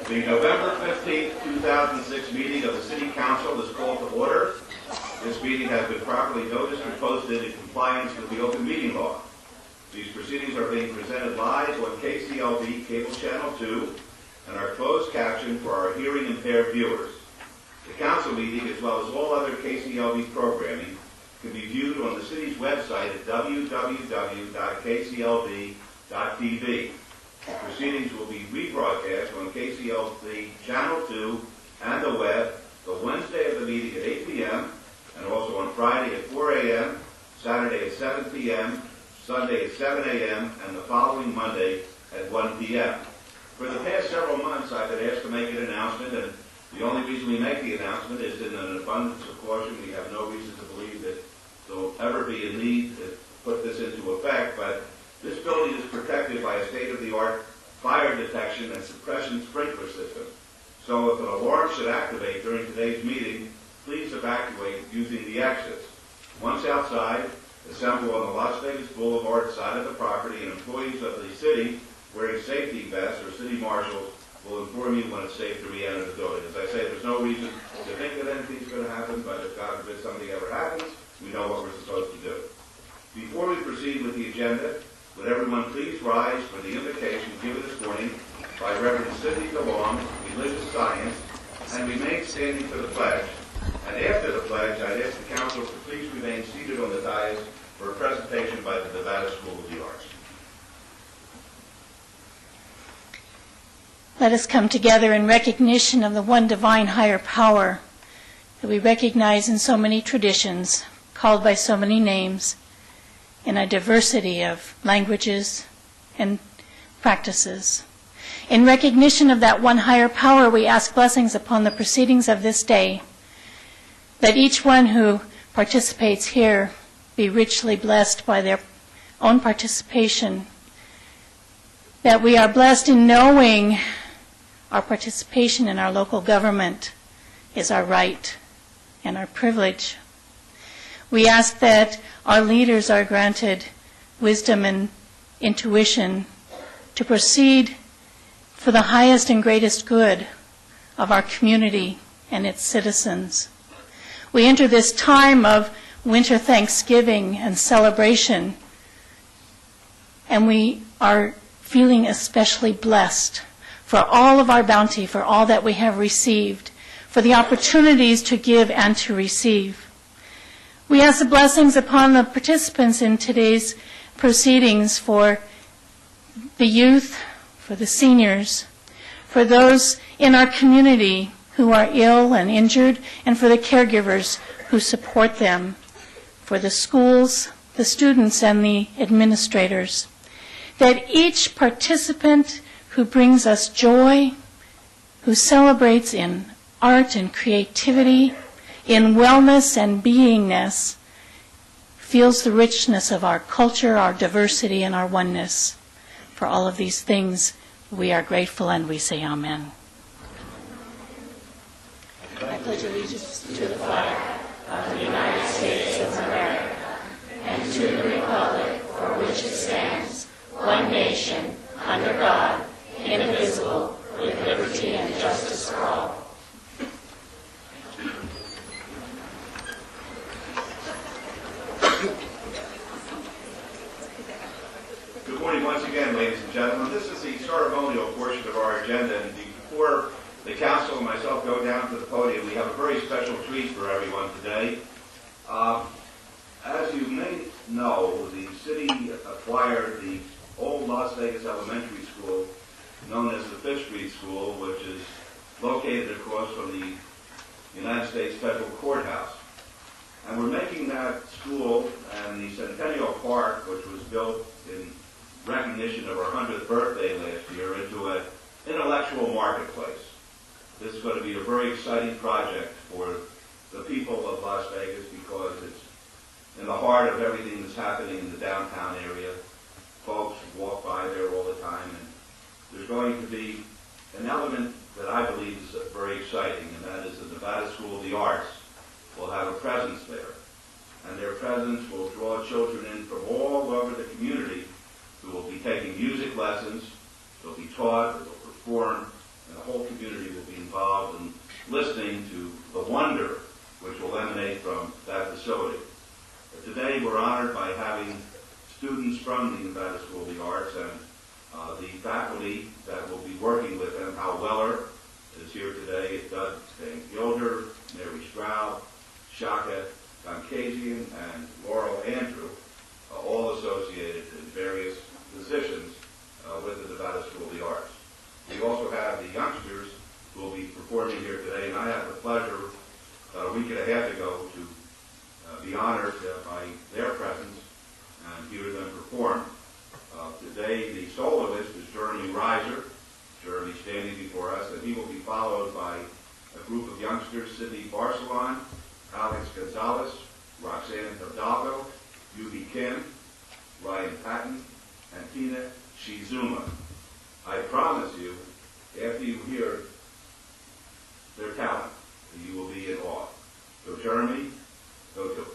The November 15, 2006 meeting of the City Council is called to order. This meeting has been properly noticed and posted in compliance with the open meeting law. These proceedings are being presented live on KCLV Cable Channel 2 and are closed captioned for our hearing impaired viewers. The council meeting, as well as all other KCLV programming, can be viewed on the city's website at www.kclv.tv. The proceedings will be rebroadcast on KCLV Channel 2 and the web the Wednesday of the meeting at 8 p.m. and also on Friday at 4 a.m., Saturday at 7 p.m., Sunday at 7 a.m., and the following Monday at 1 p.m. For the past several months, I've been asked to make an announcement, and the only reason we make the announcement is in an abundance of caution. We have no reason to believe that there will ever be a need to put this into effect, but this building is protected by a state-of-the-art fire detection and suppression sprinkler system. So if an alarm should activate during today's meeting, please evacuate using the exits. Once outside, assemble on the Las Vegas Boulevard side of the property, and employees of the city wearing safety vests or city marshals will inform you when it's safe to re-enter the building. As I say, there's no reason to think that anything's going to happen, but if God forbid something ever happens, we know what we're supposed to do. Before we proceed with the agenda, would everyone please rise for the invocation given this morning by Reverend Sidney DeLong, Religious Science, and remain standing for the pledge. And after the pledge, I'd ask the council to please remain seated on the dais for a presentation by the Nevada School of the Arts. Let us come together in recognition of the one divine higher power that we recognize in so many traditions, called by so many names, in a diversity of languages and practices. In recognition of that one higher power, we ask blessings upon the proceedings of this day, that each one who participates here be richly blessed by their own participation, that we are blessed in knowing our participation in our local government is our right and our privilege. We ask that our leaders are granted wisdom and intuition to proceed for the highest and greatest good of our community and its citizens. We enter this time of winter Thanksgiving and celebration, and we are feeling especially blessed for all of our bounty, for all that we have received, for the opportunities to give and to receive. We ask the blessings upon the participants in today's proceedings for the youth, for the seniors, for those in our community who are ill and injured, and for the caregivers who support them, for the schools, the students, and the administrators. That each participant who brings us joy, who celebrates in art and creativity, in wellness and beingness, feels the richness of our culture, our diversity, and our oneness. For all of these things, we are grateful and we say amen. I pledge allegiance to the flag of the United States of America and to the republic for which it stands, one nation, under God, indivisible, with liberty and justice for all. Good morning once again, ladies and gentlemen. This is the ceremonial portion of our agenda, and before the council and myself go down to the podium, we have a very special treat for everyone today. As you may know, the city acquired the old Las Vegas Elementary School, known as the Fifth Street School, which is located across from the United States Federal Courthouse. And we're making that school and the Centennial Park, which was built in recognition of our 100th birthday last year, into an intellectual marketplace. This is going to be a very exciting project for the people of Las Vegas because it's in the heart of everything that's happening in the downtown area. Folks walk by there all the time, and there's going to be an element that I believe is very exciting, and that is the Nevada School of the Arts will have a presence there. And their presence will draw children in from all over the community who will be taking music lessons, they'll be taught, they'll perform in a whole community will be involved in listening to the wonder which will emanate from that facility. Today we're honored by having students from the Nevada School of the Arts and the faculty that will be working with them. Hal Weller is here today, Doug Van Gilder, Mary Stroud, Shaka Gonkazian, and Laurel Andrew, all associated in various positions with the Nevada School of the Arts. We also have the youngsters who will be performing here today, and I had the pleasure a week and a half ago to be honored by their presence and hear them perform. Today, the soloist is Jeremy Reiser. Jeremy standing before us, and he will be followed by a group of youngsters: Sidney Barcelon, Alex Gonzalez, Roxanne Hidalgo, Yubi Kim, Ryan Patton, and Tina Shizuma. I promise you, after you hear their talent, you will be in awe. So Jeremy, go to it.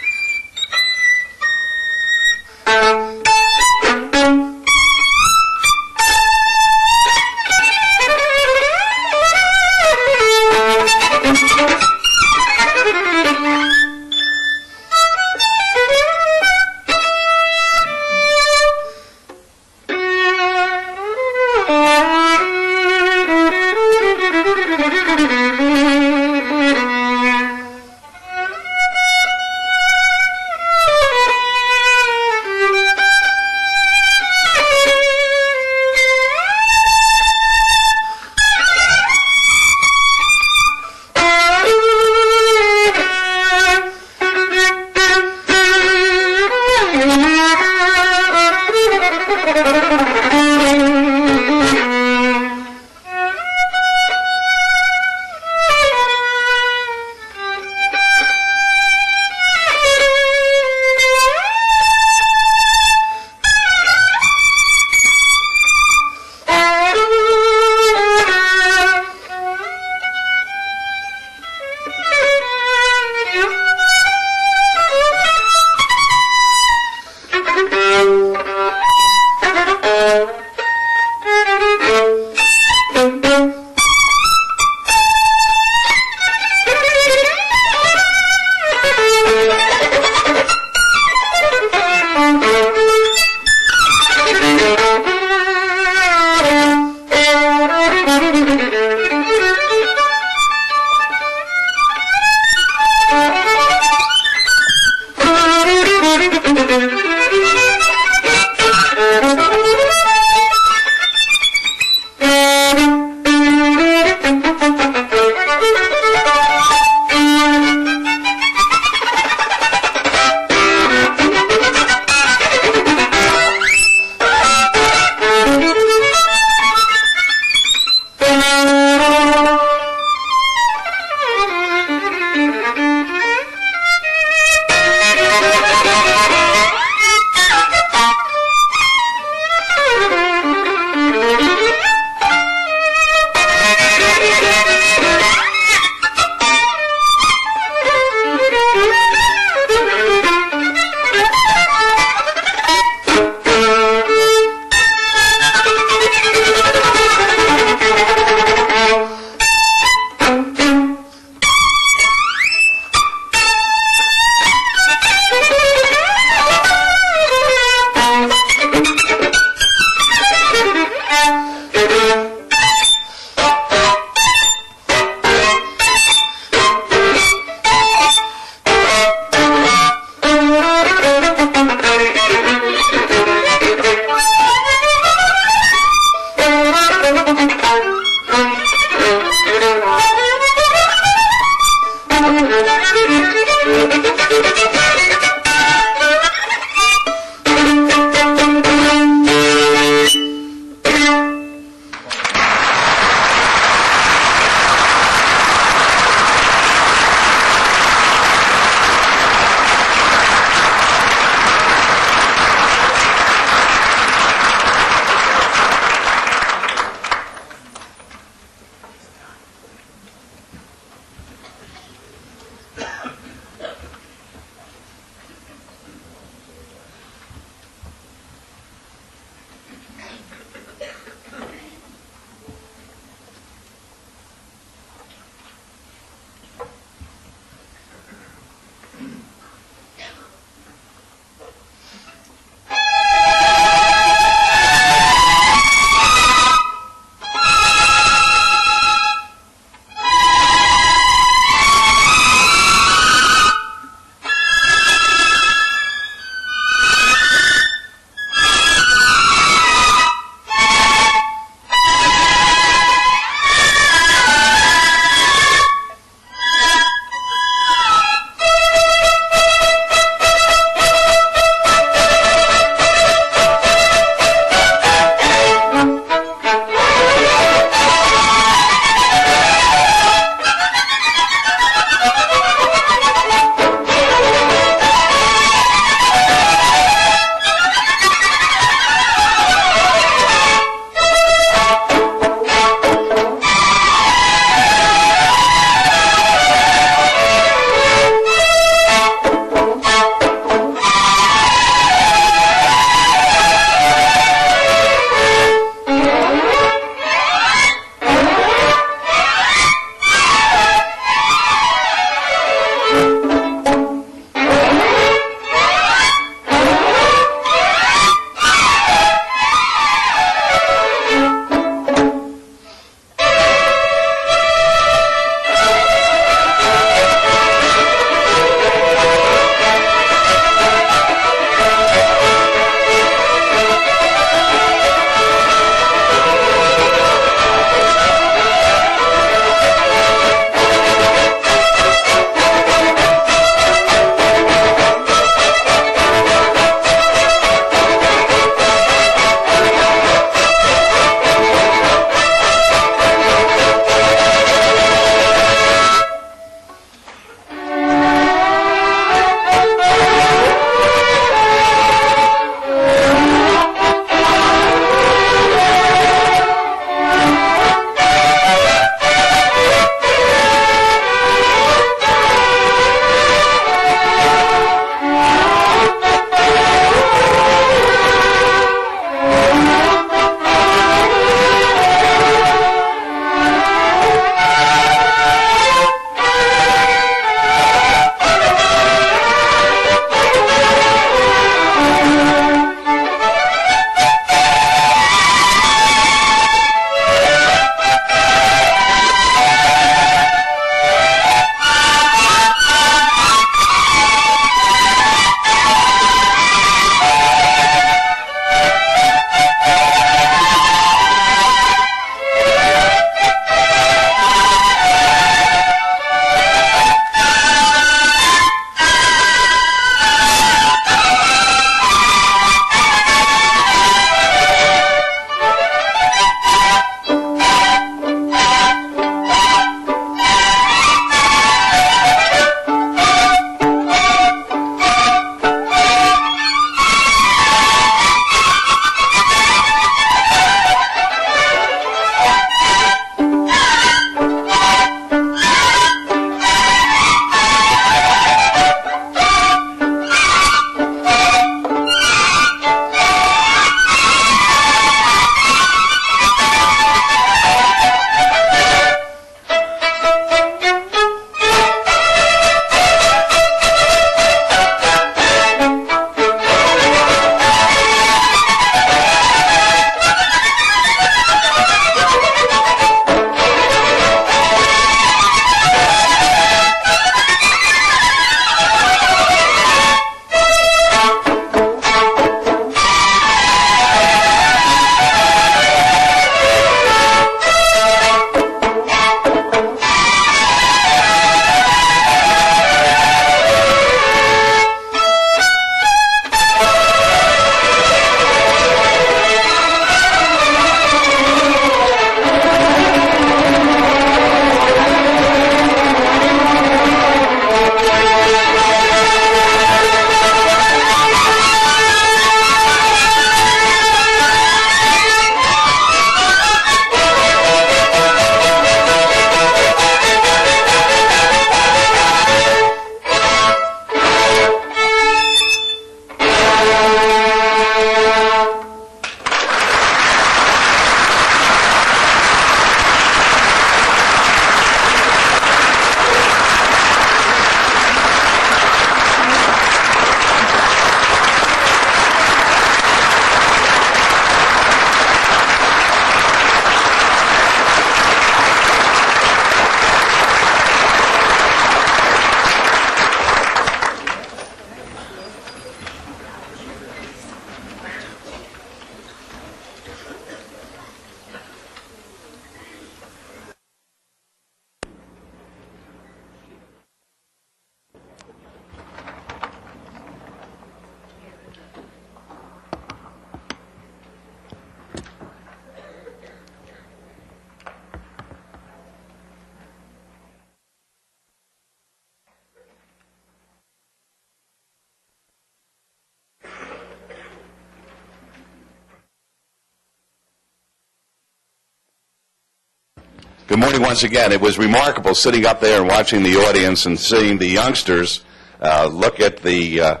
Good morning once again. It was remarkable sitting up there and watching the audience and seeing the youngsters look at the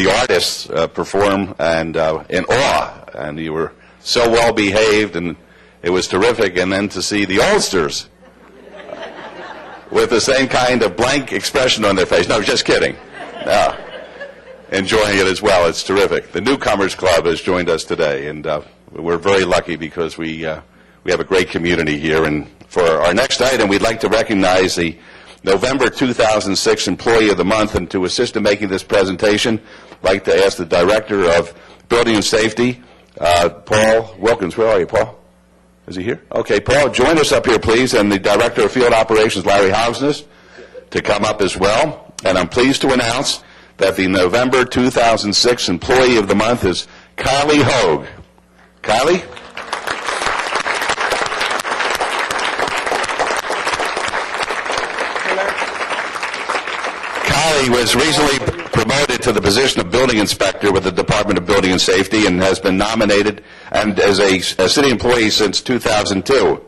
artists perform and in awe. And you were so well behaved, and it was terrific. And then to see the oldsters with the same kind of blank expression on their face. No, just kidding. Enjoying it as well. It's terrific. The Newcomers Club has joined us today, and we're very lucky because we have a great community here. And for our next item, we'd like to recognize the November 2006 Employee of the Month. And to assist in making this presentation, I'd like to ask the Director of Building and Safety, Paul Wilkins. Where are you, Paul? Is he here? Okay, Paul, join us up here, please, and the Director of Field Operations, Larry Hausness, to come up as well. And I'm pleased to announce that the November 2006 Employee of the Month is Kylie Hogue. Kylie? Kylie was recently promoted to the position of building inspector with the Department of Building and Safety and has been nominated and as a city employee since 2002.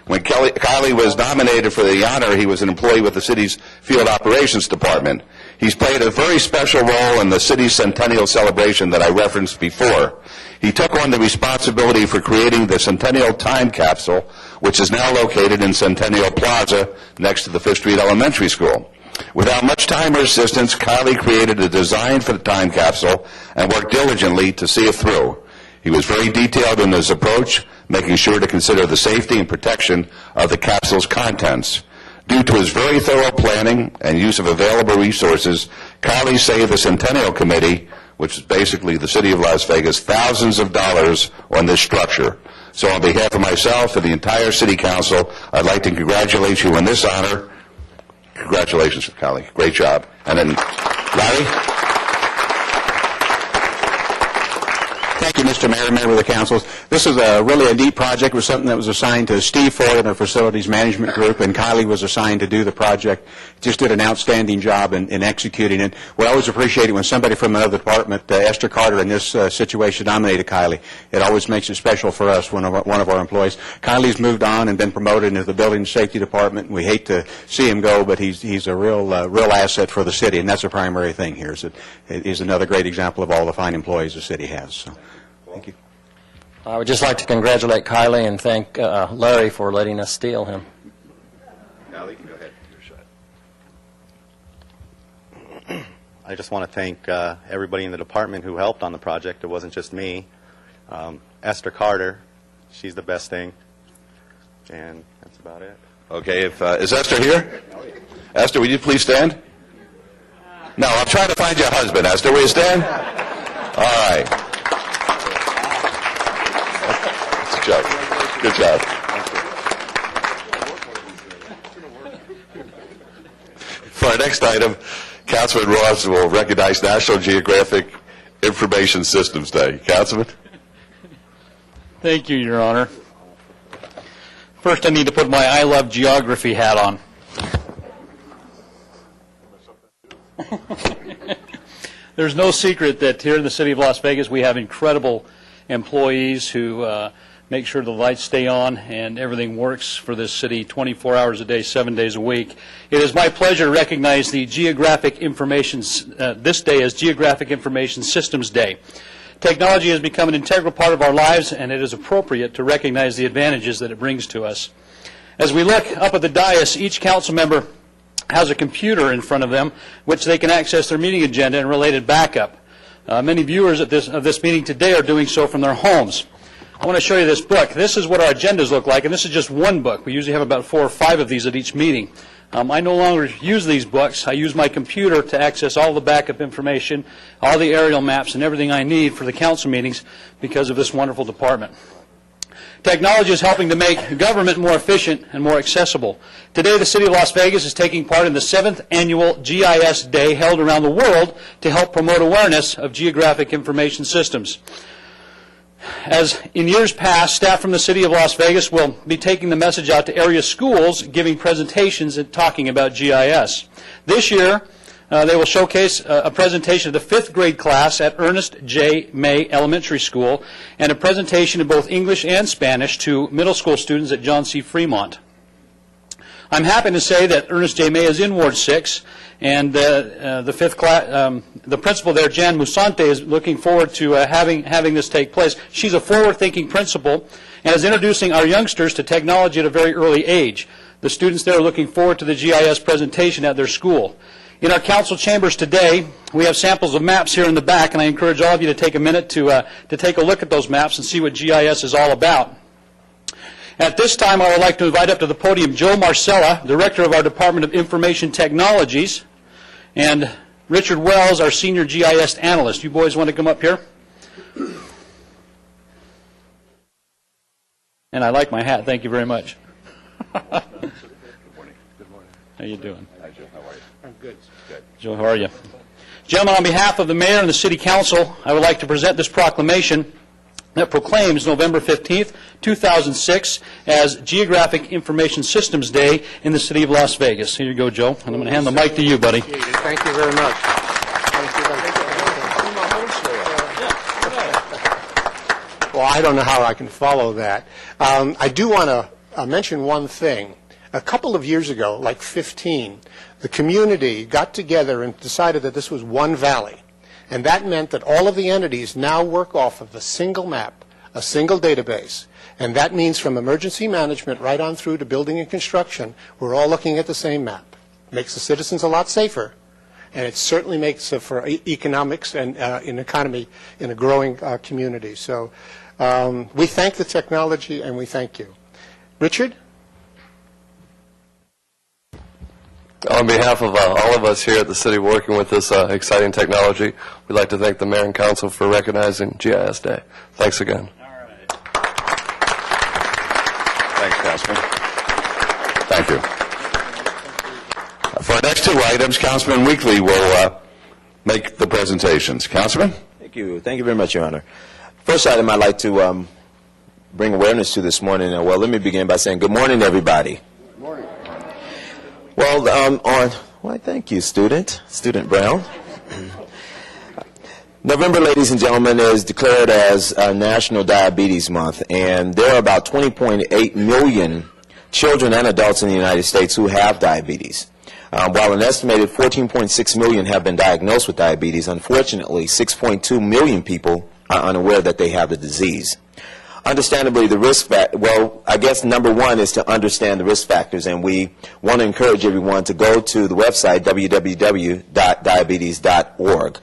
When Kylie was nominated for the honor, he was an employee with the city's Field Operations Department. He's played a very special role in the city's centennial celebration that I referenced before. He took on the responsibility for creating the Centennial Time Capsule, which is now located in Centennial Plaza next to the Fifth Street Elementary School. Without much time or assistance, Kylie created a design for the time capsule and worked diligently to see it through. He was very detailed in his approach, making sure to consider the safety and protection of the capsule's contents. Due to his very thorough planning and use of available resources, Kylie saved the Centennial Committee, which is basically the city of Las Vegas, thousands of dollars on this structure. So on behalf of myself and the entire city council, I'd like to congratulate you on this honor. Congratulations, Kylie. Great job. And then, Larry? Thank you, Mr. Mayor, member of the council. This is really a neat project. It was something that was assigned to Steve Ford and the Facilities Management Group, and Kylie was assigned to do the project. Just did an outstanding job in executing it. We always appreciate it when somebody from another department, Esther Carter in this situation, nominated Kylie. It always makes it special for us, one of our employees. Kylie's moved on and been promoted into the Building and Safety Department. We hate to see him go, but he's a real asset for the city, and that's the primary thing here. It is another great example of all the fine employees the city has. So. Thank you. I would just like to congratulate Kylie and thank Larry for letting us steal him. Kylie, go ahead. Your shot. I just want to thank everybody in the department who helped on the project. It wasn't just me. Esther Carter, she's the best thing. And that's about it. Okay, is Esther here? Esther, will you please stand? No, I'm trying to find your husband. Esther, will you stand? All right. Good job. For our next item, Councilman Ross will recognize National Geographic Information Systems Day. Councilman? Thank you, Your Honor. First, I need to put my I Love Geography hat on. There's no secret that here in the city of Las Vegas, we have incredible employees who make sure the lights stay on and everything works for this city 24 hours a day, 7 days a week. It is my pleasure to recognize the Geographic Information, this day as Geographic Information Systems Day. Technology has become an integral part of our lives, and it is appropriate to recognize the advantages that it brings to us. As we look up at the dais, each council member has a computer in front of them, which they can access their meeting agenda and related backup. Many viewers of this meeting today are doing so from their homes. I want to show you this book. This is what our agendas look like, and this is just one book. We usually have about 4 or 5 of these at each meeting. I no longer use these books. I use my computer to access all the backup information, all the aerial maps, and everything I need for the council meetings because of this wonderful department. Technology is helping to make government more efficient and more accessible. Today, the City of Las Vegas is taking part in the 7th Annual GIS Day held around the world to help promote awareness of geographic information systems. As in years past, staff from the City of Las Vegas will be taking the message out to area schools, giving presentations and talking about GIS. This year, they will showcase a presentation of the 5th grade class at Ernest J. May Elementary School and a presentation in both English and Spanish to middle school students at John C. Fremont. I'm happy to say that Ernest J. May is in Ward 6, and the 5th class, the principal there, Jan Musante, is looking forward to having this take place. She's a forward-thinking principal and is introducing our youngsters to technology at a very early age. The students there are looking forward to the GIS presentation at their school. In our council chambers today, we have samples of maps here in the back, and I encourage all of you to take a minute to take a look at those maps and see what GIS is all about. At this time, I would like to invite up to the podium Joe Marcella, Director of our Department of Information Technologies, and Richard Wells, our Senior GIS Analyst. You boys want to come up here? And I like my hat. Thank you very much. Good morning. Good morning. How you doing? Hi, Joe. How are you? I'm good. Good. Joe, how are you? Gentlemen, on behalf of the Mayor and the City Council, I would like to present this proclamation that proclaims November 15th, 2006 as Geographic Information Systems Day in the City of Las Vegas. Here you go, Joe, and I'm going to hand the mic to you, buddy. Thank you very much. Well, I don't know how I can follow that. I do want to mention one thing. A couple of years ago, like 15, the community got together and decided that this was one valley. And that meant that all of the entities now work off of a single map, a single database. And that means from emergency management right on through to building and construction, we're all looking at the same map. Makes the citizens a lot safer, and it certainly makes for economics and an economy in a growing community. So we thank the technology, and we thank you. Richard? On behalf of all of us here at the city working with this exciting technology, we'd like to thank the Mayor and Council for recognizing GIS Day. Thanks again. All right. Thanks, Councilman. Thank you. For our next 2 items, Councilman Weekly will make the presentations. Councilman? Thank you. Thank you very much, Your Honor. First item I'd like to bring awareness to this morning. Well, let me begin by saying good morning, everybody. Good morning. Well, why, thank you, Student Brown. November, ladies and gentlemen, is declared as National Diabetes Month, and there are about 20.8 million children and adults in the United States who have diabetes. While an estimated 14.6 million have been diagnosed with diabetes, unfortunately, 6.2 million people are unaware that they have the disease. Understandably, the risk well, I guess number one is to understand the risk factors, and we want to encourage everyone to go to the website www.diabetes.org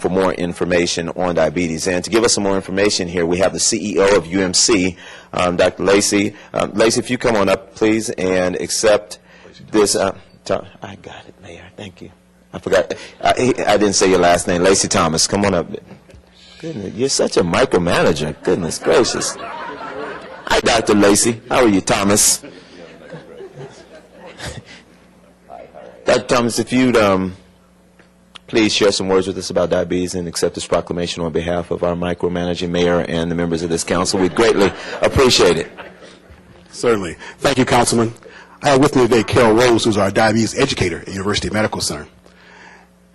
for more information on diabetes. And to give us some more information here, we have the CEO of UMC, Dr. Lacey. Lacey, if you come on up, please, and accept this. I got it, Mayor. Thank you. I forgot. I didn't say your last name. Lacey Thomas, come on up. Goodness, you're such a micromanager. Goodness gracious. Hi, Dr. Lacey. How are you, Thomas? Dr. Thomas, if you'd please share some words with us about diabetes and accept this proclamation on behalf of our micromanaging mayor and the members of this council, we'd greatly appreciate it. Certainly. Thank you, Councilman. I have with me today Carol Rose, who's our diabetes educator at University Medical Center.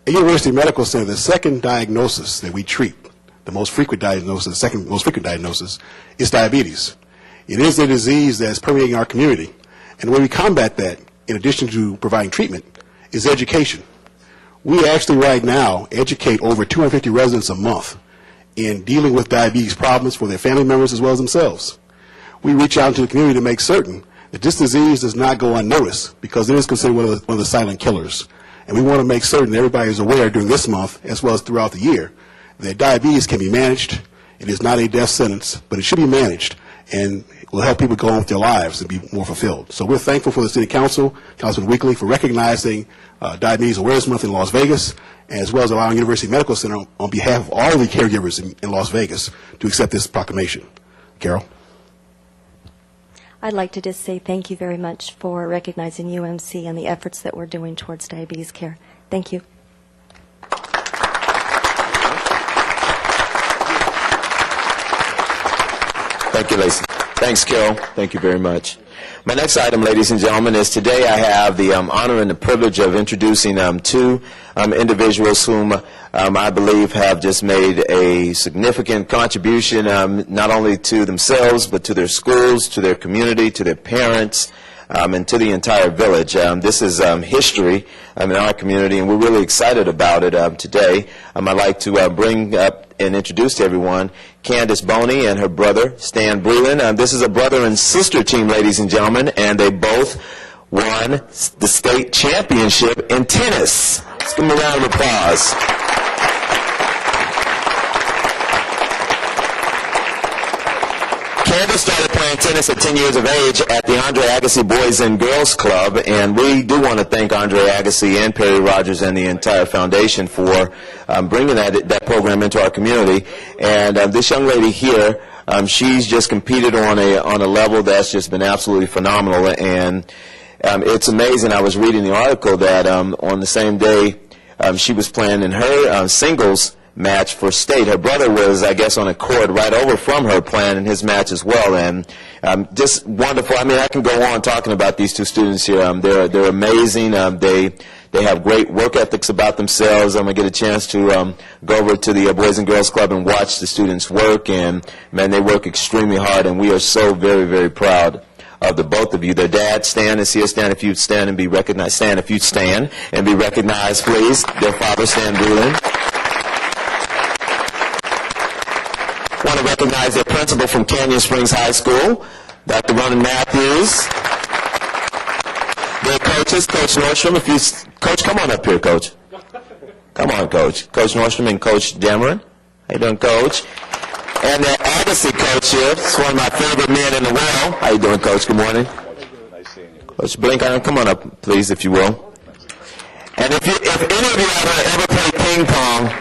At University Medical Center, the second diagnosis that we treat, the most frequent diagnosis, the second most frequent diagnosis, is diabetes. It is a disease that's permeating our community. And the way we combat that, in addition to providing treatment, is education. We actually right now educate over 250 residents a month in dealing with diabetes problems for their family members as well as themselves. We reach out into the community to make certain that this disease does not go unnoticed, because it is considered one of the silent killers. And we want to make certain that everybody is aware during this month, as well as throughout the year, that diabetes can be managed. It is not a death sentence, but it should be managed, and will help people go on with their lives and be more fulfilled. So we're thankful for the City Council, Councilman Weekly, for recognizing Diabetes Awareness Month in Las Vegas, as well as allowing University Medical Center, on behalf of all the caregivers in Las Vegas, to accept this proclamation. Carol? I'd like to just say thank you very much for recognizing UMC and the efforts that we're doing towards diabetes care. Thank you. Thank you, Lacey. Thanks, Carol. Thank you very much. My next item, ladies and gentlemen, is today I have the honor and the privilege of introducing two individuals whom I believe have just made a significant contribution not only to themselves, but to their schools, to their community, to their parents, and to the entire village. This is history in our community, and we're really excited about it today. I'd like to bring up and introduce to everyone Candace Boney and her brother, Stan Breland. This is a brother and sister team, ladies and gentlemen, and they both won the state championship in tennis. Let's give them a round of applause. Candace started playing tennis at 10 years of age at the Andre Agassi Boys and Girls Club, and we do want to thank Andre Agassi and Perry Rogers and the entire foundation for bringing that program into our community. And this young lady here, she's just competed on a level that's just been absolutely phenomenal, and it's amazing. I was reading the article that on the same day she was playing in her singles match for state. Her brother was, I guess, on a court right over from her playing in his match as well, and just wonderful. I mean, I can go on talking about these two students here. They're amazing. They have great work ethics about themselves. I'm going to get a chance to go over to the Boys and Girls Club and watch the students work, and, man, they work extremely hard, and we are so very, very proud of the both of you. Their dad, Stan, is here. Stan, if you'd stand and be recognized. Stan, if you'd stand and be recognized, please. Their father, Stan Breland. Want to recognize their principal from Canyon Springs High School, Dr. Ronan Matthews. Their coaches, Coach Nordstrom. Coach, come on up here, Coach. Come on, Coach. Coach Nordstrom and Coach Dameron. How you doing, Coach? And their Agassi coach here. It's one of my favorite men in the world. How you doing, Coach? Good morning. Nice seeing you. Coach Blinken, come on up, please, if you will. And if any of you ever played ping pong,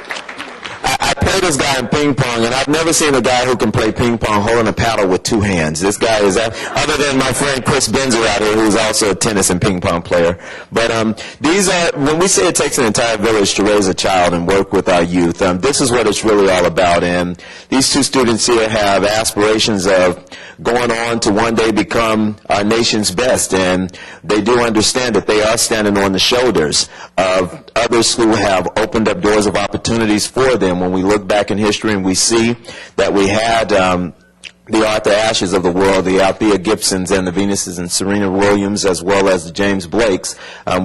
I play this guy in ping pong, and I've never seen a guy who can play ping pong holding a paddle with two hands. This guy is, other than my friend Chris Benzer out here, who's also a tennis and ping pong player. But these are, when we say it takes an entire village to raise a child and work with our youth, this is what it's really all about. And these two students here have aspirations of going on to one day become our nation's best, and they do understand that they are standing on the shoulders of others who have opened up doors of opportunities for them. When we look back in history and we see that we had the Arthur Ashes of the world, the Althea Gibsons and the Venuses and Serena Williams, as well as the James Blakes,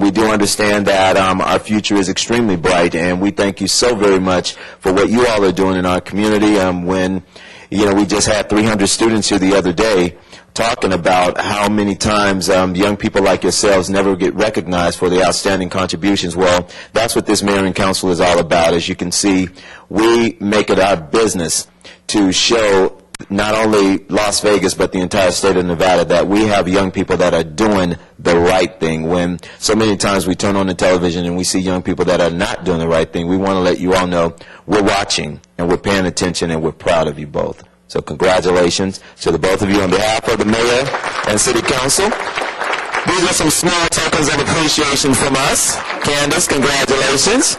we do understand that our future is extremely bright, and we thank you so very much for what you all are doing in our community. When we just had 300 students here the other day talking about how many times young people like yourselves never get recognized for their outstanding contributions. Well, that's what this Mayor and Council is all about. As you can see, we make it our business to show not only Las Vegas, but the entire state of Nevada, that we have young people that are doing the right thing. When so many times we turn on the television and we see young people that are not doing the right thing, we want to let you all know we're watching and we're paying attention and we're proud of you both. So congratulations to the both of you on behalf of the Mayor and City Council. These are some small tokens of appreciation from us. Candace, congratulations.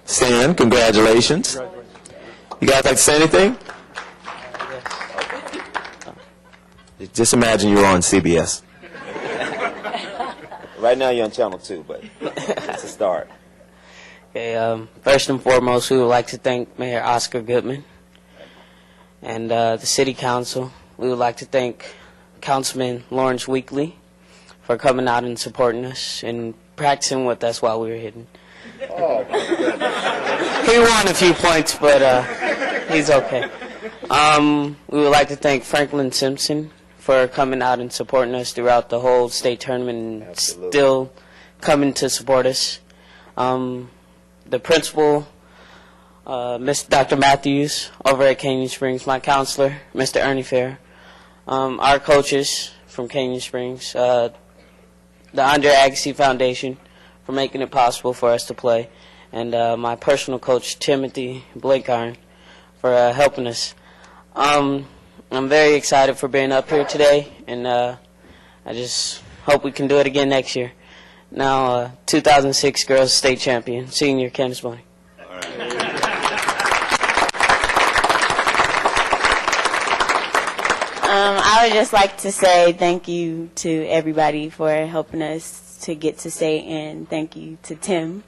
Stan, congratulations. You guys like to say anything? Just imagine you're on CBS. Right now you're on Channel 2, but it's a start. Okay, first and foremost, we would like to thank Mayor Oscar Goodman and the City Council. We would like to thank Councilman Lawrence Weekly for coming out and supporting us and practicing with us while we were hitting. Oh, He won a few points, but he's okay. We would like to thank Franklin Simpson for coming out and supporting us throughout the whole state tournament and Absolutely. still coming to support us. The principal, Mr. Dr. Matthews over at Canyon Springs, my counselor, Mr. Ernie Fair, our coaches from Canyon Springs, the Andre Agassi Foundation for making it possible for us to play, and my personal coach, Timothy Blinkhorn, for helping us. I'm very excited for being up here today, and I just hope we can do it again next year. Now, 2006 Girls State Champion, Senior Candace Boney. I would just like to say thank you to everybody for helping us to get to state, and thank you to Tim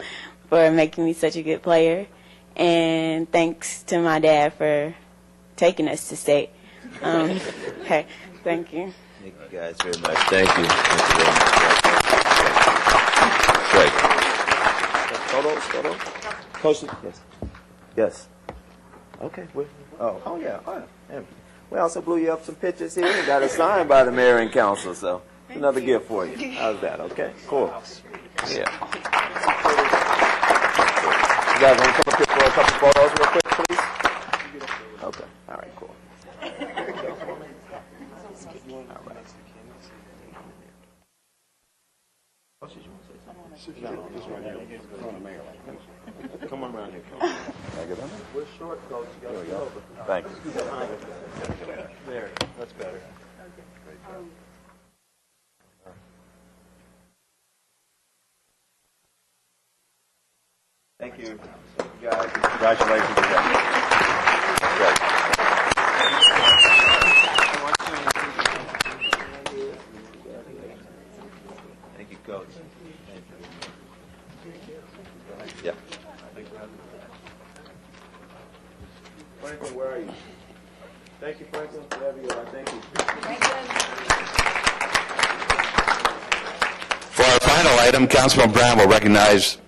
for making me such a good player, and thanks to my dad for taking us to state. Okay, thank you. Thank you guys very much. Thank you. Thank you very much. Great. Photo? Coach? Yes. Yes. Okay. Oh, yeah. We also blew you up some pictures here and got it signed by the mayor and council, so another gift for you. How's that? Okay, cool. Yeah. You guys want to come up here for a couple photos real quick, please? Okay. All right, cool. Come on around here. We're short, Coach. There we go. Thank you. There, that's better. Thank you. Guys, congratulations again. Great. Thank you, Coach. Yeah. Franklin, where are you? Thank you, Franklin. Wherever you are, thank you. For our final item, Councilman Brown will recognize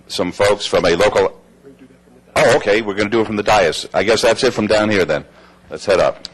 some folks from a local... Oh, okay, we're going to do it from the dais. I guess that's it from down here then. Let's head up.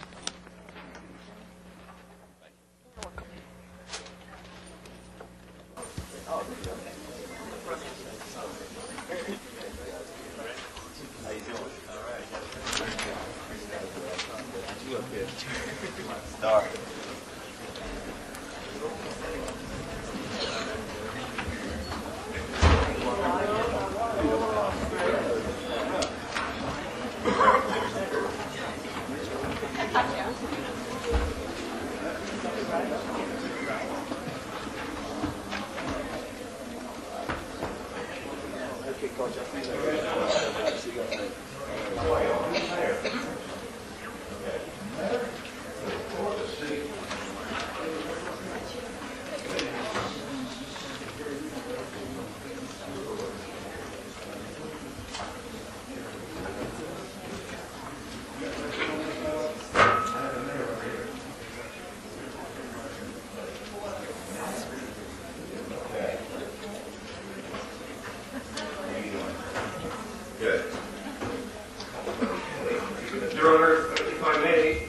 Your Honor, if I may,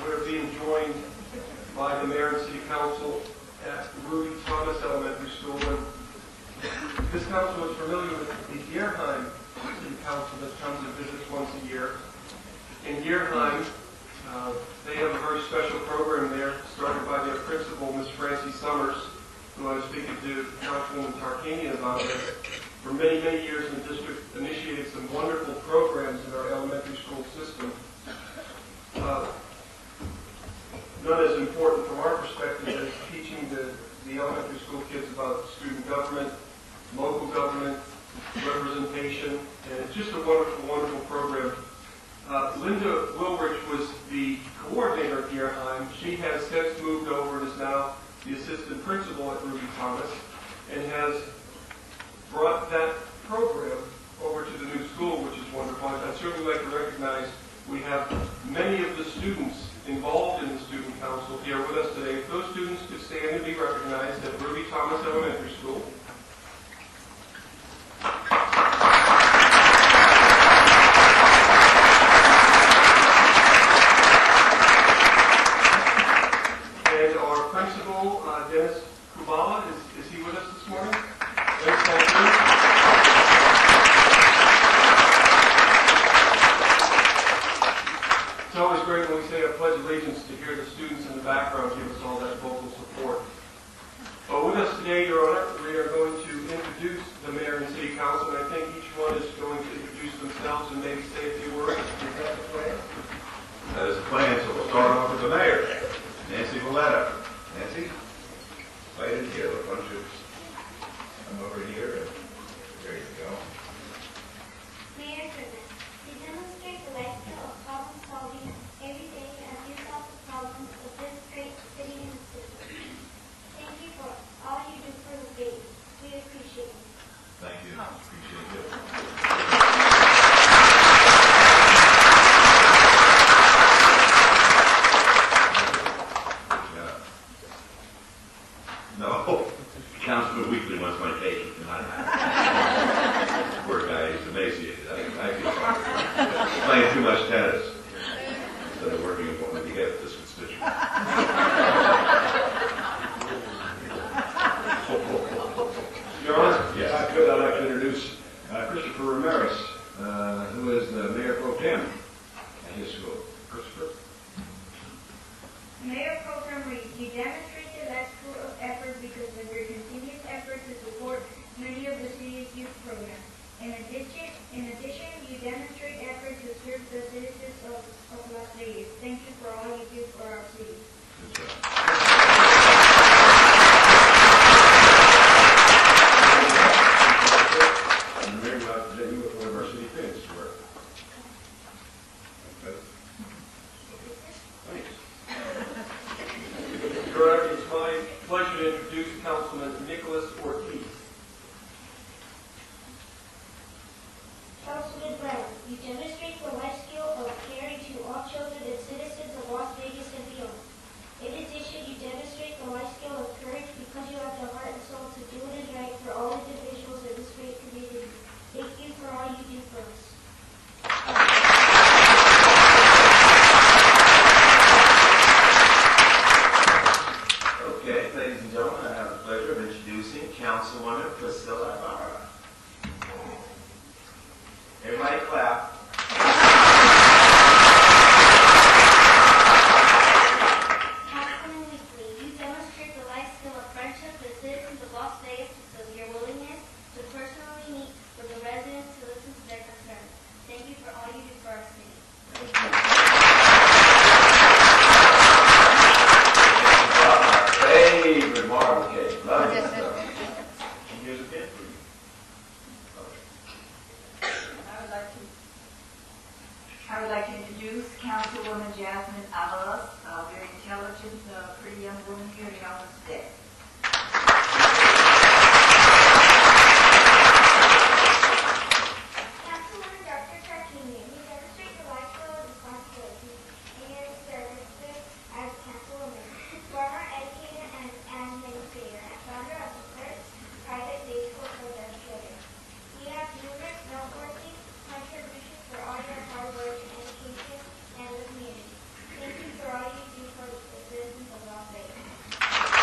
we're being joined by the Mayor and City Council at Ruby Thomas Elementary School. And this council is familiar with the Gearheim City Council that comes and visits once a year. In Gearheim, they have a very special program there, started by their principal, Ms. Francie Summers, who I was speaking to Councilwoman Tarkanian about this. For many, many years, the district initiated some wonderful programs in our elementary school system. None as important from our perspective as teaching the elementary school kids about student government, local government, representation, and it's just a wonderful, wonderful program. Linda Wilrich was the coordinator at Gearheim. She has since moved over and is now the assistant principal at Ruby Thomas, and has brought that program over to the new school, which is wonderful. I'd certainly like to recognize we have many of the students involved in the student council here with us today. If those students could stand and be recognized at Ruby Thomas Elementary School. And our principal, Dennis Kubala, is he with us this morning? Dennis, thank you. It's always great when we say a pledge of allegiance to hear the students in the background give us all that vocal support. But with us today, Your Honor, we are going to introduce the mayor and city council, and I think each one is going to introduce themselves and maybe say a few words. Is that the plan? That is the plan, so we'll start off with the mayor, Nancy Valletta. Nancy, right in here, why don't you come over here, and there you go. Mayor Goodman, to demonstrate the life skill of problem solving every day as you solve the problems of this great city and city. Thank you for all you do for the city. We appreciate it. Thank you. Appreciate you. No, Councilman Weekly wants my cake. Poor guy, he's emaciated. I feel sorry. Playing too much tennis instead of working important to get this constituent. Your Honor, Yes. if I could, I'd like to introduce Christopher Ramirez, who is the Mayor Pro Tem at his school. Christopher? Mayor Pro Tem Reed, you demonstrated that school of effort because of your continuous effort to support many of the city's youth programs. In addition, you demonstrate effort to serve the citizens of Las Vegas. Thank you for all you do for our city. And the Mayor would like to present you with one of our city pins to wear. Thanks. Your Honor, it's my pleasure to introduce Councilman Nicholas Ortiz. Councilman Brown, you demonstrate the life skill of caring to all children and citizens of Las Vegas and beyond. In addition, you demonstrate the life skill of courage because you have the heart and soul to do what is right for all individuals in this great community. Thank you for all you do for us. Okay, ladies and gentlemen, I have the pleasure of introducing Councilwoman Priscilla Ibarra. Everybody clap. Councilman Weekly, you demonstrate the life skill of friendship with citizens of Las Vegas because of your willingness to personally meet with the residents to listen to their concerns. Thank you for all you do for our city. Favorite marble cake. Love this stuff. And here's a pin for you. I would like to introduce Councilwoman Jasmine Avalos, a very intelligent, pretty young woman here in Ellis today. Councilwoman Dr. Tarkanian, you demonstrate the life skill of responsibility in your services as councilwoman, former educator and administrator, and founder of the first private day school for their children. You have numerous noteworthy contributions for all your hard work in education and the community. Thank you for all you do for the citizens of Las Vegas.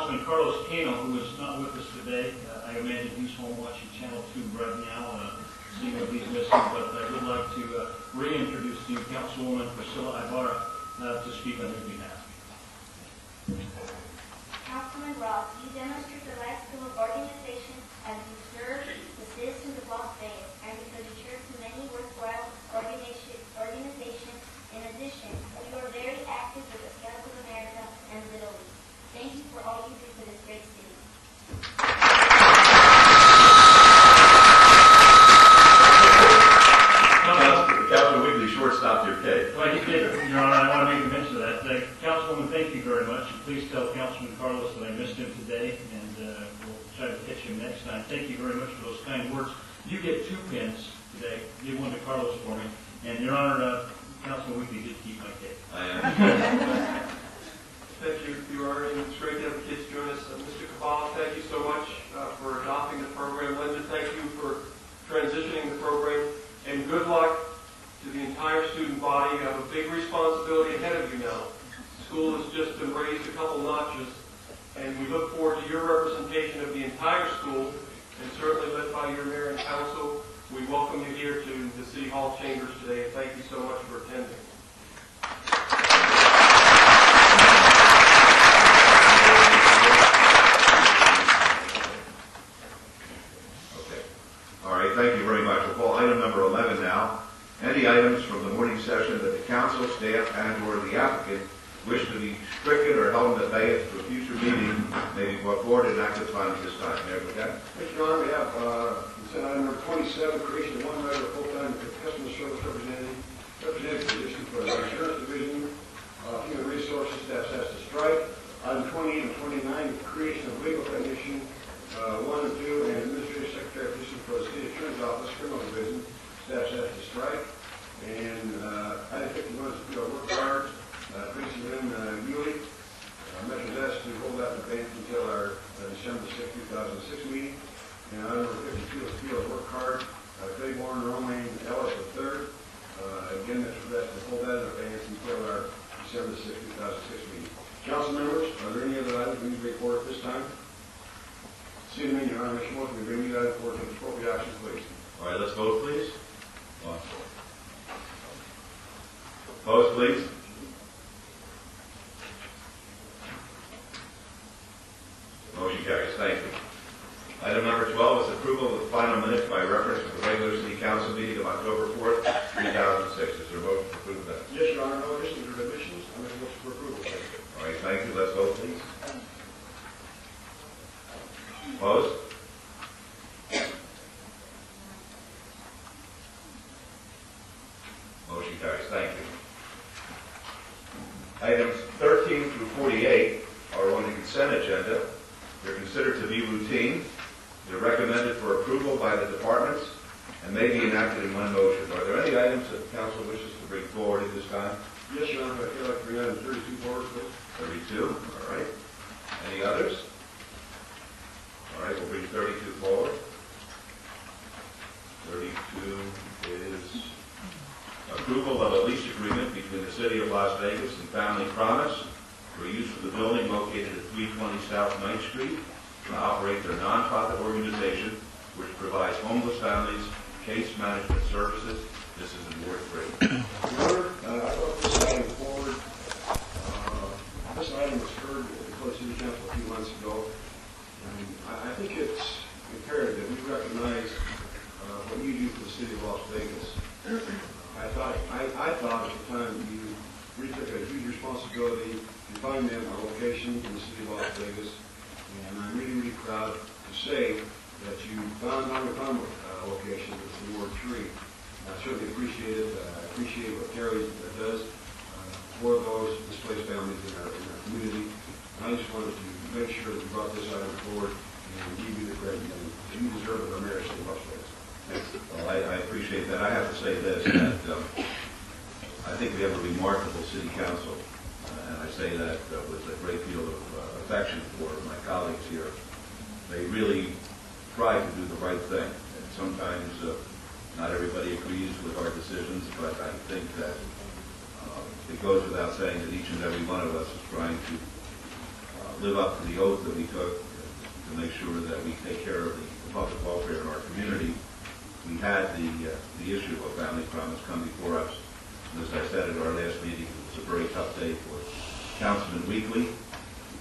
Councilman Carlos Cano, who is not with us today. I imagine he's home watching Channel 2 right now, seeing what he's missing. But I would like to reintroduce to you Councilwoman Priscilla Ibarra to speak on his behalf. Councilman Ross, you demonstrate the right skill of organization as you serve the citizens of Las Vegas and because you share so many worthwhile organizations. In addition, you are very active with the Scouts of America and Little League. Thank you for all you do for this great city. Councilman Wigley shortstopped your cake. Well, he did, Your Honor. I want to make a mention of that. Councilwoman, thank you very much. Please tell Councilman Carlos that I missed him today, and we'll try to catch him next time. Thank you very much for those kind words. You get 2 pins today. Give one to Carlos for me. And, Your Honor, Councilman Wigley did keep my cake. I am. Thank you, Your Honor, and it's great to have the kids join us. Mr. Cabala, thank you so much for adopting the program. Linda, thank you for transitioning the program. And good luck to the entire student body. You have a big responsibility ahead of you now. School has just been raised a couple notches, and we look forward to your representation of the entire school, and certainly led by your mayor and council. We welcome you here to the City Hall chambers today, and thank you so much for attending. All right, thank you very much. We'll call item number 11 now. Any items from the morning session that the council, staff, and/or the applicant wish to be stricken or held in abeyance to a future meeting may be brought forward and acted upon at this time. Mayor Burkett. Mr. Your Honor, we have consent item number 27, creation of one regular full-time customer service representative position for the insurance division, human resources, staff has to strike. Item 28 and 29, creation of legal technician 1 and 2, and administrative secretary position for the city attorney's office, criminal division, staff has to strike. And item 51 is work card, Tracy Lynn Ewing, measures S to hold that in abeyance until our December 6, 2006 meeting. And item number 52 is field work card, Claiborne Romaine Ellis III. Again, that's to hold that in abeyance until our December 6, 2006 meeting. Council members, are there any other items we need to report at this time? See the Your Honor, make a motion to bring the item forward to appropriate action, please. All right, let's vote, please. Opposed, please. Motion carries. Thank you. Item number 12 is approval of the final minutes by reference to the regular city council meeting of October 4th, 2006. Is there a motion to approve that? Yes, Your Honor, no additions or omissions. I make a motion for approval. All right, thank you. Let's vote, please. Opposed? Motion carries. Thank you. Items 13 through 48 are on the consent agenda. They're considered to be routine. They're recommended for approval by the departments and may be enacted in one motion. Are there any items that the council wishes to bring forward at this time? Yes, Your Honor, I feel like bring item 32 forward, please. 32, all right. Any others? All right, we'll bring 32 forward. 32 is approval of a lease agreement between the City of Las Vegas and Family Promise for use of the building located at 320 South 9th Street to operate their nonprofit organization which provides homeless families case management services. This is in Ward 3. Your Honor, I brought this item forward. This item was heard before the City Council a few months ago. And I think it's imperative that we recognize what you do for the City of Las Vegas. I thought at the time you really took a huge responsibility to find them a location in the City of Las Vegas. And I'm really, really proud to say that you found a location in Ward 3. I certainly appreciate it. I appreciate what Terry does for those displaced families in our community. And I just wanted to make sure that we brought this item forward and give you the credit that you deserve of the mayor of the City of Las Vegas. Well, I appreciate that. I have to say this, that I think we have a remarkable city council, and I say that with a great deal of affection for my colleagues here. They really try to do the right thing, and sometimes not everybody agrees with our decisions, but I think that it goes without saying that each and every one of us is trying to live up to the oath that we took to make sure that we take care of the public welfare in our community, we had the issue of Family Promise come before us. And as I said at our last meeting, it was a very tough day for Councilman Weekly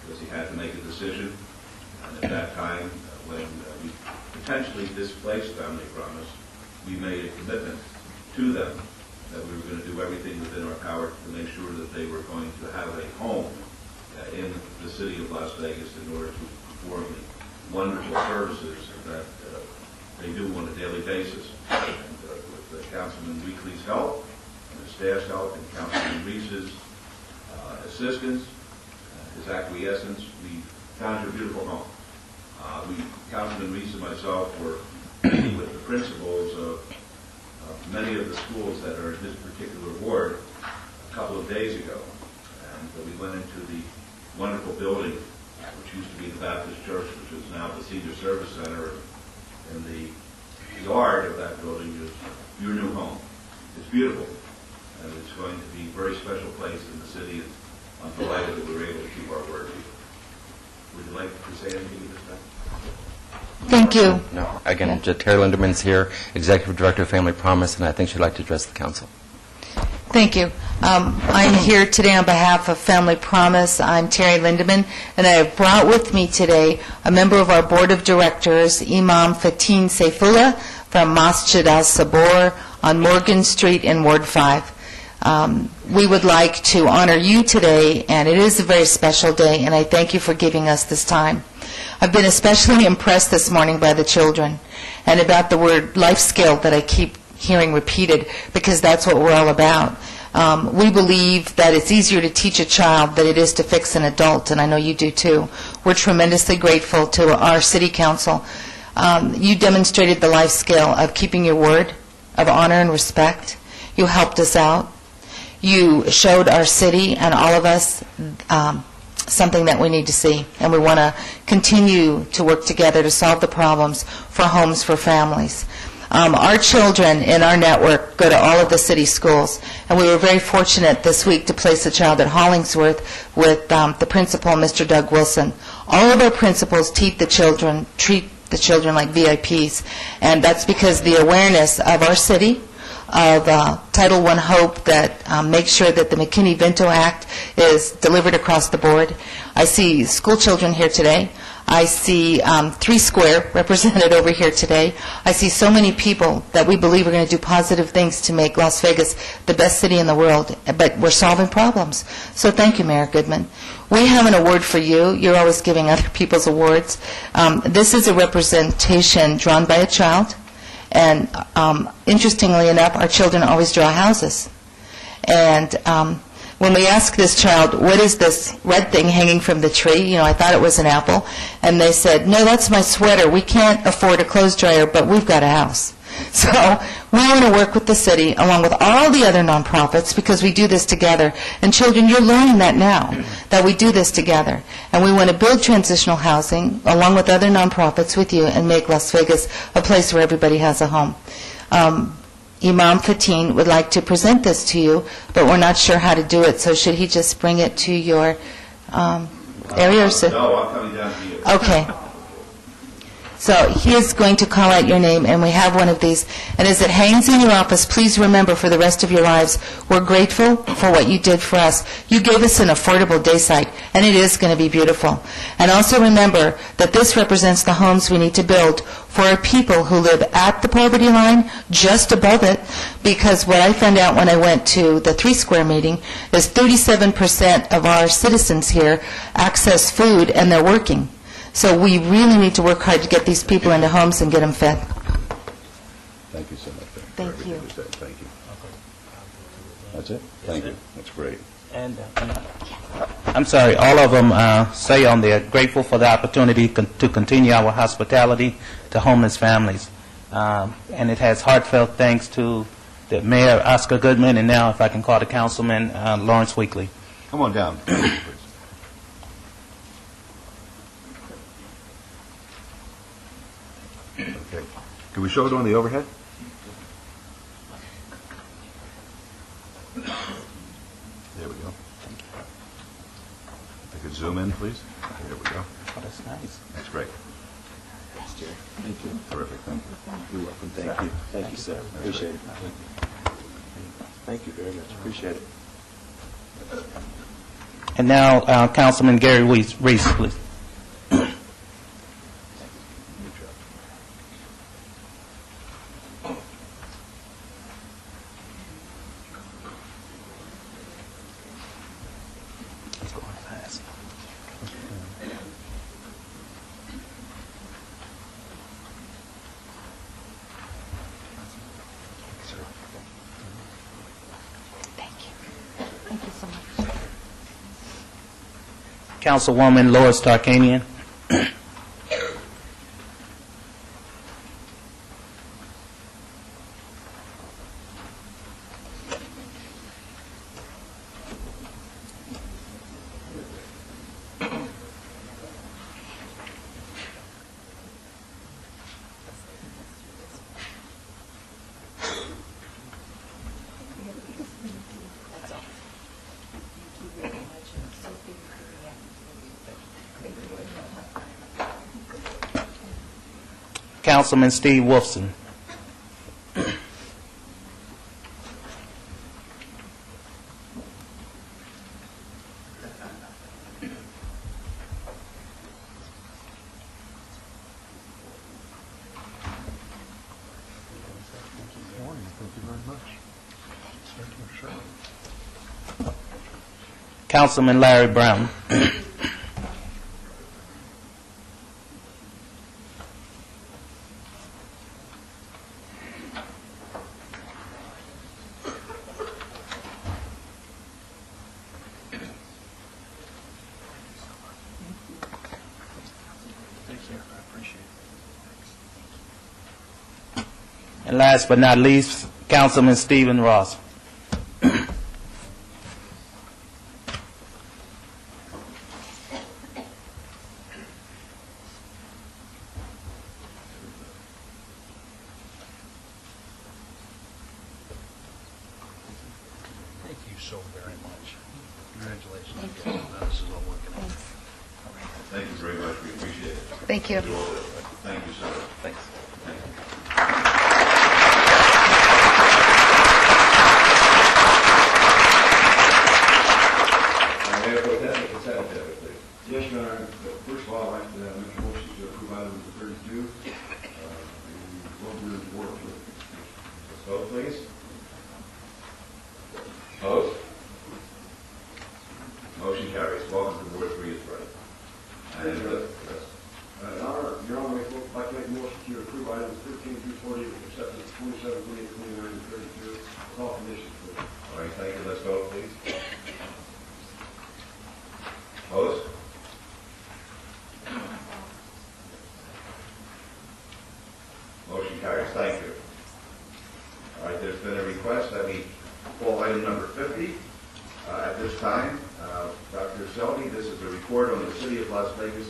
because he had to make a decision. And at that time, when we potentially displaced Family Promise, we made a commitment to them that we were going to do everything within our power to make sure that they were going to have a home in the city of Las Vegas in order to perform the wonderful services that they do on a daily basis. And with Councilman Weekly's help, and his staff's help, and Councilman Reese's assistance, his acquiescence, we found your beautiful home. Councilman Reese and myself were meeting with the principals of many of the schools that are in this particular ward a couple of days ago. And we went into the wonderful building, which used to be the Baptist Church, which is now the Senior Service Center. And the yard of that building is your new home. It's beautiful, and it's going to be a very special place in the city, and I'm delighted that we were able to keep our word. Would you like to say anything at this time? Thank you. No. Again, Terry Lindeman's here, Executive Director of Family Promise, and I think she'd like to address the council. Thank you. I'm here today on behalf of Family Promise. I'm Terry Lindeman, and I have brought with me today a member of our Board of Directors, Imam Fatin Saifullah from Masjid al-Sabor on Morgan Street in Ward 5. We would like to honor you today, and it is a very special day, and I thank you for giving us this time. I've been especially impressed this morning by the children and about the word life skill that I keep hearing repeated, because that's what we're all about. We believe that it's easier to teach a child than it is to fix an adult, and I know you do too. We're tremendously grateful to our city council. You demonstrated the life skill of keeping your word, of honor and respect. You helped us out. You showed our city and all of us something that we need to see, and we want to continue to work together to solve the problems for homes for families. Our children in our network go to all of the city schools, and we were very fortunate this week to place a child at Hollingsworth with the principal, Mr. Doug Wilson. All of our principals treat the children like VIPs, and that's because the awareness of our city, of Title I Hope that makes sure that the McKinney-Vento Act is delivered across the board. I see school children here today. I see Three Square represented over here today. I see so many people that we believe are going to do positive things to make Las Vegas the best city in the world, but we're solving problems. So thank you, Mayor Goodman. We have an award for you. You're always giving other people's awards. This is a representation drawn by a child. And interestingly enough, our children always draw houses. And when we asked this child, what is this red thing hanging from the tree? You know, I thought it was an apple. And they said, no, that's my sweater. We can't afford a clothes dryer, but we've got a house. So we want to work with the city along with all the other nonprofits because we do this together. And children, you're learning that now, that we do this together. And we want to build transitional housing along with other nonprofits with you and make Las Vegas a place where everybody has a home. Imam Fatin would like to present this to you, but we're not sure how to do it. So should he just bring it to your area? No, I'm coming down to you. Okay. So he is going to call out your name, and we have one of these. And as it hangs in your office, please remember for the rest of your lives, we're grateful for what you did for us. You gave us an affordable day site, and it is going to be beautiful. And also remember that this represents the homes we need to build for our people who live at the poverty line, just above it, because what I found out when I went to the Three Square meeting is 37% of our citizens here access food, and they're working. So we really need to work hard to get these people into homes and get them fed. Thank you so much. Thank you. Thank you. That's it? Thank you. That's great. And I'm sorry, all of them say on there, grateful for the opportunity to continue our hospitality to homeless families. And it has heartfelt thanks to the Mayor, Oscar Goodman, and now, if I can call the Councilman, Lawrence Weekly. Come on down, please. Okay. Can we show it on the overhead? There we go. I could zoom in, please. There we go. Oh, that's nice. That's great. Thank you. Terrific. Thank you. You're welcome. Thank you. Thank you, sir. Appreciate it. Thank you very much. Appreciate it. And now, Councilman Gary Reese, please. Thank you so much. Councilwoman Lois Tarkanian. Councilman Steve Wolfson. Councilman Larry Brown. And last but not least, Councilman Stephen Ross. Thank you so very much. Congratulations. This is all working out. Thank you very much. We appreciate it. Thank you. Thank you, sir. Thanks. Thank you. Mayor Pro Tem, the consent agenda, please. Yes, Your Honor. First of all, I'd like to make a motion to approve item number 32. And what we're to work with. Let's vote, please. Opposed? Motion carries. Welcome to Ward 3 is ready. And, yes. Your Honor, I'd like to make a motion to approve items 13 through 40 with acceptance 27, 28, 29, and 32 with all conditions, please. All right, thank you. Let's vote, please. Opposed? Motion carries. Thank you. All right, there's been a request that we call item number 50. At this time, Dr. Selby, this is a report on the City of Las Vegas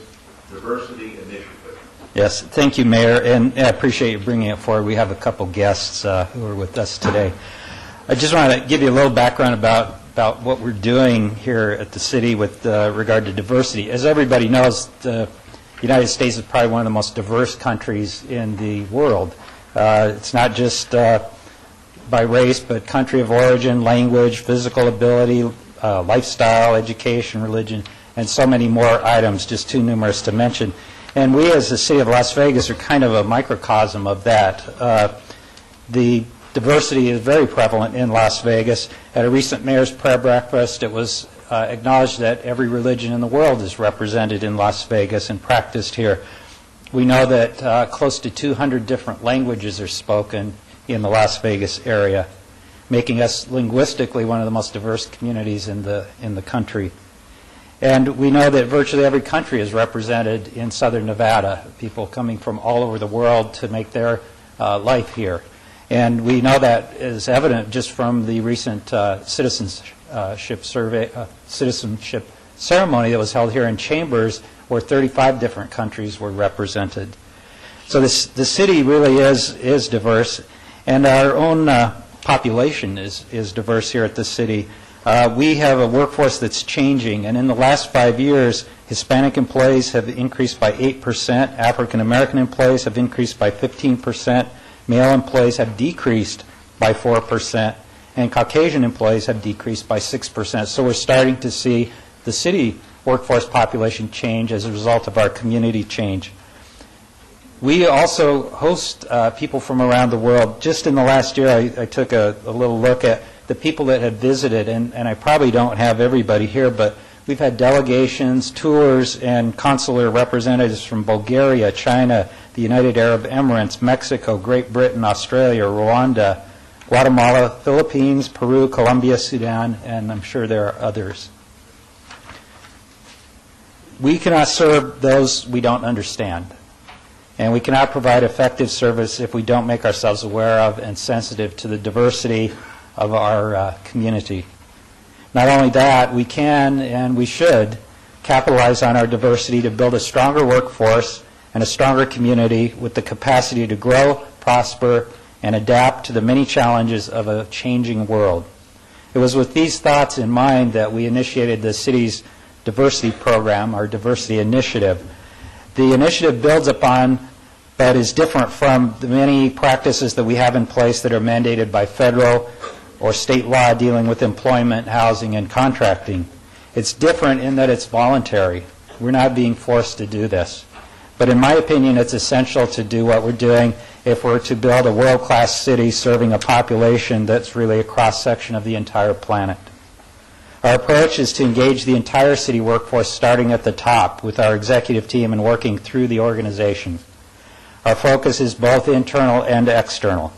Diversity Initiative. Yes, thank you, Mayor, and I appreciate you bringing it forward. We have a couple guests who are with us today. I just want to give you a little background about what we're doing here at the city with regard to diversity. As everybody knows, the United States is probably one of the most diverse countries in the world. It's not just by race, but country of origin, language, physical ability, lifestyle, education, religion, and so many more items, just too numerous to mention. And we as the city of Las Vegas are kind of a microcosm of that. The diversity is very prevalent in Las Vegas. At a recent mayor's prayer breakfast, it was acknowledged that every religion in the world is represented in Las Vegas and practiced here. We know that close to 200 different languages are spoken in the Las Vegas area, making us linguistically one of the most diverse communities in the country. And we know that virtually every country is represented in southern Nevada, people coming from all over the world to make their life here. And we know that is evident just from the recent citizenship ceremony that was held here in Chambers, where 35 different countries were represented. So the city really is diverse, and our own population is diverse here at the city. We have a workforce that's changing, and in the last 5 years, Hispanic employees have increased by 8%, African American employees have increased by 15%, male employees have decreased by 4%, and Caucasian employees have decreased by 6%. So we're starting to see the city workforce population change as a result of our community change. We also host people from around the world. Just in the last year, I took a little look at the people that have visited, and I probably don't have everybody here, but we've had delegations, tours, and consular representatives from Bulgaria, China, the United Arab Emirates, Mexico, Great Britain, Australia, Rwanda, Guatemala, Philippines, Peru, Colombia, Sudan, and I'm sure there are others. We cannot serve those we don't understand, and we cannot provide effective service if we don't make ourselves aware of and sensitive to the diversity of our community. Not only that, we can and we should capitalize on our diversity to build a stronger workforce and a stronger community with the capacity to grow, prosper, and adapt to the many challenges of a changing world. It was with these thoughts in mind that we initiated the city's diversity program, our diversity initiative. The initiative builds upon, but is different from the many practices that we have in place that are mandated by federal or state law dealing with employment, housing, and contracting. It's different in that it's voluntary. We're not being forced to do this. But in my opinion, it's essential to do what we're doing if we're to build a world-class city serving a population that's really a cross-section of the entire planet. Our approach is to engage the entire city workforce starting at the top with our executive team and working through the organization. Our focus is both internal and external.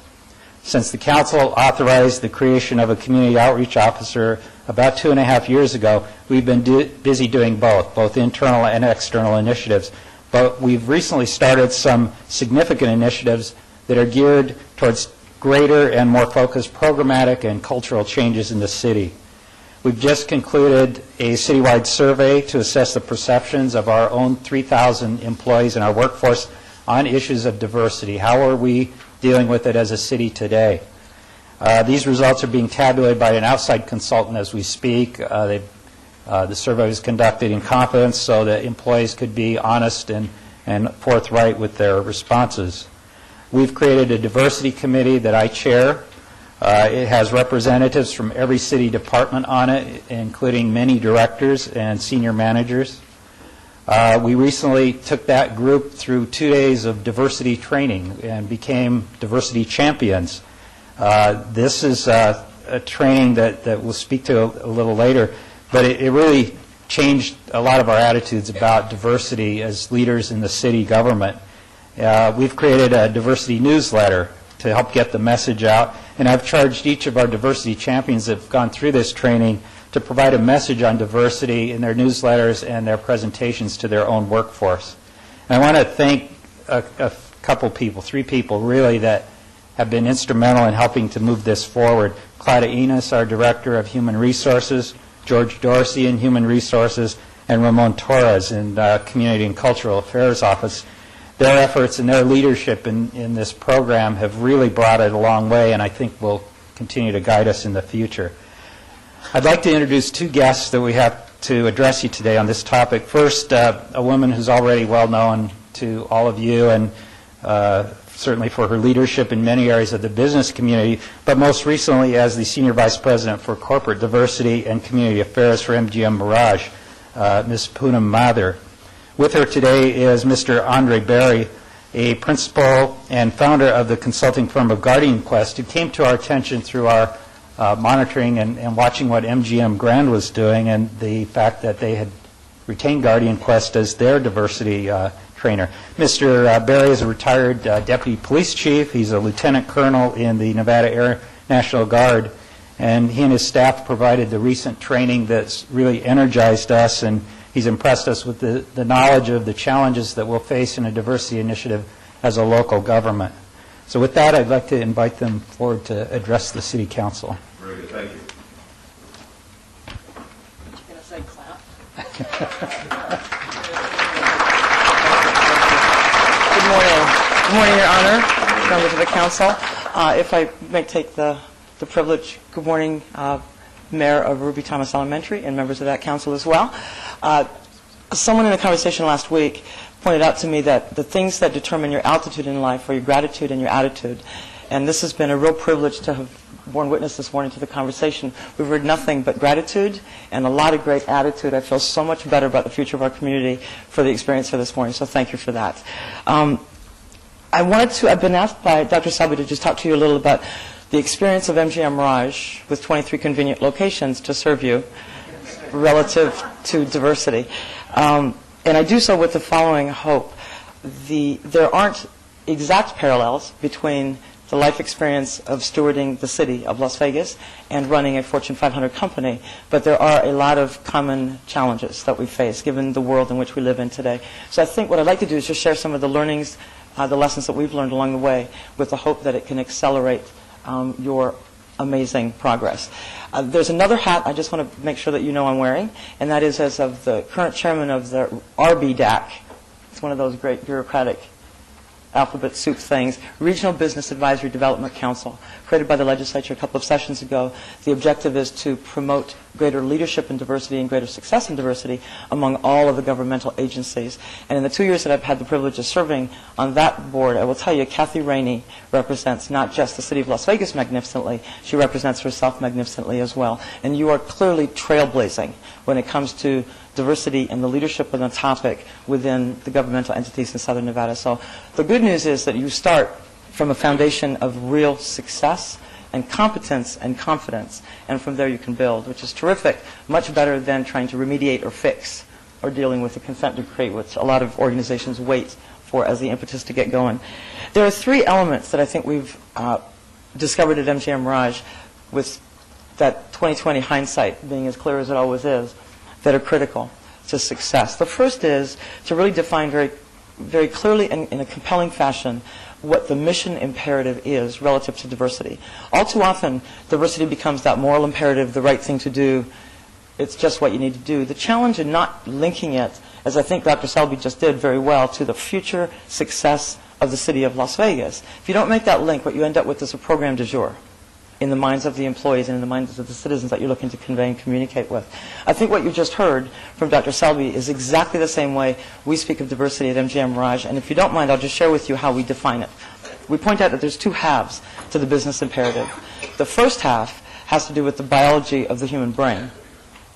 Since the council authorized the creation of a community outreach officer about 2.5 years ago, we've been busy doing both internal and external initiatives. But we've recently started some significant initiatives that are geared towards greater and more focused programmatic and cultural changes in the city. We've just concluded a citywide survey to assess the perceptions of our own 3,000 employees in our workforce on issues of diversity. How are we dealing with it as a city today? These results are being tabulated by an outside consultant as we speak. The survey was conducted in confidence so that employees could be honest and forthright with their responses. We've created a diversity committee that I chair. It has representatives from every city department on it, including many directors and senior managers. We recently took that group through 2 days of diversity training and became diversity champions. This is a training that we'll speak to a little later, but it really changed a lot of our attitudes about diversity as leaders in the city government. We've created a diversity newsletter to help get the message out, and I've charged each of our diversity champions that have gone through this training to provide a message on diversity in their newsletters and their presentations to their own workforce. And I want to thank a couple people, 3 people really, that have been instrumental in helping to move this forward. Clyda Enos, our Director of Human Resources, George Dorsey in Human Resources, and Ramon Torres in Community and Cultural Affairs Office. Their efforts and their leadership in this program have really brought it a long way, and I think will continue to guide us in the future. I'd like to introduce 2 guests that we have to address you today on this topic. First, a woman who's already well known to all of you, and certainly for her leadership in many areas of the business community, but most recently as the Senior Vice President for Corporate Diversity and Community Affairs for MGM Mirage, Ms. Poonam Mathur. With her today is Mr. Andre Berry, a principal and founder of the consulting firm of Guardian Quest, who came to our attention through our monitoring and watching what MGM Grand was doing and the fact that they had retained Guardian Quest as their diversity trainer. Mr. Berry is a retired deputy police chief. He's a lieutenant colonel in the Nevada Air National Guard, and he and his staff provided the recent training that's really energized us, and he's impressed us with the knowledge of the challenges that we'll face in a diversity initiative as a local government. So with that, I'd like to invite them forward to address the City Council. Very good, thank you. Going to say clap? Good morning. Good morning, Your Honor, members of the council. If I may take the privilege, good morning, mayor of Ruby Thomas Elementary and members of that council as well. Someone in a conversation last week pointed out to me that the things that determine your altitude in life are your gratitude and your attitude. And this has been a real privilege to have borne witness this morning to the conversation. We've heard nothing but gratitude and a lot of great attitude. I feel so much better about the future of our community for the experience here this morning, so thank you for that. I've been asked by Dr. Selby to just talk to you a little about the experience of MGM Raj with 23 convenient locations to serve you relative to diversity. And I do so with the following hope. There aren't exact parallels between the life experience of stewarding the city of Las Vegas and running a Fortune 500 company, but there are a lot of common challenges that we face given the world in which we live in today. So I think what I'd like to do is just share some of the learnings, the lessons that we've learned along the way with the hope that it can accelerate your amazing progress. There's another hat I just want to make sure that you know I'm wearing, and that is as of the current chairman of the RBDAC. It's one of those great bureaucratic alphabet soup things, Regional Business Advisory Development Council, created by the legislature a couple of sessions ago. The objective is to promote greater leadership in diversity and greater success in diversity among all of the governmental agencies. And in the 2 years that I've had the privilege of serving on that board, I will tell you, Kathy Rainey represents not just the city of Las Vegas magnificently, she represents herself magnificently as well. And you are clearly trailblazing when it comes to diversity and the leadership of the topic within the governmental entities in Southern Nevada. So the good news is that you start from a foundation of real success and competence and confidence, and from there you can build, which is terrific, much better than trying to remediate or fix or dealing with a consent decree, which a lot of organizations wait for as the impetus to get going. There are three elements that I think we've discovered at MGM Raj, with that 20/20 hindsight being as clear as it always is, that are critical to success. The first is to really define very, very clearly and in a compelling fashion what the mission imperative is relative to diversity. All too often, diversity becomes that moral imperative, the right thing to do. It's just what you need to do. The challenge in not linking it, as I think Dr. Selby just did very well, to the future success of the city of Las Vegas. If you don't make that link, what you end up with is a programme du jour in the minds of the employees and in the minds of the citizens that you're looking to convey and communicate with. I think what you just heard from Dr. Selby is exactly the same way we speak of diversity at MGM Raj, and if you don't mind, I'll just share with you how we define it. We point out that there's two halves to the business imperative. The first half has to do with the biology of the human brain,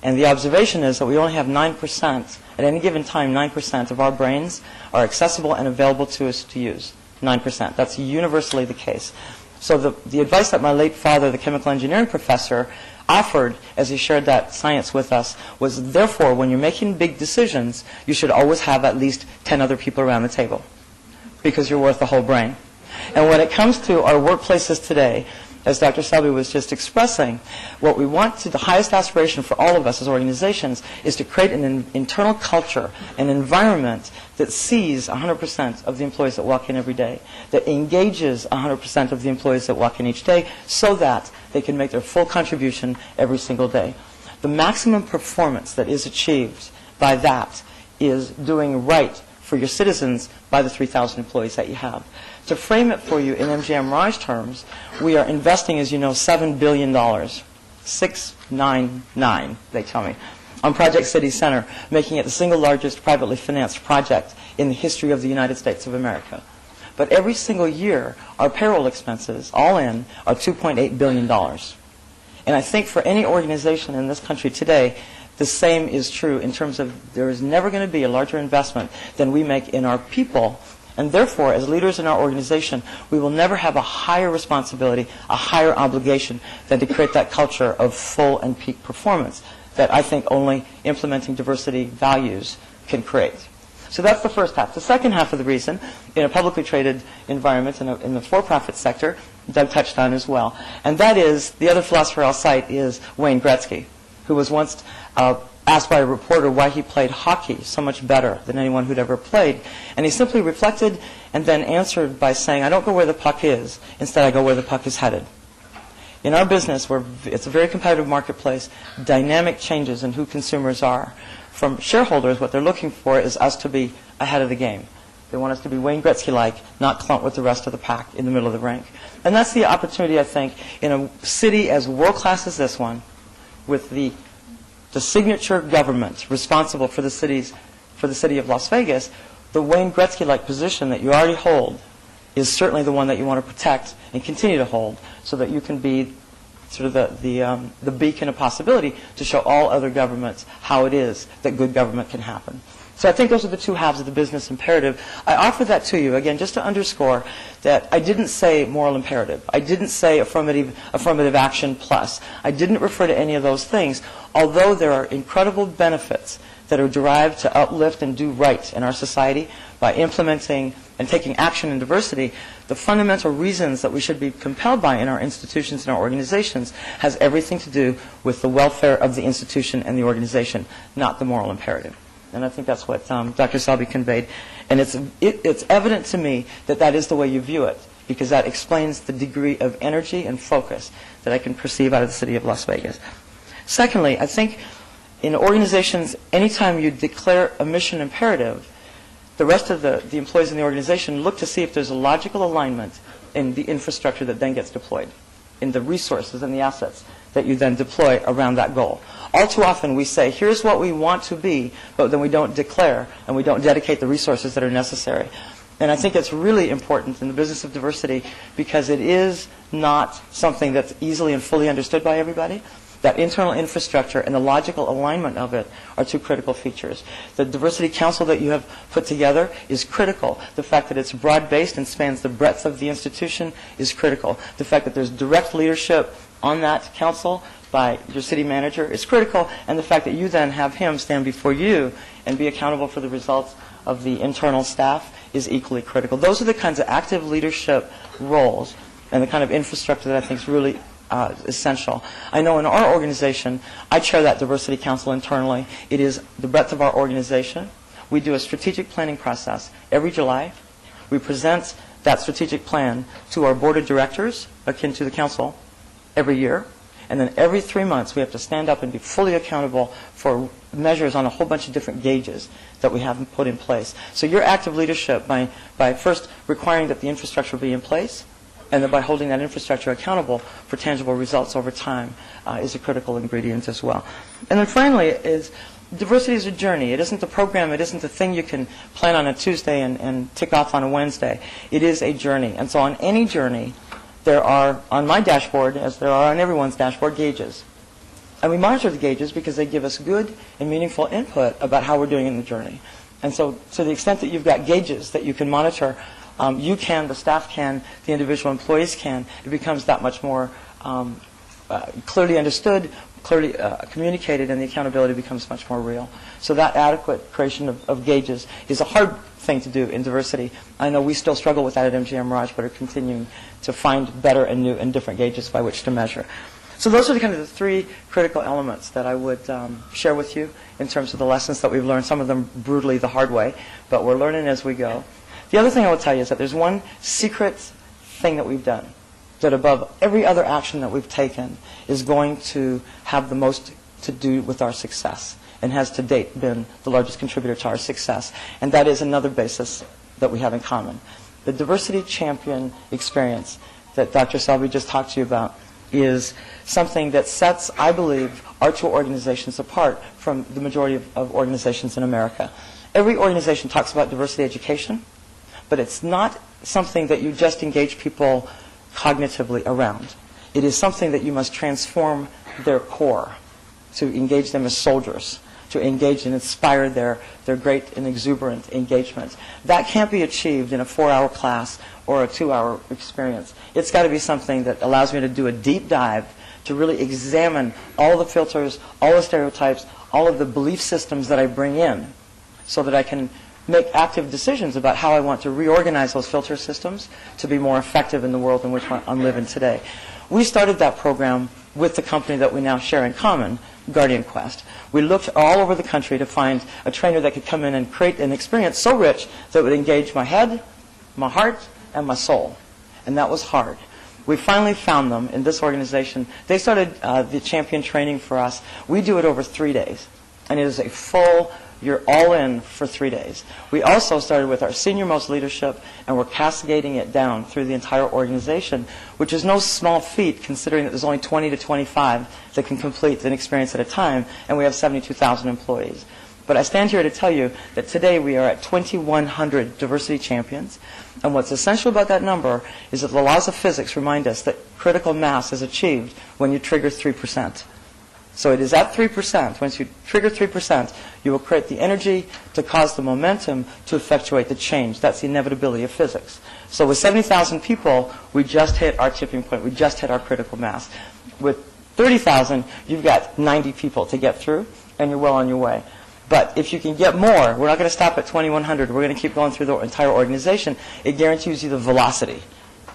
and the observation is that we only have 9%, at any given time, 9% of our brains are accessible and available to us to use. 9%. That's universally the case. So the advice that my late father, the chemical engineering professor, offered as he shared that science with us was, therefore, when you're making big decisions, you should always have at least 10 other people around the table, because you're worth the whole brain. And when it comes to our workplaces today, as Dr. Selby was just expressing, what we want to, the highest aspiration for all of us as organizations, is to create an internal culture, an environment that sees 100% of the employees that walk in every day, that engages 100% of the employees that walk in each day, so that they can make their full contribution every single day. The maximum performance that is achieved by that is doing right for your citizens by the 3,000 employees that you have. To frame it for you in MGM Raj terms, we are investing, as you know, $7 billion, 699, they tell me, on Project City Center, making it the single largest privately financed project in the history of the United States of America. But every single year, our payroll expenses, all in, are $2.8 billion. And I think for any organization in this country today, the same is true in terms of there is never going to be a larger investment than we make in our people. And therefore, as leaders in our organization, we will never have a higher responsibility, a higher obligation than to create that culture of full and peak performance that I think only implementing diversity values can create. So that's the first half. The second half of the reason, in a publicly traded environment, in the for-profit sector, Doug touched on as well. And that is, the other philosopher I'll cite is Wayne Gretzky, who was once asked by a reporter why he played hockey so much better than anyone who'd ever played. And he simply reflected and then answered by saying, I don't go where the puck is, instead I go where the puck is headed. In our business, where it's a very competitive marketplace, dynamic changes in who consumers are. From shareholders, what they're looking for is us to be ahead of the game. They want us to be Wayne Gretzky-like, not clump with the rest of the pack in the middle of the rink. And that's the opportunity, I think, in a city as world-class as this one, with the signature government responsible for the city of Las Vegas, the Wayne Gretzky-like position that you already hold is certainly the one that you want to protect and continue to hold, so that you can be sort of the beacon of possibility to show all other governments how it is that good government can happen. So I think those are the two halves of the business imperative. I offer that to you, again, just to underscore that I didn't say moral imperative. I didn't say affirmative action plus. I didn't refer to any of those things, although there are incredible benefits that are derived to uplift and do right in our society by implementing and taking action in diversity. The fundamental reasons that we should be compelled by in our institutions and our organizations has everything to do with the welfare of the institution and the organization, not the moral imperative. And I think that's what Dr. Selby conveyed. And it's evident to me that that is the way you view it, because that explains the degree of energy and focus that I can perceive out of the city of Las Vegas. Secondly, I think in organizations, anytime you declare a mission imperative, the rest of the employees in the organization look to see if there's a logical alignment in the infrastructure that then gets deployed, in the resources and the assets that you then deploy around that goal. All too often we say, here's what we want to be, but then we don't declare and we don't dedicate the resources that are necessary. And I think it's really important in the business of diversity because it is not something that's easily and fully understood by everybody. That internal infrastructure and the logical alignment of it are two critical features. The Diversity Council that you have put together is critical. The fact that it's broad-based and spans the breadth of the institution is critical. The fact that there's direct leadership on that council by your city manager is critical, and the fact that you then have him stand before you and be accountable for the results of the internal staff is equally critical. Those are the kinds of active leadership roles and the kind of infrastructure that I think is really essential. I know in our organization, I chair that Diversity Council internally. It is the breadth of our organization. We do a strategic planning process every July. We present that strategic plan to our board of directors, akin to the council, every year. And then every 3 months, we have to stand up and be fully accountable for measures on a whole bunch of different gauges that we have put in place. So your active leadership by first requiring that the infrastructure be in place, and then by holding that infrastructure accountable for tangible results over time is a critical ingredient as well. And then finally, diversity is a journey. It isn't a program. It isn't a thing you can plan on a Tuesday and tick off on a Wednesday. It is a journey. And so on any journey, there are, on my dashboard, as there are on everyone's dashboard, gauges. And we monitor the gauges because they give us good and meaningful input about how we're doing in the journey. And so to the extent that you've got gauges that you can monitor, you can, the staff can, the individual employees can, it becomes that much more clearly understood, clearly communicated, and the accountability becomes much more real. So that adequate creation of gauges is a hard thing to do in diversity. I know we still struggle with that at MGM Mirage, but are continuing to find better and new and different gauges by which to measure. So those are the kind of the three critical elements that I would share with you in terms of the lessons that we've learned, some of them brutally the hard way, but we're learning as we go. The other thing I will tell you is that there's one secret thing that we've done that above every other action that we've taken is going to have the most to do with our success and has to date been the largest contributor to our success. And that is another basis that we have in common. The Diversity Champion experience that Dr. Selby just talked to you about is something that sets, I believe, our two organizations apart from the majority of organizations in America. Every organization talks about diversity education, but it's not something that you just engage people cognitively around. It is something that you must transform their core, to engage them as soldiers, to engage and inspire their great and exuberant engagement. That can't be achieved in a 4-hour class or a 2-hour experience. It's got to be something that allows me to do a deep dive, to really examine all the filters, all the stereotypes, all of the belief systems that I bring in, so that I can make active decisions about how I want to reorganize those filter systems to be more effective in the world in which I'm living today. We started that program with the company that we now share in common, Guardian Quest. We looked all over the country to find a trainer that could come in and create an experience so rich that would engage my head, my heart, and my soul. And that was hard. We finally found them in this organization. They started the champion training for us. We do it over 3 days. And it is a full you're all in for 3 days. We also started with our senior-most leadership, and we're cascading it down through the entire organization, which is no small feat considering that there's only 20 to 25 that can complete an experience at a time, and we have 72,000 employees. But I stand here to tell you that today we are at 2,100 diversity champions, and what's essential about that number is that the laws of physics remind us that critical mass is achieved when you trigger 3%. So it is at 3%. Once you trigger 3%, you will create the energy to cause the momentum to effectuate the change. That's the inevitability of physics. So with 70,000 people, we just hit our tipping point. We just hit our critical mass. With 30,000, you've got 90 people to get through, and you're well on your way. But if you can get more, we're not going to stop at 2,100. We're going to keep going through the entire organization. It guarantees you the velocity.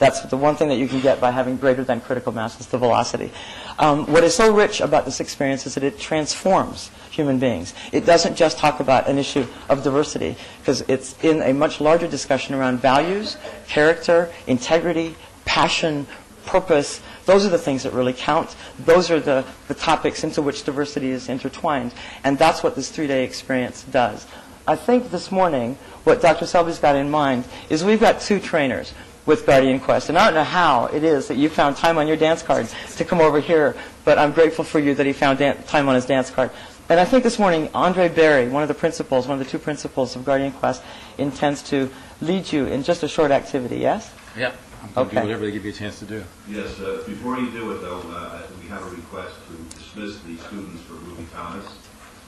That's the one thing that you can get by having greater than critical mass is the velocity. What is so rich about this experience is that it transforms human beings. It doesn't just talk about an issue of diversity, because it's in a much larger discussion around values, character, integrity, passion, purpose. Those are the things that really count. Those are the topics into which diversity is intertwined. And that's what this 3-day experience does. I think this morning what Dr. Selby's got in mind is we've got 2 trainers with Guardian Quest. And I don't know how it is that you found time on your dance card to come over here, but I'm grateful for you that he found time on his dance card. And I think this morning, Andre Berry, one of the 2 principals of Guardian Quest, intends to lead you in just a short activity, yes? Yep. I'm going to do whatever they give you a chance to do. Yes, before you do it, though, we have a request to dismiss the students for Ruby Thomas. I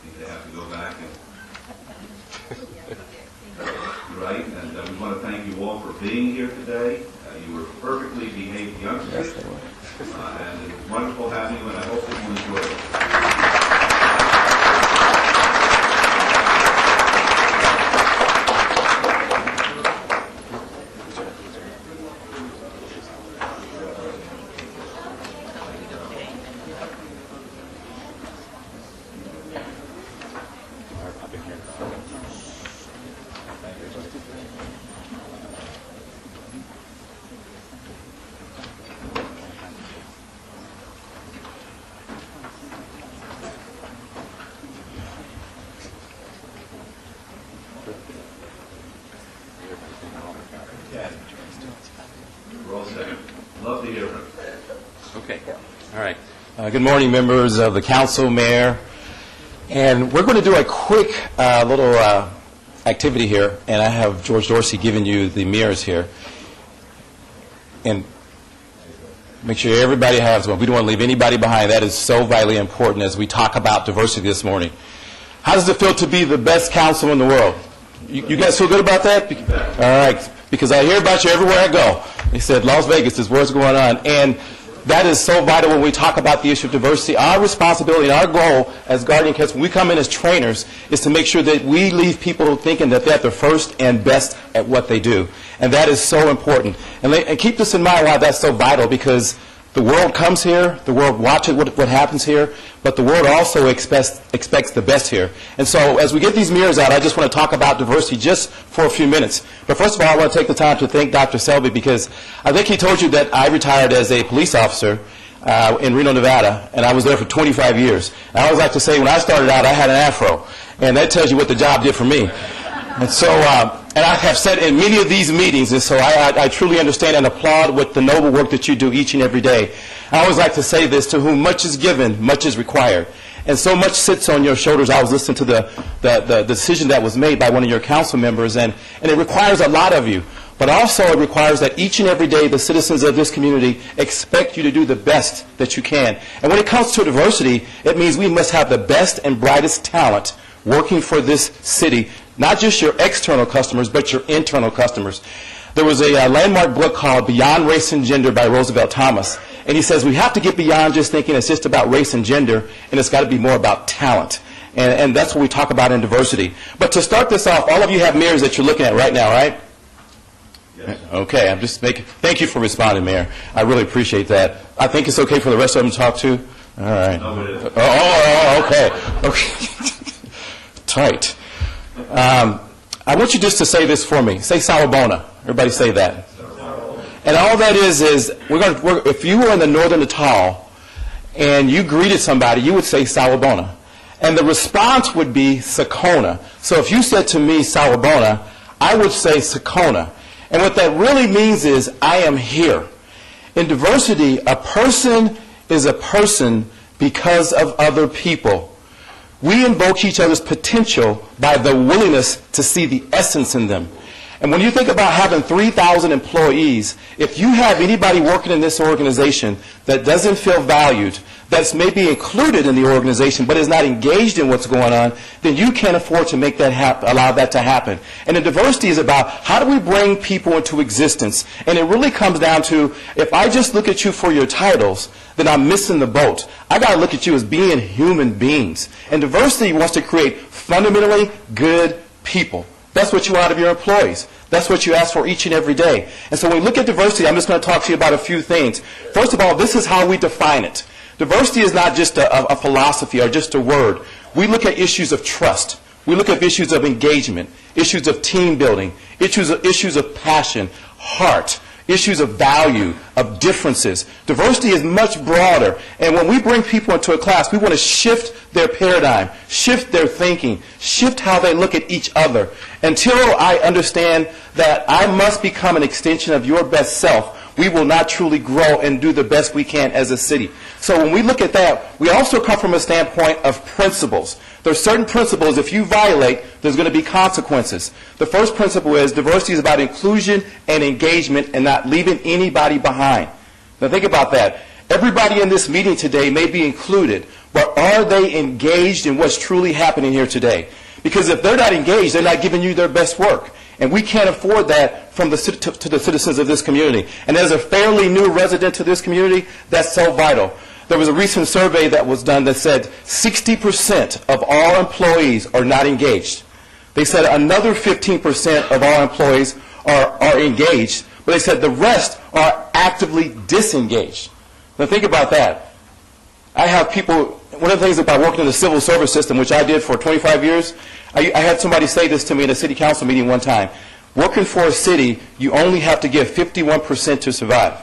think they have to go back and... Right, and we want to thank you all for being here today. You were perfectly behaved youngsters. Yes, they were. And it was wonderful having you, and I hope that you enjoyed it. Love to hear from you. Okay. All right. Good morning, members of the council, mayor. And we're going to do a quick little activity here. And I have George Dorsey giving you the mirrors here. And make sure everybody has one. We don't want to leave anybody behind. That is so vitally important as we talk about diversity this morning. How does it feel to be the best council in the world? You guys feel good about that? All right. Because I hear about you everywhere I go. They said, Las Vegas is what's going on. And that is so vital when we talk about the issue of diversity. Our responsibility and our goal as Guardian Quest, when we come in as trainers, is to make sure that we leave people thinking that they're the first and best at what they do. And that is so important. And keep this in mind why that's so vital, because the world comes here, the world watches what happens here, but the world also expects the best here. And so as we get these mirrors out, I just want to talk about diversity just for a few minutes. But first of all, I want to take the time to thank Dr. Selby, because I think he told you that I retired as a police officer in Reno, Nevada, and I was there for 25 years. And I always like to say when I started out, I had an afro, and that tells you what the job did for me. And so, and I have said in many of these meetings, and so I truly understand and applaud with the noble work that you do each and every day. I always like to say this: to whom much is given, much is required. And so much sits on your shoulders. I was listening to the decision that was made by one of your council members, and it requires a lot of you. But also it requires that each and every day the citizens of this community expect you to do the best that you can. And when it comes to diversity, it means we must have the best and brightest talent working for this city, not just your external customers, but your internal customers. There was a landmark book called Beyond Race and Gender by Roosevelt Thomas. And he says we have to get beyond just thinking it's just about race and gender, and it's got to be more about talent. And that's what we talk about in diversity. But to start this off, all of you have mirrors that you're looking at right now, right? Yes. Okay, I'm just making, thank you for responding, Mayor. I really appreciate that. I think it's okay for the rest of them to talk to? All right. No, it isn't. Okay. Okay. Tight. I want you just to say this for me. Say Sawubona. Everybody say that. And all that is if you were in the Northern Natal and you greeted somebody, you would say Sawubona. And the response would be Sakona. So if you said to me Sawabona, I would say Sakona. And what that really means is I am here. In diversity, a person is a person because of other people. We invoke each other's potential by the willingness to see the essence in them. And when you think about having 3,000 employees, if you have anybody working in this organization that doesn't feel valued, that's maybe included in the organization but is not engaged in what's going on, then you can't afford to make that allow that to happen. And the diversity is about how do we bring people into existence? And it really comes down to, if I just look at you for your titles, then I'm missing the boat. I got to look at you as being human beings. And diversity wants to create fundamentally good people. That's what you want out of your employees. That's what you ask for each and every day. And so when we look at diversity, I'm just going to talk to you about a few things. First of all, this is how we define it. Diversity is not just a philosophy or just a word. We look at issues of trust. We look at issues of engagement, issues of team building, issues of passion, heart, issues of value, of differences. Diversity is much broader. And when we bring people into a class, we want to shift their paradigm, shift their thinking, shift how they look at each other. Until I understand that I must become an extension of your best self, we will not truly grow and do the best we can as a city. So when we look at that, we also come from a standpoint of principles. There are certain principles, if you violate, there's going to be consequences. The first principle is diversity is about inclusion and engagement and not leaving anybody behind. Now think about that. Everybody in this meeting today may be included, but are they engaged in what's truly happening here today? Because if they're not engaged, they're not giving you their best work. And we can't afford that from to the citizens of this community. And as a fairly new resident to this community, that's so vital. There was a recent survey that was done that said 60% of all employees are not engaged. They said another 15% of all employees are engaged, but they said the rest are actively disengaged. Now think about that. I have people, one of the things about working in the civil service system, which I did for 25 years, I had somebody say this to me in a city council meeting one time. Working for a city, you only have to give 51% to survive.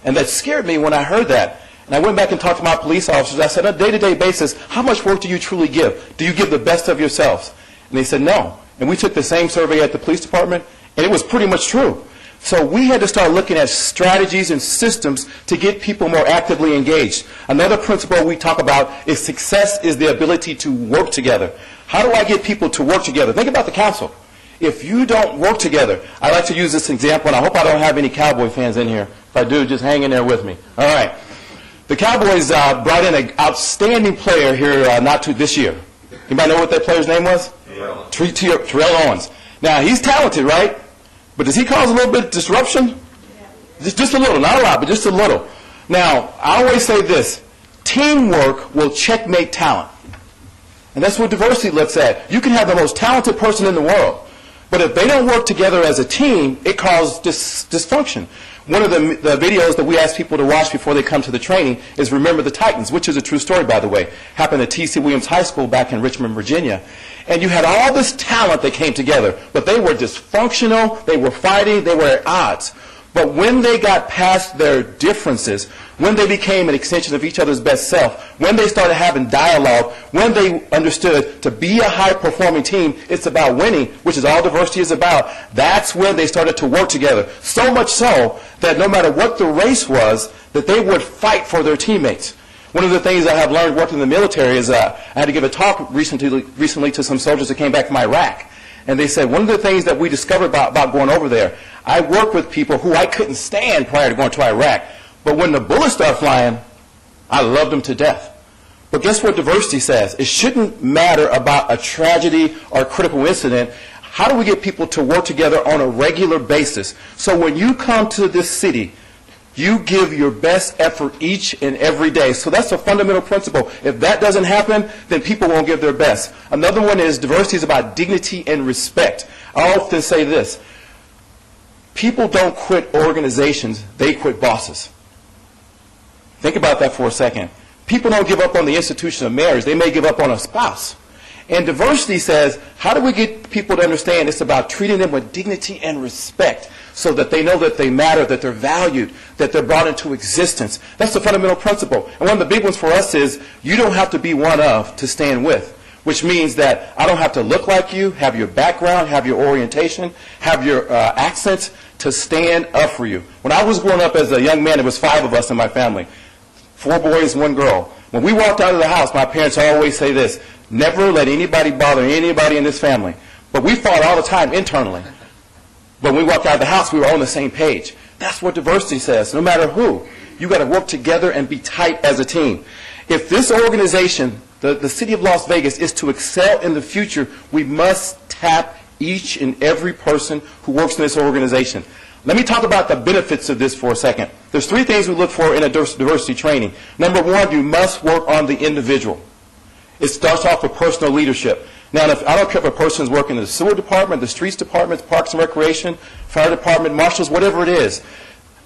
And that scared me when I heard that. And I went back and talked to my police officers. I said, on a day-to-day basis, how much work do you truly give? Do you give the best of yourselves? And they said, no. And we took the same survey at the police department, and it was pretty much true. So we had to start looking at strategies and systems to get people more actively engaged. Another principle we talk about is success is the ability to work together. How do I get people to work together? Think about the council. If you don't work together, I like to use this example, and I hope I don't have any Cowboy fans in here. If I do, just hang in there with me. All right. The Cowboys brought in an outstanding player here this year. Anybody know what that player's name was? Terrell Owens. Now, he's talented, right? But does he cause a little bit of disruption? Just a little, not a lot, but just a little. Now, I always say this, teamwork will checkmate talent. And that's what diversity looks at. You can have the most talented person in the world, but if they don't work together as a team, it causes dysfunction. One of the videos that we ask people to watch before they come to the training is Remember the Titans, which is a true story, by the way. Happened at T.C. Williams High School back in Richmond, Virginia. And you had all this talent that came together, but they were dysfunctional, they were fighting, they were at odds. But when they got past their differences, when they became an extension of each other's best self, when they started having dialogue, when they understood to be a high-performing team, it's about winning, which is all diversity is about, that's when they started to work together. So much so that no matter what the race was, that they would fight for their teammates. One of the things I have learned working in the military is I had to give a talk recently to some soldiers that came back from Iraq. And they said, one of the things that we discovered about going over there, I worked with people who I couldn't stand prior to going to Iraq. But when the bullets start flying, I loved them to death. But guess what diversity says? It shouldn't matter about a tragedy or a critical incident. How do we get people to work together on a regular basis? So when you come to this city, you give your best effort each and every day. So that's a fundamental principle. If that doesn't happen, then people won't give their best. Another one is diversity is about dignity and respect. I often say this. People don't quit organizations, they quit bosses. Think about that for a second. People don't give up on the institution of marriage, they may give up on a spouse. And diversity says, how do we get people to understand it's about treating them with dignity and respect so that they know that they matter, that they're valued, that they're brought into existence. That's the fundamental principle. And one of the big ones for us is you don't have to be one of to stand with, which means that I don't have to look like you, have your background, have your orientation, have your accents to stand up for you. When I was growing up as a young man, there was 5 of us in my family, 4 boys, 1 girl. When we walked out of the house, my parents always say this, never let anybody bother anybody in this family. But we fought all the time internally. But when we walked out of the house, we were on the same page. That's what diversity says. No matter who, you got to work together and be tight as a team. If this organization, the City of Las Vegas, is to excel in the future, we must tap each and every person who works in this organization. Let me talk about the benefits of this for a second. There's 3 things we look for in a diversity training. Number 1, you must work on the individual. It starts off with personal leadership. Now, I don't care if a person is working in the sewer department, the streets department, parks and recreation, fire department, marshals, whatever it is,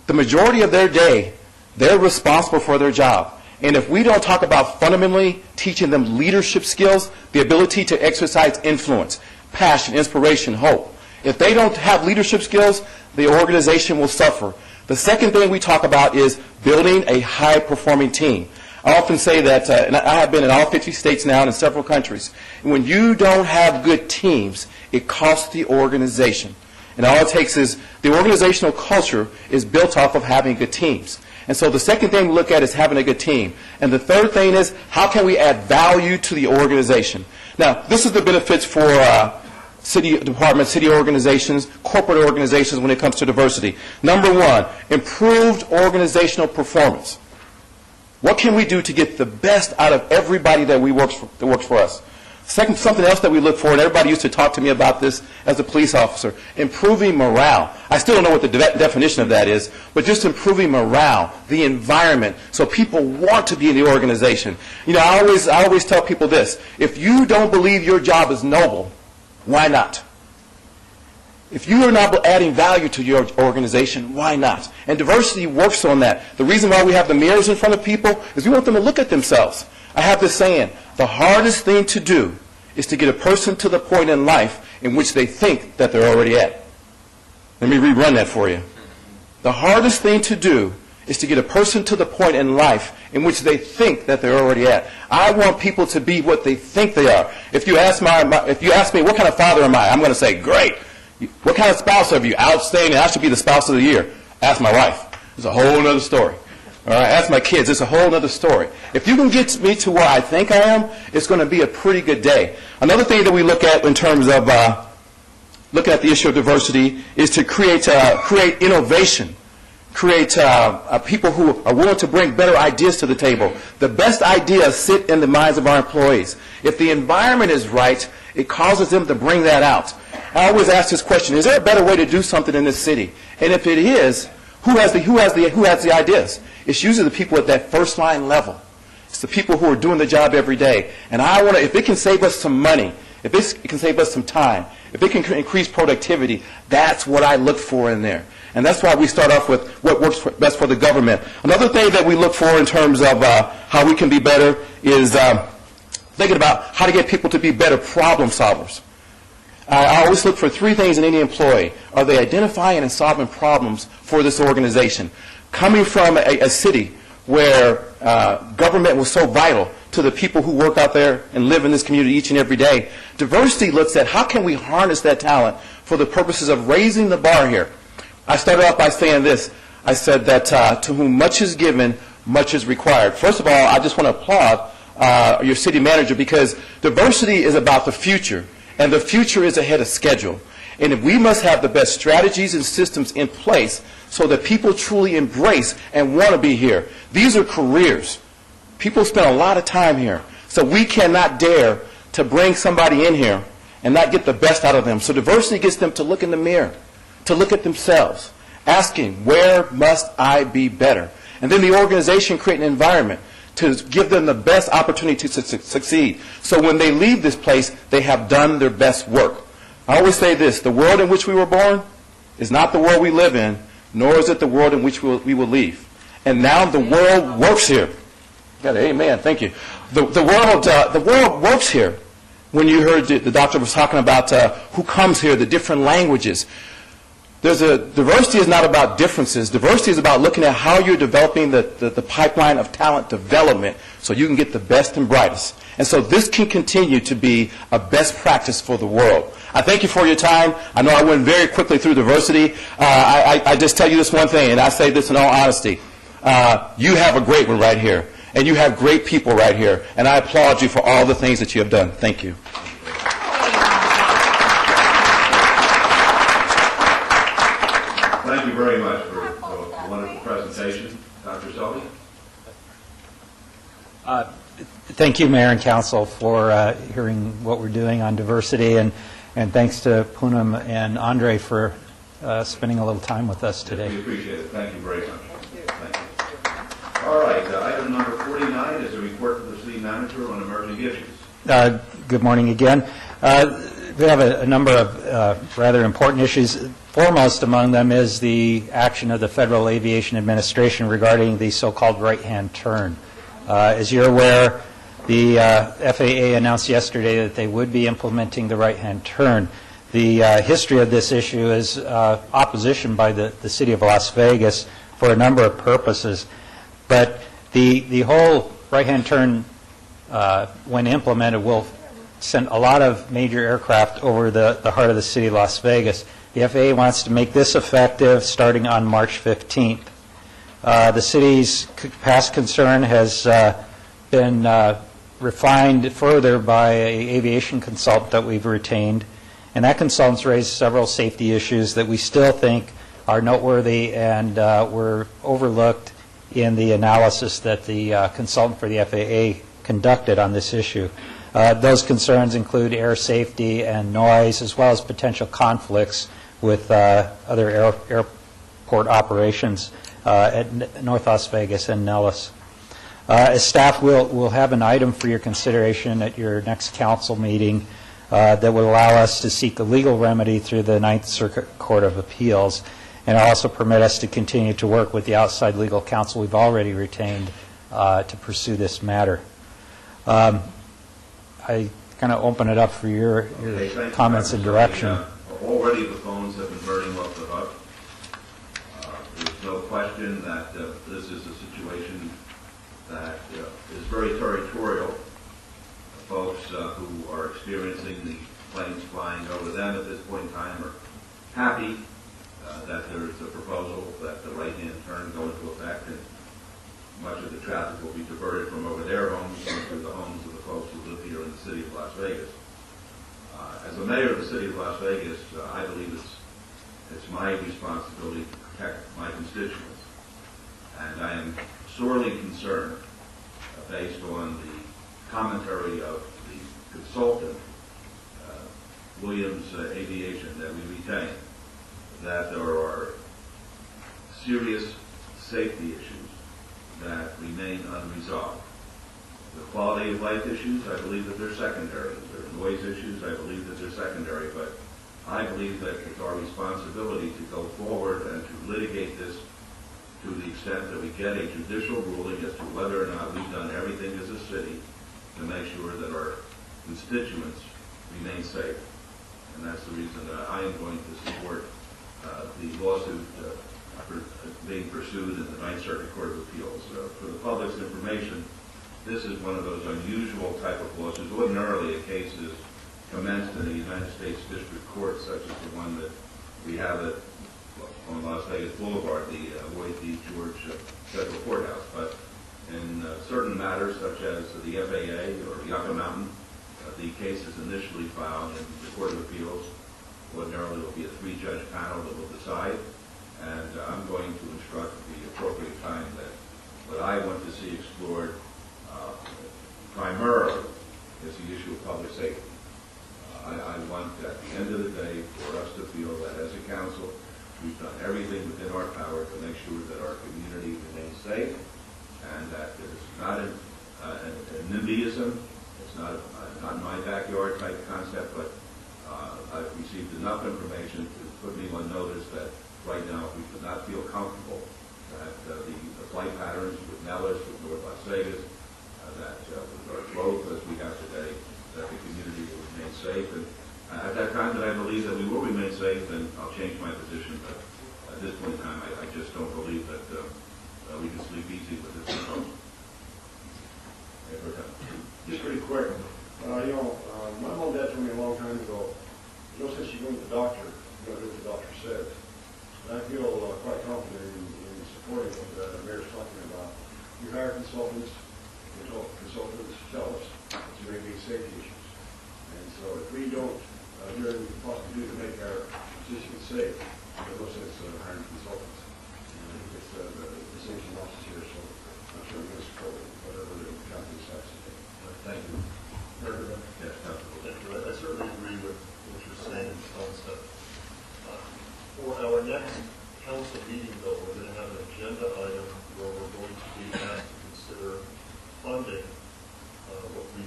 the majority of their day, they're responsible for their job. And if we don't talk about fundamentally teaching them leadership skills, the ability to exercise influence, passion, inspiration, hope, if they don't have leadership skills, the organization will suffer. The second thing we talk about is building a high-performing team. I often say that, and I have been in all 50 states now and in several countries, when you don't have good teams, it costs the organization. And all it takes is the organizational culture is built off of having good teams. And so the second thing we look at is having a good team. And the third thing is how can we add value to the organization? Now, this is the benefits for city departments, city organizations, corporate organizations when it comes to diversity. Number 1, improved organizational performance. What can we do to get the best out of everybody that works for us? Second, something else that we look for, and everybody used to talk to me about this as a police officer, improving morale. I still don't know what the definition of that is, but just improving morale, the environment, so people want to be in the organization. You know, I always tell people this, if you don't believe your job is noble, why not? If you are not adding value to your organization, why not? And diversity works on that. The reason why we have the mirrors in front of people is we want them to look at themselves. I have this saying, the hardest thing to do is to get a person to the point in life in which they think that they're already at. Let me rerun that for you. The hardest thing to do is to get a person to the point in life in which they think that they're already at. I want people to be what they think they are. If you ask me, what kind of father am I? I'm going to say, great. What kind of spouse are you? Outstanding. I should be the spouse of the year. Ask my wife. It's a whole other story. All right, ask my kids. It's a whole other story. If you can get me to where I think I am, it's going to be a pretty good day. Another thing that we look at in terms of looking at the issue of diversity is to create innovation, create people who are willing to bring better ideas to the table. The best ideas sit in the minds of our employees. If the environment is right, it causes them to bring that out. I always ask this question, is there a better way to do something in this city? And if it is, who has the ideas? It's usually the people at that first line level. It's the people who are doing the job every day. And if it can save us some money, if it can save us some time, if it can increase productivity, that's what I look for in there. And that's why we start off with what works best for the government. Another thing that we look for in terms of how we can be better is thinking about how to get people to be better problem solvers. I always look for 3 things in any employee. Are they identifying and solving problems for this organization? Coming from a city where government was so vital to the people who work out there and live in this community each and every day, diversity looks at how can we harness that talent for the purposes of raising the bar here. I started off by saying this. I said that to whom much is given, much is required. First of all, I just want to applaud your city manager because diversity is about the future. And the future is ahead of schedule. And we must have the best strategies and systems in place so that people truly embrace and want to be here. These are careers. People spend a lot of time here. So we cannot dare to bring somebody in here and not get the best out of them. So diversity gets them to look in the mirror, to look at themselves, asking, where must I be better? And then the organization create an environment to give them the best opportunity to succeed. So when they leave this place, they have done their best work. I always say this, the world in which we were born is not the world we live in, nor is it the world in which we will leave. And now the world works here. Got it, amen, thank you. The world works here. when you heard the doctor was talking about who comes here, the different languages. Diversity is not about differences. Diversity is about looking at how you're developing the pipeline of talent development so you can get the best and brightest. And so this can continue to be a best practice for the world. I thank you for your time. I know I went very quickly through diversity. I just tell you this one thing, and I say this in all honesty. You have a great one right here, and you have great people right here, and I applaud you for all the things that you have done. Thank you. Thank you very much for a wonderful presentation. Dr. Selby? Thank you, Mayor and Council, for hearing what we're doing on diversity, and thanks to Poonam and Andre for spending a little time with us today. We appreciate it. Thank you very much. Thank you. All right, item number 49 is a report from the city manager on emerging issues. Good morning again. We have a number of rather important issues. Foremost among them is the action of the Federal Aviation Administration regarding the so-called right-hand turn. As you're aware, the FAA announced yesterday that they would be implementing the right-hand turn. The history of this issue is opposition by the city of Las Vegas for a number of purposes. But the whole right-hand turn, when implemented, will send a lot of major aircraft over the heart of the city of Las Vegas. The FAA wants to make this effective starting on March 15th. The city's past concern has been refined further by an aviation consultant that we've retained, and that consultant's raised several safety issues that we still think are noteworthy and were overlooked in the analysis that the consultant for the FAA conducted on this issue. Those concerns include air safety and noise, as well as potential conflicts with other airport operations at North Las Vegas and Nellis. As staff, we'll have an item for your consideration at your next council meeting that will allow us to seek a legal remedy through the Ninth Circuit Court of Appeals, and also permit us to continue to work with the outside legal counsel we've already retained to pursue this matter. I kind of open it up for your comments and direction. Already the phones have been burning off the hook. There's no question that this is a situation that is very territorial. Folks who are experiencing the planes flying over them at this point in time are happy that there is a proposal that the right-hand turn go into effect, and much of the traffic will be diverted from over their homes into the homes of the folks who live here in the city of Las Vegas. As the mayor of the city of Las Vegas, I believe it's my responsibility to protect my constituents. And I am sorely concerned, based on the commentary of the consultant, Williams Aviation, that we retain, that there are serious safety issues that remain unresolved. The quality of life issues, I believe that they're secondary. There are noise issues, I believe that they're secondary, but I believe that it's our responsibility to go forward and to litigate this to the extent that we get a judicial ruling as to whether or not we've done everything as a city to make sure that our constituents remain safe. And that's the reason that I am going to support the lawsuit being pursued in the Ninth Circuit Court of Appeals. For the public's information, this is one of those unusual type of lawsuits. Ordinarily, a case is commenced in the United States District Court, such as the one that we have on Las Vegas Boulevard, the Lloyd D. George Federal Courthouse. But in certain matters, such as the FAA or Yucca Mountain, the case is initially filed in the Court of Appeals. Ordinarily, there will be a three-judge panel that will decide, and I'm going to instruct at the appropriate time that what I want to see explored primarily is the issue of public safety. I want, at the end of the day, for us to feel that as a council, we've done everything within our power to make sure that our community remains safe, and that there's not a NIMBYism. It's not my backyard type concept, but I've received enough information to put me on notice that right now we could not feel comfortable that the flight patterns with Nellis, with North Las Vegas, that with our growth as we have today, that the community will remain safe. And at that time that I believe that we will remain safe, then I'll change my position. But at this point in time, I just don't believe that we can sleep easy with this proposal. Just pretty quick, my mom and dad told me a long time ago, since you go to the doctor, you got to do what the doctor says. And I feel quite confident in supporting what the mayor's talking about. You hire consultants, consultants tell us that there may be safety issues. And so if we don't do everything we can possibly do to make our positions safe, there's no sense hiring consultants. And I think it's the safety losses here, so I'm sure we're going to support whatever the county decides to do. Thank you. Yes, Councilor. I certainly agree with what you're saying in concept. For our next council meeting, though, we're going to have an agenda item where we're going to be asked to consider funding what we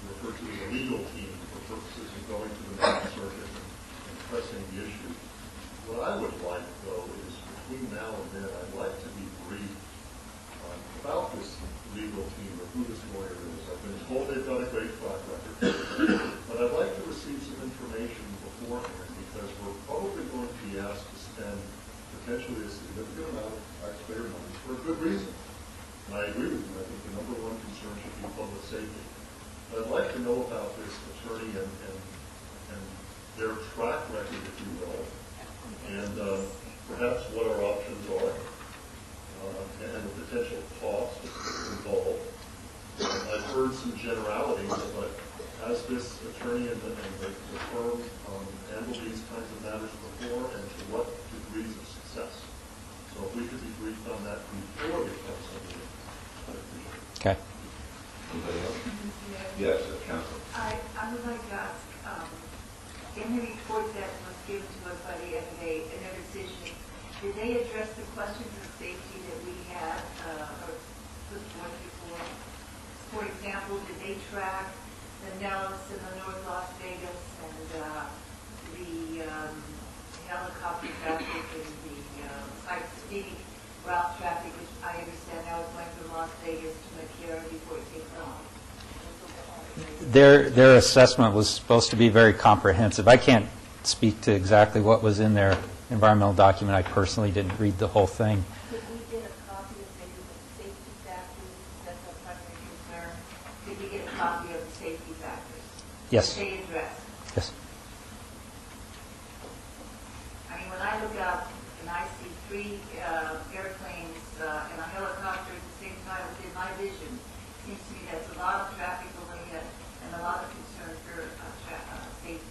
refer to as a legal team for purposes of going to the next circuit and pressing the issue. What I would like, though, is between now and then, I'd like to be briefed about this legal team or who this lawyer is. I've been told they've got a great track record, but I'd like to receive some information beforehand because we're probably going to be asked to spend potentially a significant amount of taxpayer money for a good reason. And I agree with you. I think the number one concern should be public safety. But I'd like to know about this attorney and their track record, if you will, and perhaps what our options are and the potential costs involved. I've heard some generalities, but has this attorney and the firm handled these kinds of matters before, and to what degrees of success? So if we could be briefed on that before we come to the Okay. Anybody else? Yes, Council. I would like to ask, in the report that was given to us by the FAA in their decision, did they address the questions of safety that we had or put forth before? For example, did they track the Nellis in the North Las Vegas and the helicopter traffic and the sightseeing route traffic, which I understand now is going from Las Vegas to McCarran before it takes off? Their assessment was supposed to be very comprehensive. I can't speak to exactly what was in their environmental document. I personally didn't read the whole thing. Could we get a copy of maybe the safety factors? That's our primary concern. Could we get a copy of the safety factors? Yes. That they address? Yes. I mean, when I look out and I see three airplanes and a helicopter at the same time within my vision, it seems to me that's a lot of traffic overhead and a lot of concern for safety.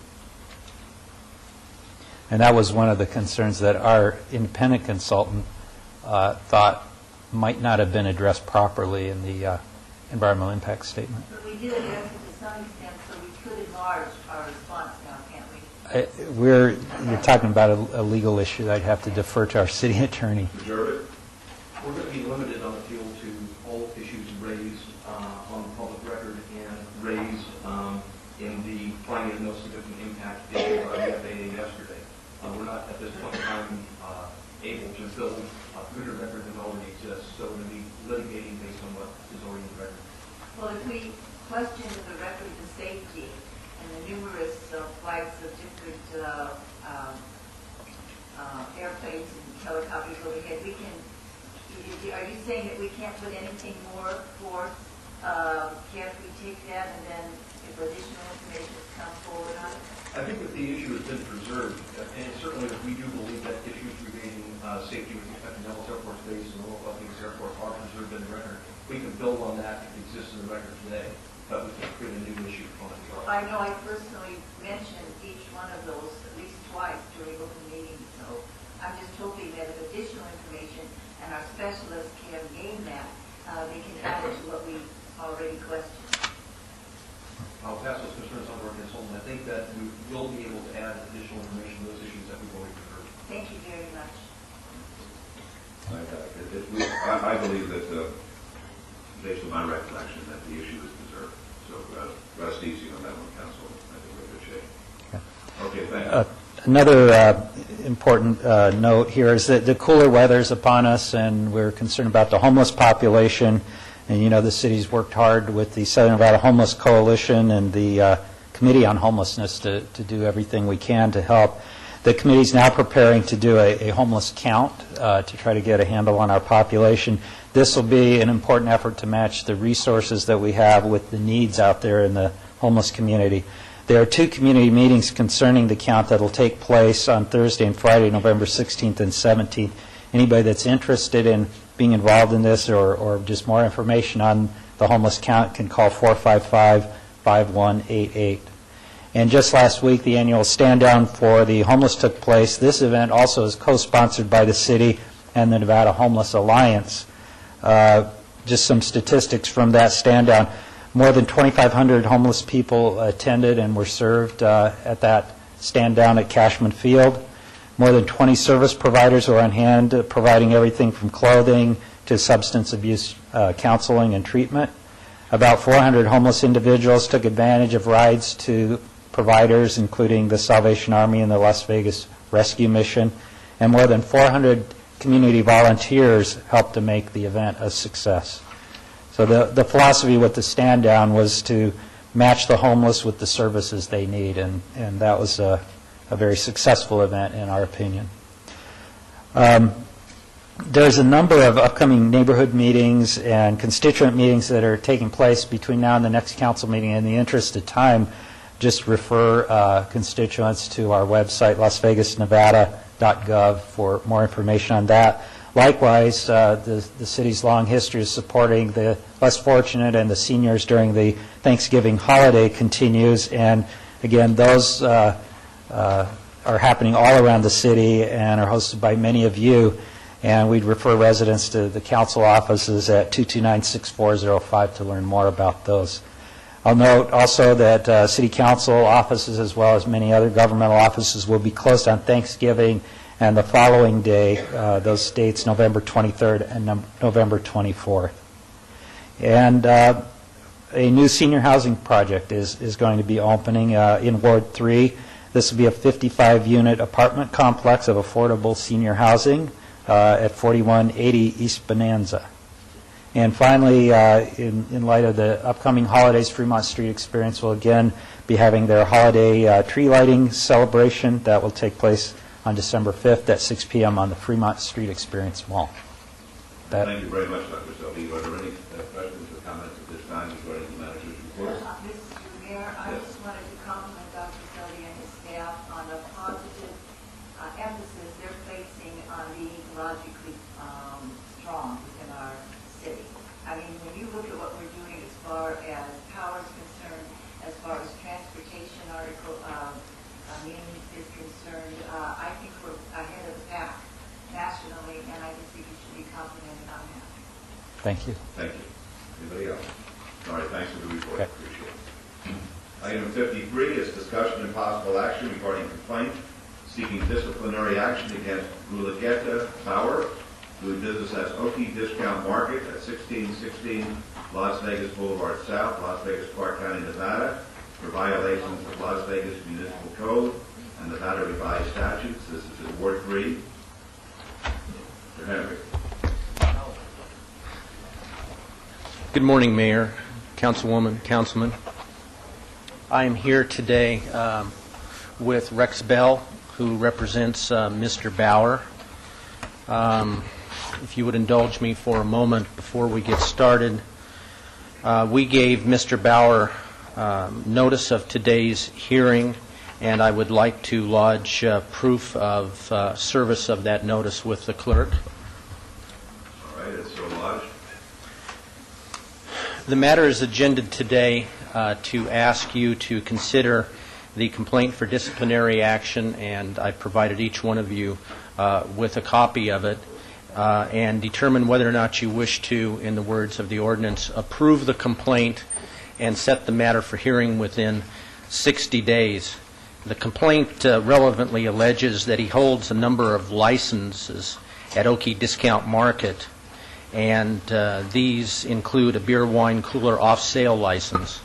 And that was one of the concerns that our independent consultant thought might not have been addressed properly in the environmental impact statement. But we did address it to some extent, so we could enlarge our response now, can't we? You're talking about a legal issue that I'd have to defer to our city attorney. We're going to be limited on appeal to all issues raised on the public record and raised in the finding of no significant impact issue by the FAA yesterday. We're not at this point in time able to build a bigger record that already exists, so we're going to be litigating based on what is already in the record. Well, if we question the record of the safety and the numerous flights of different airplanes and helicopters overhead, we can. Are you saying that we can't put anything more forth? Can't we take that and then, if additional information has come forward on it? I think that the issue has been preserved, and certainly we do believe that issues regarding safety with respect to Nellis Air Force Base and Norfolk Vegas Airport are preserved in the record. We can build on that if it exists in the record today, but we can't create a new issue on it. I know I personally mentioned each one of those at least twice during open meetings, so I'm just hoping that if additional information and our specialists can gain that, they can add it to what we already questioned. I'll pass those concerns on to our consultant. I think that we will be able to add additional information to those issues that we've already covered. Thank you very much. I believe that, based on my recollection, that the issue is preserved. So rest easy on that one, Council. I think we're in good shape. Okay, thank you. Another important note here is that the cooler weather is upon us, and we're concerned about the homeless population. And, you know, the city's worked hard with the Southern Nevada Homeless Coalition and the Committee on Homelessness to do everything we can to help. The committee is now preparing to do a homeless count to try to get a handle on our population. This will be an important effort to match the resources that we have with the needs out there in the homeless community. There are 2 community meetings concerning the count that will take place on Thursday and Friday, November 16th and 17th. Anybody that's interested in being involved in this or just more information on the homeless count can call 455-5188. And just last week, the annual stand-down for the homeless took place. This event also is co-sponsored by the city and the Nevada Homeless Alliance. Just some statistics from that stand-down. More than 2,500 homeless people attended and were served at that stand-down at Cashman Field. More than 20 service providers were on hand, providing everything from clothing to substance abuse counseling and treatment. About 400 homeless individuals took advantage of rides to providers, including the Salvation Army and the Las Vegas Rescue Mission, and more than 400 community volunteers helped to make the event a success. So the philosophy with the stand down was to match the homeless with the services they need, and that was a very successful event in our opinion. There's a number of upcoming neighborhood meetings and constituent meetings that are taking place between now and the next council meeting. In the interest of time, just refer constituents to our website, lasvegasnevada.gov, for more information on that. Likewise, the city's long history of supporting the less fortunate and the seniors during the Thanksgiving holiday continues. And again, those are happening all around the city and are hosted by many of you. And we'd refer residents to the council offices at 229-6405 to learn more about those. I'll note also that city council offices, as well as many other governmental offices, will be closed on Thanksgiving and the following day, those dates, November 23rd and November 24th. And a new senior housing project is going to be opening in Ward 3. This will be a 55-unit apartment complex of affordable senior housing at 4180 East Bonanza. And finally, in light of the upcoming holidays, Fremont Street Experience will again be having their holiday tree lighting celebration. That will take place on December 5th at 6 p.m. on the Fremont Street Experience Mall. Thank you very much, Dr. Selby. Are there any questions or comments at this time regarding the manager's report? Mr. Mayor, I just wanted to compliment Dr. Selby and his staff on the positive emphasis they're placing on being ecologically strong within our city. I mean, when you look at what we're doing as far as power is concerned, as far as transportation means is concerned, I think we're ahead of the pack nationally, and I just think you should be complimented on that. Thank you. Thank you. Anybody else? All right, thanks for the report. Okay. Appreciate it. Item 53 is discussion and possible action regarding complaint seeking disciplinary action against Rulageta Bauer, doing business as Oki Discount Market at 1616 Las Vegas Boulevard South, Las Vegas, Clark County, Nevada, for violations of Las Vegas Municipal Code and Nevada Revised Statutes. This is in Ward 3. Mr. Henry. Good morning, Mayor, Councilwoman, Councilman. I am here today with Rex Bell, who represents Mr. Bauer. If you would indulge me for a moment before we get started, we gave Mr. Bauer notice of today's hearing, and I would like to lodge proof of service of that notice with the clerk. All right, it's so lodged. The matter is agendaed today to ask you to consider the complaint for disciplinary action, and I provided each one of you with a copy of it, and determine whether or not you wish to, in the words of the ordinance, approve the complaint and set the matter for hearing within 60 days. The complaint relevantly alleges that he holds a number of licenses at Oki Discount Market, and these include a beer, wine, cooler off-sale license.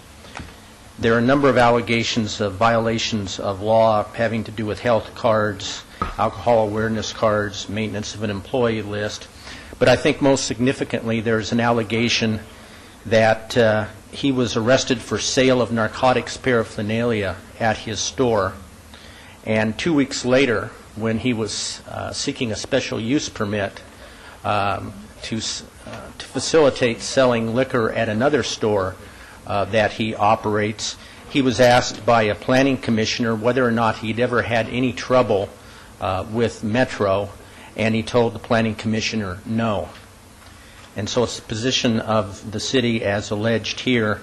There are a number of allegations of violations of law having to do with health cards, alcohol awareness cards, maintenance of an employee list. But I think most significantly there's an allegation that he was arrested for sale of narcotics paraphernalia at his store, and 2 weeks later, when he was seeking a special use permit to facilitate selling liquor at another store that he operates, he was asked by a planning commissioner whether or not he'd ever had any trouble with Metro, and he told the planning commissioner no. And so it's the position of the city, as alleged here,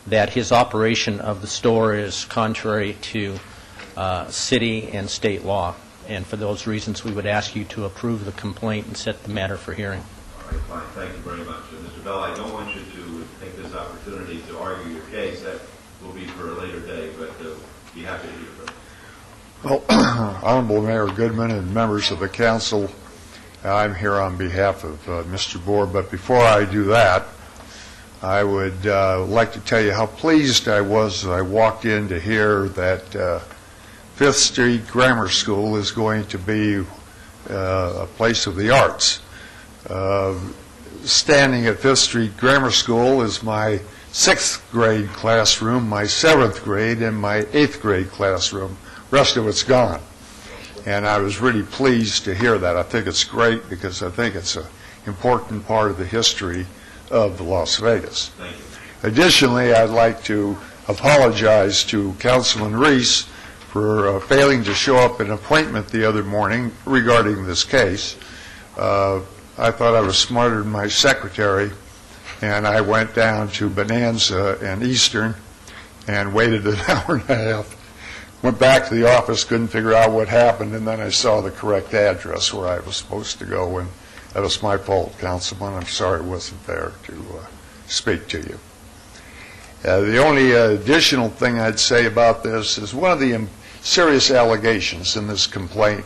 that his operation of the store is contrary to city and state law. And for those reasons, we would ask you to approve the complaint and set the matter for hearing. All right, fine. Thank you very much. And Mr. Bell, I don't want you to take this opportunity to argue your case. That will be for a later day, but be happy to hear from you. Well, Honorable Mayor Goodman and members of the council, I'm here on behalf of Mr. Bohr, but before I do that, I would like to tell you how pleased I was as I walked in to hear that Fifth Street Grammar School is going to be a place of the arts. Standing at Fifth Street Grammar School is my 6th grade classroom, my 7th grade, and my 8th grade classroom. The rest of it's gone. And I was really pleased to hear that. I think it's great because I think it's an important part of the history of Las Vegas. Thank you. Additionally, I'd like to apologize to Councilman Reese for failing to show up at an appointment the other morning regarding this case. I thought I was smarter than my secretary, and I went down to Bonanza and Eastern and waited an hour and a half. Went back to the office, couldn't figure out what happened, and then I saw the correct address where I was supposed to go, and that was my fault, Councilman. I'm sorry I wasn't there to speak to you. The only additional thing I'd say about this is one of the serious allegations in this complaint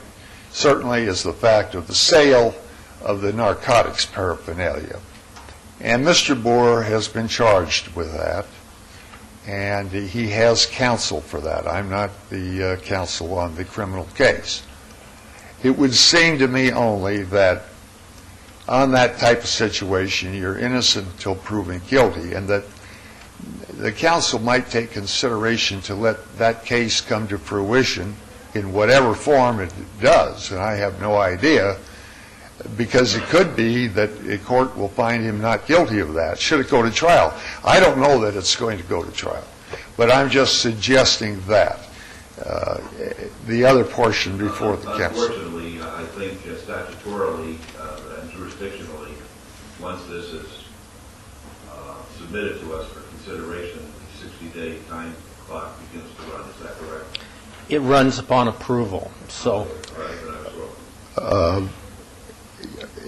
certainly is the fact of the sale of the narcotics paraphernalia. And Mr. Bohr has been charged with that, and he has counsel for that. I'm not the counsel on the criminal case. It would seem to me only that on that type of situation, you're innocent until proven guilty, and that the council might take consideration to let that case come to fruition in whatever form it does, and I have no idea, because it could be that a court will find him not guilty of that. Should it go to trial? I don't know that it's going to go to trial, but I'm just suggesting that. The other portion before the council. Unfortunately, I think statutorily and jurisdictionally, once this is submitted to us for consideration, the 60-day time clock begins to run. Is that correct? It runs upon approval, so.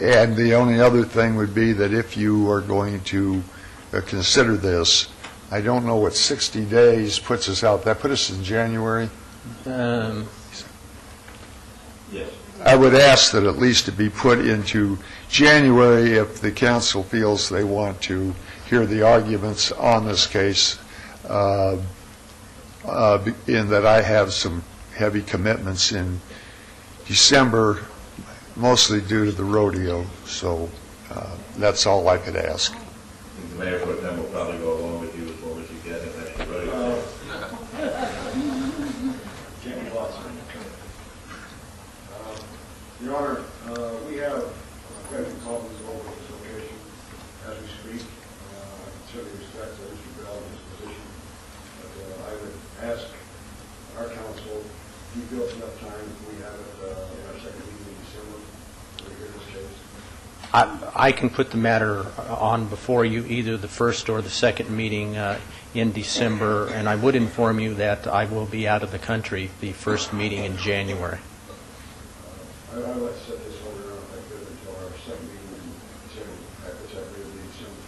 And the only other thing would be that if you are going to consider this, I don't know what 60 days puts us out. That put us in January? Yes. I would ask that at least it be put into January if the council feels they want to hear the arguments on this case, in that I have some heavy commitments in December, mostly due to the rodeo, so that's all I could ask. The mayor pro tem will probably go along with you as long as you get an extra rodeo. Your Honor, we have quite a few problems over this location as we speak. I certainly respect Mr. Bell and his position, but I would ask our council, if you feel it's enough time, if we have it in our second meeting in December, to hear this case. I can put the matter on before you, either the first or the second meeting in December, and I would inform you that I will be out of the country the first meeting in January. I'd like to set this order on, if I could, until our second meeting in December, which I believe will be December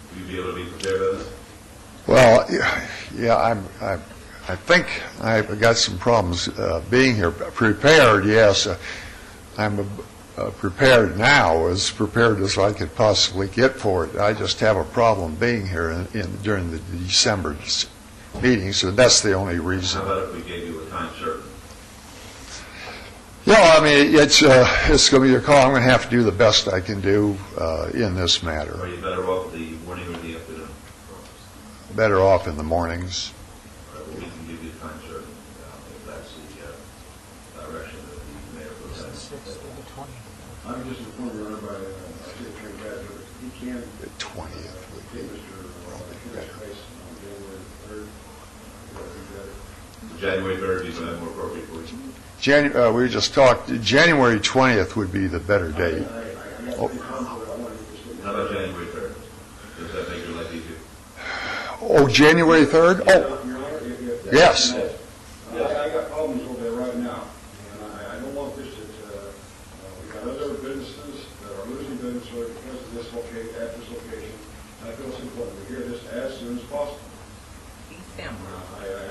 20. Will you be able to be prepared for this? Well, yeah, I think I've got some problems being here. Prepared, yes. I'm prepared now, as prepared as I could possibly get for it. I just have a problem being here during the December meeting, so that's the only reason. How about if we gave you a time certain? Yeah, I mean, it's going to be a call. I'm going to have to do the best I can do in this matter. Are you better off the morning or the afternoon? Better off in the mornings. All right, well, we can give you time certain if that's the direction that the mayor presents. I'm just informed, Your Honor, by City Attorney Badger, he can The 20th would be take Mr. Kennedy's place on January 3rd. January 3rd would be more appropriate for you. We just talked, January 20th would be the better date. Oh, How about January 3rd? Does that make your life easier? oh, January 3rd? Oh, Your Honor, if yes. I got problems over there right now, and I don't want this we've got other businesses that are losing business because of this location, at this location. And I feel it's important to hear this as soon as possible. I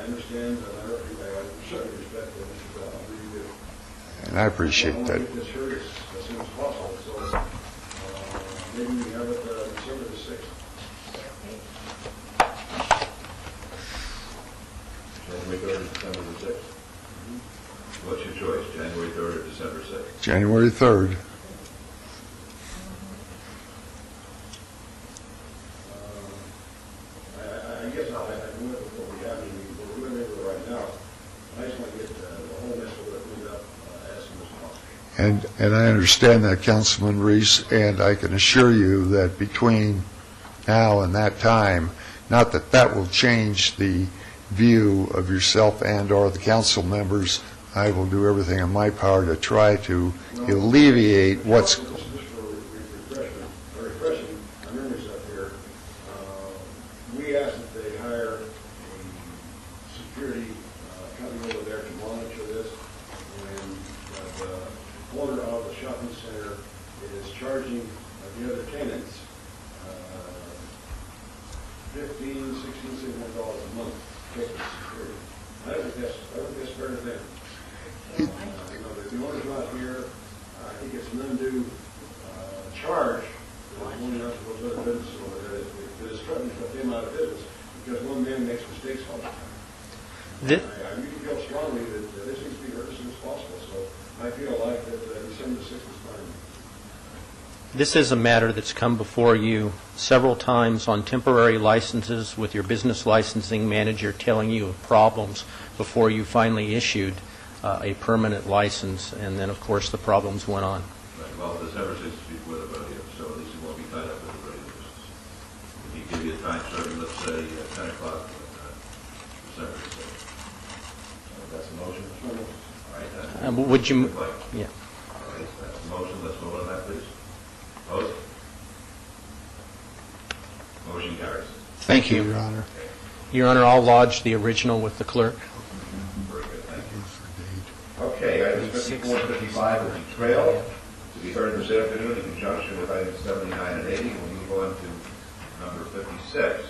understand, and I certainly respect that, Mr. Bell, I really do. And I appreciate I want that. to get this heard as soon as possible, so maybe we have it December the 6th. January 3rd or December the 6th? What's your choice, January 3rd or December 6th? January 3rd. I guess I can look at what we have, we're going to do it right now. I just want to get the whole mess cleaned up as soon as possible. And I understand that, Councilman Reese, and I can assure you that between now and that time, not that that will change the view of yourself and/or the council members, I will do everything in my power to try to alleviate what's... Just for refreshing our memories up here, we asked that they hire a security company over there to monitor this, and the owner of the shopping center is charging the other tenants $15, $16, $17 a month to take the security. I don't think that's fair to them. If the owner's not here, I think it's an undue charge that is going out to those other businesses over there that is threatening to put them out of business because one man makes mistakes all the time. I really feel strongly that this needs to be heard as soon as possible, so I feel like that December 6th is fine. This is a matter that's come before you several times on temporary licenses with your business licensing manager telling you of problems before you finally issued a permanent license, and then, of course, the problems went on. Right, well, December 6th is before the rodeo, so at least it won't be tied up with the rodeo business. If you give you a time certain, let's say 10 o'clock, December 6th. That's a motion? All right, then. Would you... Yeah. All right, that's a motion. Let's vote on that, please. Opposed? Motion carries. Thank you, Your Honor. Your Honor, I'll lodge the original with the clerk. Very good, thank you. Okay, items 54 and 55 will be trailed to be heard this afternoon in conjunction with items 79 and 80. We'll move on to number 56.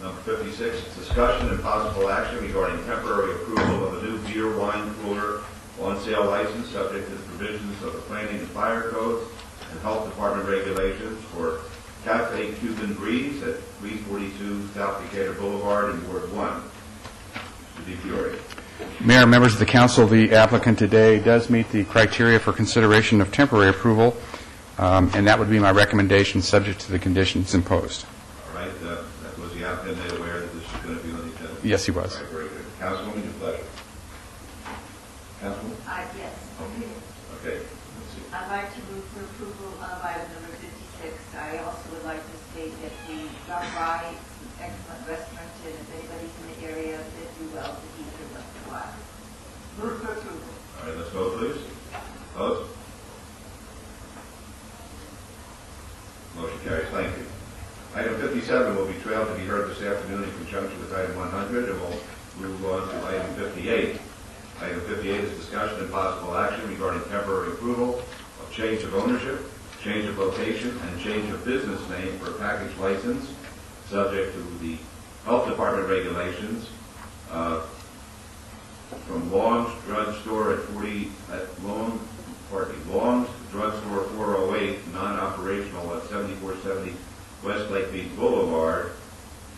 Number 56 is discussion and possible action regarding temporary approval of a new beer, wine cooler on sale license subject to the provisions of the Planning and Fire Code and Health Department regulations for Cafe Cuban Breeze at 342 South Decatur Boulevard in Ward 1. Mr. DiFiore. Mayor, members of the council, the applicant today does meet the criteria for consideration of temporary approval, and that would be my recommendation, subject to the conditions imposed. All right, was the applicant made aware that this is going to be on the agenda? Yes, he was. All right, very good. Councilwoman, your pleasure. Councilwoman? Yes. Okay, let's see. I'd like to move for approval of item number 56. I also would like to state that we drop by some excellent restaurants, and if anybody's in the area, that do well to eat or once in a while. Move for approval. All right, let's vote, please. Opposed? Motion carries. Thank you. Item 57 will be trailed to be heard this afternoon in conjunction with item 100, and we'll move on to item 58. Item 58 is discussion and possible action regarding temporary approval of change of ownership, change of location, and change of business name for a package license, subject to the Health Department regulations from Long's Drug Store Long's Drug Store 408, non-operational at 7470 West Lake Beach Boulevard,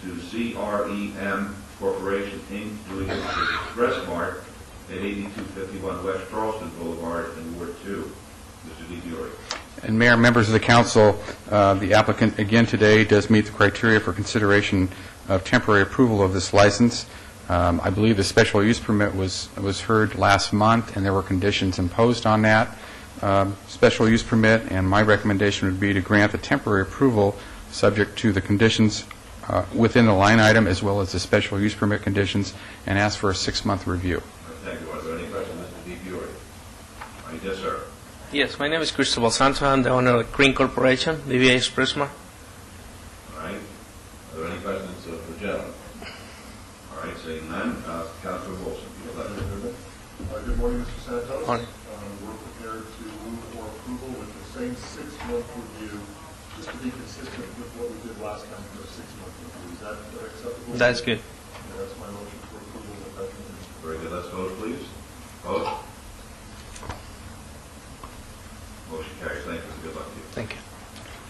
to CREM Corporation, Inc., doing business as Express Mart at 8251 West Charleston Boulevard in Ward 2. Mr. DiFiore. And Mayor, members of the council, the applicant again today does meet the criteria for consideration of temporary approval of this license. I believe the special use permit was heard last month, and there were conditions imposed on that special use permit, and my recommendation would be to grant the temporary approval subject to the conditions within the line item as well as the special use permit conditions, and ask for a 6-month review. Thank you. Are there any questions, Mr. DiFiore? Yes, sir. Yes, my name is Cristobal Santo. I'm the owner of Green Corporation, DBA Express Mart. All right. Are there any questions of the gentleman? All right, seeing none, Councilor Wilson. Good morning, Mr. Santos. Morning. We're prepared to move for approval with the same 6-month review, just to be consistent with what we did last time for a 6-month review. Is that acceptable? That's good. Yeah, that's my motion for approval with that condition. Very good. Let's vote, please. Vote. Motion carries. Thank you. Good luck to you. Thank you.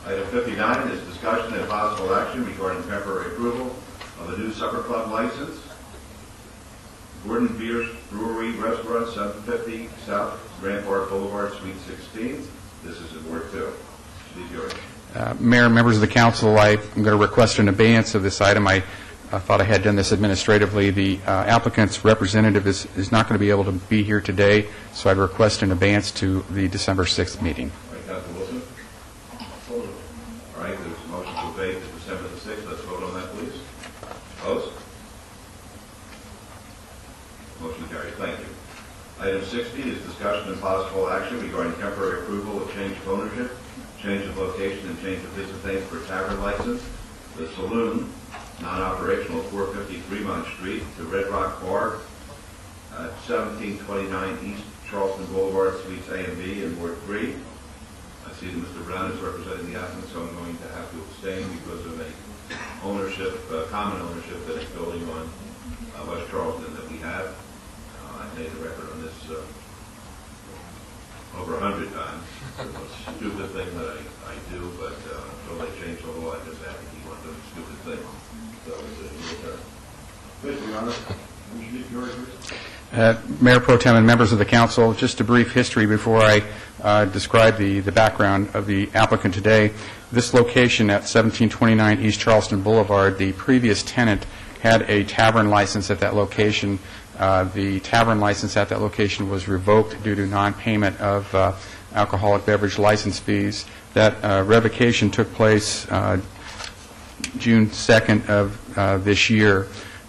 Item 59 is discussion and possible action regarding temporary approval of a new supper club license. Gordon Beers Brewery Restaurant, 750 South Grand Park Boulevard, Suite 16. This is in Ward 2. Mayor, members of the council, I'm going to request an abeyance of this item. I thought I had done this administratively. The applicant's representative is not going to be able to be here today, so I'd request an abeyance to the December 6th meeting. All right, Councilor Wilson. All right, there's a motion to abate to December the 6th. Let's vote on that, please. Opposed? Motion carries. Thank you. Item 60 is discussion and possible action regarding temporary approval of change of ownership, change of location, and change of business name for a tavern license. The Saloon, non-operational, 450 Fremont Street, to Red Rock Bar, 1729 East Charleston Boulevard, Suites A and B in Ward 3. I see that Mr. Brown is representing the applicant, so I'm going to have to abstain because of a ownership, common ownership that is building on West Charleston that we have. I've made the record on this over 100 times. It's a stupid thing that I do, but until they change the law, I just have to keep on doing stupid things. So it's a Mr. Honor, would you yours? Mayor Pro Tem and members of the council, just a brief history before I describe the background of the applicant today. This location at 1729 East Charleston Boulevard, the previous tenant had a tavern license at that location. The tavern license at that location was revoked due to non-payment of alcoholic beverage license fees. That revocation took place June 2nd of this year.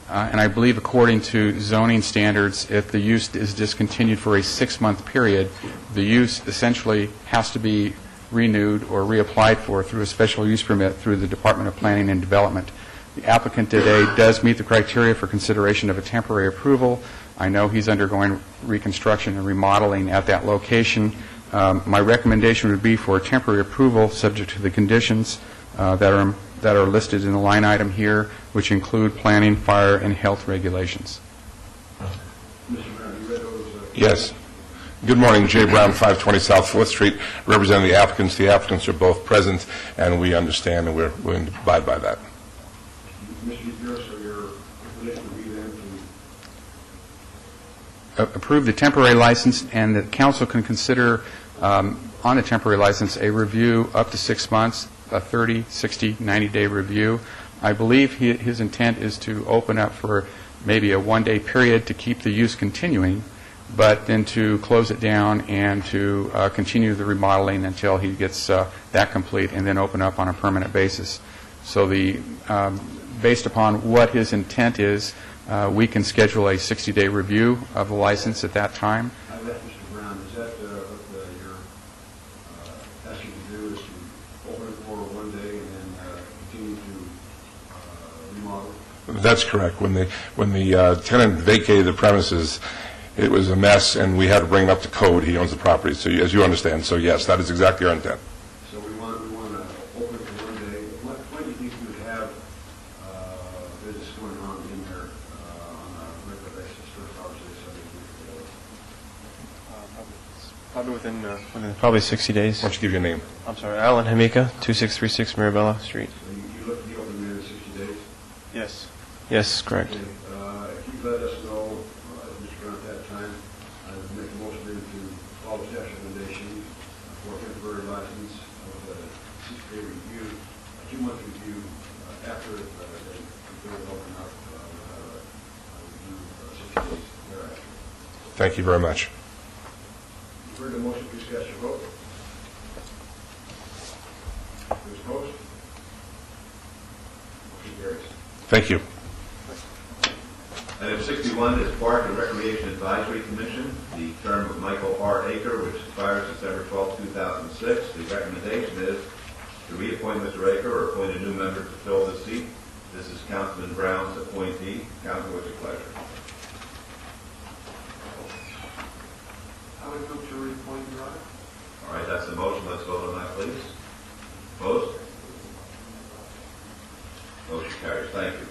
And I believe according to zoning standards, if the use is discontinued for a 6-month period, the use essentially has to be renewed or reapplied for through a special use permit through the Department of Planning and Development. The applicant today does meet the criteria for consideration of a temporary approval. I know he's undergoing reconstruction and remodeling at that location. My recommendation would be for a temporary approval subject to the conditions that are listed in the line item here, which include planning, fire, and health regulations. Mr. Brown, you read those? Yes. Good morning. Jay Brown, 520 South 4th Street, representing the applicants. The applicants are both present, and we understand and we're willing to abide by that. Mr. DePierre, so your recommendation would be then to approve the temporary license, and the council can consider on a temporary license a review up to 6 months, a 30, 60, 90-day review. I believe his intent is to open up for maybe a one-day period to keep the use continuing, but then to close it down and to continue the remodeling until he gets that complete, and then open up on a permanent basis. So based upon what his intent is, we can schedule a 60-day review of the license at that time. I met Mr. Brown. Is that what you're asking to do, is to open it for one day and then continue to remodel? That's correct. When the tenant vacated the premises, it was a mess, and we had to bring it up to code. He owns the property, so as you understand. So yes, that is exactly our intent. So we want to open it for one day. When do you think you would have business going on in there on a regular basis for hours a day, 7 days? Probably within probably 60 days. Why don't you give your name? I'm sorry, Alan Hamika, 2636 Mirabella Street. So you look to be open there in 60 days? Yes. Yes, correct. If you let us know, Mr. Brown, at that time, I would make a motion to follow staff's recommendation for temporary license of a 6-day review, a 2-month review after they complete open up review 60 days thereafter. Thank you very much. You've heard the motion, please cast your vote. Those opposed? Motion carries. Thank you. Item 61 is Park and Recreation Advisory Commission, the term of Michael R. Aker, which expires December 12, 2006. The recommendation is to reappoint Mr. Aker or appoint a new member to fill this seat. This is Councilman Brown's appointee. Council, what's your pleasure? I would move to reappoint, Your Honor. All right, that's the motion. Let's vote on that, please. Opposed? Motion carries. Thank you.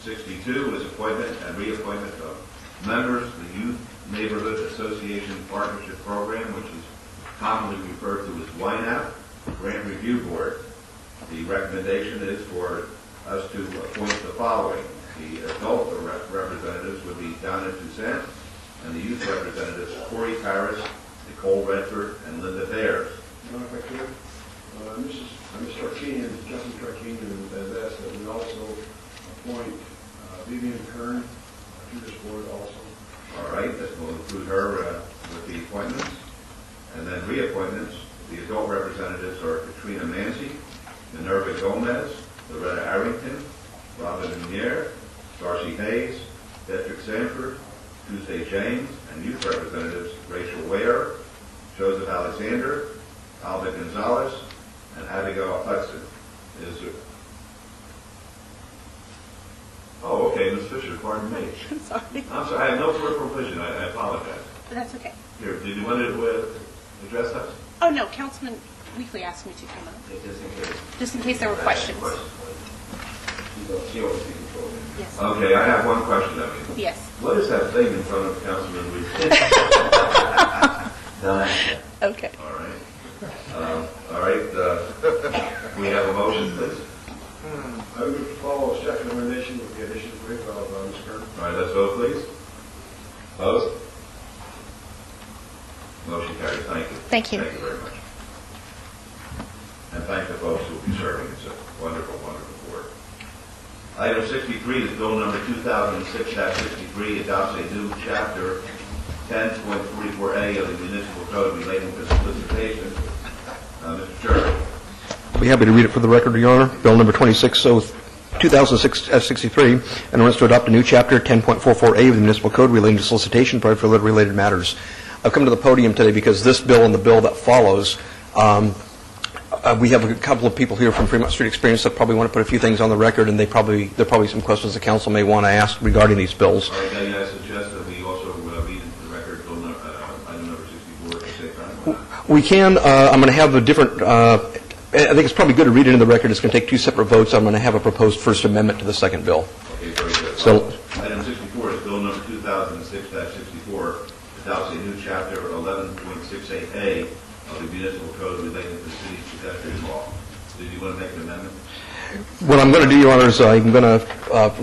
62 is appointment and reappointment of members of the Youth Neighborhood Association Partnership Program, which is commonly referred to as YNAP, Grant Review Board. The recommendation is for us to appoint the following. The adult representatives would be Donna Toussaint, and the youth representatives Corey Paris, Nicole Redford, and Linda Bears. Your Honor, if I could, Ms. Tarkanian, Justin Tarkanian has asked that we also appoint Vivian Kern to this board also. All right, this will include her with the appointments. And then reappointments, the adult representatives are Katrina Manzi, Minerva Gomez, Loretta Arrington, Robin Munier, Darcy Hayes, Dedrick Sanford, Tuesday James, and youth representatives Rachel Ware, Joseph Alexander, Alba Gonzalez, and Abigail Hudson. Is there... Oh, okay, Ms. Fisher, pardon me. I'm sorry. I'm sorry, I have no peripheral vision. I apologize. That's okay. Here, did you want to address us? Oh, no, Councilman Weekly asked me to come up, just in case there were questions. Yes. Okay, I have one question of you. Yes. What is that thing in front of Councilman Weekly? Okay. All right, we have a motion, please. I would follow a second recommendation with the addition of Ms. Kern. All right, let's vote, please. Opposed? Motion carries. Thank you. Thank you. Thank you very much. And thank the folks who will be serving. It's a wonderful, wonderful board. Item 63 is bill number 2006-63, adopts a new chapter 10.44A of the municipal code relating to solicitation. Mr. Chairman. I'll be happy to read it for the record, Your Honor. Bill number 2006-63, an ordinance to adopt a new chapter 10.44A of the municipal code relating to solicitation for related matters. I've come to the podium today because this bill and the bill that follows, we have a couple of people here from Fremont Street Experience that probably want to put a few things on the record, and there are probably some questions the council may want to ask regarding these bills. All right, may I suggest that we also read into the record bill item number 64 at the same time? We can. I'm going to have a different... I think it's probably good to read it in the record. It's going to take two separate votes. I'm going to have a proposed First Amendment to the second bill. Okay, very good. So, item 64 is bill number 2006-64, adopts a new chapter 11.68A of the municipal code relating to the city's pedestrian law. Did you want to make an amendment? what I'm going to do, Your Honor, is I'm going to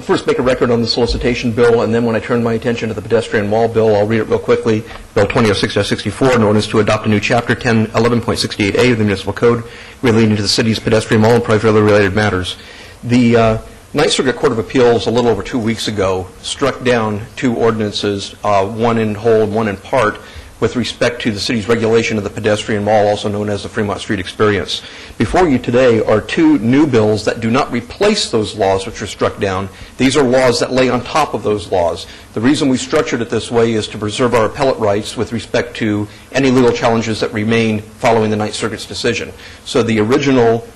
first make a record on the solicitation bill, and then when I turn my attention to the pedestrian wall bill, I'll read it real quickly. Bill 2006-64, an ordinance to adopt a new chapter 11.68A of the municipal code relating to the city's pedestrian mall and privately related matters. The Ninth Circuit Court of Appeals, a little over 2 weeks ago, struck down two ordinances, one in whole and one in part, with respect to the city's regulation of the pedestrian mall, also known as the Fremont Street Experience. Before you today are two new bills that do not replace those laws which were struck down. These are laws that lay on top of those laws. The reason we structured it this way is to preserve our appellate rights with respect to any legal challenges that remain following the Ninth Circuit's decision. So the original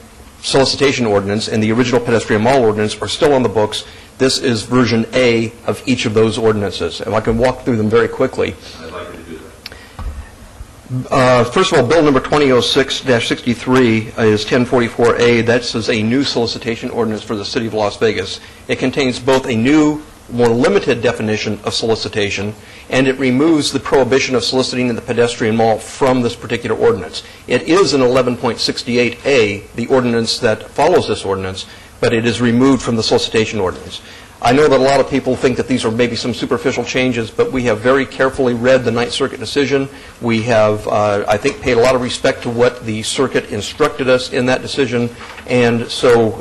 solicitation ordinance and the original pedestrian mall ordinance are still on the books. This is version A of each of those ordinances. And I can walk through them very quickly. I'd like you to do that. First of all, Bill number 2006-63 is 1044A. That is a new solicitation ordinance for the City of Las Vegas. It contains both a new more limited definition of solicitation, and it removes the prohibition of soliciting in the pedestrian mall from this particular ordinance. It is in 11.68A, the ordinance that follows this ordinance, but it is removed from the solicitation ordinance. I know that a lot of people think that these are maybe some superficial changes, but we have very carefully read the Ninth Circuit decision. We have, I think, paid a lot of respect to what the circuit instructed us in that decision, and so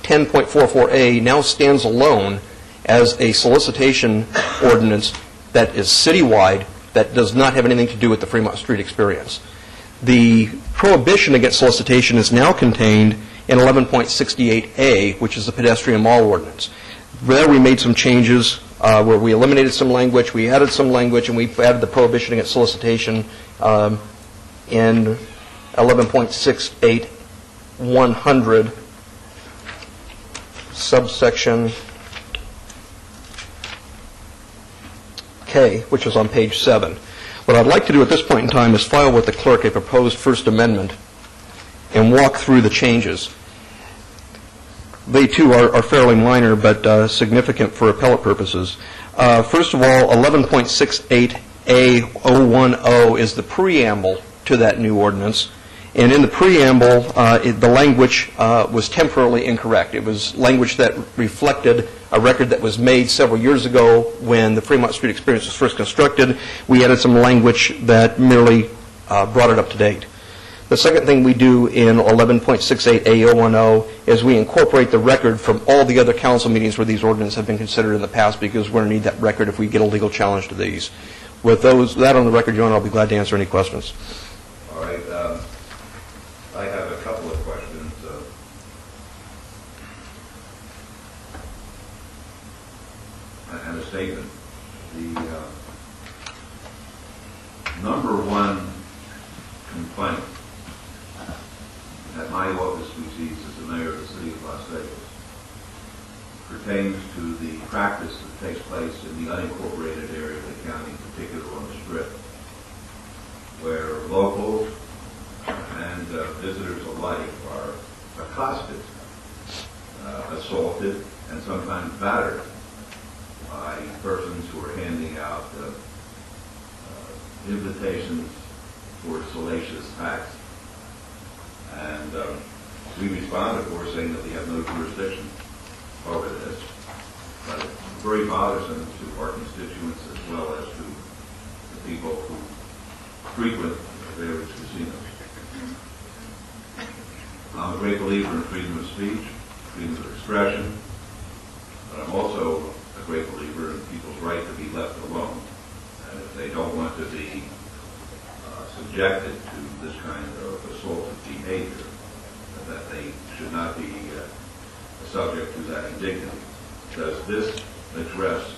10.44A now stands alone as a solicitation ordinance that is citywide, that does not have anything to do with the Fremont Street experience. The prohibition against solicitation is now contained in 11.68A, which is the pedestrian mall ordinance. There we made some changes where we eliminated some language, we added some language, and we added the prohibition against solicitation in 11.68-100, subsection K, which is on page 7. What I'd like to do at this point in time is file with the clerk a proposed First Amendment and walk through the changes. They, too, are fairly minor but significant for appellate purposes. First of all, 11.68A010 is the preamble to that new ordinance. And in the preamble, the language was temporarily incorrect. It was language that reflected a record that was made several years ago when the Fremont Street experience was first constructed. We added some language that merely brought it up to date. The second thing we do in 11.68A010 is we incorporate the record from all the other council meetings where these ordinances have been considered in the past, because we're going to need that record if we get a legal challenge to these. With that on the record, Your Honor, I'll be glad to answer any questions. All right. I have a couple of questions. And a statement. The number one complaint that my office receives as the mayor of the city of Las Vegas pertains to the practice that takes place in the unincorporated area of the county, in particular on the Strip, where locals and visitors alike are accosted, assaulted, and sometimes battered by persons who are handing out invitations for salacious acts. And we respond, of course, saying that we have no jurisdiction over this. But it's very bothersome to our constituents as well as to the people who frequent various casinos. I'm a great believer in freedom of speech, freedom of expression, but I'm also a great believer in people's right to be left alone. And if they don't want to be subjected to this kind of assaultive behavior, that they should not be subject to that indignity. Does this address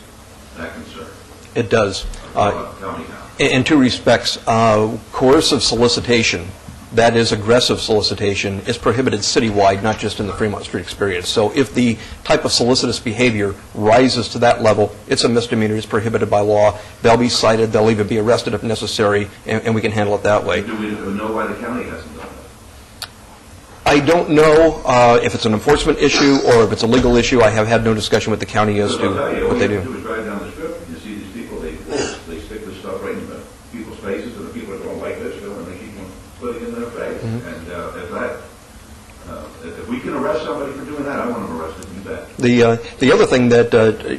that concern? It does. Tell me how. In two respects. Coercive solicitation, that is aggressive solicitation, is prohibited citywide, not just in the Fremont Street experience. So if the type of solicitous behavior rises to that level, it's a misdemeanor, it's prohibited by law. They'll be cited, they'll even be arrested if necessary, and we can handle it that way. Do we know why the county hasn't done that? I don't know if it's an enforcement issue or if it's a legal issue. I have had no discussion with the county as to what they do. All you have to do is drive down the Strip, and you see these people, they stick this stuff right in people's faces, and the people that don't like this, and they keep on putting it in their face. Mm-hmm. And if we can arrest somebody for doing that, I want them arrested. You bet. The other thing that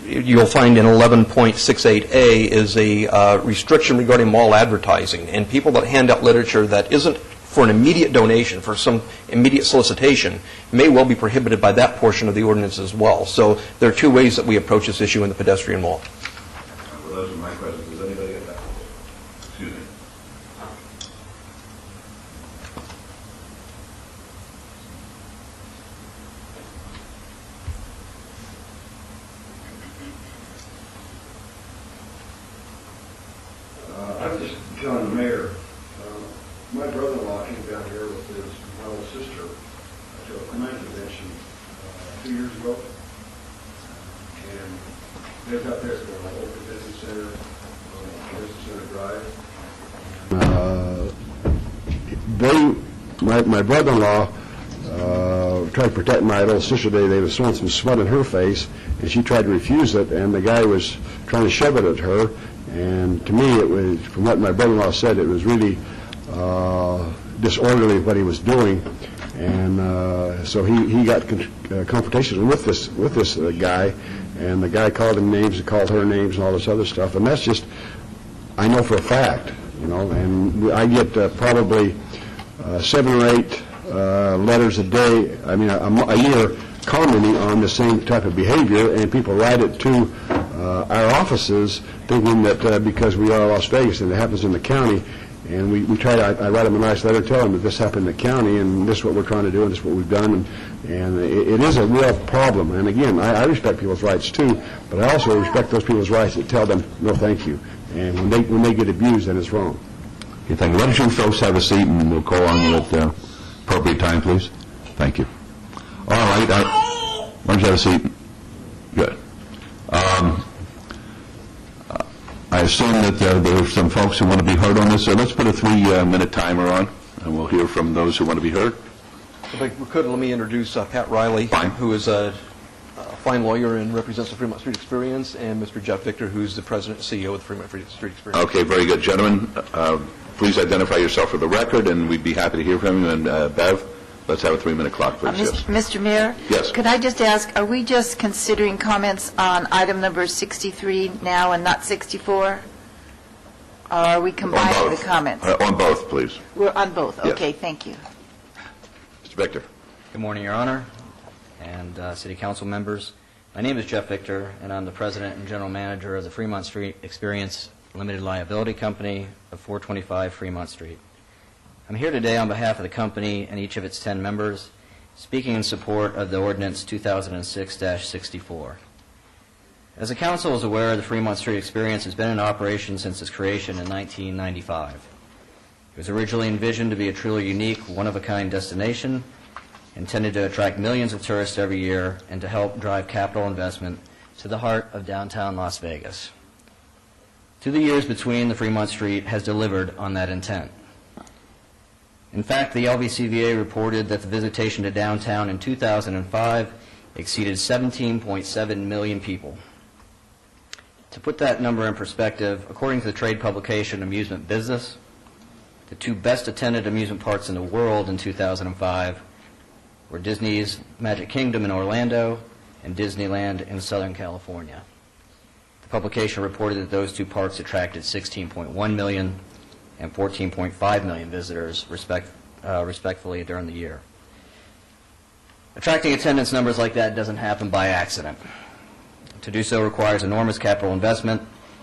you'll find in 11.68A is a restriction regarding mall advertising, and people that hand out literature that isn't for an immediate donation, for some immediate solicitation, may well be prohibited by that portion of the ordinance as well. So there are two ways that we approach this issue in the pedestrian mall. Well, those are my questions. Does anybody get that? Excuse me. I'm just telling the mayor, my brother-in-law came down here with my old sister to a cement convention 2 years ago. And they've got their old convention center on Convention Center Drive. My brother-in-law tried to protect my little sister. They was throwing some smut in her face, and she tried to refuse it, and the guy was trying to shove it at her. And to me, it was, from what my brother-in-law said, it was really disorderly what he was doing. And so he got confrontation with this guy, and the guy called him names, and called her names, and all this other stuff. And that's just, I know for a fact, you know. And I get probably 7 or 8 letters a day, I mean a year, commenting on the same type of behavior, and people write it to our offices, thinking that because we are Las Vegas and it happens in the county. And we try to, I write them a nice letter, tell them that this happened in the county, and this is what we're trying to do, and this is what we've done, and it is a real problem. And again, I respect people's rights too, but I also respect those people's rights that tell them, no thank you. And when they get abused, then it's wrong. Okay, thank you. Why don't you folks have a seat, and we'll call on you at appropriate time, please. Thank you. All right, why don't you have a seat? Good. I assume that there are some folks who want to be heard on this, so let's put a 3-minute timer on, and we'll hear from those who want to be heard. If we could, let me introduce Pat Riley, who is a fine lawyer and represents the Fremont Street Experience, and Mr. Jeff Victor, who's the president and CEO of the Fremont Street Experience. Okay, very good. Gentlemen, please identify yourself for the record, and we'd be happy to hear from you. And Bev, let's have a 3-minute clock, please. Yes. Mr. Mayor? Yes. Could I just ask, are we just considering comments on item number 63 now and not 64? Or are we combining the comments? On both, please. We're on both. Yes. Okay, thank you. Mr. Victor. Good morning, Your Honor, and City Council members. My name is Jeff Victor, and I'm the President and General Manager of the Fremont Street Experience Limited Liability Company of 425 Fremont Street. I'm here today on behalf of the company and each of its 10 members, speaking in support of the Ordinance 2006-64. As the Council is aware, the Fremont Street Experience has been in operation since its creation in 1995. It was originally envisioned to be a truly unique, one-of-a-kind destination, intended to attract millions of tourists every year and to help drive capital investment to the heart of downtown Las Vegas. Through the years between, the Fremont Street has delivered on that intent. In fact, the LVCVA reported that the visitation to downtown in 2005 exceeded 17.7 million people. To put that number in perspective, according to the trade publication Amusement Business, the 2 best attended amusement parks in the world in 2005 were Disney's Magic Kingdom in Orlando and Disneyland in Southern California. The publication reported that those 2 parks attracted 16.1 million and 14.5 million visitors, respectively, during the year. Attracting attendance numbers like that doesn't happen by accident. To do so requires enormous capital investment,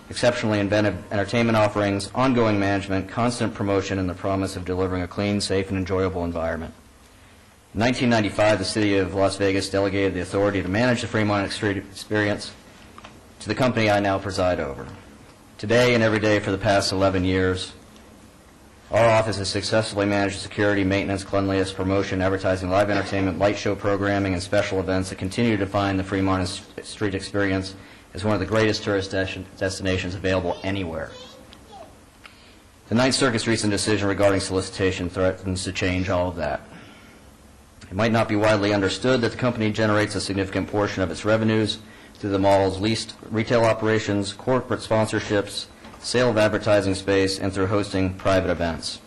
exceptionally inventive entertainment offerings, ongoing management, constant promotion, and the promise of delivering a clean, safe, and enjoyable environment. In 1995, the City of Las Vegas delegated the authority to manage the Fremont Street Experience to the company I now preside over. Today and every day for the past 11 years, our office has successfully managed security, maintenance, cleanliness, promotion, advertising, live entertainment, light show programming, and special events that continue to define the Fremont Street Experience as one of the greatest tourist destinations available anywhere. The Ninth Circuit's recent decision regarding solicitation threatens to change all of that. It might not be widely understood that the company generates a significant portion of its revenues through the mall's leased retail operations, corporate sponsorships, sale of advertising space, and through hosting private events.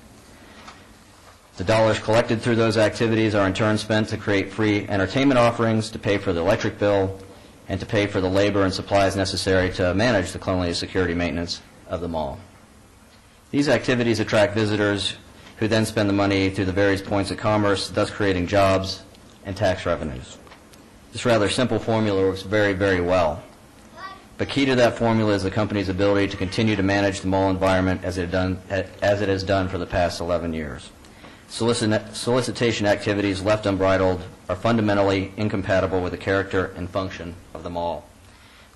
The dollars collected through those activities are in turn spent to create free entertainment offerings, to pay for the electric bill, and to pay for the labor and supplies necessary to manage the cleanliness, security, maintenance of the mall. These activities attract visitors who then spend the money through the various points of commerce, thus creating jobs and tax revenues. This rather simple formula works very, very well. But key to that formula is the company's ability to continue to manage the mall environment as it has done for the past 11 years. Solicitation activities left unbridled are fundamentally incompatible with the character and function of the mall.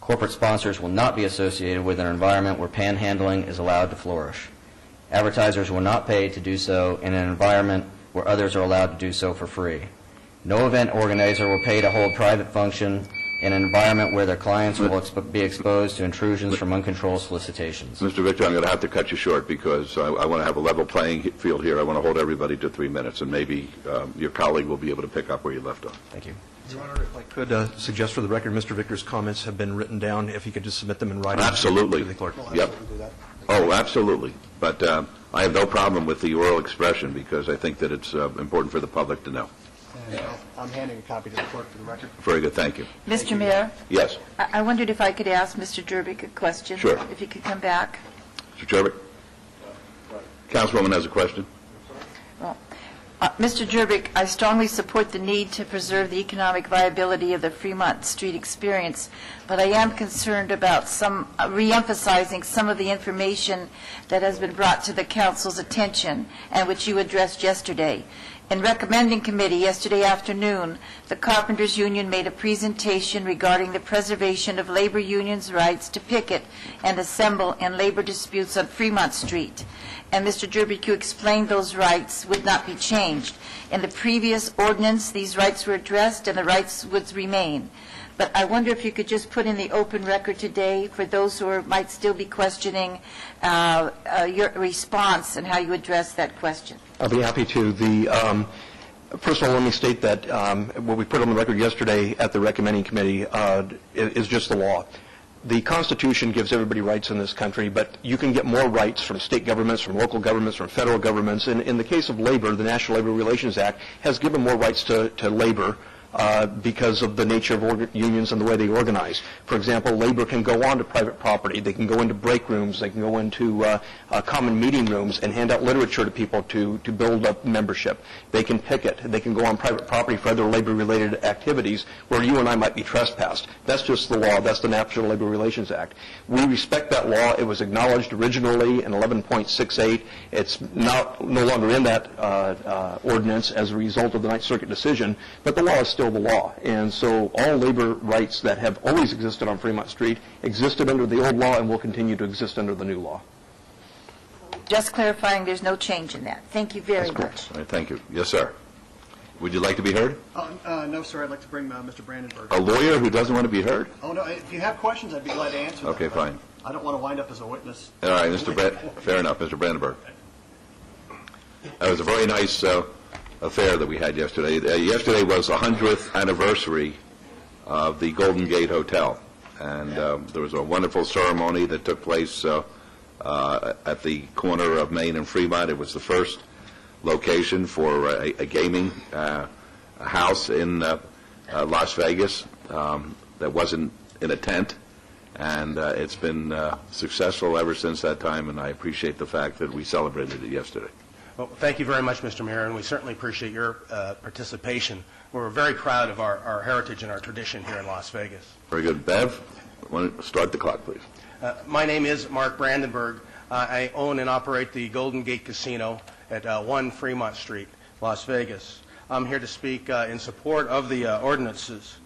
Corporate sponsors will not be associated with an environment where panhandling is allowed to flourish. Advertisers will not pay to do so in an environment where others are allowed to do so for free. No event organizer will pay to hold private function in an environment where their clients will be exposed to intrusions from uncontrolled solicitations. Mr. Victor, I'm going to have to cut you short because I want to have a level playing field here. I want to hold everybody to 3 minutes, and maybe your colleague will be able to pick up where you left off. Thank you. Your Honor, if I could suggest for the record, Mr. Victor's comments have been written down. If he could just submit them in writing. Absolutely. To the clerk. Yep. Oh, absolutely. But I have no problem with the oral expression because I think that it's important for the public to know. I'm handing a copy to the clerk for the record. Very good. Thank you. Mr. Mayor? Yes. I wondered if I could ask Mr. Jervik a question. Sure. If he could come back. Mr. Jervik? Councilwoman has a question. Well, Mr. Jervik, I strongly support the need to preserve the economic viability of the Fremont Street experience, but I am concerned about re-emphasizing some of the information that has been brought to the council's attention and which you addressed yesterday. In recommending committee yesterday afternoon, the Carpenters Union made a presentation regarding the preservation of labor unions' rights to picket and assemble in labor disputes on Fremont Street. And Mr. Jervik, you explained those rights would not be changed. In the previous ordinance, these rights were addressed and the rights would remain. But I wonder if you could just put in the open record today for those who might still be questioning your response and how you address that question. I'll be happy to. First of all, let me state that what we put on the record yesterday at the recommending committee is just the law. The Constitution gives everybody rights in this country, but you can get more rights from state governments, from local governments, from federal governments. And in the case of labor, the National Labor Relations Act has given more rights to labor because of the nature of unions and the way they organize. For example, labor can go onto private property. They can go into break rooms. They can go into common meeting rooms and hand out literature to people to build up membership. They can picket. They can go on private property for other labor-related activities where you and I might be trespassed. That's just the law. That's the National Labor Relations Act. We respect that law. It was acknowledged originally in 11.68. It's no longer in that ordinance as a result of the Ninth Circuit decision, but the law is still the law. And so all labor rights that have always existed on Fremont Street existed under the old law and will continue to exist under the new law. Just clarifying, there's no change in that. Thank you very much. All right, thank you. Yes, sir. Would you like to be heard? No, sir. I'd like to bring Mr. Brandenburg. A lawyer who doesn't want to be heard? Oh, no. If you have questions, I'd be glad to answer them. Okay, fine. I don't want to wind up as a witness. All right, fair enough, Mr. Brandenburg. That was a very nice affair that we had yesterday. Yesterday was the 100th anniversary of the Golden Gate Hotel, and there was a wonderful ceremony that took place at the corner of Main and Fremont. It was the first location for a gaming house in Las Vegas that wasn't in a tent, and it's been successful ever since that time, and I appreciate the fact that we celebrated it yesterday. Well, thank you very much, Mr. Mayor, and we certainly appreciate your participation. We're very proud of our heritage and our tradition here in Las Vegas. Very good. Bev, start the clock, please. My name is Mark Brandenburg. I own and operate the Golden Gate Casino at 1 Fremont Street, Las Vegas. I'm here to speak in support of the ordinances.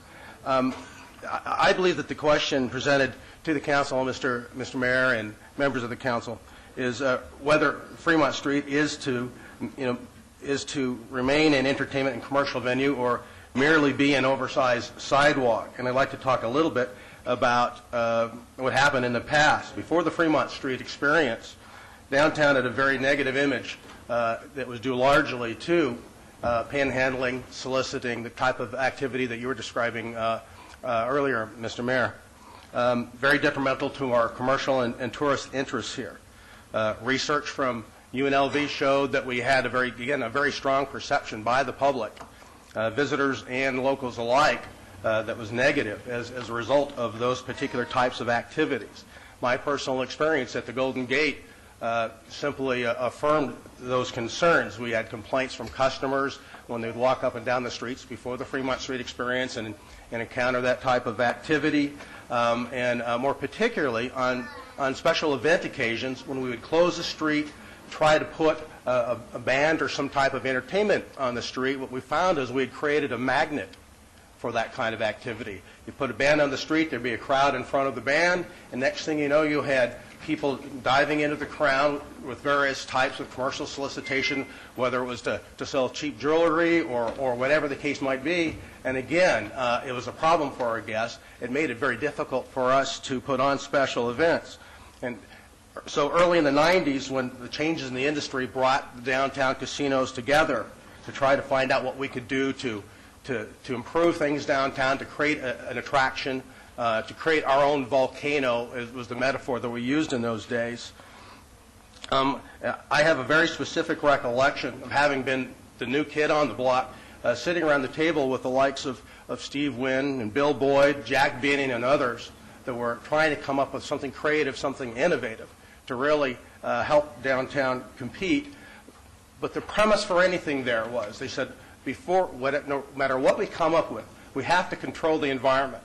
I believe that the question presented to the council, Mr. Mayor and members of the council, is whether Fremont Street is to remain an entertainment and commercial venue or merely be an oversized sidewalk. And I'd like to talk a little bit about what happened in the past. Before the Fremont Street experience, downtown had a very negative image that was due largely to panhandling, soliciting, the type of activity that you were describing earlier, Mr. Mayor. Very detrimental to our commercial and tourist interests here. Research from UNLV showed that we had a very strong perception by the public, visitors and locals alike, that was negative as a result of those particular types of activities. My personal experience at the Golden Gate simply affirmed those concerns. We had complaints from customers when they would walk up and down the streets before the Fremont Street experience and encounter that type of activity, and more particularly on special event occasions when we would close the street, try to put a band or some type of entertainment on the street. What we found is we had created a magnet for that kind of activity. You put a band on the street, there'd be a crowd in front of the band, and next thing you know, you had people diving into the crowd with various types of commercial solicitation, whether it was to sell cheap jewelry or whatever the case might be. And again, it was a problem for our guests. It made it very difficult for us to put on special events. And so early in the 90s, when the changes in the industry brought the downtown casinos together to try to find out what we could do to improve things downtown, to create an attraction, to create our own volcano, was the metaphor that we used in those days. I have a very specific recollection of having been the new kid on the block, sitting around the table with the likes of Steve Wynn and Bill Boyd, Jack Binning, and others that were trying to come up with something creative, something innovative to really help downtown compete. But the premise for anything there was, they said, no matter what we come up with, we have to control the environment.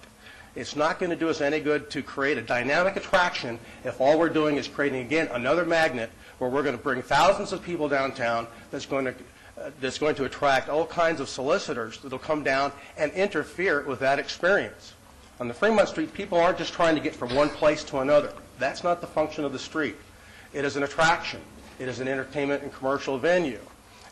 It's not going to do us any good to create a dynamic attraction if all we're doing is creating, again, another magnet where we're going to bring thousands of people downtown that's going to attract all kinds of solicitors that will come down and interfere with that experience. On the Fremont Street, people aren't just trying to get from one place to another. That's not the function of the street. It is an attraction. It is an entertainment and commercial venue.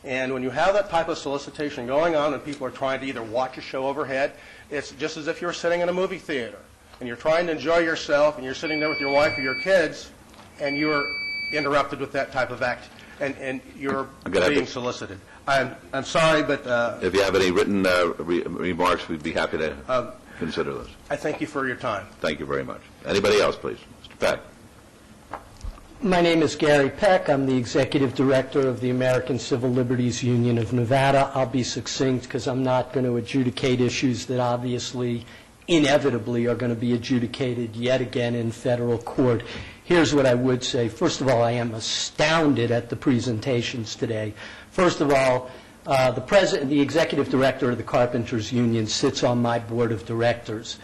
And when you have that type of solicitation going on and people are trying to either watch a show overhead, it's just as if you're sitting in a movie theater and you're trying to enjoy yourself and you're sitting there with your wife or your kids and you're interrupted with that type of act and you're being solicited. I'm sorry, but... if you have any written remarks, we'd be happy to consider those. I thank you for your time. Thank you very much. Anybody else, please? Mr. Peck. My name is Gary Peck. I'm the Executive Director of the American Civil Liberties Union of Nevada. I'll be succinct because I'm not going to adjudicate issues that obviously, inevitably, are going to be adjudicated yet again in federal court. Here's what I would say. First of all, I am astounded at the presentations today. First of all, the Executive Director of the Carpenters Union sits on my board of directors.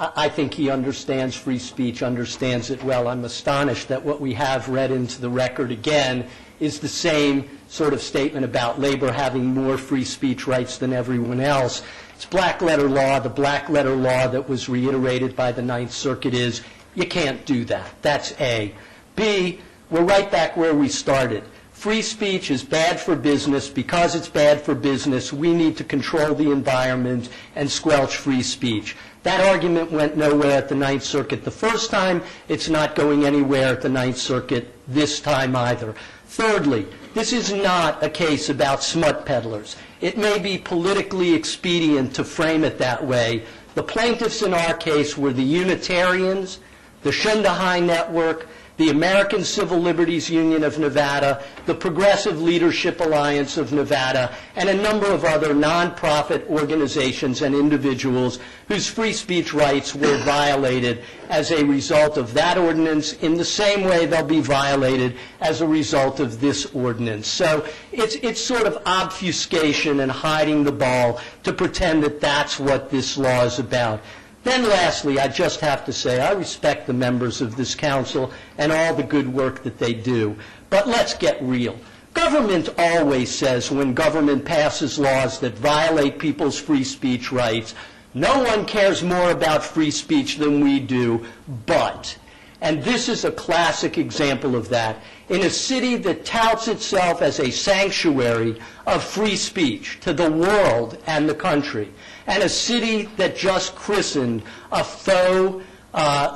I think he understands free speech, understands it well. I'm astonished that what we have read into the record again is the same sort of statement about labor having more free speech rights than everyone else. It's black letter law. The black letter law that was reiterated by the Ninth Circuit is you can't do that. That's A. B, we're right back where we started. Free speech is bad for business. Because it's bad for business, we need to control the environment and squelch free speech. That argument went nowhere at the Ninth Circuit the first time. It's not going anywhere at the Ninth Circuit this time either. Thirdly, this is not a case about smut peddlers. It may be politically expedient to frame it that way. The plaintiffs in our case were the Unitarians, the Shunda High Network, the American Civil Liberties Union of Nevada, the Progressive Leadership Alliance of Nevada, and a number of other nonprofit organizations and individuals whose free speech rights were violated as a result of that ordinance in the same way they'll be violated as a result of this ordinance. So it's sort of obfuscation and hiding the ball to pretend that that's what this law is about. Then lastly, I just have to say I respect the members of this council and all the good work that they do. But let's get real. Government always says when government passes laws that violate people's free speech rights, no one cares more about free speech than we do, but. And this is a classic example of that. In a city that touts itself as a sanctuary of free speech to the world and the country, and a city that just christened a faux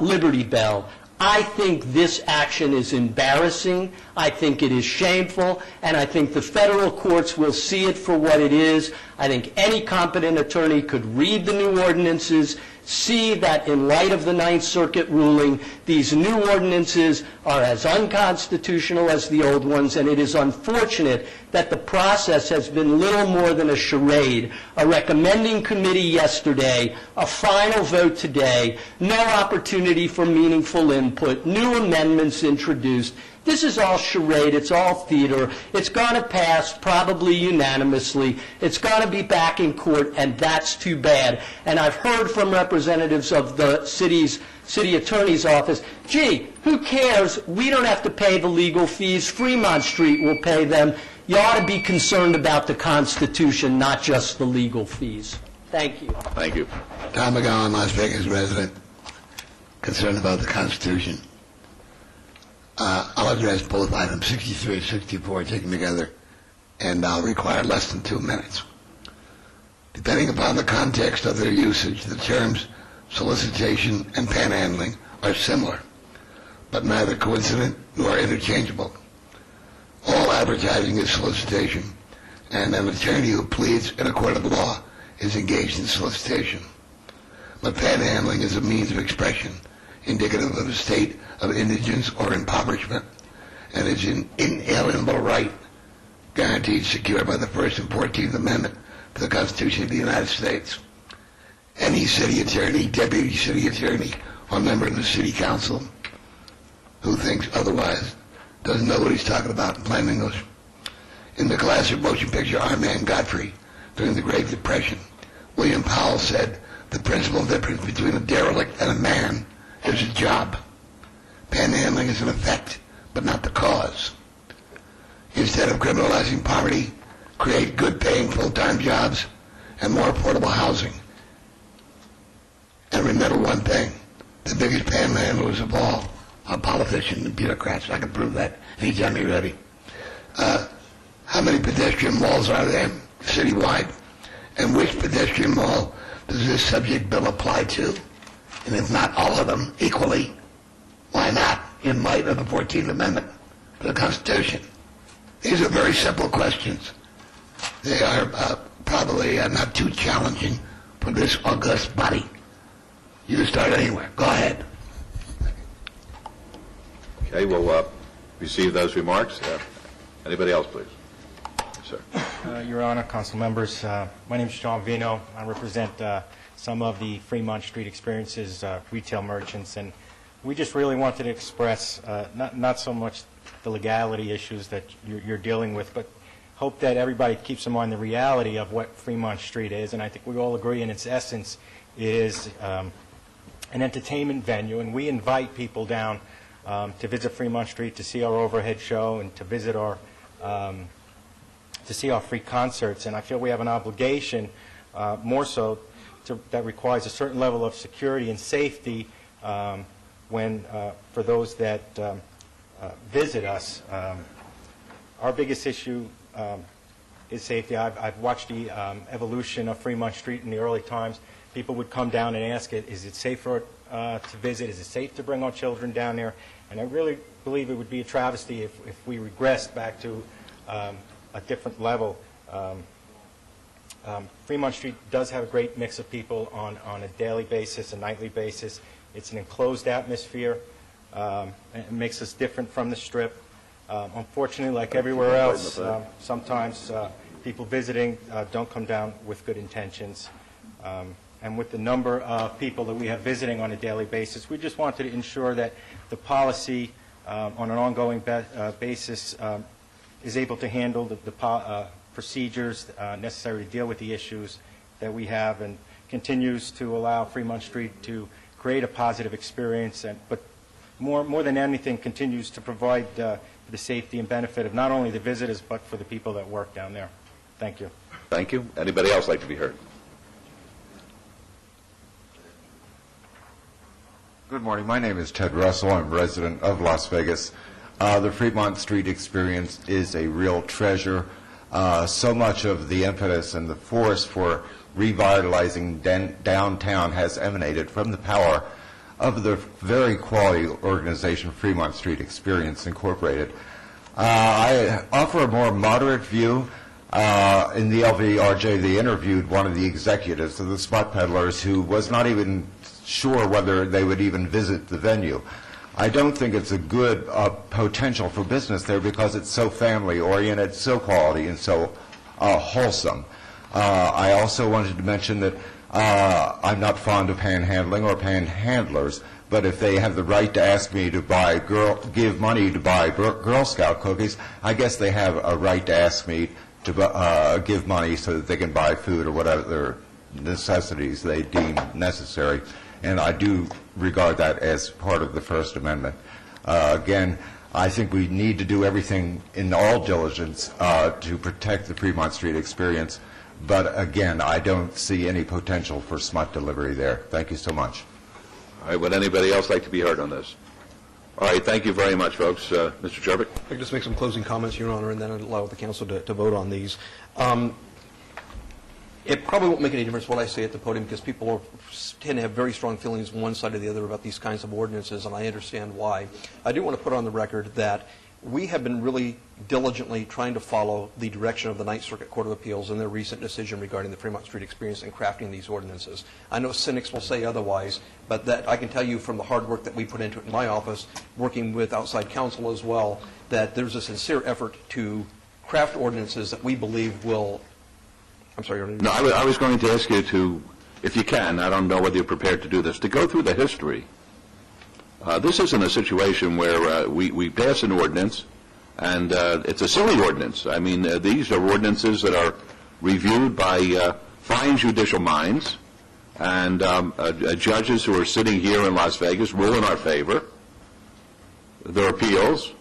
Liberty Bell, I think this action is embarrassing, I think it is shameful, and I think the federal courts will see it for what it is. I think any competent attorney could read the new ordinances, see that in light of the Ninth Circuit ruling, these new ordinances are as unconstitutional as the old ones, and it is unfortunate that the process has been little more than a charade, a recommending committee yesterday, a final vote today, no opportunity for meaningful input, new amendments introduced. This is all charade. It's all theater. It's going to pass probably unanimously. It's going to be back in court, and that's too bad. And I've heard from representatives of the city attorney's office, gee, who cares? We don't have to pay the legal fees. Fremont Street will pay them. You ought to be concerned about the Constitution, not just the legal fees. Thank you. Thank you. Tom McGowan, Las Vegas resident, concerned about the Constitution. I'll address both items 63 and 64 taken together, and I'll require less than 2 minutes. Depending upon the context of their usage, the terms solicitation and panhandling are similar, but neither coincident nor interchangeable. All advertising is solicitation, and an attorney who pleads in a court of law is engaged in solicitation. But panhandling is a means of expression indicative of a state of indigence or impoverishment, and is an inalienable right guaranteed secured by the First and 14th Amendment to the Constitution of the United States. Any city attorney, deputy city attorney, or member of the city council who thinks otherwise doesn't know what he's talking about in plain English. In the classic motion picture Our Man Godfrey, during the Great Depression, William Powell said the principal difference between a derelict and a man is a job. Panhandling is an effect, but not the cause. Instead of criminalizing poverty, create good-paying full-time jobs and more affordable housing. And remember one thing, the biggest panhandlers of all are politicians and bureaucrats. I can prove that anytime you're ready. How many pedestrian malls are there citywide? And which pedestrian mall does this subject bill apply to? And if not all of them equally, why not in light of the 14th Amendment to the Constitution? These are very simple questions. They are probably not too challenging for this august body. You can start anywhere. Go ahead. Okay, we'll receive those remarks. Anybody else, please? Sir. Your Honor, council members, my name is John Vino. I represent some of the Fremont Street Experiences retail merchants, and we just really wanted to express not so much the legality issues that you're dealing with, but hope that everybody keeps in mind the reality of what Fremont Street is, and I think we all agree in its essence is an entertainment venue, and we invite people down to visit Fremont Street, to see our overhead show, and to visit our to see our free concerts. And I feel we have an obligation, more so, that requires a certain level of security and safety when for those that visit us. Our biggest issue is safety. I've watched the evolution of Fremont Street in the early times. People would come down and ask, is it safer to visit? Is it safe to bring our children down there? And I really believe it would be a travesty if we regressed back to a different level. Fremont Street does have a great mix of people on a daily basis, a nightly basis. It's an enclosed atmosphere. It makes us different from the Strip. Unfortunately, like everywhere else, sometimes people visiting don't come down with good intentions. And with the number of people that we have visiting on a daily basis, we just wanted to ensure that the policy on an ongoing basis is able to handle the procedures necessary to deal with the issues that we have, and continues to allow Fremont Street to create a positive experience, but more than anything continues to provide the safety and benefit of not only the visitors but for the people that work down there. Thank you. Thank you. Anybody else like to be heard? Good morning. My name is Ted Russell. I'm a resident of Las Vegas. The Fremont Street experience is a real treasure. So much of the impetus and the force for revitalizing downtown has emanated from the power of the very quality organization Fremont Street Experience Incorporated. I offer a more moderate view. In the LVRJ, they interviewed one of the executives of the Smut Peddlers who was not even sure whether they would even visit the venue. I don't think it's a good potential for business there because it's so family-oriented, so quality, and so wholesome. I also wanted to mention that I'm not fond of panhandling or panhandlers, but if they have the right to ask me to give money to buy Girl Scout cookies, I guess they have a right to ask me to give money so that they can buy food or whatever necessities they deem necessary. And I do regard that as part of the First Amendment. Again, I think we need to do everything in all diligence to protect the Fremont Street experience, But again, I don't see any potential for smut delivery there. Thank you so much. All right, would anybody else like to be heard on this? All right, thank you very much, folks. Mr. Jervik? I can just make some closing comments, Your Honor, and then allow the council to vote on these. It probably won't make any difference what I say at the podium because people tend to have very strong feelings on one side or the other about these kinds of ordinances, and I understand why. I do want to put on the record that we have been really diligently trying to follow the direction of the Ninth Circuit Court of Appeals in their recent decision regarding the Fremont Street experience and crafting these ordinances. I know cynics will say otherwise, but that I can tell you from the hard work that we put into it in my office, working with outside counsel as well, that there's a sincere effort to craft ordinances that we believe will... I'm sorry. No, I was going to ask you to, if you can, I don't know whether you're prepared to do this, to go through the history. This isn't a situation where we pass an ordinance and it's a silly ordinance. I mean, these are ordinances that are reviewed by fine judicial minds, and judges who are sitting here in Las Vegas rule in our favor. There are appeals.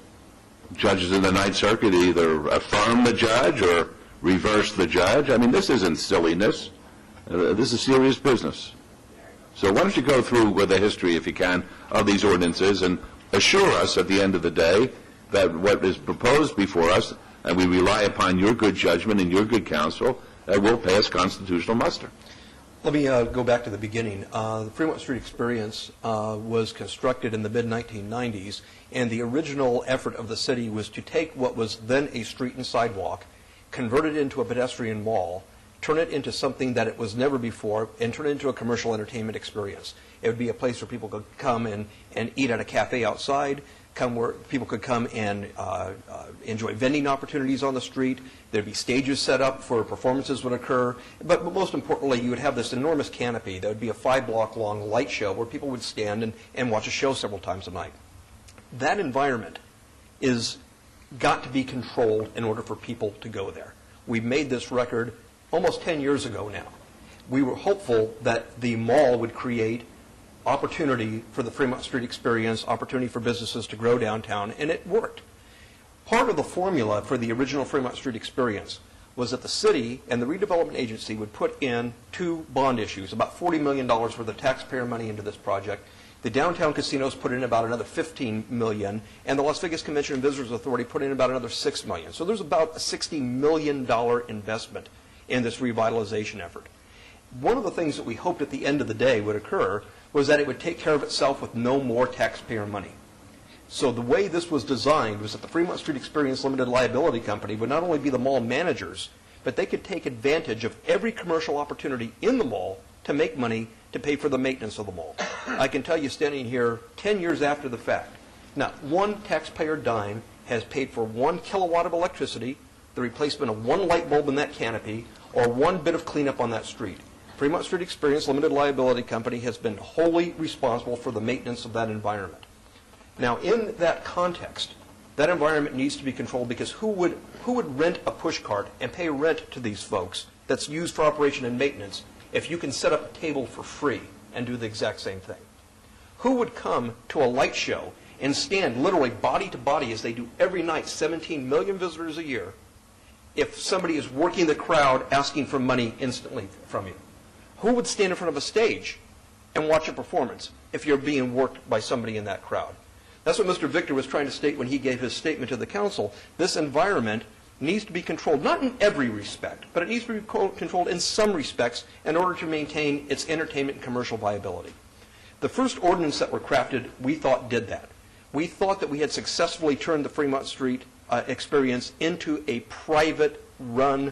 Judges in the Ninth Circuit either affirm the judge or reverse the judge. I mean, this isn't silliness. This is serious business. So why don't you go through with the history, if you can, of these ordinances and assure us at the end of the day that what is proposed before us, and we rely upon your good judgment and your good counsel, will pass constitutional muster. Let me go back to the beginning. The Fremont Street experience was constructed in the mid-1990s, and the original effort of the city was to take what was then a street and sidewalk, convert it into a pedestrian mall, turn it into something that it was never before, and turn it into a commercial entertainment experience. It would be a place where people could come and eat at a cafe outside, where people could come and enjoy vending opportunities on the street. There'd be stages set up for performances would occur. But most importantly, you would have this enormous canopy that would be a 5-block-long light show where people would stand and watch a show several times a night. That environment is got to be controlled in order for people to go there. We made this record almost 10 years ago now. We were hopeful that the mall would create opportunity for the Fremont Street experience, opportunity for businesses to grow downtown, and it worked. Part of the formula for the original Fremont Street experience was that the city and the redevelopment agency would put in 2 bond issues, about $40 million worth of taxpayer money into this project. The downtown casinos put in about another $15 million, and the Las Vegas Convention and Visitors Authority put in about another $6 million. So there's about a $60 million investment in this revitalization effort. One of the things that we hoped at the end of the day would occur was that it would take care of itself with no more taxpayer money. So the way this was designed was that the Fremont Street Experience Limited Liability Company would not only be the mall managers, but they could take advantage of every commercial opportunity in the mall to make money to pay for the maintenance of the mall. I can tell you, standing here 10 years after the fact, not one taxpayer dime has paid for 1 kilowatt of electricity, the replacement of 1 light bulb in that canopy, or 1 bit of cleanup on that street. Fremont Street Experience Limited Liability Company has been wholly responsible for the maintenance of that environment. Now, in that context, that environment needs to be controlled because who would rent a push cart and pay rent to these folks that's used for operation and maintenance if you can set up a table for free and do the exact same thing? Who would come to a light show and stand literally body to body as they do every night, 17 million visitors a year, if somebody is working the crowd asking for money instantly from you? Who would stand in front of a stage and watch a performance if you're being worked by somebody in that crowd? That's what Mr. Victor was trying to state when he gave his statement to the council. This environment needs to be controlled, not in every respect, but it needs to be controlled in some respects in order to maintain its entertainment and commercial viability. The first ordinance that were crafted, we thought, did that. We thought that we had successfully turned the Fremont Street experience into a private-run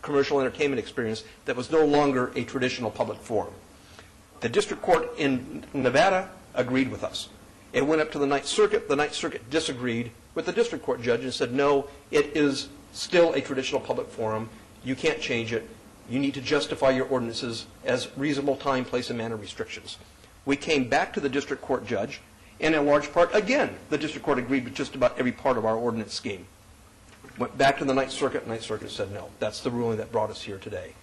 commercial entertainment experience that was no longer a traditional public forum. The district court in Nevada agreed with us. It went up to the Ninth Circuit. The Ninth Circuit disagreed with the district court judge and said, no, it is still a traditional public forum. You can't change it. You need to justify your ordinances as reasonable time, place, and manner restrictions. We came back to the district court judge, and in large part, again, the district court agreed with just about every part of our ordinance scheme. Went back to the Ninth Circuit. The Ninth Circuit said, no, that's the ruling that brought us here today.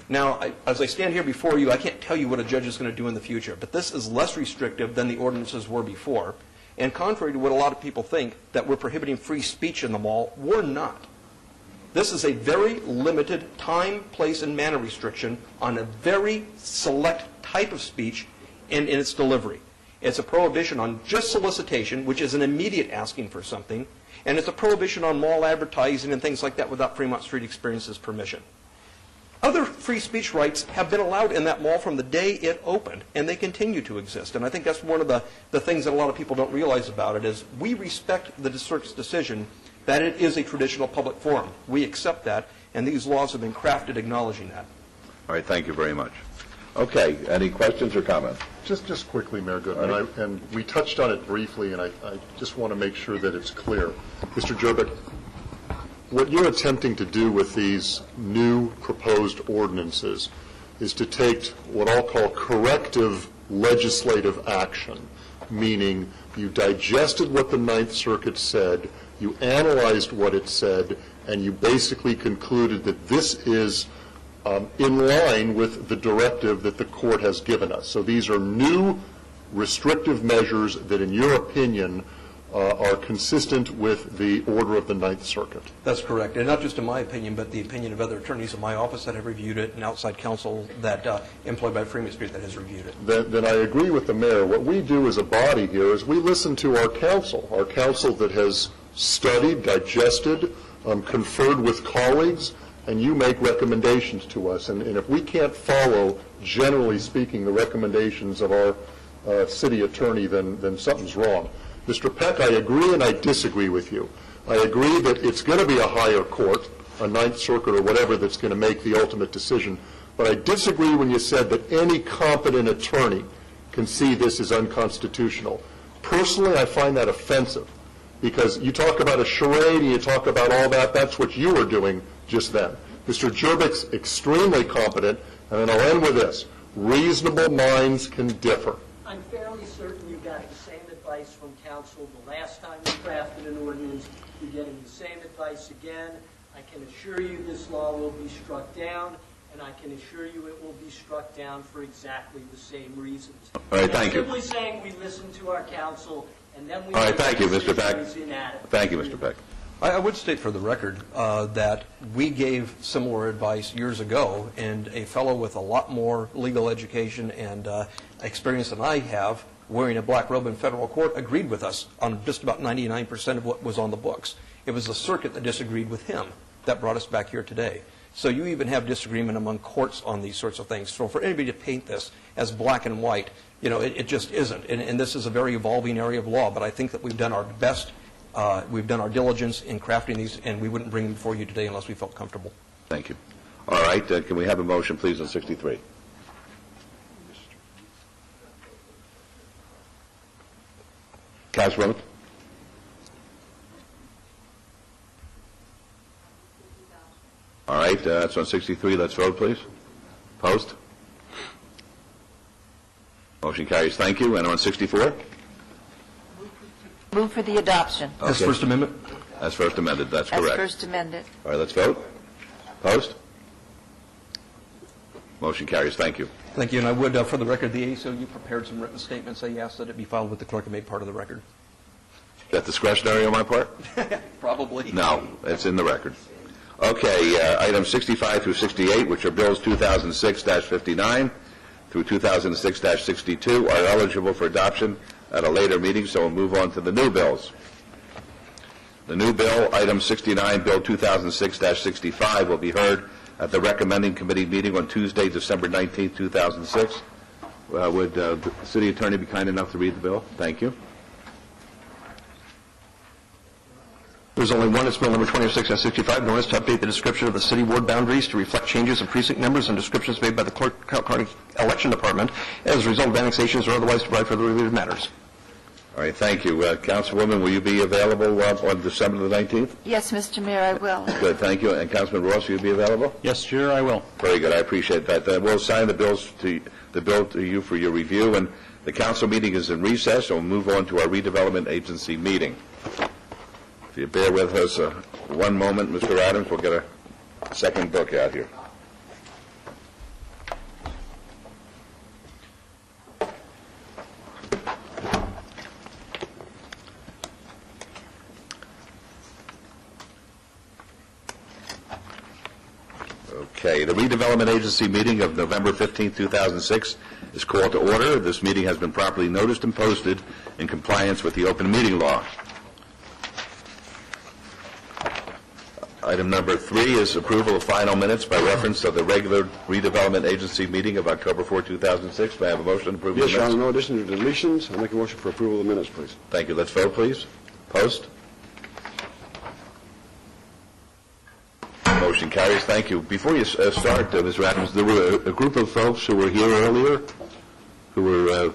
Now, as I stand here before you, I can't tell you what a judge is going to do in the future, but this is less restrictive than the ordinances were before. And contrary to what a lot of people think, that we're prohibiting free speech in the mall, we're not. This is a very limited time, place, and manner restriction on a very select type of speech in its delivery. It's a prohibition on just solicitation, which is an immediate asking for something, and it's a prohibition on mall advertising and things like that without Fremont Street Experience's permission. Other free speech rights have been allowed in that mall from the day it opened, and they continue to exist. And I think that's one of the things that a lot of people don't realize about it is we respect the district's decision that it is a traditional public forum. We accept that, and these laws have been crafted acknowledging that. All right, thank you very much. Okay, any questions or comments? Just quickly, Mayor Goodman, and we touched on it briefly, and I just want to make sure that it's clear. Mr. Jervik, what you're attempting to do with these new proposed ordinances is to take what I'll call corrective legislative action, meaning you digested what the Ninth Circuit said, you analyzed what it said, and you basically concluded that this is in line with the directive that the court has given us. So these are new restrictive measures that, in your opinion, are consistent with the order of the Ninth Circuit. That's correct. And not just in my opinion, but the opinion of other attorneys in my office that have reviewed it and outside counsel that employed by Fremont Street that has reviewed it. Then I agree with the mayor. What we do as a body here is we listen to our counsel that has studied, digested, conferred with colleagues, and you make recommendations to us. And if we can't follow, generally speaking, the recommendations of our city attorney, then something's wrong. Mr. Peck, I agree and I disagree with you. I agree that it's going to be a higher court, a Ninth Circuit or whatever, that's going to make the ultimate decision. But I disagree when you said that any competent attorney can see this as unconstitutional. Personally, I find that offensive because you talk about a charade and you talk about all that. That's what you were doing just then. Mr. Jervik's extremely competent, and then I'll end with this. Reasonable minds can differ. I'm fairly certain you got the same advice from counsel the last time you drafted an ordinance. You're getting the same advice again. I can assure you this law will be struck down, and I can assure you it will be struck down for exactly the same reasons. All right, thank you. I'm simply saying we listen to our counsel, and then we... All right, thank you, Mr. Peck. Thank you, Mr. Peck. I would state for the record that we gave similar advice years ago, and a fellow with a lot more legal education and experience than I have, wearing a black robe in federal court, agreed with us on just about 99% of what was on the books. It was the circuit that disagreed with him that brought us back here today. So you even have disagreement among courts on these sorts of things. So for anybody to paint this as black and white, it just isn't. And this is a very evolving area of law, but I think that we've done our best. We've done our diligence in crafting these, and we wouldn't bring them before you today unless we felt comfortable. Thank you. All right, can we have a motion, please, on 63? Councilwoman? All right, that's on 63. Let's vote, please. Post. Motion carries. Thank you. And on 64? Move for the adoption. As First Amendment? As first amended, that's correct. As first amended. All right, let's vote. Post. Motion carries. Thank you. Thank you. And I would, for the record, the ACLU prepared some written statements. I asked that it be filed with the clerk and made part of the record. Is that discretionary on my part? Probably. No, it's in the record. Okay, items 65 through 68, which are bills 2006-59 through 2006-62, are eligible for adoption at a later meeting, so we'll move on to the new bills. The new bill, item 69, bill 2006-65, will be heard at the recommending committee meeting on Tuesday, December 19, 2006. Would the city attorney be kind enough to read the bill? Thank you. There's only one. It's bill number 2006-65, an ordinance to update the description of the city ward boundaries to reflect changes in precinct numbers and descriptions made by the Clark County Election Department as a result of annexations or otherwise to provide for the related matters. All right, thank you. Councilwoman, will you be available on December the 19th? Yes, Mr. Mayor, I will. Good, thank you. And Councilman Ross, will you be available? Yes, Chair, I will. Very good, I appreciate that. We'll assign the bill to you for your review, and the council meeting is in recess, so we'll move on to our redevelopment agency meeting. If you bear with us one moment, Mr. Adams, we'll get a second book out here. Okay, the redevelopment agency meeting of November 15, 2006 is called to order. This meeting has been properly noticed and posted in compliance with the open meeting law. Item number 3 is approval of final minutes by reference to the regular redevelopment agency meeting of October 4, 2006. May I have a motion to approve the Yes, minutes? Your Honor, no additions or deletions. I make a motion for approval of the minutes, please. Thank you. Let's vote, please. Post. Motion carries. Thank you. Before you start, Mr. Adams, there were a group of folks who were here earlier who were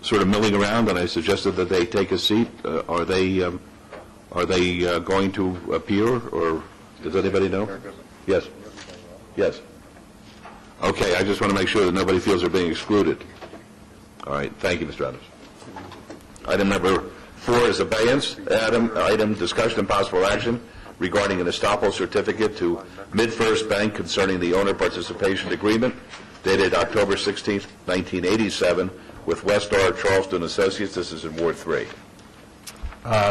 sort of milling around, and I suggested that they take a seat. Are they going to appear, or does anybody know? Yes. Yes. Okay. I just want to make sure that nobody feels they're being excluded. All right. Thank you, Mr. Adams. Item number 4 is abeyance. Item discussion and possible action regarding an estoppel certificate to MidFirst Bank concerning the owner participation agreement dated October 16, 1987 with Westar Charleston Associates. This is in Ward 3.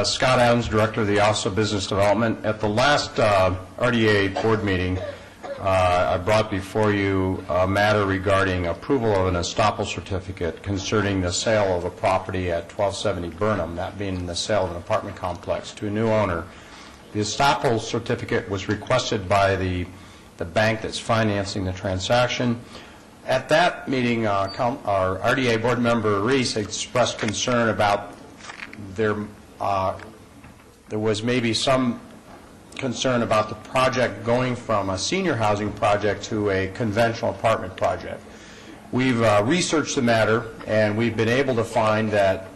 Scott Adams, Director of the Office of Business Development. At the last RDA board meeting, I brought before you a matter regarding approval of an estoppel certificate concerning the sale of a property at 1270 Burnham, that being the sale of an apartment complex to a new owner. The estoppel certificate was requested by the bank that's financing the transaction. At that meeting, our RDA board member Reese expressed concern about there was maybe some concern about the project going from a senior housing project to a conventional apartment project. We've researched the matter, and we've been able to find that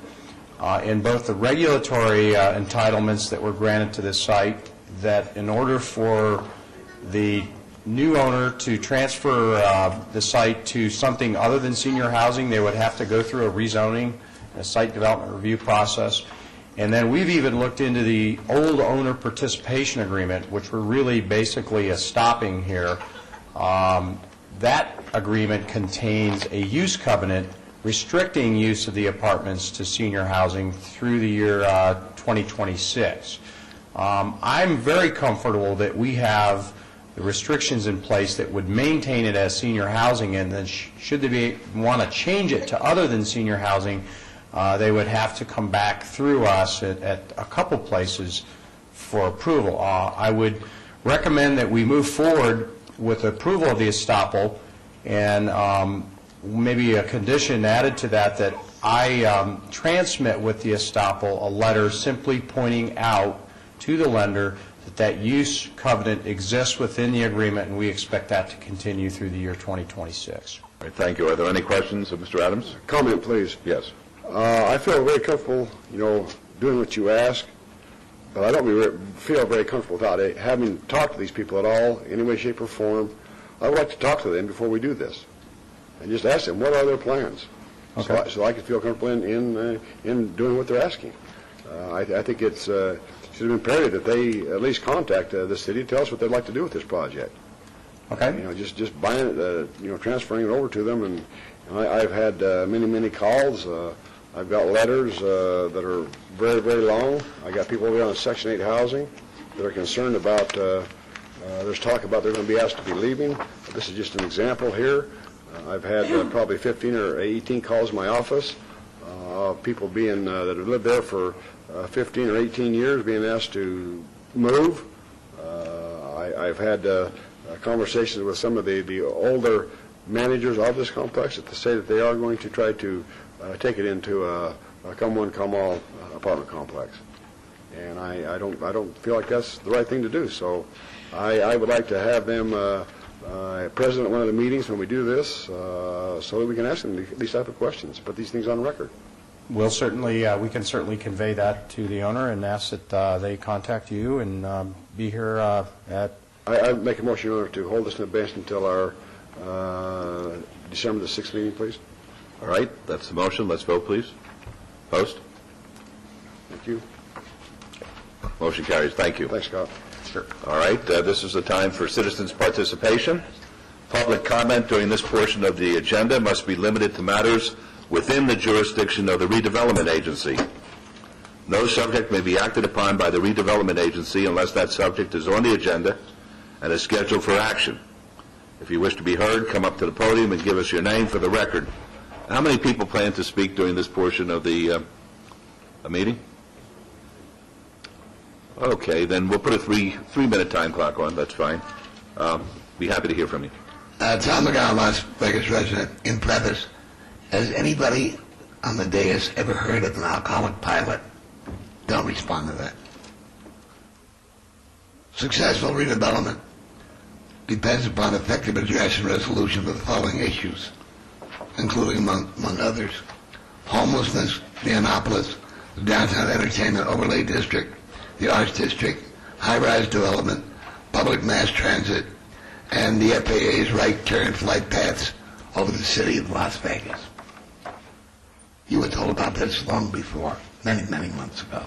in both the regulatory entitlements that were granted to this site, that in order for the new owner to transfer the site to something other than senior housing, they would have to go through a rezoning, a site development review process. And then we've even looked into the old owner participation agreement, which we're really basically stopping here. That agreement contains a use covenant restricting use of the apartments to senior housing through the year 2026. I'm very comfortable that we have the restrictions in place that would maintain it as senior housing, and then should they want to change it to other than senior housing, they would have to come back through us at a couple places for approval. I would recommend that we move forward with approval of the estoppel, and maybe a condition added to that, that I transmit with the estoppel a letter simply pointing out to the lender that use covenant exists within the agreement, and we expect that to continue through the year 2026. All right, thank you. Are there any questions of Mr. Adams? Comment, please. Yes. I feel very comfortable, doing what you ask, but I don't feel very comfortable without having talked to these people at all, any way, shape, or form. I would like to talk to them before we do this, and just ask them what are their plans, okay, so I can feel comfortable in doing what they're asking. I think it should have been imperative that they at least contact the city and tell us what they'd like to do with this project. Okay. Just buying it, transferring it over to them, and I've had many calls. I've got letters that are very, very long. I got people over on Section 8 housing that are concerned about, there's talk about they're going to be asked to be leaving. This is just an example here. I've had probably 15 or 18 calls in my office of people being, that have lived there for 15 or 18 years being asked to move. I've had conversations with some of the older managers of this complex that say that they are going to try to take it into a come one, come all apartment complex, and I don't feel like that's the right thing to do. So I would like to have them present at one of the meetings when we do this, so that we can ask them these type of questions, put these things on record. We'll certainly, we can certainly convey that to the owner and ask that they contact you and be here at. I make a motion, Your Honor, to hold this in abeyance until our December the 6th meeting, please. All right, that's the motion. Let's vote, please. Post. Thank you. Motion carries. Thank you. Thanks, Scott. Sure. All right, this is the time for citizens' participation. Public comment during this portion of the agenda must be limited to matters within the jurisdiction of the redevelopment agency. No subject may be acted upon by the redevelopment agency unless that subject is on the agenda and is scheduled for action. If you wish to be heard, come up to the podium and give us your name for the record. How many people plan to speak during this portion of the meeting? Okay, then we'll put a three-minute time clock on. That's fine. Be happy to hear from you. Tom McGowan, Las Vegas resident. In preface, has anybody on the dais ever heard of an alcoholic pilot? Don't respond to that. Successful redevelopment depends upon effective address and resolution of the following issues, including, among others, homelessness, the Annapolis, the Downtown Entertainment Overlay District, the Arts District, high-rise development, public mass transit, and the FAA's right turn flight paths over the city of Las Vegas. You were told about this long before, many, many months ago.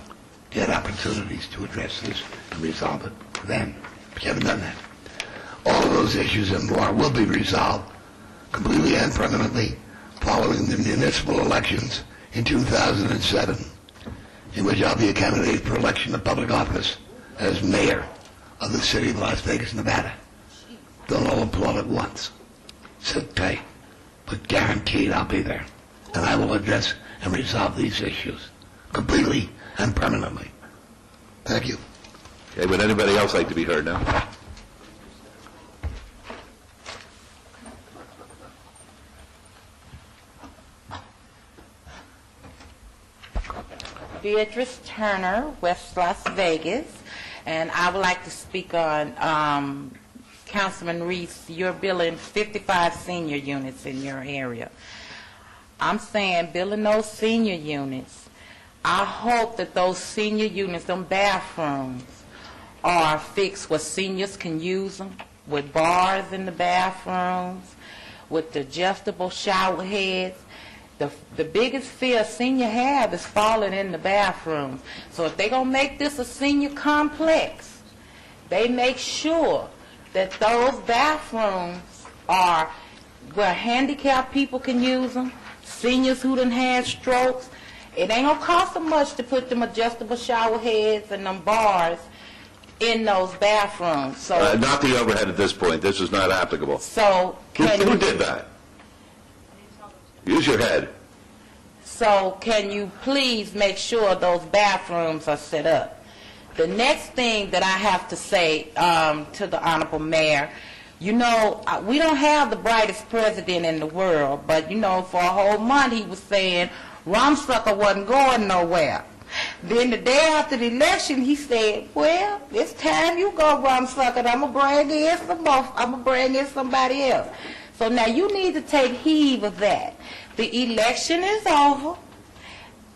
You had opportunities to address this and resolve it then, but you haven't done that. All of those issues and more will be resolved completely and permanently following the municipal elections in 2007, in which I'll be a candidate for election to public office as mayor of the city of Las Vegas, Nevada. Don't all applaud at once. Sit tight, but guaranteed I'll be there, and I will address and resolve these issues completely and permanently. Thank you. Okay, would anybody else like to be heard now? Beatrice Turner, West Las Vegas, and I would like to speak on Councilman Reese. You're building 55 senior units in your area. I'm saying building those senior units, I hope that those senior units, them bathrooms, are fixed where seniors can use them, with bars in the bathrooms, with the adjustable shower heads. The biggest fear a senior have is falling in the bathroom. So if they're going to make this a senior complex, they make sure that those bathrooms are where handicapped people can use them, seniors who done had strokes. It ain't going to cost them much to put them adjustable shower heads and them bars in those bathrooms. So not the overhead at this point. This is not applicable. So who did that? Use your head. So can you please make sure those bathrooms are set up? The next thing that I have to say to the Honorable Mayor, you know, we don't have the brightest president in the world, but, you know, for a whole month he was saying Rumsucker wasn't going nowhere. Then the day after the election, he said, well, it's time you go, Rumsucker. I'm going to bring in somebody else. So now you need to take heed of that. The election is over.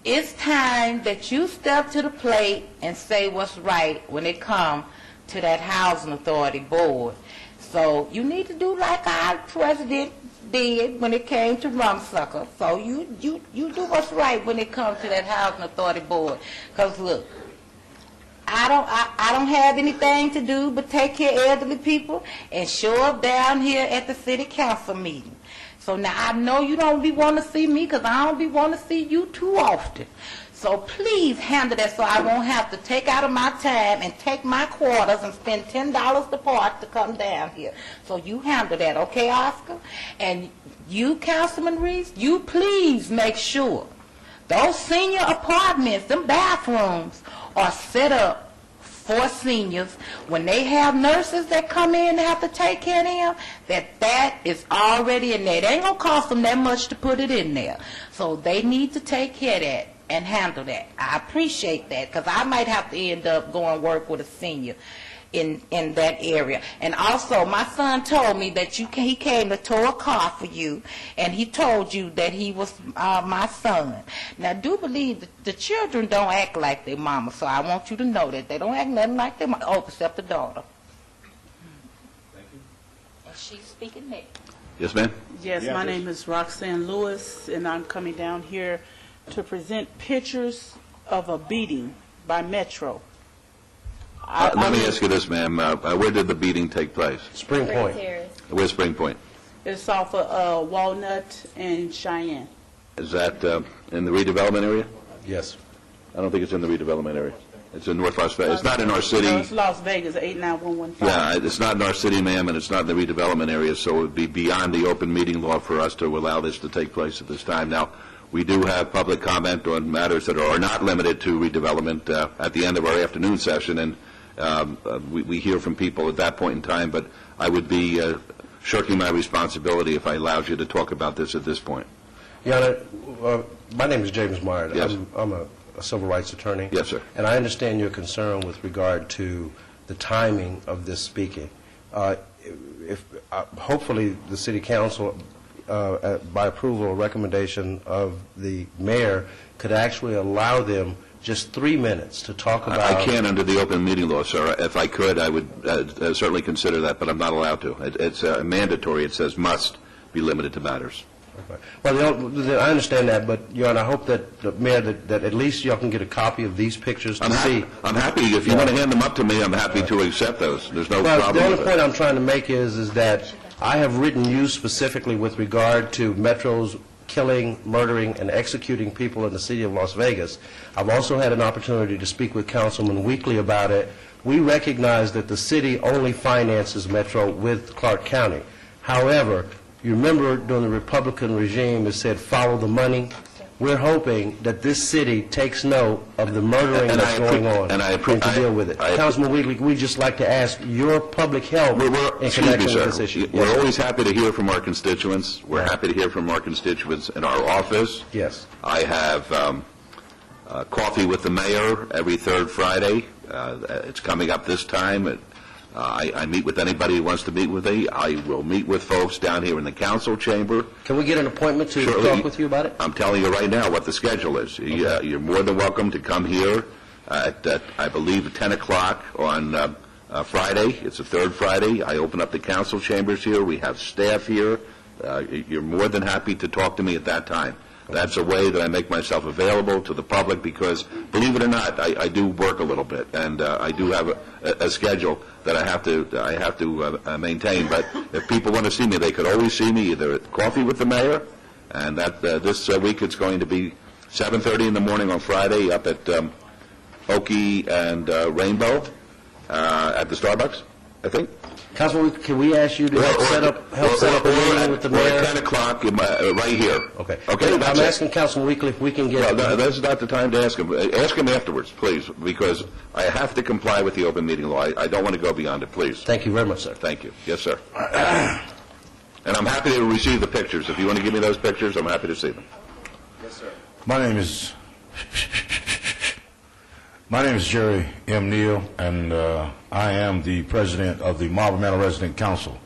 It's time that you step to the plate and say what's right when it comes to that Housing Authority Board. So you need to do like our president did when it came to Rumsucker. So you do what's right when it comes to that Housing Authority Board. Because look, I don't have anything to do but take care of elderly people and show up down here at the city council meeting. So now I know you don't be want to see me because I don't be want to see you too often. So please handle that so I won't have to take out of my time and take my quarters and spend $10 to park to come down here. So you handle that, okay, Oscar? And you, Councilman Reese, you please make sure those senior apartments, them bathrooms, are set up for seniors. When they have nurses that come in and have to take care of them, that is already in there. It ain't going to cost them that much to put it in there. So they need to take care of that and handle that. I appreciate that because I might have to end up going work with a senior in that area. And also, my son told me that he came to tow a car for you, and he told you that he was my son. Now, do believe that the children don't act like their mama, so I want you to know that they don't act nothing like their mama, except the daughter. Thank you. And she's speaking next. Yes, ma'am? Yes, my name is Roxanne Lewis, and I'm coming down here to present pictures of a beating by Metro. Let me ask you this, ma'am. Where did the beating take place? Spring Point. Where's Spring Point? It's off of Walnut and Cheyenne. Is that in the redevelopment area? Yes. I don't think it's in the redevelopment area. It's in North Las Vegas. It's not in our city. No, it's Las Vegas, 89115. Yeah, it's not in our city, ma'am, and it's not in the redevelopment area, so it would be beyond the open meeting law for us to allow this to take place at this time. Now, we do have public comment on matters that are not limited to redevelopment at the end of our afternoon session, and we hear from people at that point in time, but I would be shirking my responsibility if I allowed you to talk about this at this point. Your Honor, my name is James Myers. Yes. I'm a civil rights attorney. Yes, sir. And I understand your concern with regard to the timing of this speaking. Hopefully, the City Council, by approval or recommendation of the mayor, could actually allow them just 3 minutes to talk about... I can't under the open meeting law, sir. If I could, I would certainly consider that, but I'm not allowed to. It's mandatory. It says must be limited to matters. Okay. Well, I understand that, but, Your Honor, I hope that, the Mayor, that at least y'all can get a copy of these pictures to see. I'm happy. If you want to hand them up to me, I'm happy to accept those. There's no problem The only with point that. I'm trying to make is that I have written you specifically with regard to Metro's killing, murdering, and executing people in the city of Las Vegas. I've also had an opportunity to speak with Councilman Weekly about it. We recognize that the city only finances Metro with Clark County. However, you remember during the Republican regime it said follow the money. We're hoping that this city takes note of the murdering that's going on and to deal with it. Councilman Weekly, we'd just like to ask your public help in connection with this issue. We're always happy to hear from our constituents. We're happy to hear from our constituents in our office. Yes. I have coffee with the mayor every third Friday. It's coming up this time. I meet with anybody who wants to meet with me. I will meet with folks down here in the council chamber. Can we get an appointment to talk with you about it? I'm telling you right now what the schedule is. Okay. You're more than welcome to come here at I believe, 10 o'clock on Friday. It's the third Friday. I open up the council chambers here. We have staff here. You're more than happy to talk to me at that time. That's a way that I make myself available to the public because, believe it or not, I do work a little bit, and I do have a schedule that I have to maintain. But if people want to see me, they could always see me either at Coffee with the Mayor, and that this week it's going to be 7:30 in the morning on Friday up at Oki and Rainbow at the Starbucks, I think. Councilman, can we ask you to help set up a meeting with the mayor? At 10 o'clock right here. Okay. Okay. I'm asking Councilman Weekly if we can get... No, that's not the time to ask him. Ask him afterwards, please, because I have to comply with the open meeting law. I don't want to go beyond it, please. Thank you very much, sir. Thank you. Yes, sir. And I'm happy to receive the pictures. If you want to give me those pictures, I'm happy to see them. Yes, sir. My name is Jerry M. Neal, and I am the president of the Marble Manor Resident Council,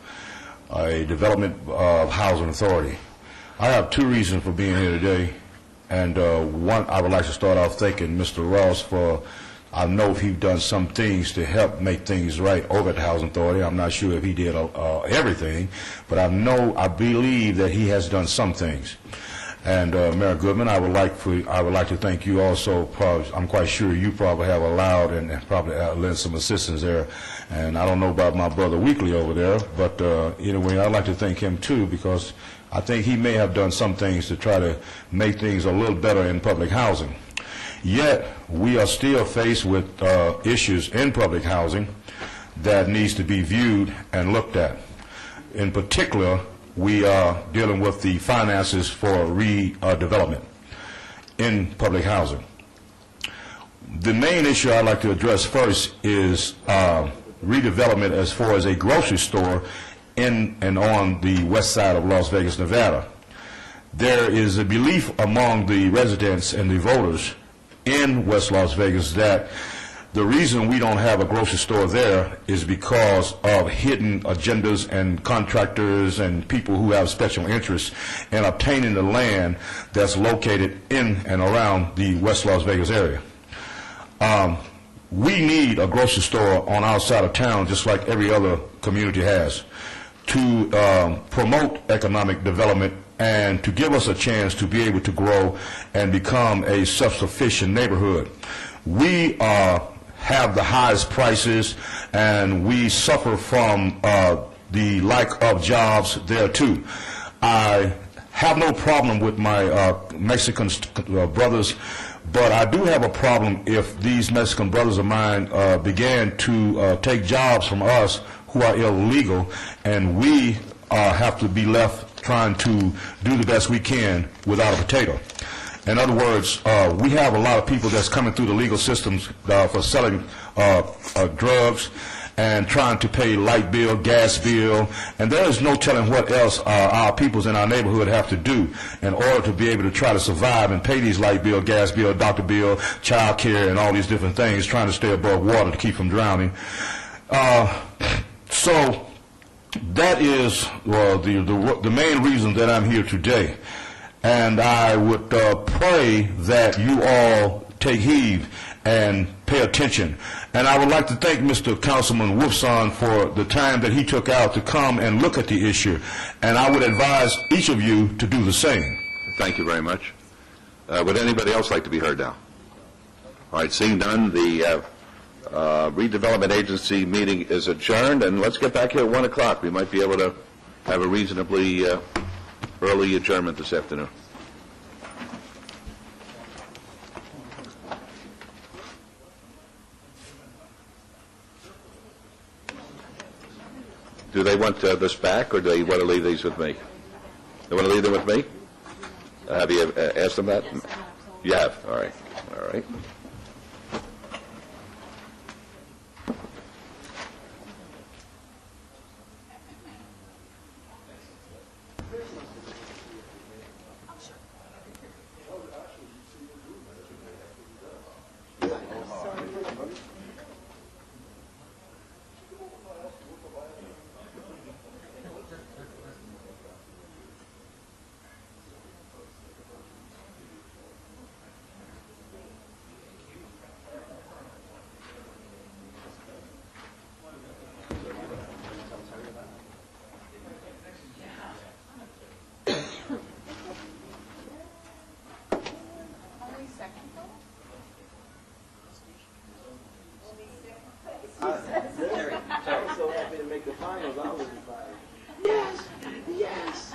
a development housing authority. I have two reasons for being here today, and one, I would like to start off thanking Mr. Ross for, I know he's done some things to help make things right over at the Housing Authority. I'm not sure if he did everything, but I believe that he has done some things. And Mayor Goodman, I would like to thank you also. I'm quite sure you probably have allowed and probably lent some assistance there. And I don't know about my brother Weekly over there, but anyway, I'd like to thank him too because I think he may have done some things to try to make things a little better in public housing. Yet we are still faced with issues in public housing that needs to be viewed and looked at. In particular, we are dealing with the finances for redevelopment in public housing. The main issue I'd like to address first is redevelopment as far as a grocery store in and on the west side of Las Vegas, Nevada. There is a belief among the residents and the voters in West Las Vegas that the reason we don't have a grocery store there is because of hidden agendas and contractors and people who have special interests in obtaining the land that's located in and around the West Las Vegas area. We need a grocery store on our side of town just like every other community has to promote economic development and to give us a chance to be able to grow and become a self-sufficient neighborhood. We have the highest prices, and we suffer from the lack of jobs there too. I have no problem with my Mexican brothers, but I do have a problem if these Mexican brothers of mine began to take jobs from us who are illegal, and we have to be left trying to do the best we can without a potato. In other words, we have a lot of people that's coming through the legal systems for selling drugs and trying to pay light bill, gas bill, and there is no telling what else our peoples in our neighborhood have to do in order to be able to try to survive and pay these light bill, gas bill, doctor bill, child care, and all these different things, trying to stay above water to keep from drowning. So that is the main reason that I'm here today. And I would pray that you all take heed and pay attention. And I would like to thank Mr. Councilman Wolfson for the time that he took out to come and look at the issue. And I would advise each of you to do the same. Thank you very much. Would anybody else like to be heard now? All right, seeing none, the redevelopment agency meeting is adjourned, and let's get back here at 1 o'clock. We might be able to have a reasonably early adjournment this afternoon. Do they want this back, or do they want to leave these with me? They want to leave them with me? Have you asked them that? You have? All right. All right. So happy to make the finals. I was invited. Yes, yes.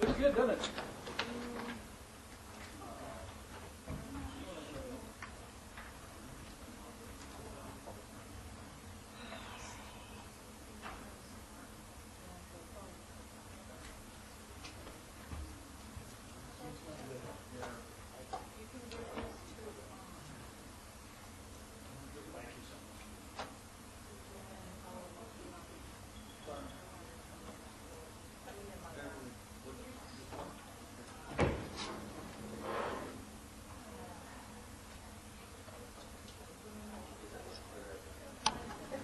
Looks good, doesn't it?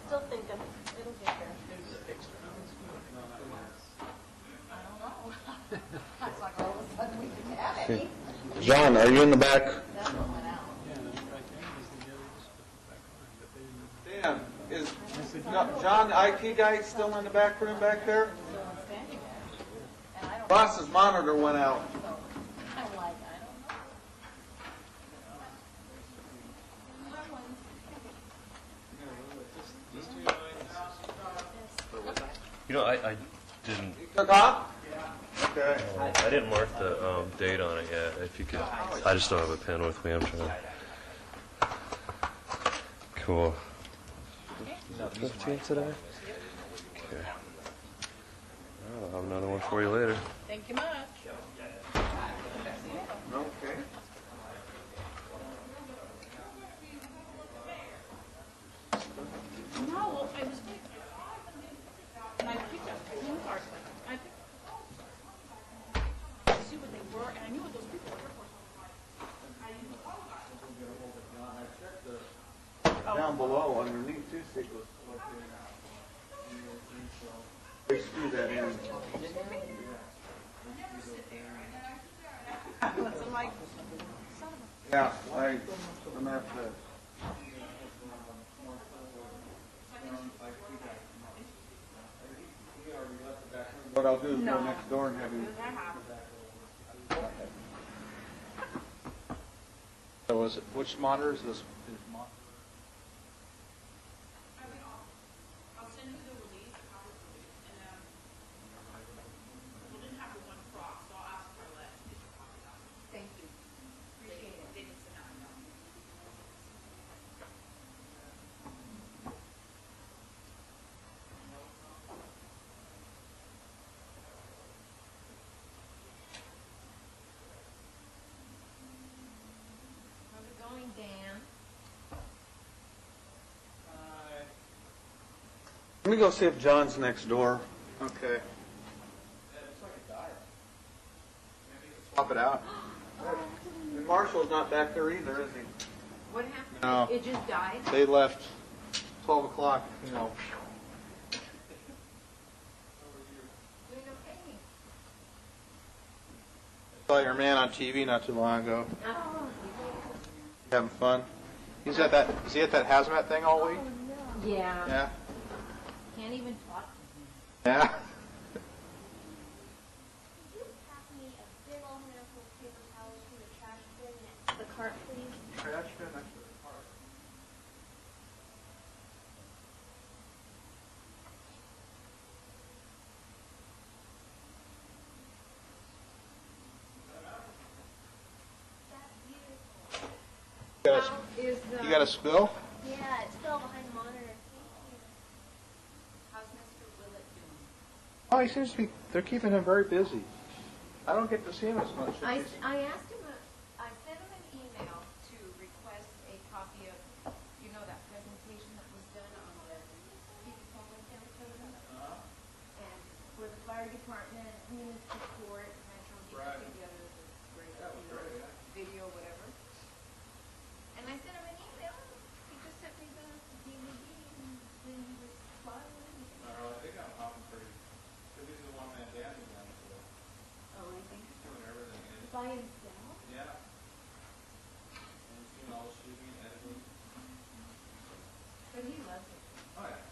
Still thinking it'll get there. I don't know. It's like all of a sudden we didn't have any. John, are you in the back? Dan, is John, the IT guy, still in the back room back there? Boss's monitor went out. You know, I didn't. Took off? Okay. I didn't mark the date on it yet. If you could, I just don't have a pen with me. I'm trying. Cool. 15 today. Okay. I'll have another one for you later. Thank you much. Okay. No, well, I was. And I picked up two cars. I picked to see what they were, and I knew what those people were. Down below, underneath, too, see what's They screw that in. Yeah, I'm gonna have to. What I'll do is go next door and have him. So is it, which monitor is this? Let me go see if John's next door. Okay. Swap it out. And Marshall's not back there either, is he? What happened? No. It just died? They left 12 o'clock, you know. Saw your man on TV not too long ago. Oh. Having fun. He's at that. Is he at that hazmat thing all week? Yeah. Yeah. Can't even talk. Yeah. The cart, please. Trash bin next to the park. You got a spill? Yeah, it's still behind the monitor. Thank you. How's Mr. Willett doing? Oh, he seems to be. They're keeping him very busy. I don't get to see him as much. I asked him, I sent him an email to request a copy of, you know, that presentation that was done on the TV public campus. And for the fire department, municipal court, Metro, he put together this great, video, whatever. And I sent him an email. He just sent me the DVD and then he was smiling. I think I'm hopping pretty. Because he's the one man dancing on the floor. Oh, I think He's doing everything. by himself? Yeah. And he's doing all the shooting and editing. But he loves it. Oh, yeah.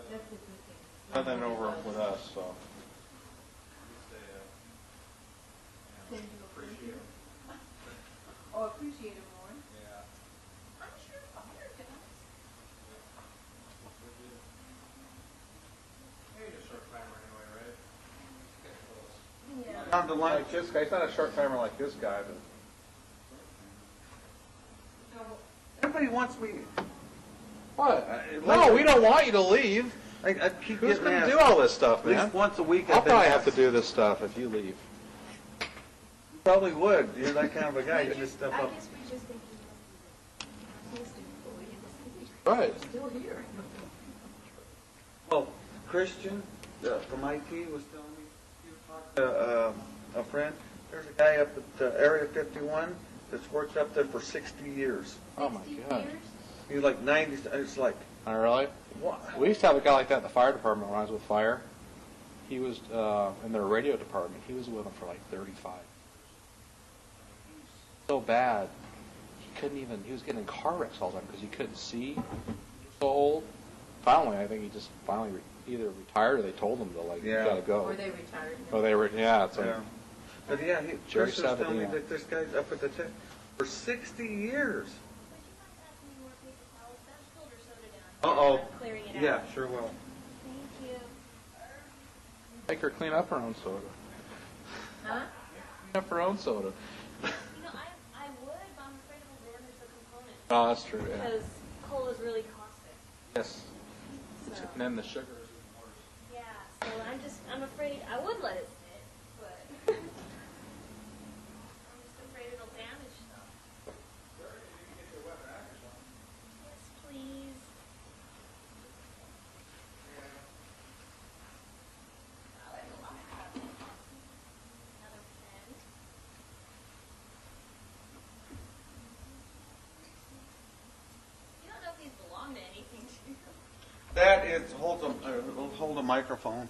That's the good thing. Nothing over with us, so. Send you a Appreciate it. Oh, appreciate it more. Yeah. I'm sure fire does. Hey, a short timer anyway, right? Yeah. Down the line like this guy. He's not a short timer like this guy, but. Everybody wants me. What? No, we don't want you to leave. I keep Who's going to do all this stuff, man? At least once a week. I'll probably have to do this stuff if you leave. You probably would. You're that kind of a guy. You just step I up. guess we just think he must be Right. still here. Well, Christian from IT was telling me he was talking to a friend. There's a guy up at Area 51 that's worked up there for 60 years. Oh my God. He's like 90. It's like, Oh, really? what? We used to have a guy like that in the fire department when I was with fire. He was in their radio department. He was with them for like 35. So bad. He couldn't even, he was getting in car wrecks all the time because he couldn't see. So old. Finally, I think he just finally either retired or they told him to, like, Yeah. you gotta go. Or they retired. Oh, they were, yeah. It's like, Yeah. But yeah, Jerry Chris was telling me Savadino. that this guy's up at the tip for 60 years. Uh-oh. Clearing it Yeah, out. sure will. Thank you. make her clean up her own soda. Huh? Clean up her own soda. You know, I would, but I'm afraid it'll damage the component. Oh, that's true, yeah. Because coal is really caustic. Yes. So, And then the sugar is even worse. yeah, so I'm afraid, I would let it sit, but I'm just afraid it'll damage stuff. Yes, please. Oh, there's a lot of stuff. Another pen. You don't know if these belong to anything, do you? That it holds it'll hold a microphone.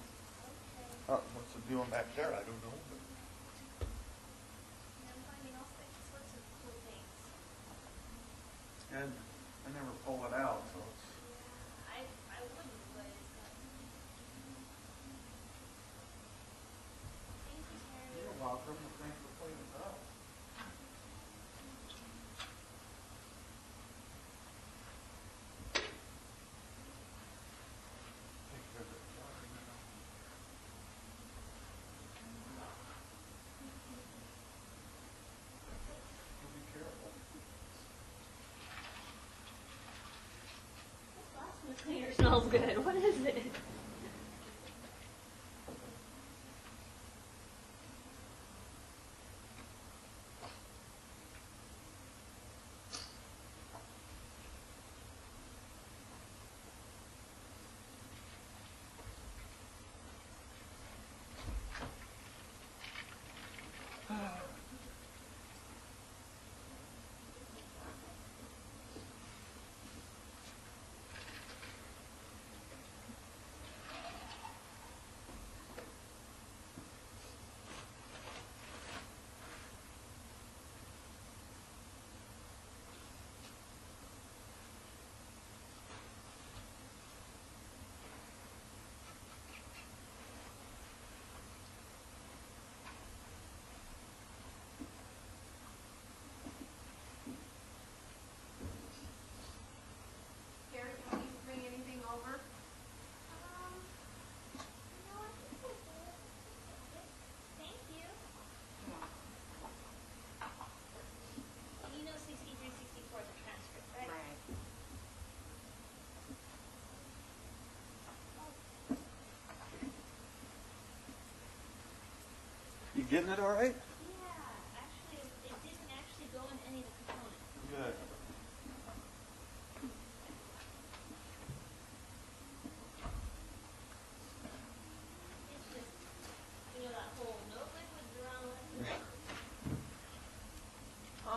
What's it doing back there? I don't know. And I never pull it out, so it's. You're welcome. Thanks for putting it up. Cleaner smells good. What is it? Gary, can you bring anything over? Thank you. You know 6364 is a transcript, right? Right. You getting it all right? Yeah, actually, it didn't actually go in any of the components. Good. It's just, that whole no liquids around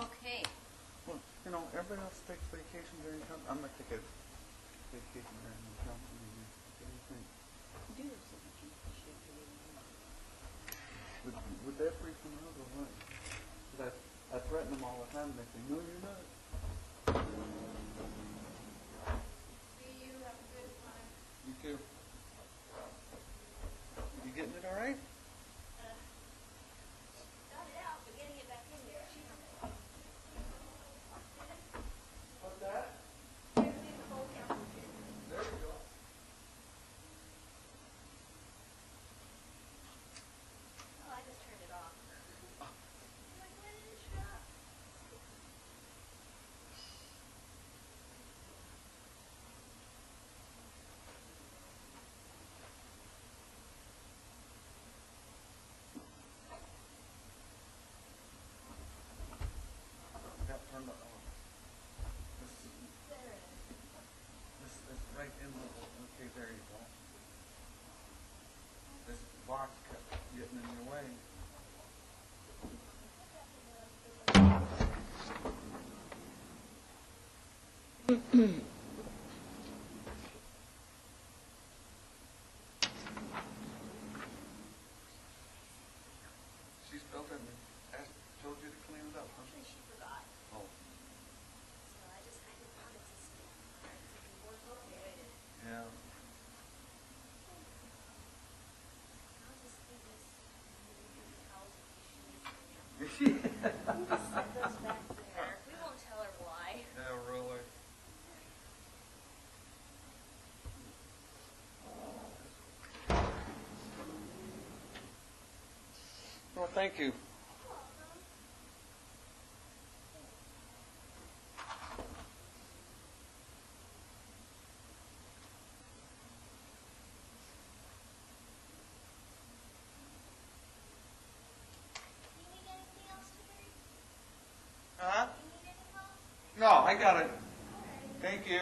Okay. Well, everybody else takes vacation during council. I'm gonna take a vacation during the council meeting. What do you think? Would that freak them out or what? 'Cause I threaten them all the time. They say, "No, you're not." See you, have a good time. You too. You getting it all right? Got it out, but getting it back in there. What's that? Here's the whole council. There you go. Oh, I just turned it off. I'm like, when did it shut? Got turned off. This is right in the. Okay, there you go. This box kept getting in your way. She spelled it and told you to clean it up, huh? Actually, she forgot. Oh, So I just kind of wanted to see if it worked okay. yeah. I'll just leave this housing issues. Just set those back there. We won't tell her why. Yeah, really. Well, thank you. Do you need anything else today? Huh? Do you need anything else? No, I got it. Thank you.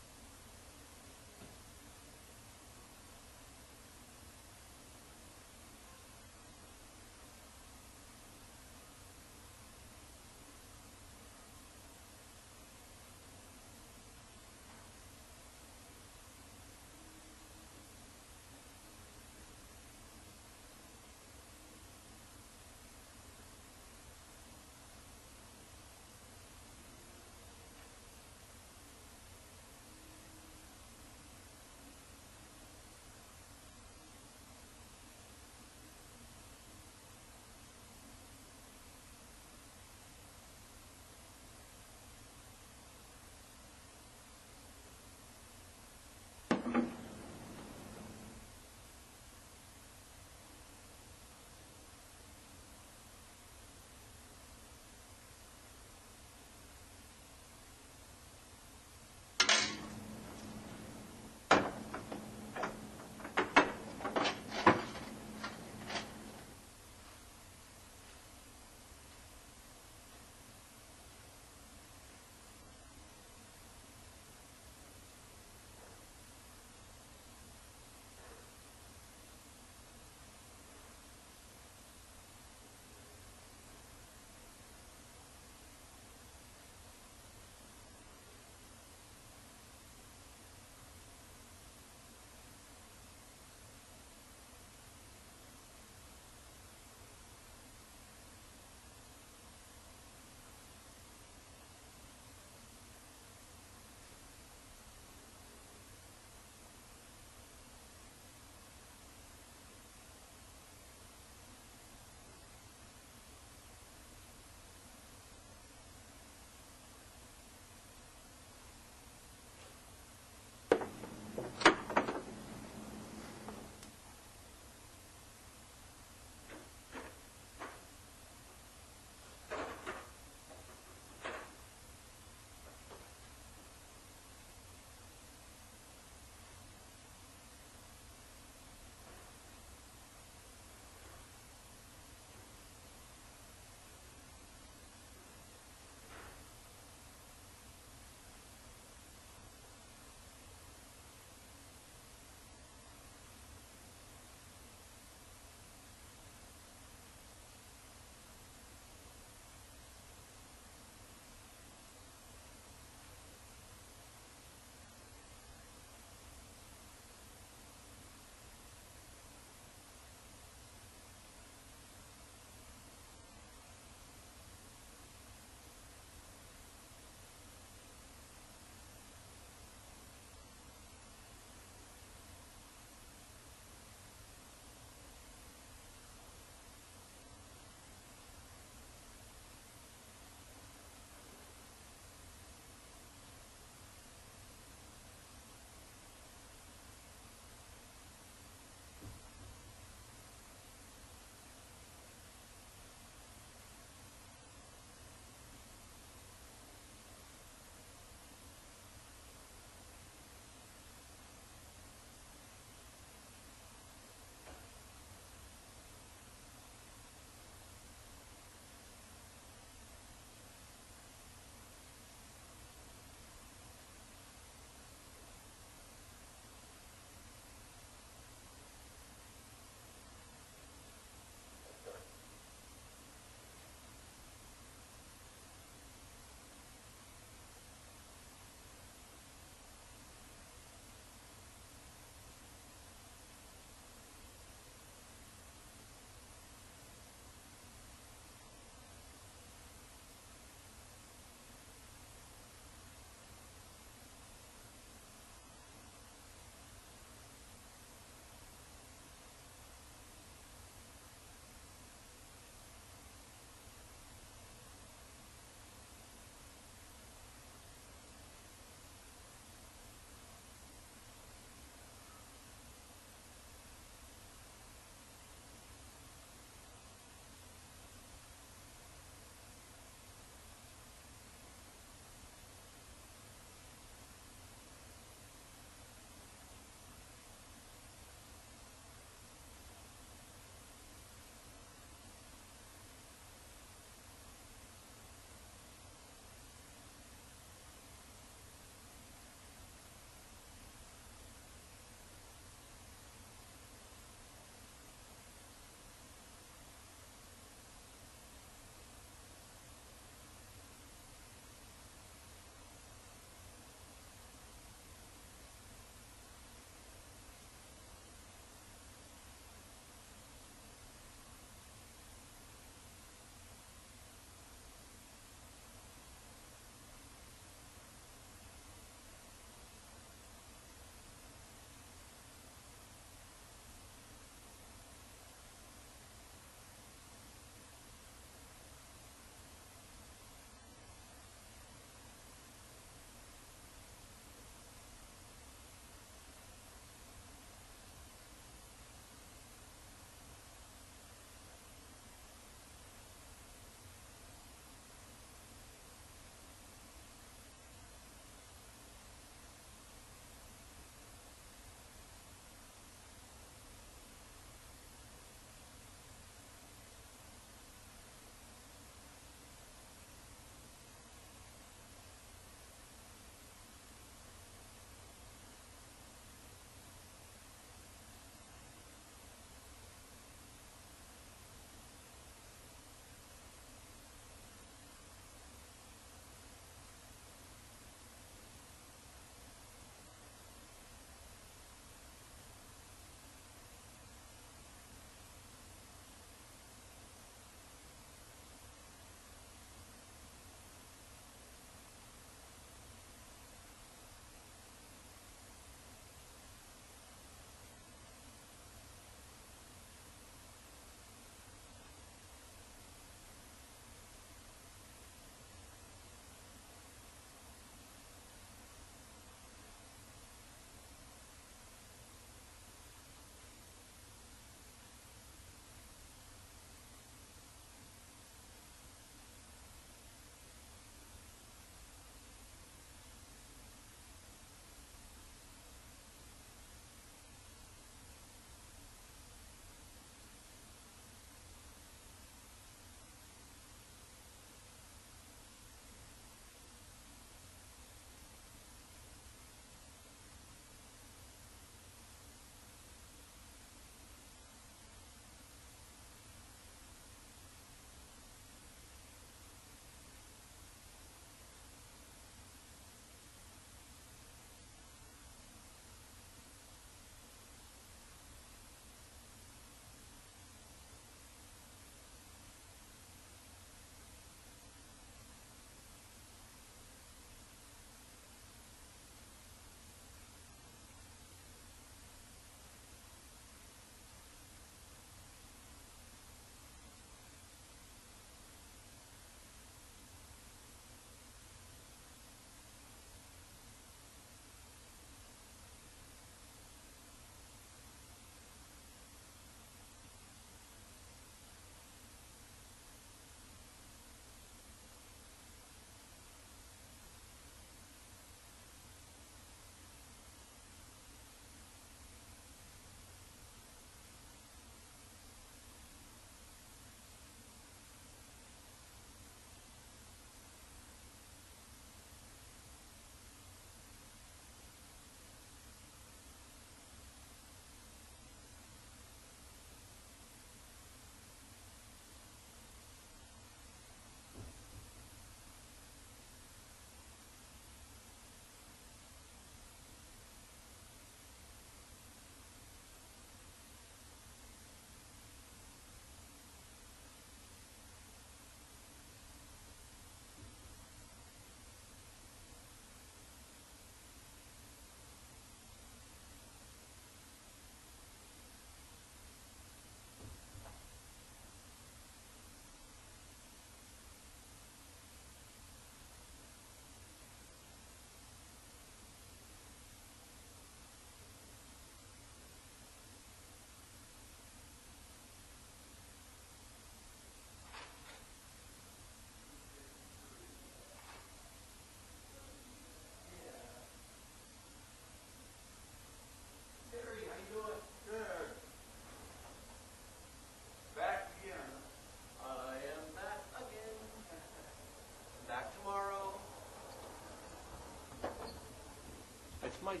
my job.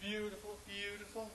Beautiful, beautiful.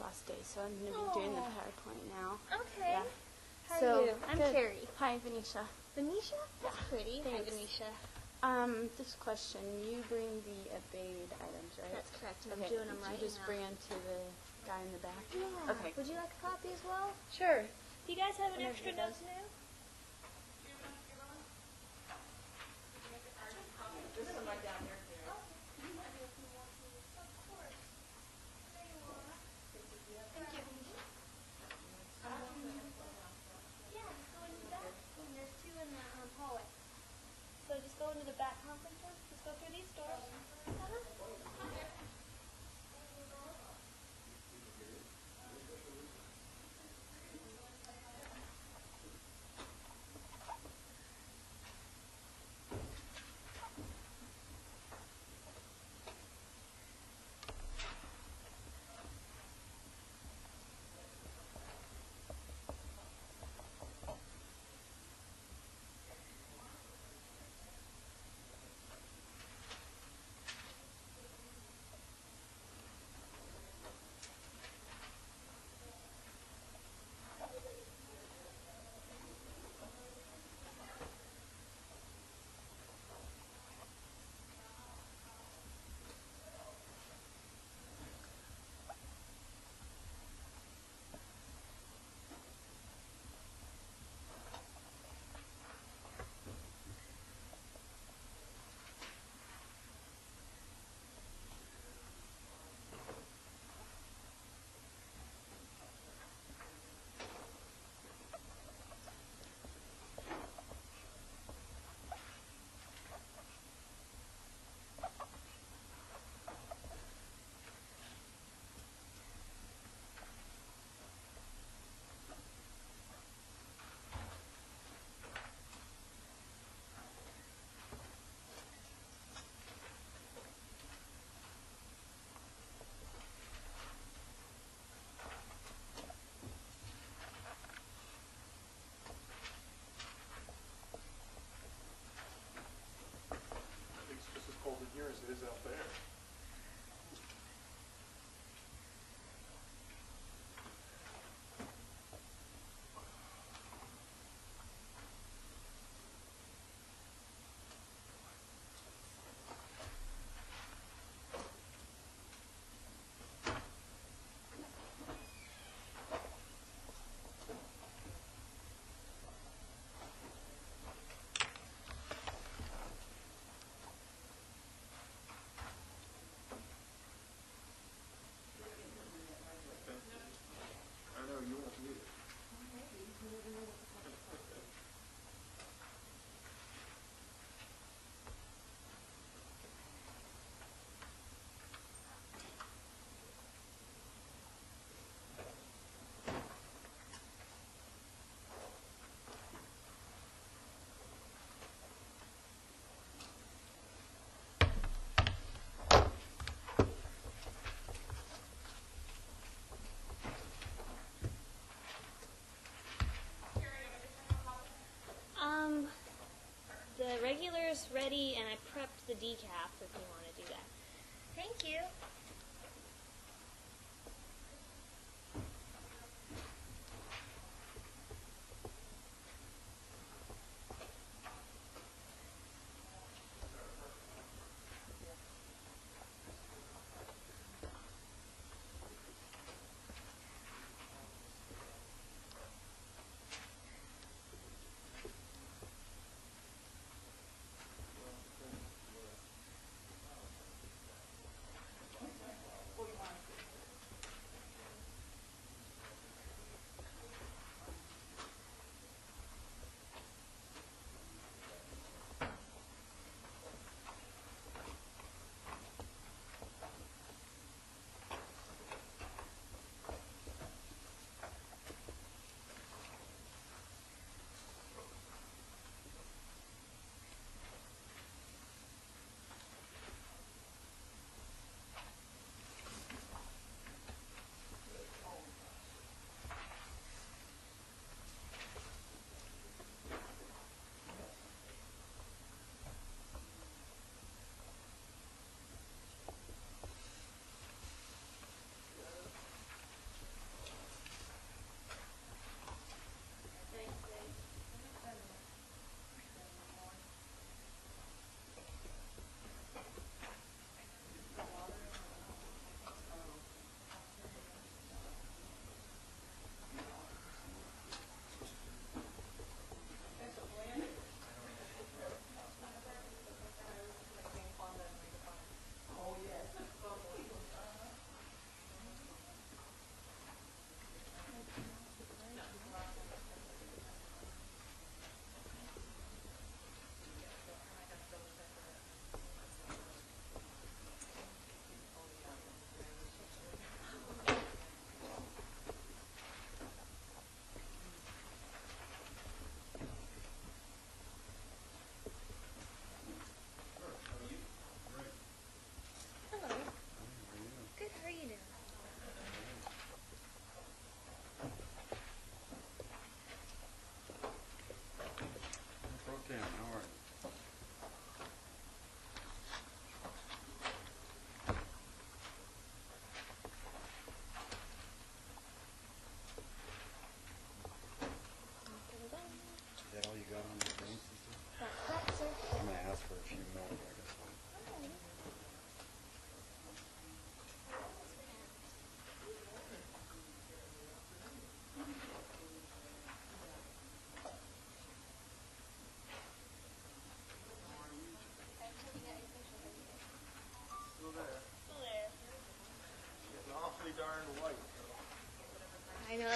last day, so I'm going to be doing the PowerPoint now. Okay. Yeah. How So, are you? I'm good. Carrie. Hi, Venetia. Venetia? That's pretty. Thanks. Hi, Venetia. This question, you bring the abated items, right? That's correct, and I'm Okay, doing them right you just now. bring them to the guy in the back? Yeah. Okay. Would you like a copy as well? Sure. Do you guys have an Whenever extra you're done. notes now? Yeah, just go into the back. And there's two in the hallway. So just go into the back conference room. Just go through these doors. I think it's just as cold in here as it is out there. I know you won't need it. The regular's ready, and I prepped the decaf if you want to do that. Thank you.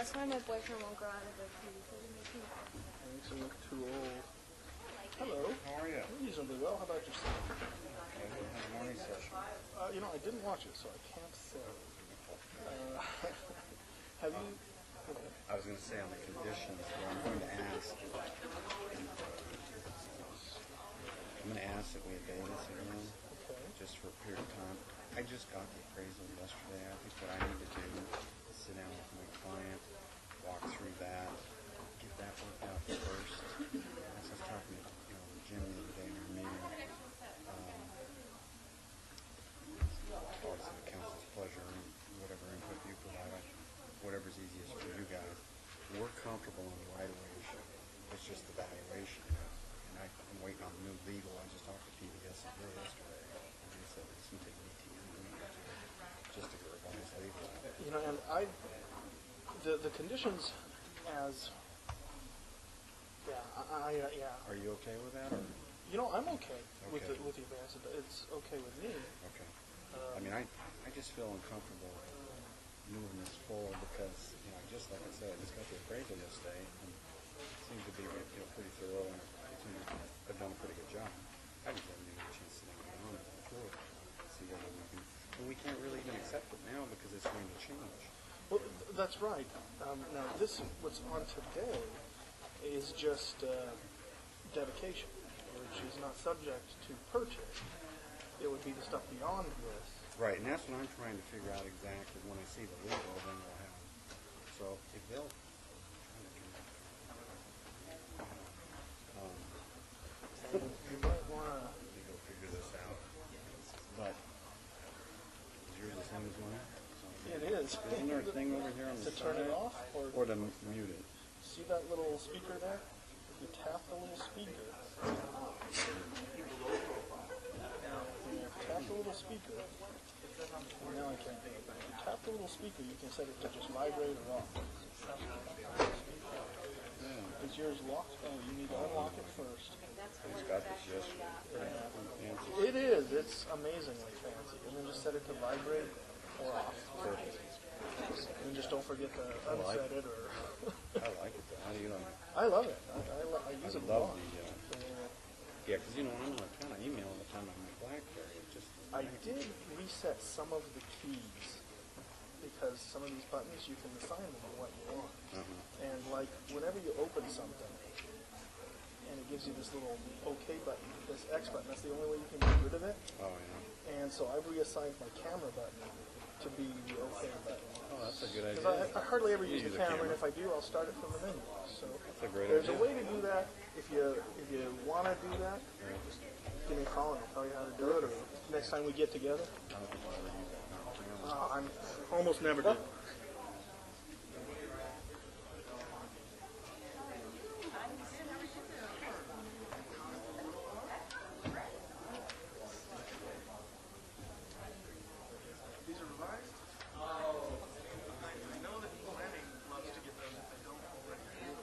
that's why my boyfriend won't go out of the TV. So he makes me Makes you look too old. Hello. How are you? Reasonably well. How about yourself? Morning session. I didn't watch it, so I can't say. Have you? Okay. I was going to say on the conditions, where I'm going to ask that we obey this again, just for a period of time. I just got the appraisal yesterday. I think what I need to do is sit down with my client, walk through that, get that worked out first. As I was talking to Jim the other day in our meeting, obviously the council's pleasure and whatever input you provide, whatever's easiest for you guys. We're comfortable on the right-of-way issue. It's just the valuation. And I'm waiting on new legal. I just talked to PBS yesterday, and they said it's going to take 18 months just to get revised legal. And the conditions as, yeah. Are you okay with that? Or? I'm okay with the advance. It's okay with me. Okay. I just feel uncomfortable moving this forward because, just like I said, I just got the appraisal yesterday, and it seems to be pretty thorough, and they've done a pretty good job. I just haven't even had a chance to sit down and go through it, see whether we can. But we can't really even accept it now because it's going to change. Well, that's right. Now, what's on today is just dedication, which is not subject to purchase. It would be the stuff beyond this. Right, and that's what I'm trying to figure out exactly. When I see the legal, then we'll have. So if they'll. You might want to. Go figure this out. But is yours the same as mine? It is. Isn't there a thing over here on the to side? turn it off or to mute it? See that little speaker there? You tap the little speaker. Tap the little speaker. Now I can't do it. If you tap the little speaker, you can set it to just vibrate or off. Is yours locked? Oh, you need to unlock it first. It's got this yesterday. It is. It's amazingly fancy. And then just set it to vibrate or off. Perfect. And just don't forget to unset it or. I like it though. How do you like it? I love it. I use it a lot. Yeah, because when I'm on town, I email all the time on my BlackBerry. I did reset some of the keys because some of these buttons you can assign them to what you want. And like whenever you open something and it gives you this little OK button, this X button, that's the only way you can get rid of it. Oh, yeah. And so I've reassigned my camera button to be the OK button. Oh, that's a good idea. Because I hardly ever use the camera, and if I do, I'll start it from the menu. So that's a great there's idea. a way to do that. If you want to do that, give me a call and I'll tell you how to do it. Or next time we get together. I'm almost never do. These are revised? I know that Lenny loves to get them if they don't already do them.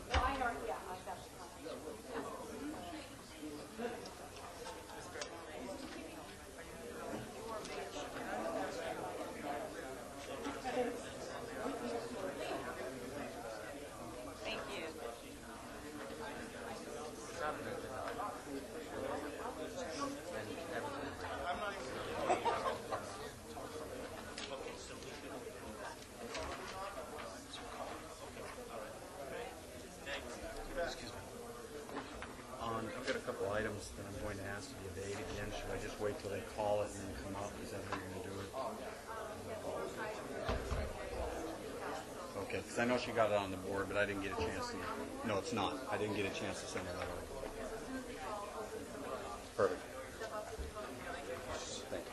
Well, I already, yeah, I've got the Thank you. I've got a couple items that I'm going to ask to be abated again. Should I just wait till they call it and then come up? Is that how you're going to do it? Okay, because I know she got it on the board, but I didn't get a chance to. No, it's not. I didn't get a chance to send it over. Perfect. Thank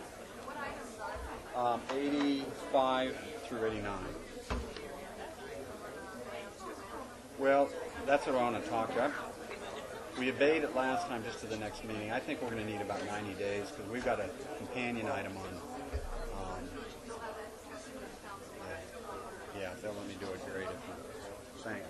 you. 85 through 89. Well, that's what I want to talk about. We obeyed it last time just to the next meeting. I think we're going to need about 90 days because we've got a companion item on. Yeah, if they'll let me do it, great. Thanks.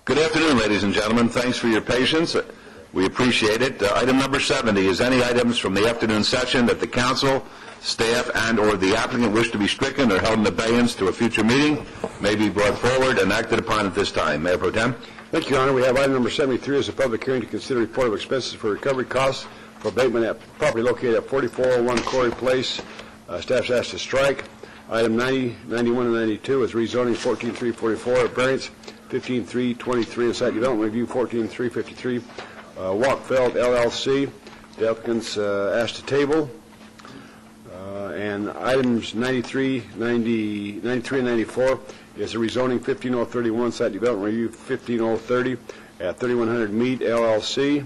Good afternoon, ladies and gentlemen. Thanks for your patience. We appreciate it. Item number 70 is any items from the afternoon session that the council, staff, and/or the applicant wish to be stricken or held in abeyance to a future meeting may be brought forward and acted upon at this time. Mayor Pro Tem. Thank you, Your Honor. We have item number 73 as a public hearing to consider report of expenses for recovery costs for abatement at property located at 4401 Corey Place. Staff's asked to strike. Item 90, 91, and 92 is rezoning 14344, variance 15323, and site development review 14353. Walkfeld LLC. The applicants asked to table. And items 93, and 94 is a rezoning 15031, site development review 15030 at 3100 Mead LLC.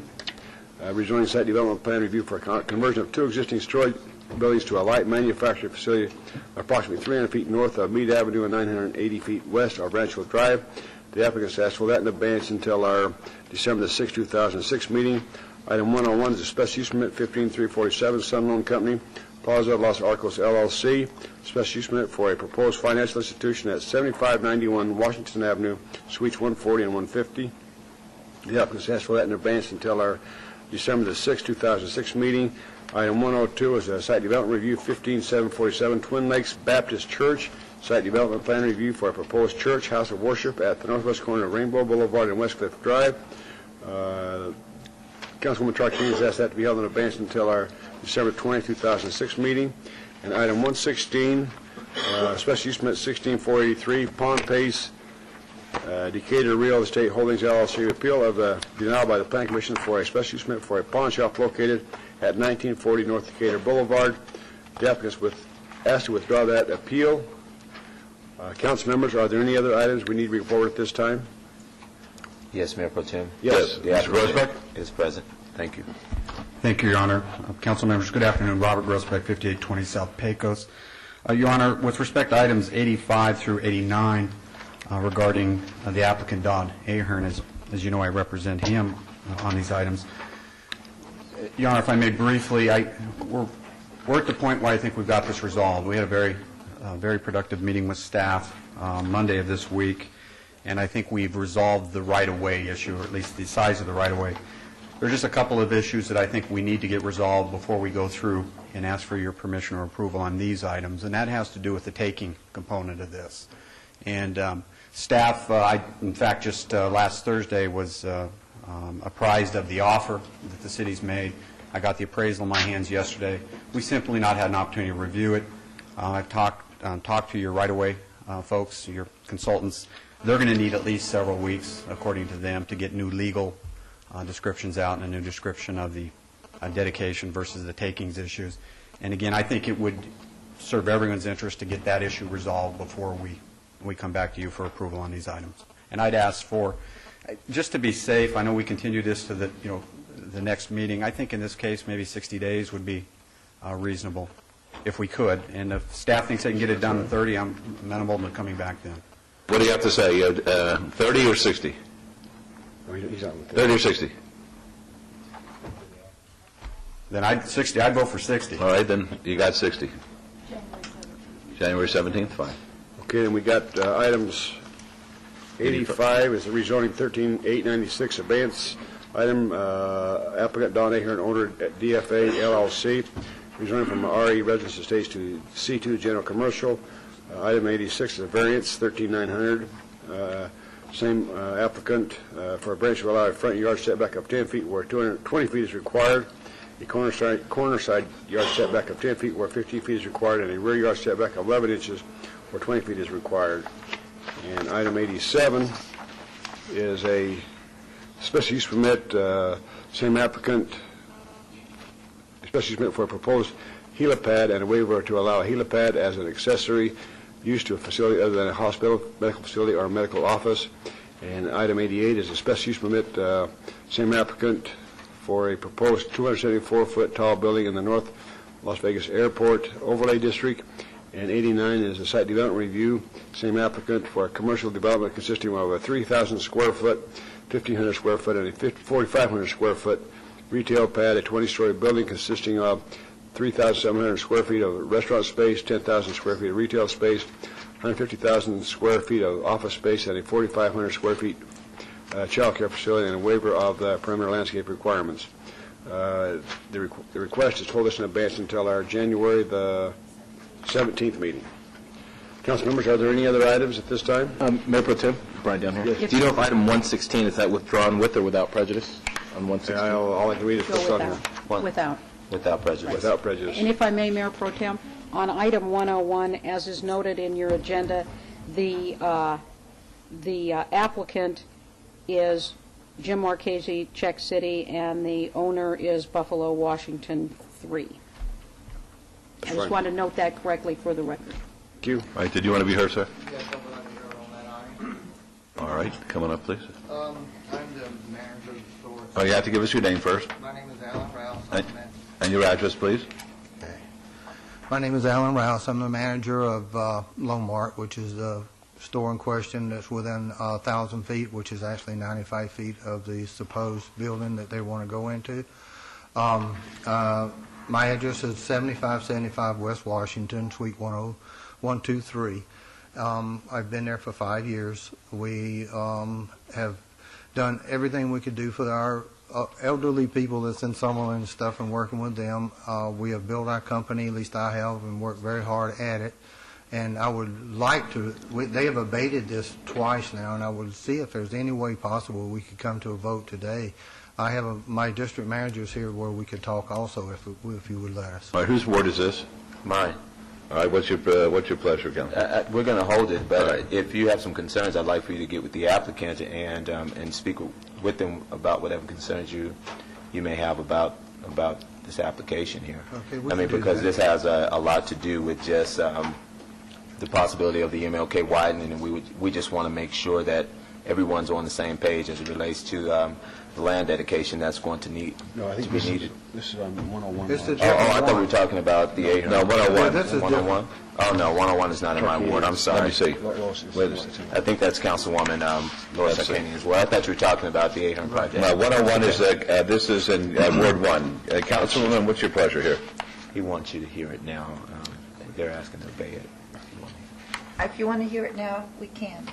Rezoning site development plan review for conversion of two existing storage buildings to a light manufacturing facility approximately 300 feet north of Mead Avenue and 980 feet west of Rancho Drive. The applicants asked for that in advance until our December 6, 2006 meeting. Item 101 is a special use permit 15347 Sunloan Company, Plaza Los Arcos LLC, special use permit for a proposed financial institution at 7591 Washington Avenue, Suites 140 and 150. The applicants asked for that in advance until our December 6, 2006 meeting. Item 102 is a site development review 15747 Twin Lakes Baptist Church, site development plan review for a proposed church house of worship at the northwest corner of Rainbow Boulevard and Westcliff Drive. Councilwoman Tarquini has asked that to be held in advance until our December 20, 2006 meeting. And item 116, special use permit 16483, Pond Pace, Decatur Real Estate Holdings LLC, appeal of the denial by the Plan Commission for a special use permit for a pawn shop located at 1940 North Decatur Boulevard. The applicants asked to withdraw that appeal. Council members, are there any other items we need to report at this time? Yes, Mayor Pro Tem. Yes. Mr. Grossbeck is present. Thank you. Thank you, Your Honor. Council members, good afternoon. Robert Grossbeck, 5820 South Pecos. Your Honor, with respect to items 85 through 89 regarding the applicant Don Ahern, as you know, I represent him on these items. Your Honor, if I may briefly, we're at the point where I think we've got this resolved. We had a very productive meeting with staff Monday of this week, and I think we've resolved the right-of-way issue, or at least the size of the right-of-way. There are just a couple of issues that I think we need to get resolved before we go through and ask for your permission or approval on these items, and that has to do with the taking component of this. And staff, in fact, just last Thursday was apprised of the offer that the city's made. I got the appraisal in my hands yesterday. We simply not had an opportunity to review it. I've talked to your right-of-way folks, your consultants. They're going to need at least several weeks, according to them, to get new legal descriptions out and a new description of the dedication versus the takings issues. And again, I think it would serve everyone's interest to get that issue resolved before we come back to you for approval on these items. And I'd ask for, just to be safe, I know we continue this to the next meeting. I think in this case maybe 60 days would be reasonable if we could. And if staff thinks they can get it done in 30, I'm amenable to coming back then. What do you have to say, 30 or 60? 30 or 60? Then I'd vote for 60. All right, then you got 60. January 17th, fine. Okay, and we got items 85 is the rezoning 13896 abeyance item. Applicant Don Ahern, owner at DFA LLC, rezoning from RE Residence Estates to C2 General Commercial. Item 86 is a variance 13900. Same applicant for a branch will allow a front yard setback of 10 feet where 220 feet is required, a corner side yard setback of 10 feet where 15 feet is required, and a rear yard setback of 11 inches where 20 feet is required. And item 87 is a special use permit, same applicant, a special use permit for a proposed helipad and a waiver to allow a helipad as an accessory use to a facility other than a hospital, medical facility, or a medical office. And item 88 is a special use permit, same applicant, for a proposed 274-foot tall building in the North Las Vegas Airport Overlay District. And 89 is a site development review, same applicant, for a commercial development consisting of a 3,000 square foot, 1,500 square foot, and a 4,500 square foot retail pad, a 20-story building consisting of 3,700 square feet of restaurant space, 10,000 square feet of retail space, 150,000 square feet of office space, and a 4,500 square feet child care facility and a waiver of the perimeter landscape requirements. The request is told us in advance until our January the 17th meeting. Council members, are there any other items at this time? Mayor Pro Tem, Brian down here. Yes. Do you know if item 116, is that withdrawn with or without prejudice on 116? All I can read is what's on here. Without. Without prejudice. Without prejudice. And if I may, Mayor Pro Tem, on item 101, as is noted in your agenda, the applicant is Jim Marchese, Czech City, and the owner is Buffalo, Washington 3. I just Fine. want to note that correctly for the record. Thank you. All right, did you want to be heard, sir? Yes, I would like to hear it on that item. All right, come on up, please. I'm the manager of the store. Oh, you have to give us your name first. My name is Alan Rouse. And your address, please. My name is Alan Rouse. I'm the manager of Lone Mart, which is the store in question that's within 1,000 feet, which is actually 95 feet of the supposed building that they want to go into. My address is 7575 West Washington, Suite 10123. I've been there for 5 years. We have done everything we could do for our elderly people that's in Summerlin and stuff and working with them. We have built our company, at least I have, and worked very hard at it. And I would like to, they have abated this twice now, and I would see if there's any way possible we could come to a vote today. I have my district managers here where we could talk also if you would let us. All right, whose ward is this? Mine. All right, what's your pleasure, Council? We're going to hold it, but if you have some concerns, I'd like for you to get with the applicant and speak with them about whatever concerns you may have about this application here. Okay, we I mean, can do because that. this has a lot to do with just the possibility of the MLK widening, and we just want to make sure that everyone's on the same page as it relates to the land dedication that's going to need to be needed. This is on 101. This is I thought we were talking about the 800. No, 101. Yeah, this is 101? Oh, no, 101 is not in my ward. I'm sorry. Let me see. Wait a second. I think that's Councilwoman Laura Sakanian as well. I thought you were talking about the 800 project. Now, 101 is, this is in Ward 1. Councilwoman, what's your pleasure here? He wants you to hear it now. They're asking to obey it. If you want to hear it now, we can.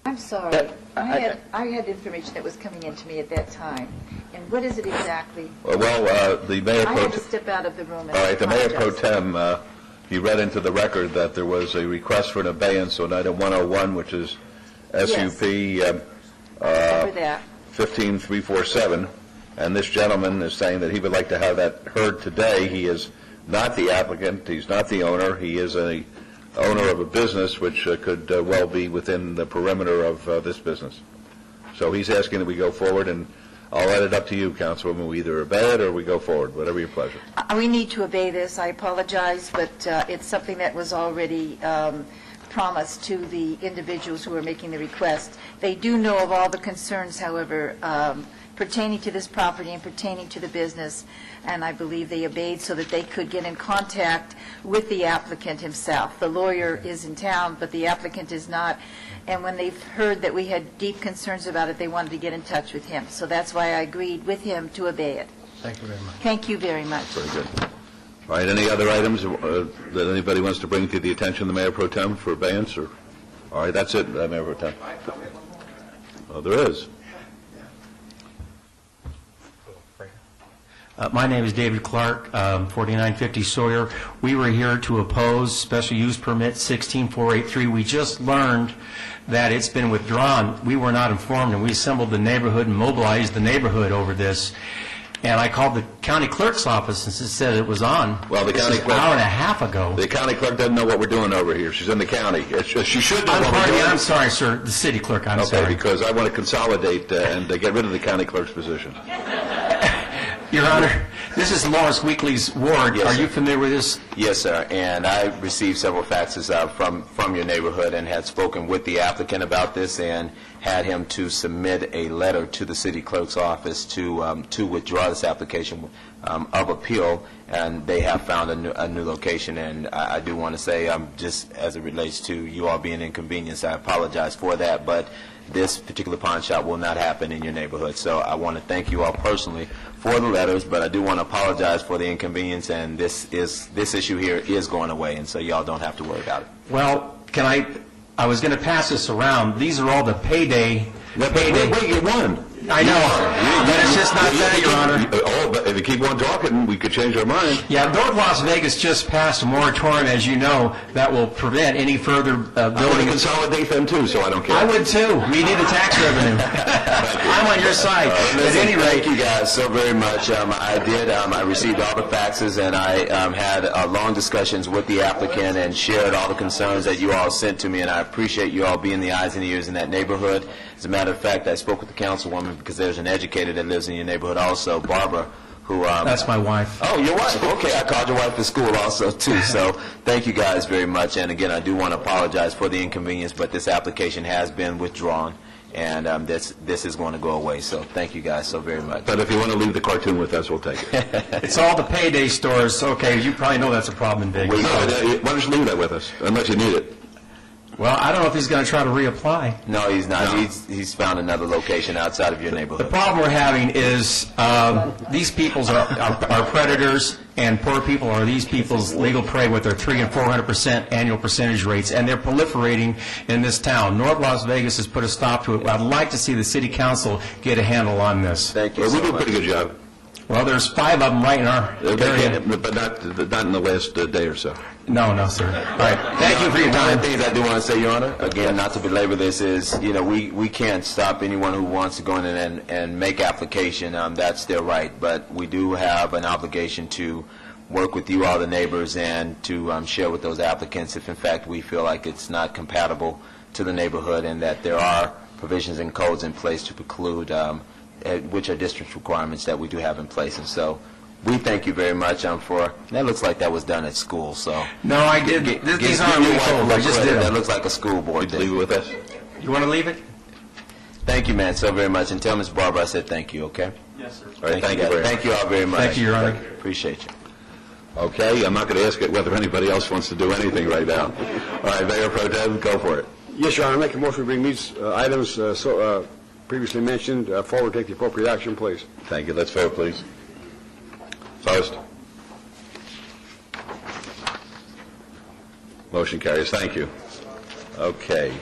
I'm sorry. I had information that was coming into me at that time. And what is it exactly? Well, the Mayor I Pro had to step out of the room. And All right, the Mayor Pro apologize. Tem, he read into the record that there was a request for an abeyance on item 101, which is SUP Remember that. 15347, and this gentleman is saying that he would like to have that heard today. He is not the applicant, he's not the owner, he is a owner of a business which could well be within the perimeter of this business. So he's asking that we go forward, and I'll let it up to you, Councilwoman. We either obey it or we go forward, whatever your pleasure. We need to obey this. I apologize, but it's something that was already promised to the individuals who are making the request. They do know of all the concerns, however, pertaining to this property and pertaining to the business, and I believe they obeyed so that they could get in contact with the applicant himself. The lawyer is in town, but the applicant is not, and when they've heard that we had deep concerns about it, they wanted to get in touch with him. So that's why I agreed with him to obey it. Thank you very much. Thank you very much. Very good. All right, any other items that anybody wants to bring to the attention of the Mayor Pro Tem for abeyance? Or, all right, that's it, Mayor Pro Tem. Oh, there is. My name is David Clark, 4950 Sawyer. We were here to oppose special use permit 16483. We just learned that it's been withdrawn. We were not informed, and we assembled the neighborhood and mobilized the neighborhood over this. And I called the county clerk's office and said it was on. Well, the county clerk, an hour and a half ago. The county clerk doesn't know what we're doing over here. She's in the county. She should know what we're doing. I'm sorry, sir. The city clerk, I'm sorry. Okay, because I want to consolidate and get rid of the county clerk's position. Your Honor, this is Lawrence Weekly's ward. Yes, Are sir. you familiar with this? Yes, sir. And I received several faxes from your neighborhood and had spoken with the applicant about this and had him to submit a letter to the city clerk's office to withdraw this application of appeal, and they have found a new location. And I do want to say, just as it relates to you all being inconvenienced, I apologize for that, but this particular pawn shop will not happen in your neighborhood. So I want to thank you all personally for the letters, but I do want to apologize for the inconvenience, and this issue here is going away, and so y'all don't have to worry about it. Well, I was going to pass this around. These are all the payday. Wait, you won. I know, but it's just not that, Your Honor. Oh, but if you keep on talking, we could change our mind. Yeah, North Las Vegas just passed a moratorium, as you know, that will prevent any further building. I want to consolidate them too, so I don't care. I would too. We need the tax revenue. I'm on your side. At any rate, thank you guys so very much. I received all the faxes, and I had long discussions with the applicant and shared all the concerns that you all sent to me, and I appreciate you all being the eyes and ears in that neighborhood. As a matter of fact, I spoke with the councilwoman because there's an educator that lives in your neighborhood also, Barbara, who... That's my wife. Oh, your wife. Okay, I called your wife at school also, too. So thank you guys very much. And again, I do want to apologize for the inconvenience, but this application has been withdrawn, and this is going to go away. So thank you guys so very much. But if you want to leave the cartoon with us, we'll take it. It's all the payday stores. Okay, you probably know that's a problem in Vegas. Why don't you leave that with us, unless you need it? Well, I don't know if he's going to try to reapply. No, he's not. No. He's found another location outside of your neighborhood. The problem we're having is these people are predators, and poor people are these people's legal prey with their 300% and 400% annual percentage rates, and they're proliferating in this town. North Las Vegas has put a stop to it. I'd like to see the city council get a handle on this. Thank you. Well, we do a pretty good job. Well, there's 5 of them right in our area. But not in the last day or so. No, sir. All right. Thank you for your time. One of the things I do want to say, Your Honor, again, not to belabor this, is, we can't stop anyone who wants to go in and make application. That's their right. But we do have an obligation to work with you all, the neighbors, and to share with those applicants if, in fact, we feel like it's not compatible to the neighborhood and that there are provisions and codes in place to preclude which are district requirements that we do have in place. And so we thank you very much for, that looks like that was done at school, so. No, I did. These aren't really cold. I just did That looks like a school board. Leave it with us. You want to leave it? Thank you, man, so very much. And tell Ms. Barbara I said thank you, okay? Yes, sir. All right, thank you very much. Thank you all very much. Thank you, Your Honor. Appreciate you. Okay, I'm not going to ask it whether anybody else wants to do anything right now. All right, Mayor Pro Tem, go for it. Yes, Your Honor, I make a motion to bring these items previously mentioned forward, take the appropriate action, please. Thank you. Let's vote, please. Opposed? Motion carries. Thank you. Okay.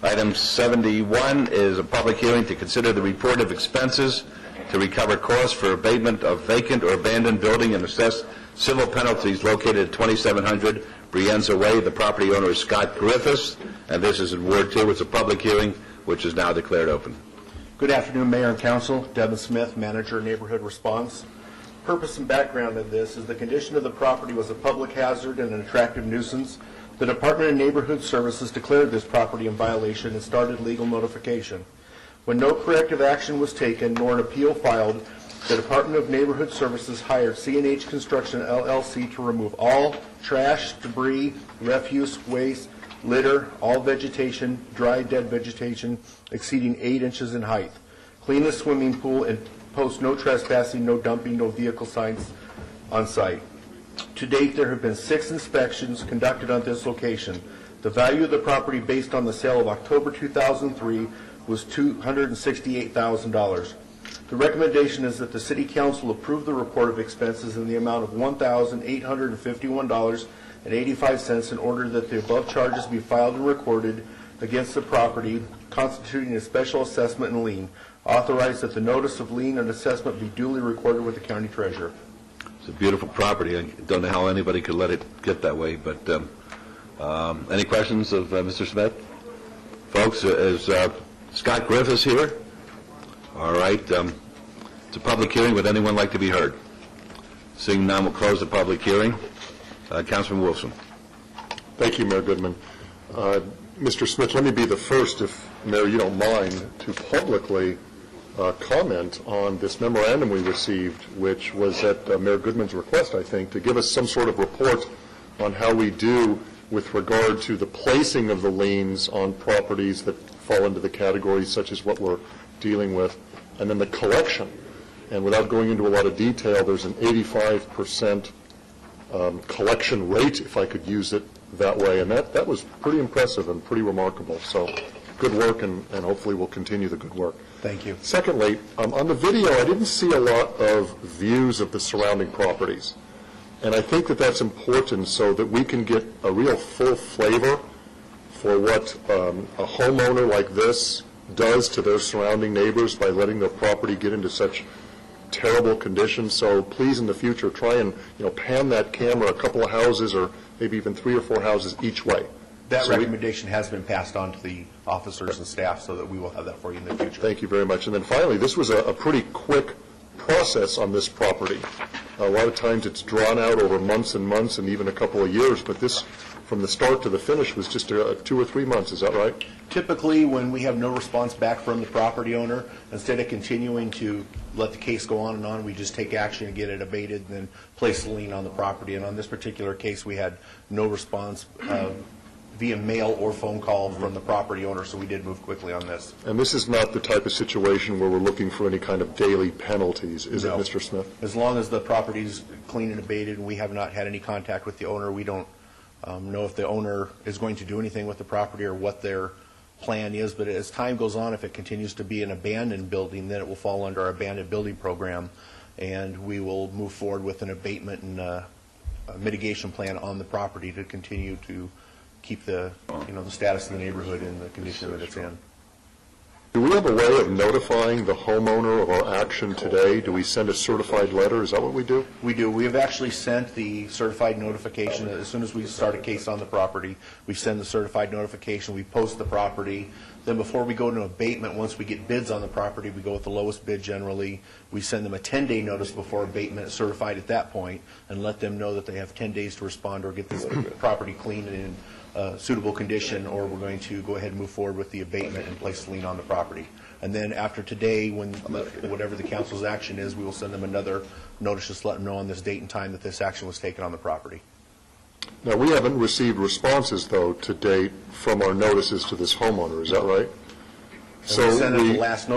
Item 71 is a public hearing to consider the report of expenses to recover costs for abatement of vacant or abandoned building and assess civil penalties located at 2700 Brienza Way. The property owner is Scott Griffiths, and this is in Ward 2. It's a public hearing which is now declared open. Good afternoon, Mayor and Council. Devin Smith, Manager, Neighborhood Response. Purpose and background of this is the condition of the property was a public hazard and an attractive nuisance. The Department of Neighborhood Services declared this property in violation and started legal notification. When no corrective action was taken nor an appeal filed, the Department of Neighborhood Services hired C&H Construction, LLC to remove all trash, debris, refuse, waste, litter, all vegetation, dry, dead vegetation exceeding 8 inches in height, clean the swimming pool, and post no trespassing, no dumping, no vehicle signs on site. To date, there have been 6 inspections conducted on this location. The value of the property based on the sale of October 2003 was $268,000. The recommendation is that the City Council approve the report of expenses in the amount of $1,851.85 in order that the above charges be filed and recorded against the property, constituting a special assessment and lien. Authorize that the notice of lien and assessment be duly recorded with the county treasurer. It's a beautiful property. I don't know how anybody could let it get that way, but any questions of Mr. Smith? Folks, is Scott Griffiths here? All right. It's a public hearing. Would anyone like to be heard? Seeing none, we'll close the public hearing. Councilman Wilson. Thank you, Mayor Goodman. Mr. Smith, let me be the first, if, Mayor, you don't mind, to publicly comment on this memorandum we received, which was at Mayor Goodman's request, I think, to give us some sort of report on how we do with regard to the placing of the liens on properties that fall into the categories such as what we're dealing with, and then the collection. And without going into a lot of detail, there's an 85% collection rate, if I could use it that way, and that was pretty impressive and pretty remarkable. So good work, and hopefully we'll continue the good work. Thank you. Secondly, on the video, I didn't see a lot of views of the surrounding properties, and I think that that's important so that we can get a real full flavor for what a homeowner like this does to their surrounding neighbors by letting their property get into such terrible condition. So please, in the future, try and pan that camera a couple of houses, or maybe even 3 or 4 houses each way. That recommendation has been passed on to the officers and staff, so that we will have that for you in the future. Thank you very much. And then finally, this was a pretty quick process on this property. A lot of times it's drawn out over months and months and even a couple of years, but this, from the start to the finish, was just 2 or 3 months. Is that right? Typically, when we have no response back from the property owner, instead of continuing to let the case go on and on, we just take action and get it abated and then place a lien on the property. And on this particular case, we had no response via mail or phone call from the property owner, so we did move quickly on this. And this is not the type of situation where we're looking for any kind of daily penalties, is it, Mr. Smith? As long as the property's clean and abated and we have not had any contact with the owner, we don't know if the owner is going to do anything with the property or what their plan is. But as time goes on, if it continues to be an abandoned building, then it will fall under our abandoned building program, and we will move forward with an abatement and a mitigation plan on the property to continue to keep the the status of the neighborhood in the condition that it's in. Do we have a way of notifying the homeowner of our action today? Do we send a certified letter? Is that what we do? We do. We have actually sent the certified notification. As soon as we start a case on the property, we send the certified notification. We post the property. Then before we go to abatement, once we get bids on the property, we go with the lowest bid generally. We send them a 10-day notice before abatement is certified at that point and let them know that they have 10 days to respond or get this property cleaned and in suitable condition, or we're going to go ahead and move forward with the abatement and place the lien on the property. And then after today, when whatever the council's action is, we will send them another notice, just let them know on this date and time that this action was taken on the property. Now, we haven't received responses, though, to date from our notices to this homeowner. Is that right? So we send them the last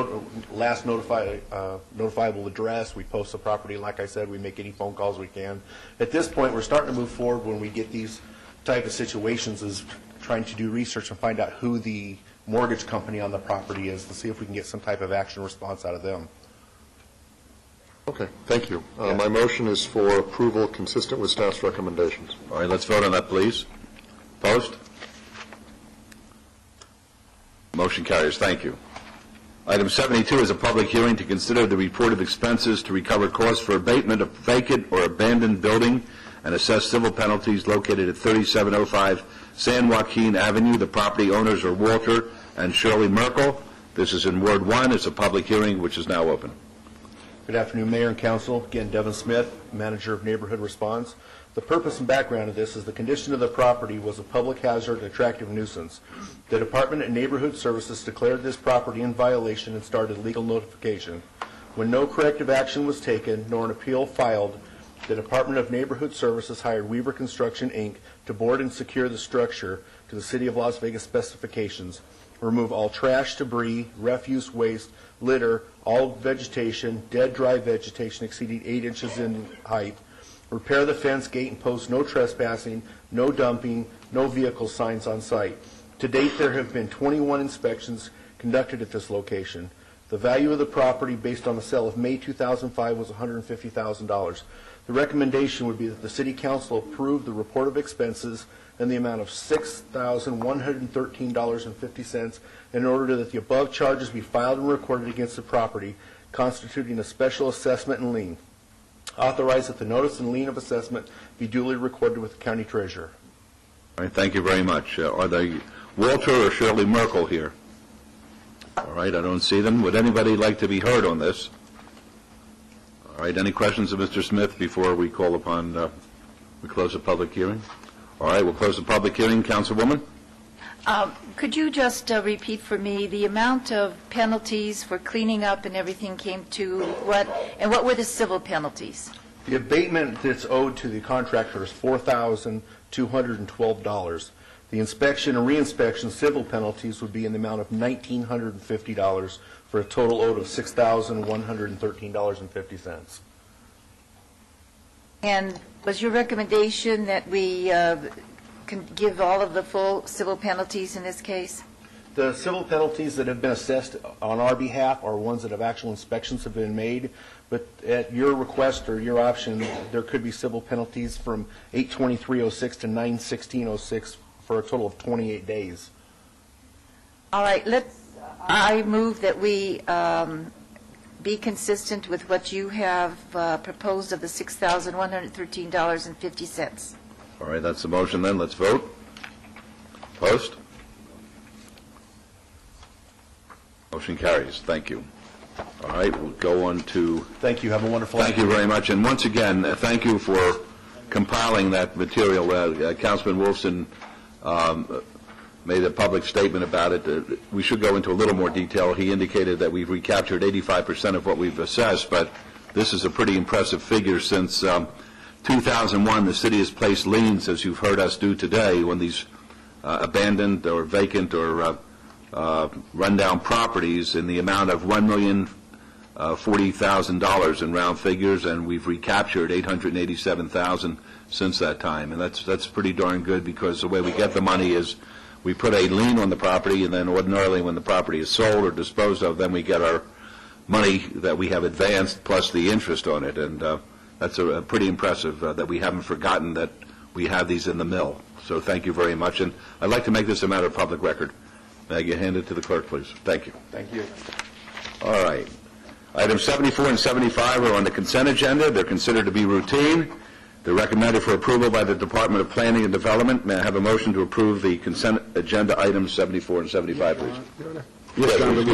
notifiable address. We post the property. Like I said, we make any phone calls we can. At this point, we're starting to move forward when we get these type of situations, is trying to do research and find out who the mortgage company on the property is to see if we can get some type of action response out of them. Okay, thank you. My motion is for approval consistent with staff's recommendations. All right, let's vote on that, please. Opposed? Motion carries. Thank you. Item 72 is a public hearing to consider the report of expenses to recover costs for abatement of vacant or abandoned building and assess civil penalties located at 3705 San Joaquin Avenue. The property owners are Walter and Shirley Merkel. This is in Ward 1. It's a public hearing which is now open. Good afternoon, Mayor and Council. Again, Devin Smith, Manager of Neighborhood Response. The purpose and background of this is the condition of the property was a public hazard and attractive nuisance. The Department of Neighborhood Services declared this property in violation and started legal notification. When no corrective action was taken nor an appeal filed, the Department of Neighborhood Services hired Weaver Construction, Inc. to board and secure the structure to the City of Las Vegas specifications, remove all trash, debris, refuse, waste, litter, all vegetation, dead, dry vegetation exceeding 8 inches in height, repair the fence, gate, and post, no trespassing, no dumping, no vehicle signs on site. To date, there have been 21 inspections conducted at this location. The value of the property based on the sale of May 2005 was $150,000. The recommendation would be that the City Council approve the report of expenses in the amount of $6,113.50 in order that the above charges be filed and recorded against the property, constituting a special assessment and lien. Authorize that the notice and lien of assessment be duly recorded with the County Treasurer. All right, thank you very much. Are they Walter or Shirley Merkel here? All right, I don't see them. Would anybody like to be heard on this? All right, any questions of Mr. Smith before we call upon, we close the public hearing? All right, we'll close the public hearing. Councilwoman? Could you just repeat for me the amount of penalties for cleaning up and everything came to what, and what were the civil penalties? The abatement that's owed to the contractor is $4,212. The inspection and reinspection civil penalties would be in the amount of $1,950 for a total owed of $6,113.50. And was your recommendation that we can give all of the full civil penalties in this case? The civil penalties that have been assessed on our behalf are ones that have actual inspections have been made, but at your request or your option, there could be civil penalties from 8/23/06 to 9/16/06 for a total of 28 days. All right, I move that we be consistent with what you have proposed of the $6,113.50. All right, that's the motion then. Let's vote. Post. Motion carries. Thank you. All right, we'll go on to... Thank you. Have a wonderful Thank you very much. And once again, thank you for compiling that material. Councilman Wolfson made a public statement about it. We should go into a little more detail. He indicated that we've recaptured 85% of what we've assessed, but this is a pretty impressive figure. Since 2001, the city has placed liens, as you've heard us do today, when these abandoned or vacant or rundown properties in the amount of $1,040,000 in round figures, and we've recaptured $887,000 since that time. And that's pretty darn good, because the way we get the money is we put a lien on the property, and then ordinarily when the property is sold or disposed of, then we get our money that we have advanced plus the interest on it. And that's a pretty impressive that we haven't forgotten that we have these in the mill. So thank you very much. And I'd like to make this a matter of public record. May I get handed to the clerk, please? Thank you. Thank you. All right. Items 74 and 75 are on the consent agenda. They're considered to be routine. They're recommended for approval by the Department of Planning and Development. May I have a motion to approve the consent agenda items 74 and 75, please? Yes, John, we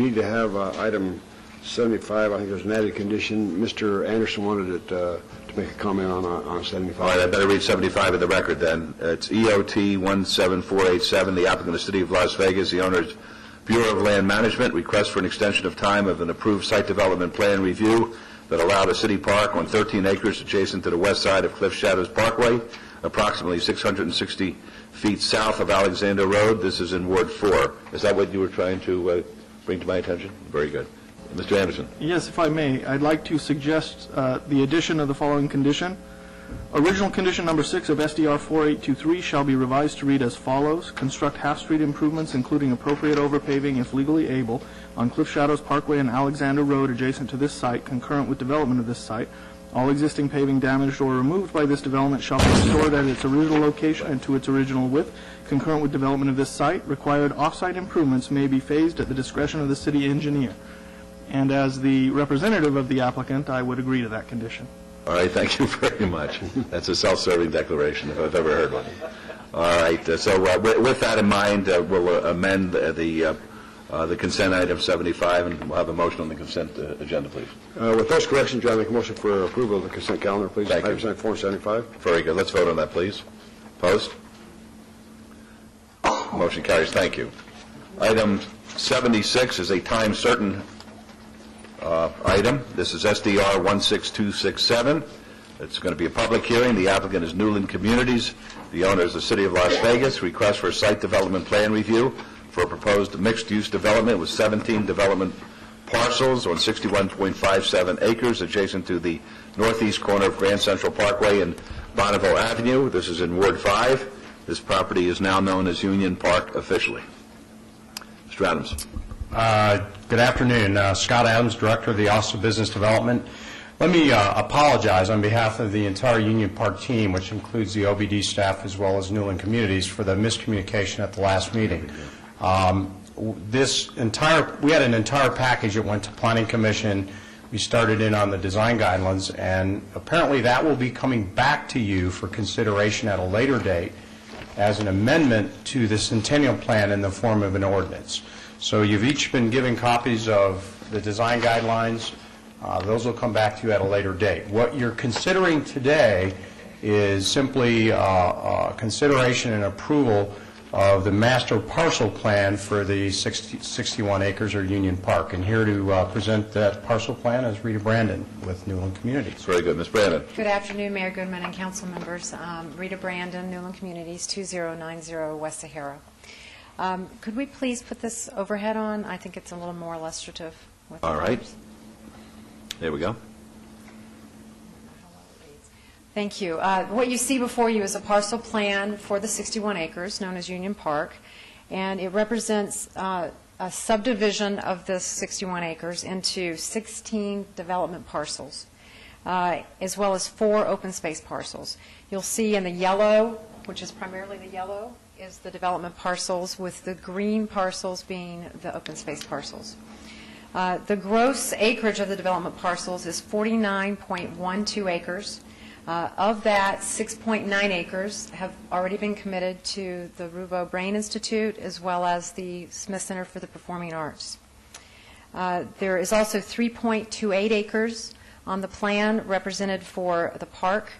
need to have item 75. I think there's an added condition. Mr. Anderson wanted to make a comment on 75. All right, I better read 75 in the record then. It's EOT 17487, the applicant, the City of Las Vegas, the owner's Bureau of Land Management, request for an extension of time of an approved site development plan review that allowed a city park on 13 acres adjacent to the west side of Cliff Shadows Parkway, approximately 660 feet south of Alexander Road. This is in Ward 4. Is that what you were trying to bring to my attention? Very good. Mr. Anderson. Yes, if I may, I'd like to suggest the addition of the following condition. Original condition number 6 of SDR 4823 shall be revised to read as follows. Construct half-street improvements, including appropriate overpaving if legally able, on Cliff Shadows Parkway and Alexander Road adjacent to this site, concurrent with development of this site. All existing paving damaged or removed by this development shall be restored at its original location and to its original width, concurrent with development of this site. Required off-site improvements may be phased at the discretion of the city engineer. And as the representative of the applicant, I would agree to that condition. All right, thank you very much. That's a self-serving declaration, if I've ever heard one. All right, so with that in mind, we'll amend the consent item 75, and we'll have a motion on the consent agenda, please. With those corrections, John, make a motion for approval of the consent calendar, please. Thank you. Items 74 and 75. Very good. Let's vote on that, please. Post. Motion carries. Thank you. Item 76 is a time certain item. This is SDR 16267. It's going to be a public hearing. The applicant is Newland Communities. The owner is the City of Las Vegas. Request for a site development plan review for a proposed mixed-use development with 17 development parcels on 61.57 acres adjacent to the northeast corner of Grand Central Parkway and Bonneville Avenue. This is in Ward 5. This property is now known as Union Park officially. Mr. Adams. Good afternoon. Scott Adams, Director of the Office of Business Development. Let me apologize on behalf of the entire Union Park team, which includes the OBD staff as well as Newland Communities, for the miscommunication at the last meeting. We had an entire package that went to Planning Commission. We started in on the design guidelines, and apparently that will be coming back to you for consideration at a later date as an amendment to the Centennial Plan in the form of an ordinance. So you've each been given copies of the design guidelines. Those will come back to you at a later date. What you're considering today is simply consideration and approval of the master parcel plan for the 61 acres or Union Park. And here to present that parcel plan is Rita Brandon with Newland Communities. Very good. Ms. Brandon. Good afternoon, Mayor Goodman and council members. Rita Brandon, Newland Communities, 2090 West Sahara. Could we please put this overhead on? I think it's a little more illustrative. All right. There we go. Thank you. What you see before you is a parcel plan for the 61 acres, known as Union Park, and it represents a subdivision of this 61 acres into 16 development parcels, as well as 4 open space parcels. You'll see in the yellow which is primarily the yellow, is the development parcels, with the green parcels being the open space parcels. The gross acreage of the development parcels is 49.12 acres. Of that, 6.9 acres have already been committed to the Ruvo Brain Institute as well as the Smith Center for the Performing Arts. There is also 3.28 acres on the plan represented for the park,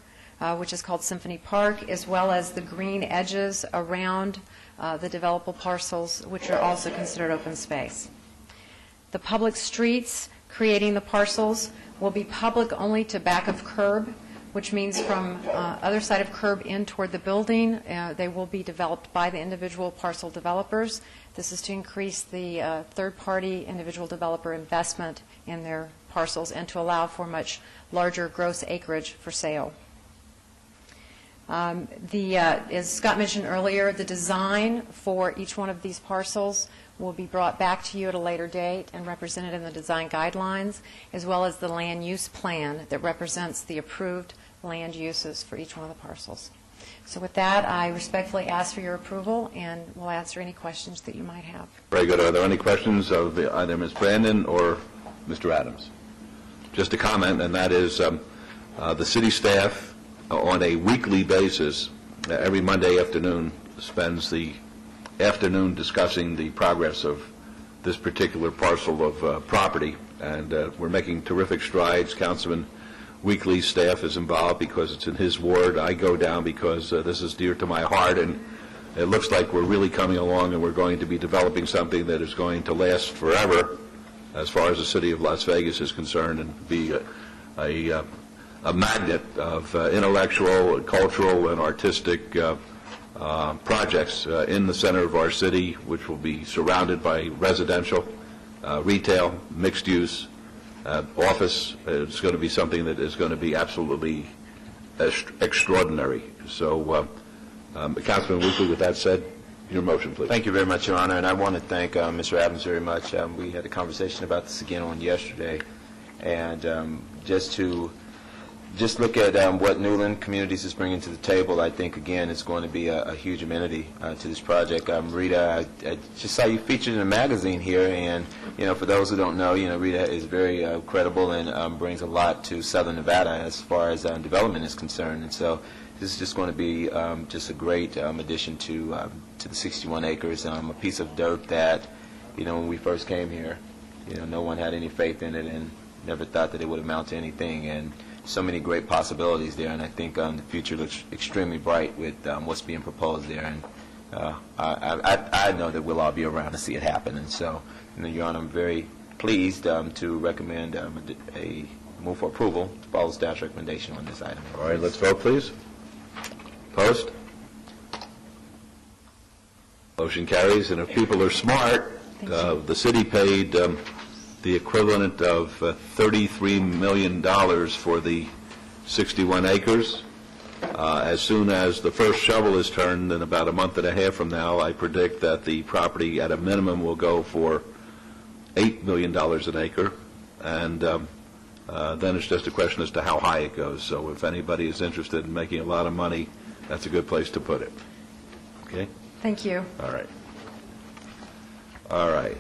which is called Symphony Park, as well as the green edges around the developable parcels, which are also considered open space. The public streets creating the parcels will be public only to back of curb, which means from other side of curb in toward the building, they will be developed by the individual parcel developers. This is to increase the third-party individual developer investment in their parcels and to allow for much larger gross acreage for sale. As Scott mentioned earlier, the design for each one of these parcels will be brought back to you at a later date and represented in the design guidelines, as well as the land use plan that represents the approved land uses for each one of the parcels. So with that, I respectfully ask for your approval, and will answer any questions that you might have. Very good. Are there any questions of either Ms. Brandon or Mr. Adams? Just a comment, and that is the city staff on a weekly basis, every Monday afternoon, spends the afternoon discussing the progress of this particular parcel of property, and we're making terrific strides. Councilman Weekly's staff is involved because it's in his ward. I go down because this is dear to my heart, and it looks like we're really coming along, and we're going to be developing something that is going to last forever as far as the city of Las Vegas is concerned, and be a magnet of intellectual, cultural, and artistic projects in the center of our city, which will be surrounded by residential, retail, mixed use, office. It's going to be something that is going to be absolutely extraordinary. So, Councilman Weekly, with that said, your motion, please. Thank you very much, Your Honor, and I want to thank Mr. Adams very much. We had a conversation about this again on yesterday, and just look at what Newland Communities is bringing to the table. I think, again, it's going to be a huge amenity to this project. Rita, I just saw you featured in a magazine here, and, for those who don't know, Rita is very credible and brings a lot to Southern Nevada as far as development is concerned. And so this is just going to be just a great addition to the 61 acres, a piece of dirt that, when we first came here, no one had any faith in it and never thought that it would amount to anything. And so many great possibilities there, and I think the future looks extremely bright with what's being proposed there, and I know that we'll all be around to see it happen. And so, Your Honor, I'm very pleased to recommend a move for approval to follow staff's recommendation on this item. All right, let's vote, please. Opposed? Motion carries, and if people are smart, the city paid the equivalent of $33 million for the 61 acres. As soon as the first shovel is turned, in about a month and a half from now, I predict that the property at a minimum will go for $8 million an acre, and then it's just a question as to how high it goes. So if anybody is interested in making a lot of money, that's a good place to put it. Okay? Thank you. All right. All right.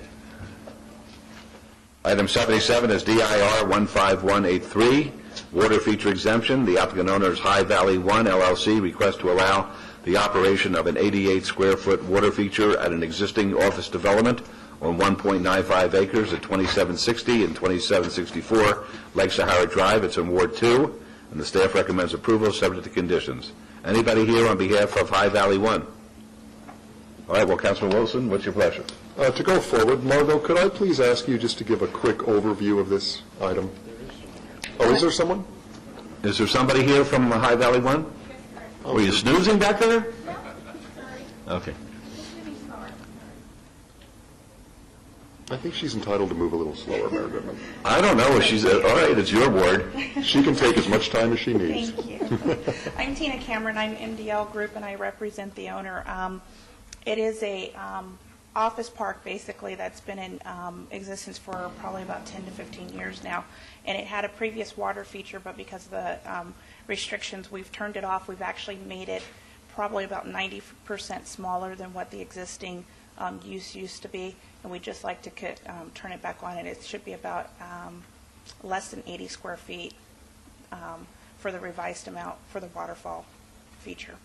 Item 77 is DIR 15183, water feature exemption. The applicant owner is High Valley One LLC, request to allow the operation of an 88-square-foot water feature at an existing office development on 1.95 acres at 2760 and 2764 Lake Sahara Drive. It's in Ward 2, and the staff recommends approval subject to conditions. Anybody here on behalf of High Valley One? All right, well, Councilman Wilson, what's your pleasure? To go forward, Margot, could I please ask you just to give a quick overview of this item? Oh, is there someone? Is there somebody here from High Valley One? Were you snoozing back there? Okay. I think she's entitled to move a little slower, Margaret. I don't know if she's... all right, it's your ward. She can take as much time as she needs. Thank you. I'm Tina Cameron. I'm MDL Group, and I represent the owner. It is a office park, basically, that's been in existence for probably about 10 to 15 years now. And it had a previous water feature, but because of the restrictions, we've turned it off. We've actually made it probably about 90% smaller than what the existing use used to be, and we'd just like to turn it back on, and it should be about less than 80 square feet for the revised amount for the waterfall feature.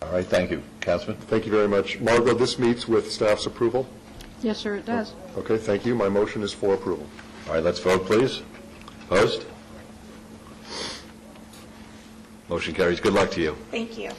All right, thank you. Councilman? Thank you very much. Margot, this meets with staff's approval? Yes, sir, it does. Okay, thank you. My motion is for approval. All right, let's vote, please. Opposed? Motion carries. Good luck to you. Thank you.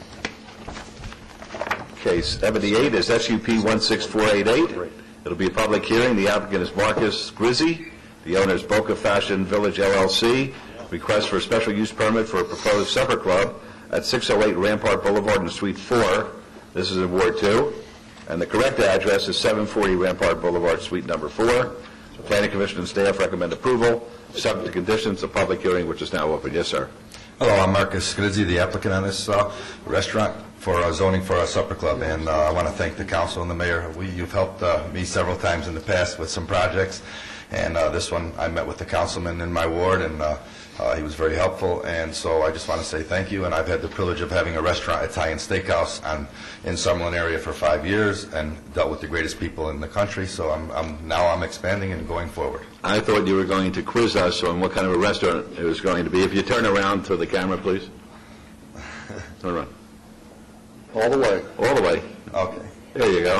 Case 78 is SUP 16488. It'll be a public hearing. The applicant is Marcus Grizzi. The owner is Boca Fashion Village LLC. Request for a special use permit for a proposed supper club at 608 Rampart Boulevard in Suite 4. This is in Ward 2. And the correct address is 740 Rampart Boulevard, Suite number 4. The Planning Commission and staff recommend approval, subject to conditions of public hearing, which is now open. Yes, sir. Hello, I'm Marcus Grizzi, the applicant on this restaurant for zoning for our supper club, and I want to thank the council and the mayor. You've helped me several times in the past with some projects, and this one I met with the councilman in my ward, and he was very helpful, and so I just want to say thank you. And I've had the privilege of having a restaurant, Italian Steakhouse, in Summerlin area for 5 years, and dealt with the greatest people in the country. So now I'm expanding and going forward. I thought you were going to quiz us on what kind of a restaurant it was going to be. If you turn around to the camera, please. Turn around. All the way. All the way. Okay. There you go.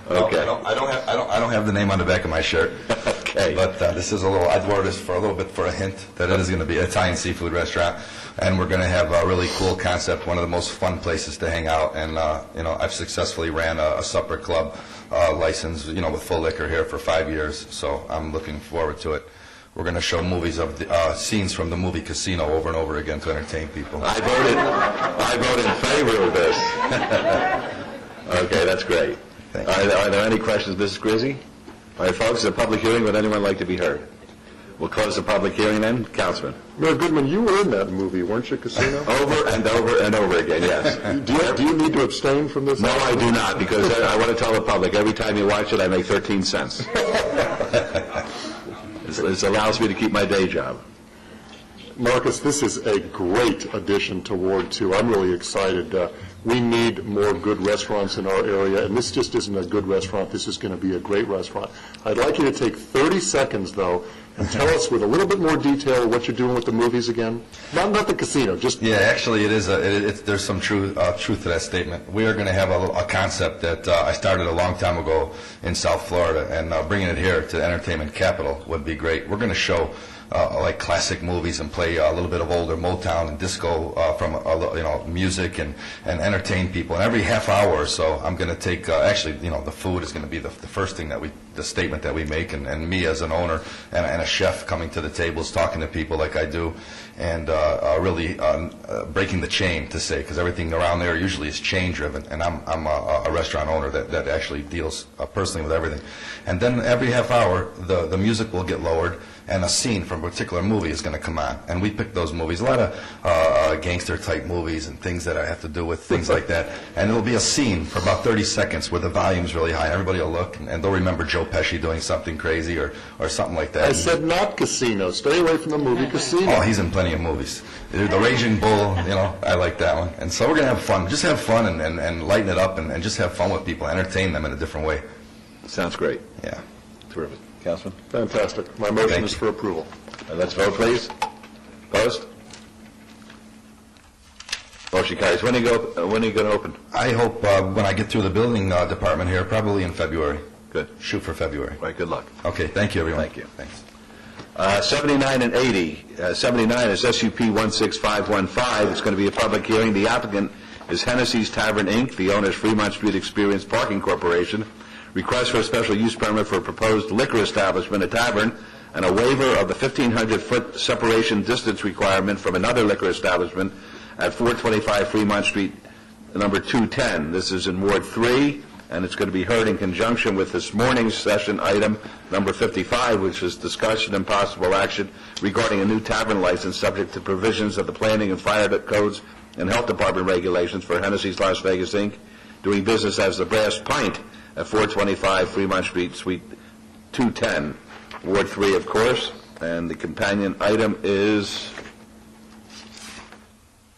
Okay. No, I don't have the name on the back of my shirt. Okay. But this is a little. I wore this for a little bit for a hint that it is going to be an Italian seafood restaurant, and we're going to have a really cool concept. One of the most fun places to hang out, and I've successfully ran a supper club license, with full liquor here for 5 years. So I'm looking forward to it. We're going to show movies of the scenes from the movie Casino over and over again to entertain people. I vote in favor of this. Okay, that's great. Are there any questions, Mrs. Grizzi? All right, folks, a public hearing. Would anyone like to be heard? We'll close the public hearing then. Councilman. Mayor Goodman, you were in that movie, weren't you, Casino? Over and over and over again, yes. Do you need to abstain from this? No, I do not, because I want to tell the public, every time you watch it, I make 13 cents. This allows me to keep my day job. Marcus, this is a great addition to Ward 2. I'm really excited. We need more good restaurants in our area, and this just isn't a good restaurant. This is going to be a great restaurant. I'd like you to take 30 seconds, though, and tell us with a little bit more detail what you're doing with the movies again. Not the casino, just... Yeah, actually, it is. There's some truth to that statement. We are going to have a concept that I started a long time ago in South Florida, and bringing it here to the entertainment capital would be great. We're going to show like classic movies and play a little bit of older Motown and disco from music and entertain people. And every half hour or so, I'm going to take the food is going to be the first thing the statement that we make, and me as an owner and a chef coming to the tables, talking to people like I do, and really breaking the chain to say, because everything around there usually is chain driven, and I'm a restaurant owner that actually deals personally with everything. And then every half hour, the music will get lowered, and a scene from a particular movie is going to come on. And we pick those movies, a lot of gangster-type movies and things that I have to do with things like that. And it'll be a scene for about 30 seconds where the volume's really high. Everybody will look, and they'll remember Joe Pesci doing something crazy or something like that. I said not Casino. Stay away from the movie Casino. Oh, he's in plenty of movies. The Raging Bull, I like that one. And so we're going to have fun. Just have fun and lighten it up and just have fun with people, entertain them in a different way. Sounds great. Yeah. Terrific. Councilman? Fantastic. My motion is for approval. Let's vote, please. Opposed? Motion carries. When are you going to open? I hope when I get through the building department here, probably in February. Good. Shoot for February. Right, good luck. Okay, thank you, everyone. Thank you. Thanks. 79 and 80. 79 is SUP 16515. It's going to be a public hearing. The applicant is Hennessy's Tavern, Inc., the owner is Fremont Street Experience Parking Corporation. Request for a special use permit for a proposed liquor establishment, a tavern, and a waiver of the 1,500-foot separation distance requirement from another liquor establishment at 425 Fremont Street, number 210. This is in Ward 3, and it's going to be heard in conjunction with this morning's session item number 55, which is discussion and possible action regarding a new tavern license subject to provisions of the planning and fire codes and health department regulations for Hennessy's Las Vegas, Inc., doing business as the Brass Pint at 425 Fremont Street, Suite 210, Ward 3, of course. And the companion item is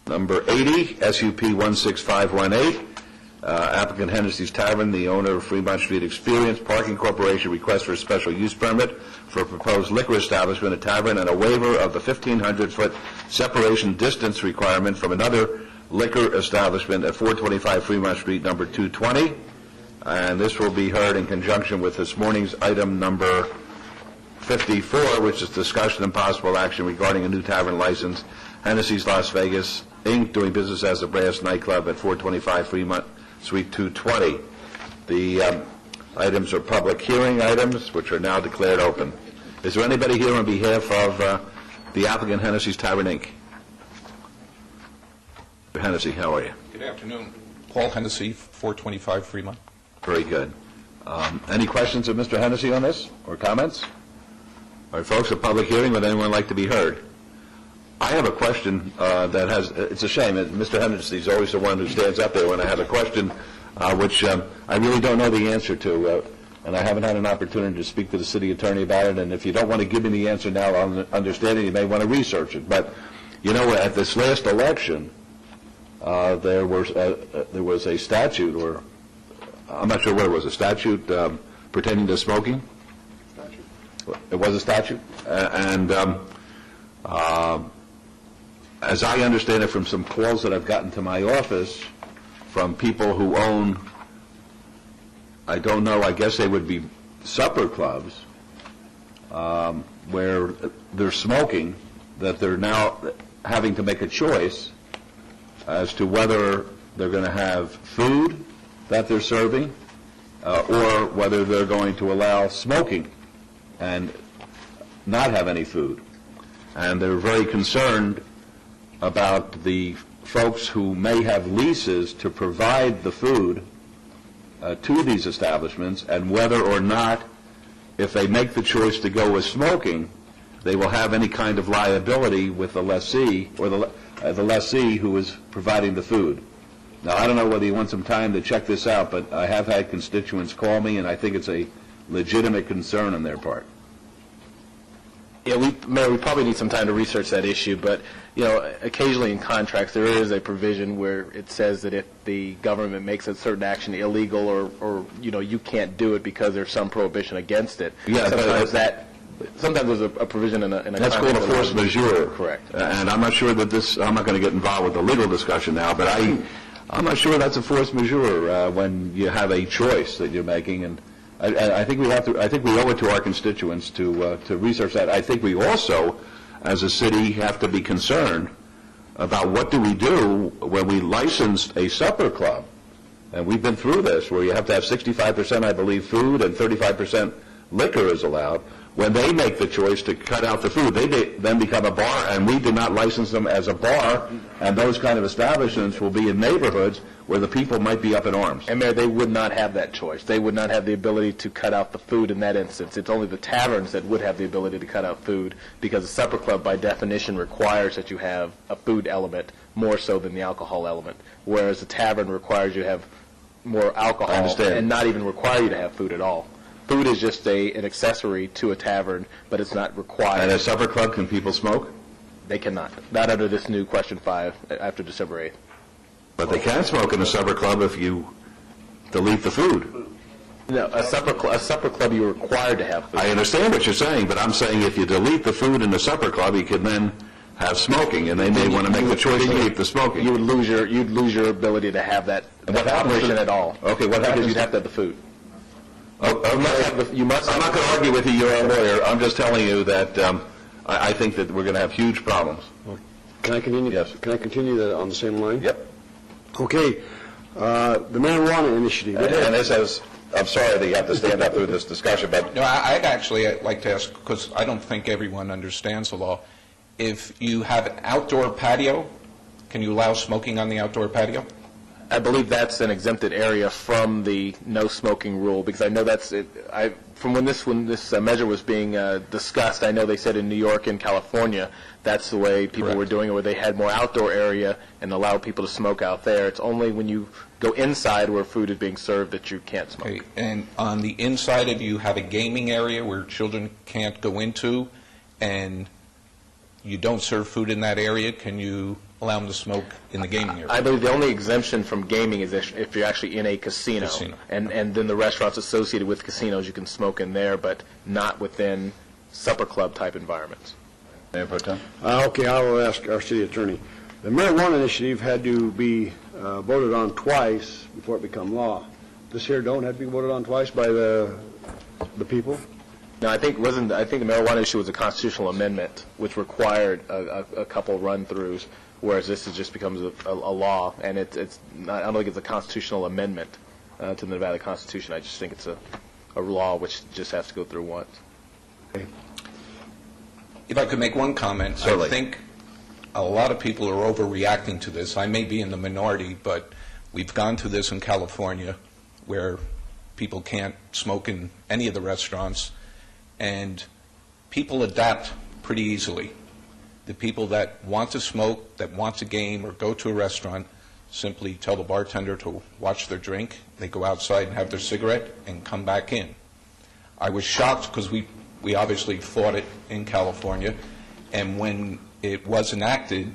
Number 80, SUP 16518, applicant Hennessy's Tavern, the owner of Fremont Street Experience Parking Corporation, requests for a special use permit for a proposed liquor establishment, a tavern, and a waiver of the 1,500-foot separation distance requirement from another liquor establishment at 425 Fremont Street, number 220. And this will be heard in conjunction with this morning's item number 54, which is discussion and possible action regarding a new tavern license, Hennessy's Las Vegas, Inc., doing business as a Brass Nightclub at 425 Fremont, Suite 220. The items are public hearing items, which are now declared open. Is there anybody here on behalf of the applicant, Hennessy's Tavern, Inc.? Mr. Hennessy, how are you? Good afternoon. Paul Hennessy, 425 Fremont. Very good. Any questions of Mr. Hennessy on this, or comments? All right, folks, a public hearing. Would anyone like to be heard? I have a question that has, it's a shame, Mr. Hennessy is always the one who stands up there when I have a question which I really don't know the answer to, and I haven't had an opportunity to speak to the city attorney about it, and if you don't want to give me the answer now, I'll understand it, you may want to research it. But, you know, at this last election, there was a statute, or I'm not sure what it was, a statute pertaining to smoking? It was a statute? As I understand it from some calls that I've gotten to my office from people who own, I don't know, I guess they would be supper clubs, where they're smoking, that they're now having to make a choice as to whether they're going to have food that they're serving or whether they're going to allow smoking and not have any food. And they're very concerned about the folks who may have leases to provide the food to these establishments, and whether or not, if they make the choice to go with smoking, they will have any kind of liability with the lessee, or the lessee who is providing the food. Now, I don't know whether you want some time to check this out, but I have had constituents call me, and I think it's a legitimate concern on their part. Yeah, Mayor, we probably need some time to research that issue, but, you know, occasionally in contracts there is a provision where it says that if the government makes a certain action illegal or you know, you can't do it because there's some prohibition against it. Yeah, sometimes there's a provision in a that's called a force majeure. Correct. And I'm not sure that this, I'm not going to get involved with the legal discussion now, but I'm not sure that's a force majeure when you have a choice that you're making, and I think we have to. I think we owe it to our constituents to research that. I think we also, as a city, have to be concerned about what do we do when we license a supper club, and we've been through this, where you have to have 65%, I believe, food and 35% liquor is allowed. When they make the choice to cut out the food, they then become a bar, and we did not license them as a bar, and those kind of establishments will be in neighborhoods where the people might be up in arms. And Mayor, they would not have that choice. They would not have the ability to cut out the food in that instance. It's only the taverns that would have the ability to cut out food, because a supper club, by definition, requires that you have a food element more so than the alcohol element, whereas a tavern requires you to have more alcohol and not even require you to have food at all. Food is just an accessory to a tavern, but it's not required. And at a supper club, can people smoke? They cannot. Not under this new Question 5 after December 8th. But they can smoke in a supper club if you delete the food. No, a supper club, you're required to have food. I understand what you're saying, but I'm saying if you delete the food in the supper club, you can then have smoking, and they may want to make the choice to keep the smoking. You'd lose your ability to have that operation at all. Okay, what happens? Because you'd have to have the food. I'm not going to argue with you. You're a lawyer. I'm just telling you that I think that we're going to have huge problems. Can I continue? Yes. Can I continue that on the same line? Yep. Okay. The marijuana initiative. And this has, I'm sorry that you have to stand up through this discussion, but... No, I'd actually like to ask, because I don't think everyone understands the law. If you have an outdoor patio, can you allow smoking on the outdoor patio? I believe that's an exempted area from the no smoking rule, because I know that's it. From when this measure was being discussed, I know they said in New York and California that's the way people were doing it, where they had more outdoor area and allowed people to smoke out there. It's only when you go inside where food is being served that you can't smoke. Okay. And on the inside, if you have a gaming area where children can't go into and you don't serve food in that area, can you allow them to smoke in the gaming area. I believe the only exemption from gaming is if you're actually in a casino. And then the restaurants associated with casinos, you can smoke in there, but not within supper club type environments. Mayor Pro Tem? Okay, I will ask our city attorney. The marijuana initiative had to be voted on twice before it become law. This here don't have to be voted on twice by the people? No, I think the marijuana issue was a constitutional amendment, which required a couple run-throughs, whereas this just becomes a law, and it's not, I don't think it's a constitutional amendment to the Nevada Constitution. I just think it's a law which just has to go through once. Okay. If I could make one comment, Certainly. I think a lot of people are overreacting to this. I may be in the minority, but we've gone to this in California where people can't smoke in any of the restaurants, and people adapt pretty easily. The people that want to smoke, that want to game or go to a restaurant, simply tell the bartender to watch their drink. They go outside and have their cigarette and come back in. I was shocked because we obviously fought it in California, and when it was enacted,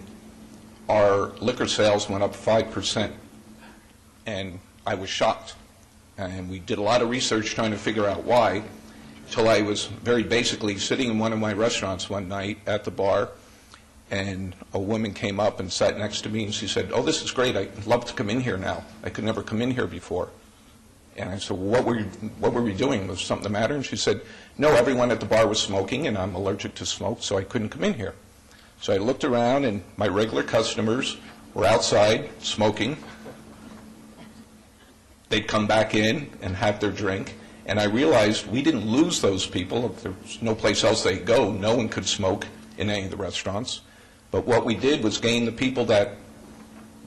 our liquor sales went up 5%, and I was shocked. And we did a lot of research trying to figure out why, until I was very basically sitting in one of my restaurants one night at the bar, and a woman came up and sat next to me, and she said, "Oh, this is great. I'd love to come in here now. I could never come in here before." And I said, "What were we doing? Was something the matter?" And she said, "No, everyone at the bar was smoking, and I'm allergic to smoke, so I couldn't come in here." So I looked around, and my regular customers were outside smoking. They'd come back in and have their drink, and I realized we didn't lose those people. If there was no place else they'd go, no one could smoke in any of the restaurants. But what we did was gain the people that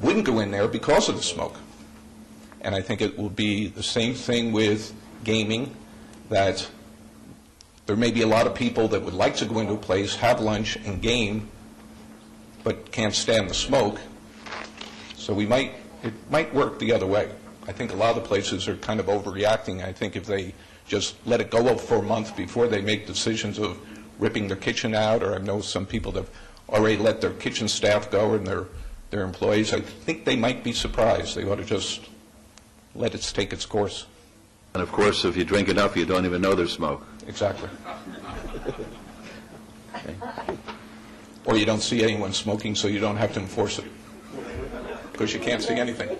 wouldn't go in there because of the smoke. And I think it will be the same thing with gaming, that there may be a lot of people that would like to go into a place, have lunch, and game, but can't stand the smoke. So it might work the other way. I think a lot of the places are kind of overreacting. I think if they just let it go for a month before they make decisions of ripping their kitchen out, or I know some people that have already let their kitchen staff go and their employees, I think they might be surprised. They ought to just let it take its course. And of course, if you drink enough, you don't even know there's smoke. Exactly. Or you don't see anyone smoking, so you don't have to enforce it, because you can't see anything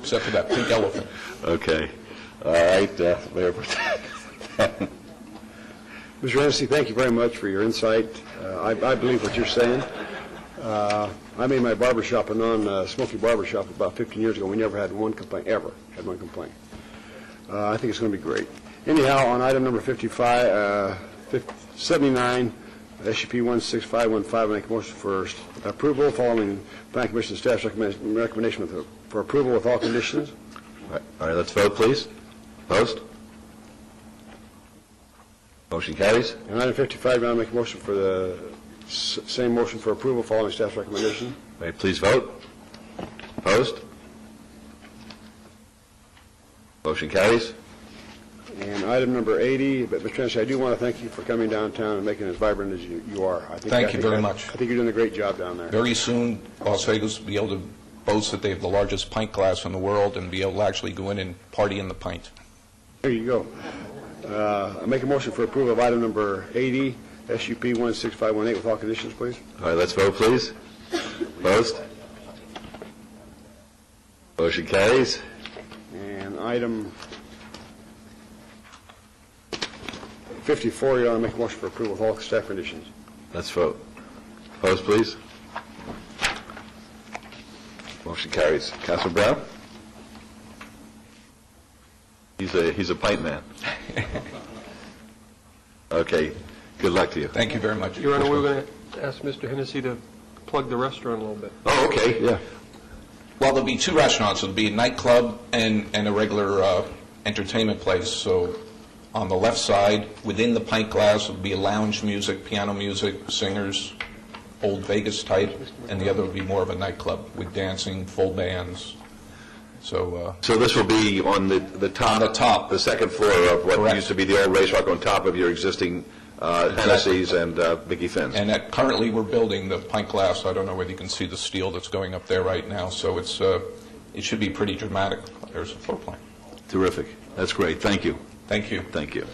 except for that pink elephant. Okay. All right, Mayor Pro Tem. Mr. Hennessy, thank you very much for your insight. I believe what you're saying. I made my barbershop a non-smoky barbershop about 15 years ago. We never had one complaint, ever had one complaint. I think it's going to be great. Anyhow, on item number 79, SUP 16515, I make a motion for approval following Plan Commission staff's recommendation for approval with all conditions. All right, let's vote, please. Opposed? Motion carries. And item 55, I make a motion for the same motion for approval following staff's recommendation. All right, please vote. Opposed? Motion carries. And item number 80, but Mr. Hennessy, I do want to thank you for coming downtown and making it as vibrant as you are. Thank you very much. I think you're doing a great job down there. Very soon, Las Vegas will be able to boast that they have the largest pint glass in the world and be able to actually go in and party in the pint. There you go. I make a motion for approval of item number 80, SUP 16518, with all conditions, please. All right, let's vote, please. Opposed? Motion carries. And item 54, I make a motion for approval of all staff conditions. Let's vote. Opposed, please. Motion carries. Councilor Brown? He's a pint man. Okay. Good luck to you. Thank you very much. Your Honor, we were going to ask Mr. Hennessy to plug the restaurant a little bit. Oh, okay. Yeah. Well, there'll be two restaurants. There'll be a nightclub and a regular entertainment place. So on the left side, within the pint glass, will be lounge music, piano music, singers, old Vegas type, and the other will be more of a nightclub with dancing, full bands. So this will be on the top, the second floor of what Correct. Used to be the old racetrack, on top of your existing Hennessy's and Mickey Finn's. And currently, we're building the pint glass. I don't know whether you can see the steel that's going up there right now, so it should be pretty dramatic. There's a floor plan. Terrific. That's great. Thank you. Thank you. Thank you.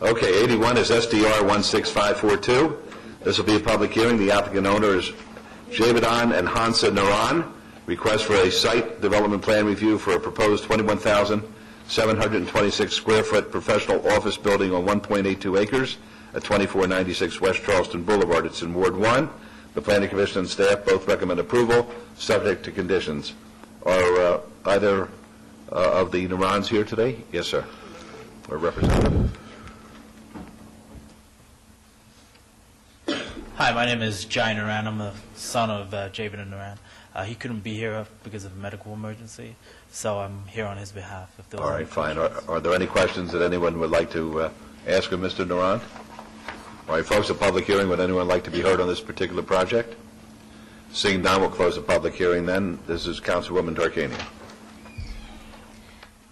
Okay, 81 is SDR 16542. This will be a public hearing. The applicant owner is Javidan and Hansa Naran. Request for a site development plan review for a proposed 21,726 square foot professional office building on 1.82 acres at 2496 West Charleston Boulevard. It's in Ward 1. The Planning Commission and staff both recommend approval, subject to conditions. Are either of the Narans here today? Yes, sir. Or representative? Hi, my name is Jai Naran. I'm the son of Javidan Naran. He couldn't be here because of a medical emergency, so I'm here on his behalf. If there was All any right, fine. Are there any questions that anyone would like to ask of Mr. Naran? All right, folks, a public hearing. Would anyone like to be heard on this particular project? Seeing none, we'll close the public hearing then. This is Councilwoman Tarkanian.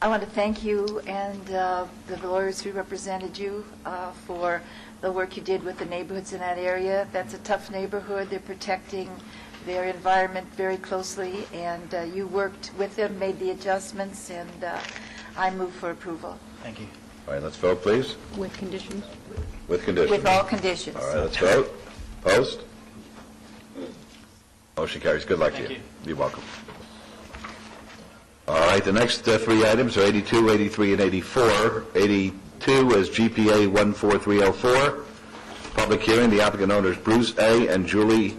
I want to thank you and the lawyers who represented you for the work you did with the neighborhoods in that area. That's a tough neighborhood. They're protecting their environment very closely, and you worked with them, made the adjustments, and I move for approval. Thank you. All right, let's vote, please. With conditions? With conditions. With all conditions. All right, let's vote. Opposed? Motion carries. Good luck to you. You're welcome. All right, the next three items are 82, 83, and 84. 82 is GPA 14304. Public hearing. The applicant owners Bruce A. and Julie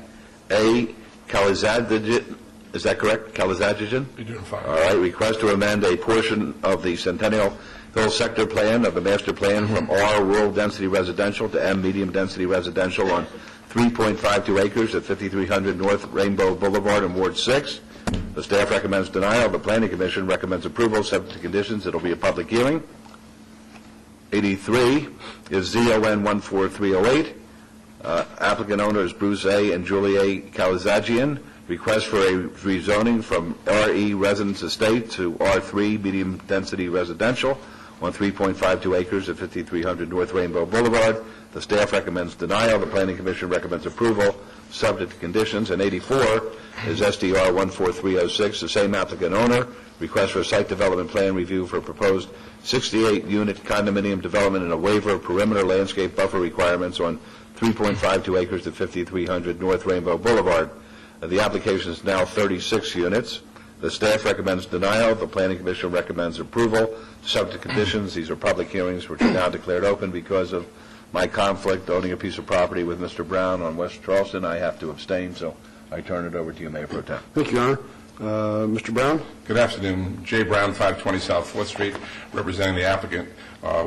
A. Kalizagian. Is that correct? Kalizagian? You're doing fine. All right, request to amend a portion of the Centennial Hill Sector Plan of the Master Plan from R Rural Density Residential to M Medium Density Residential on 3.52 acres at 5300 North Rainbow Boulevard in Ward 6. The staff recommends denial. The Planning Commission recommends approval, subject to conditions. It'll be a public hearing. 83 is ZON 14308. Applicant owner is Bruce A. and Julie A. Kalizagian. Request for a rezoning from RE Residence Estate to R3 Medium Density Residential on 3.52 acres at 5300 North Rainbow Boulevard. The staff recommends denial. The Planning Commission recommends approval, subject to conditions. And 84 is SDR 14306, the same applicant owner. Request for a site development plan review for a proposed 68-unit condominium development and a waiver of perimeter landscape buffer requirements on 3.52 acres at 5300 North Rainbow Boulevard. The application is now 36 units. The staff recommends denial. The Planning Commission recommends approval, subject to conditions. These are public hearings which are now declared open because of my conflict owning a piece of property with Mr. Brown on West Charleston. I have to abstain, so I turn it over to you, Mayor Pro Tem. Thank you, Your Honor. Mr. Brown? Good afternoon. Jay Brown, 520 South 4th Street, representing the applicant.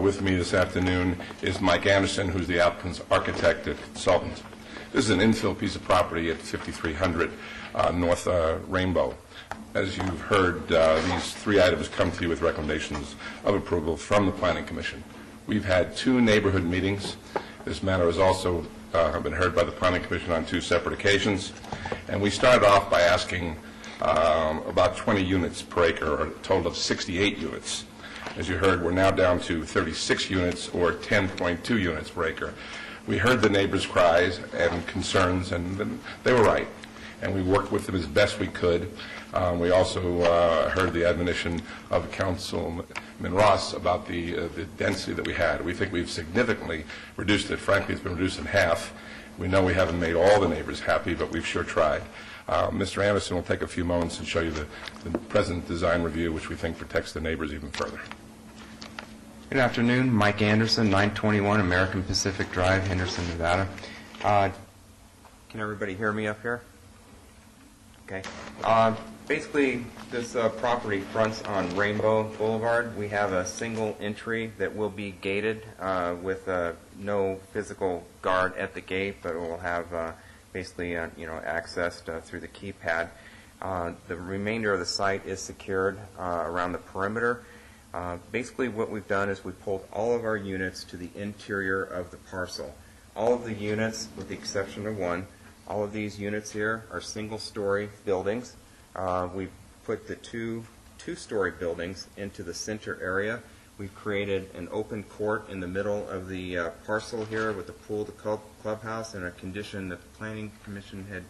With me this afternoon is Mike Anderson, who's the applicant's architect and consultant. This is an infill piece of property at 5300 North Rainbow. As you've heard, these three items come to you with recommendations of approval from the Planning Commission. We've had 2 neighborhood meetings. This matter has also been heard by the Planning Commission on 2 separate occasions. And we started off by asking about 20 units per acre, or a total of 68 units. As you heard, we're now down to 36 units, or 10.2 units per acre. We heard the neighbors' cries and concerns, and they were right. And we worked with them as best we could. We also heard the admonition of Councilman Ross about the density that we had. We think we've significantly reduced it. Frankly, it's been reduced in half. We know we haven't made all the neighbors happy, but we've sure tried. Mr. Anderson will take a few moments and show you the present design review, which we think protects the neighbors even further. Good afternoon. Mike Anderson, 921 American Pacific Drive, Henderson, Nevada. Can everybody hear me up here? Okay. Basically, this property fronts on Rainbow Boulevard. We have a single entry that will be gated with no physical guard at the gate, but it will have basically accessed through the keypad. The remainder of the site is secured around the perimeter. Basically, what we've done is we've pulled all of our units to the interior of the parcel. All of the units, with the exception of one, all of these units here are single-story buildings. We've put the two-story buildings into the center area. We've created an open court in the middle of the parcel here with a pool, the clubhouse, and a condition that the Planning Commission had,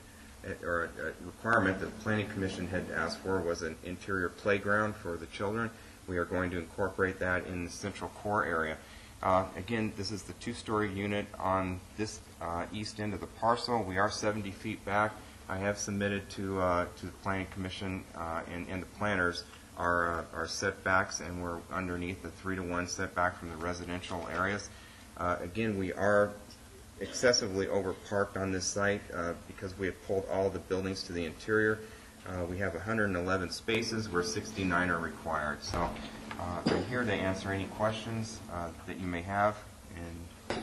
or a requirement that the Planning Commission had asked for was an interior playground for the children. We are going to incorporate that in the central core area. Again, this is the two-story unit on this east end of the parcel. We are 70 feet back. I have submitted to the Planning Commission and the planners our setbacks, and we're underneath the 3-to-1 setback from the residential areas. Again, we are excessively over-parked on this site because we have pulled all the buildings to the interior. We have 111 spaces where 69 are required. So I'm here to answer any questions that you may have. And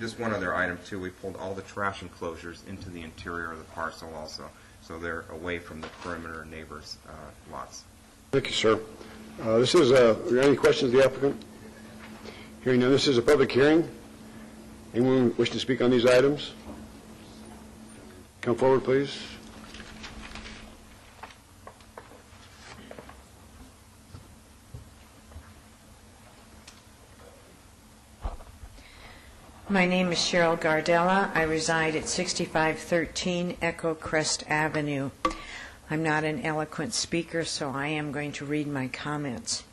just one other item, too. We pulled all the trash enclosures into the interior of the parcel also, so they're away from the perimeter neighbors' lots. Thank you, sir. Are there any questions of the applicant? Hearing none, this is a public hearing. Anyone wish to speak on these items? Come forward, please. My name is Cheryl Gardella. I reside at 6513 Echo Crest Avenue. I'm not an eloquent speaker, so I am going to read my comments.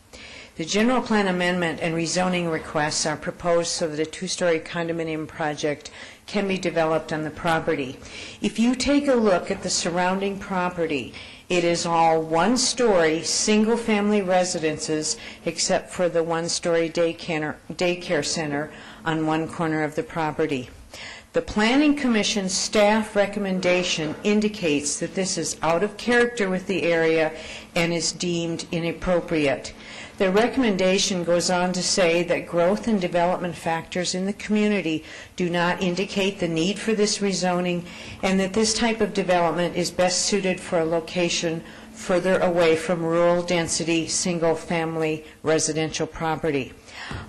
The general plan amendment and rezoning requests are proposed so that a two-story condominium project can be developed on the property. If you take a look at the surrounding property, it is all one-story, single-family residences, except for the one-story daycare center on one corner of the property. The Planning Commission staff recommendation indicates that this is out of character with the area and is deemed inappropriate. The recommendation goes on to say that growth and development factors in the community do not indicate the need for this rezoning, and that this type of development is best suited for a location further away from rural density, single-family residential property.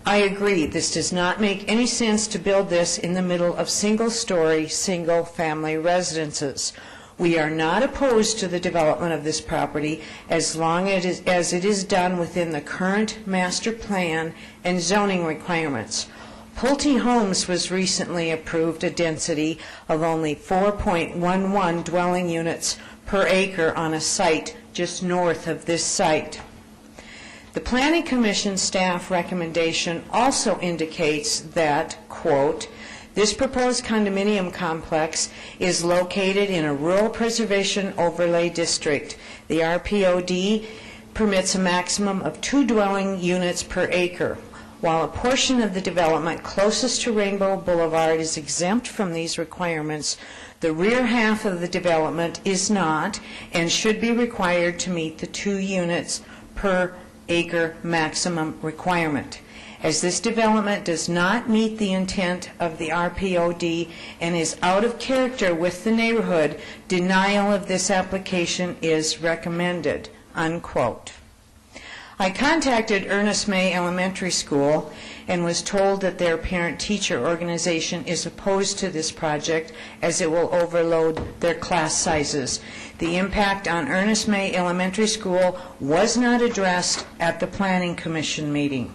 I agree, this does not make any sense to build this in the middle of single-story, single-family residences. We are not opposed to the development of this property as long as it is done within the current master plan and zoning requirements. Pulte Homes was recently approved a density of only 4.11 dwelling units per acre on a site just north of this site. The Planning Commission staff recommendation also indicates that, quote, this proposed condominium complex is located in a rural preservation overlay district. The RPOD permits a maximum of 2 dwelling units per acre. While a portion of the development closest to Rainbow Boulevard is exempt from these requirements, the rear half of the development is not and should be required to meet the 2 units per acre maximum requirement. As this development does not meet the intent of the RPOD and is out of character with the neighborhood, denial of this application is recommended, unquote. I contacted Ernest May Elementary School and was told that their parent-teacher organization is opposed to this project as it will overload their class sizes. The impact on Ernest May Elementary School was not addressed at the Planning Commission meeting.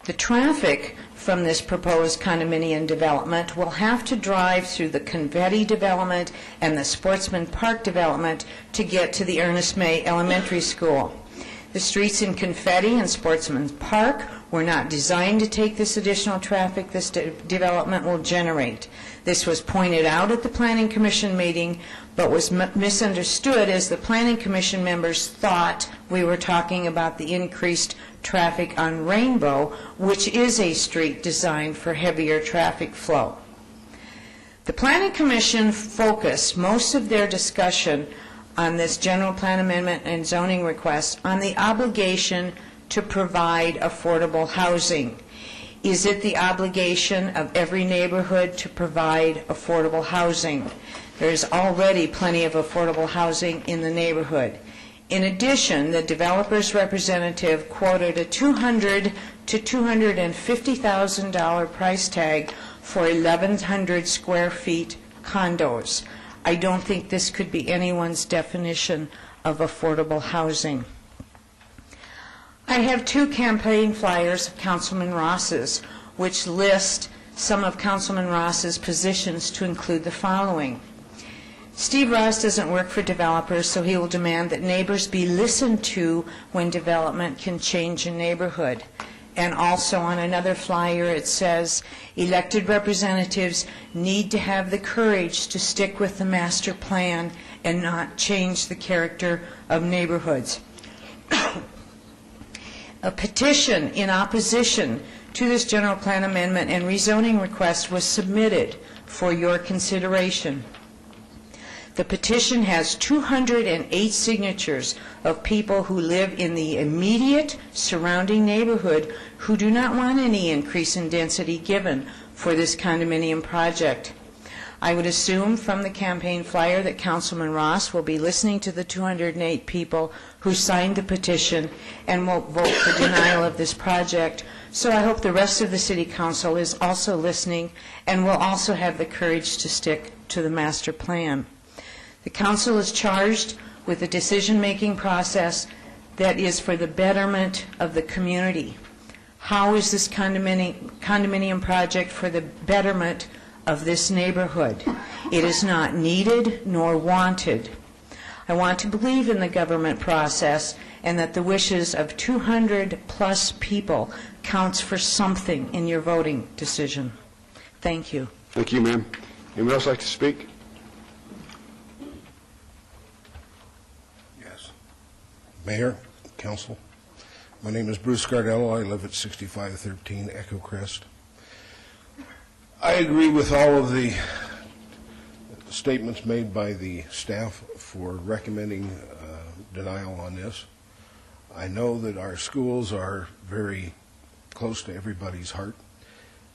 The traffic from this proposed condominium development will have to drive through the Confetti development and the Sportsman Park development to get to the Ernest May Elementary School. The streets in Confetti and Sportsman Park were not designed to take this additional traffic this development will generate. This was pointed out at the Planning Commission meeting, but was misunderstood as the Planning Commission members thought we were talking about the increased traffic on Rainbow, which is a street designed for heavier traffic flow. The Planning Commission focused most of their discussion on this general plan amendment and zoning request on the obligation to provide affordable housing. Is it the obligation of every neighborhood to provide affordable housing? There is already plenty of affordable housing in the neighborhood. In addition, the developer's representative quoted a $200,000 to $250,000 price tag for 1,100 square feet condos. I don't think this could be anyone's definition of affordable housing. I have two campaign flyers of Councilman Ross's, which list some of Councilman Ross's positions to include the following. Steve Ross doesn't work for developers, so he will demand that neighbors be listened to when development can change a neighborhood. And also on another flyer it says, elected representatives need to have the courage to stick with the master plan and not change the character of neighborhoods. A petition in opposition to this general plan amendment and rezoning request was submitted for your consideration. The petition has 208 signatures of people who live in the immediate surrounding neighborhood who do not want any increase in density given for this condominium project. I would assume from the campaign flyer that Councilman Ross will be listening to the 208 people who signed the petition and will vote for denial of this project. So I hope the rest of the City Council is also listening and will also have the courage to stick to the master plan. The Council is charged with a decision-making process that is for the betterment of the community. How is this condominium project for the betterment of this neighborhood? It is not needed nor wanted. I want to believe in the government process and that the wishes of 200-plus people counts for something in your voting decision. Thank you. Thank you, ma'am. Anyone else like to speak? Yes. Mayor, Council, my name is Bruce Gardello. I live at 6513 Echo Crest. I agree with all of the statements made by the staff for recommending denial on this. I know that our schools are very close to everybody's heart.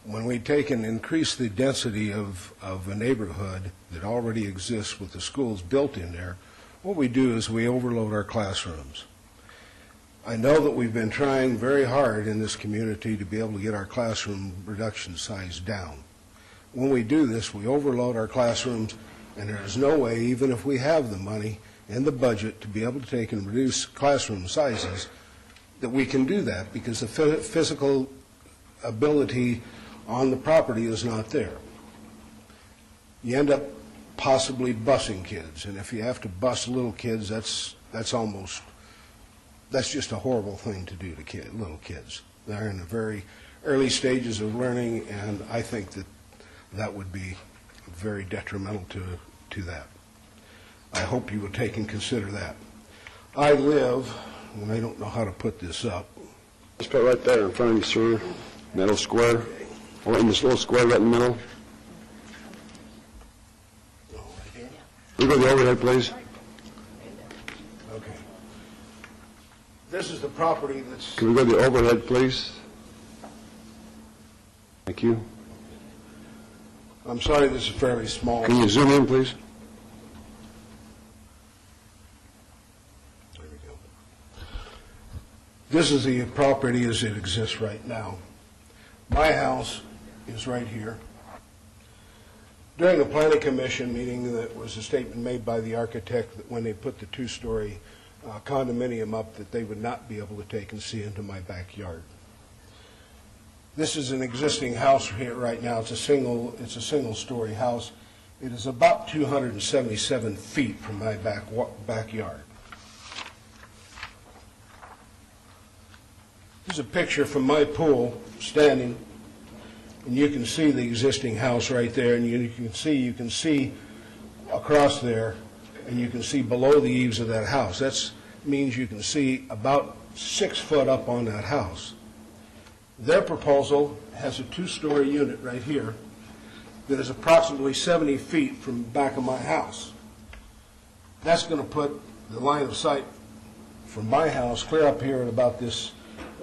When we take and increase the density of a neighborhood that already exists with the schools built in there, what we do is we overload our classrooms. I know that we've been trying very hard in this community to be able to get our classroom reduction size down. When we do this, we overload our classrooms, and there is no way, even if we have the money in the budget to be able to take and reduce classroom sizes, that we can do that because the physical ability on the property is not there. You end up possibly busing kids, and if you have to bus little kids, that's just a horrible thing to do to little kids. They're in the very early stages of learning, and I think that would be very detrimental to that. I hope you would take and consider that. I live, and I don't know how to put this up. Just put right there in front of you, sir. Metal square. Or in this little square right in the middle. Can we go to the overhead, please? Okay. This is the property that's... Can we go to the overhead, please? Thank you. I'm sorry, this is fairly small. Can you zoom in, please? There we go. This is the property as it exists right now. My house is right here. During the Planning Commission meeting, that was a statement made by the architect that when they put the two-story condominium up, that they would not be able to take and see into my backyard. This is an existing house here right now. It's a single-story house. It is about 277 feet from my backyard. Here's a picture from my pool standing, and you can see the existing house right there, and you can see across there, and you can see below the eaves of that house. That means you can see about 6 foot up on that house. Their proposal has a two-story unit right here that is approximately 70 feet from the back of my house. That's going to put the line of sight from my house clear up here at about this,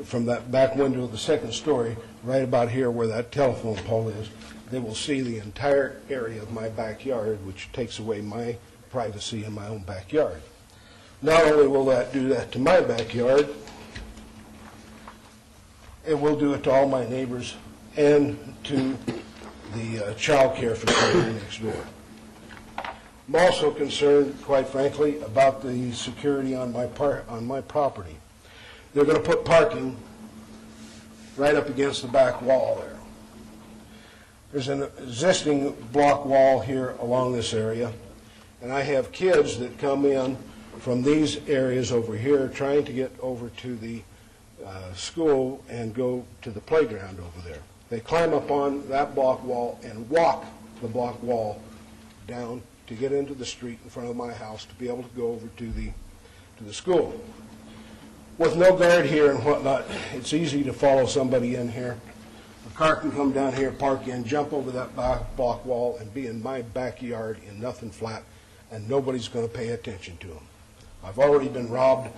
from that back window of the second story, right about here where that telephone pole is. They will see the entire area of my backyard, which takes away my privacy in my own backyard. Not only will that do that to my backyard, it will do it to all my neighbors and to the child care facility next door. I'm also concerned, quite frankly, about the security on my property. they're going to put parking right up against the back wall there. There's an existing block wall here along this area, and I have kids that come in from these areas over here trying to get over to the school and go to the playground over there. They climb up on that block wall and walk the block wall down to get into the street in front of my house to be able to go over to the school. With no guard here and whatnot, it's easy to follow somebody in here. A car can come down here, park in, jump over that block wall, and be in my backyard in nothing flat, and nobody's going to pay attention to them. I've already been robbed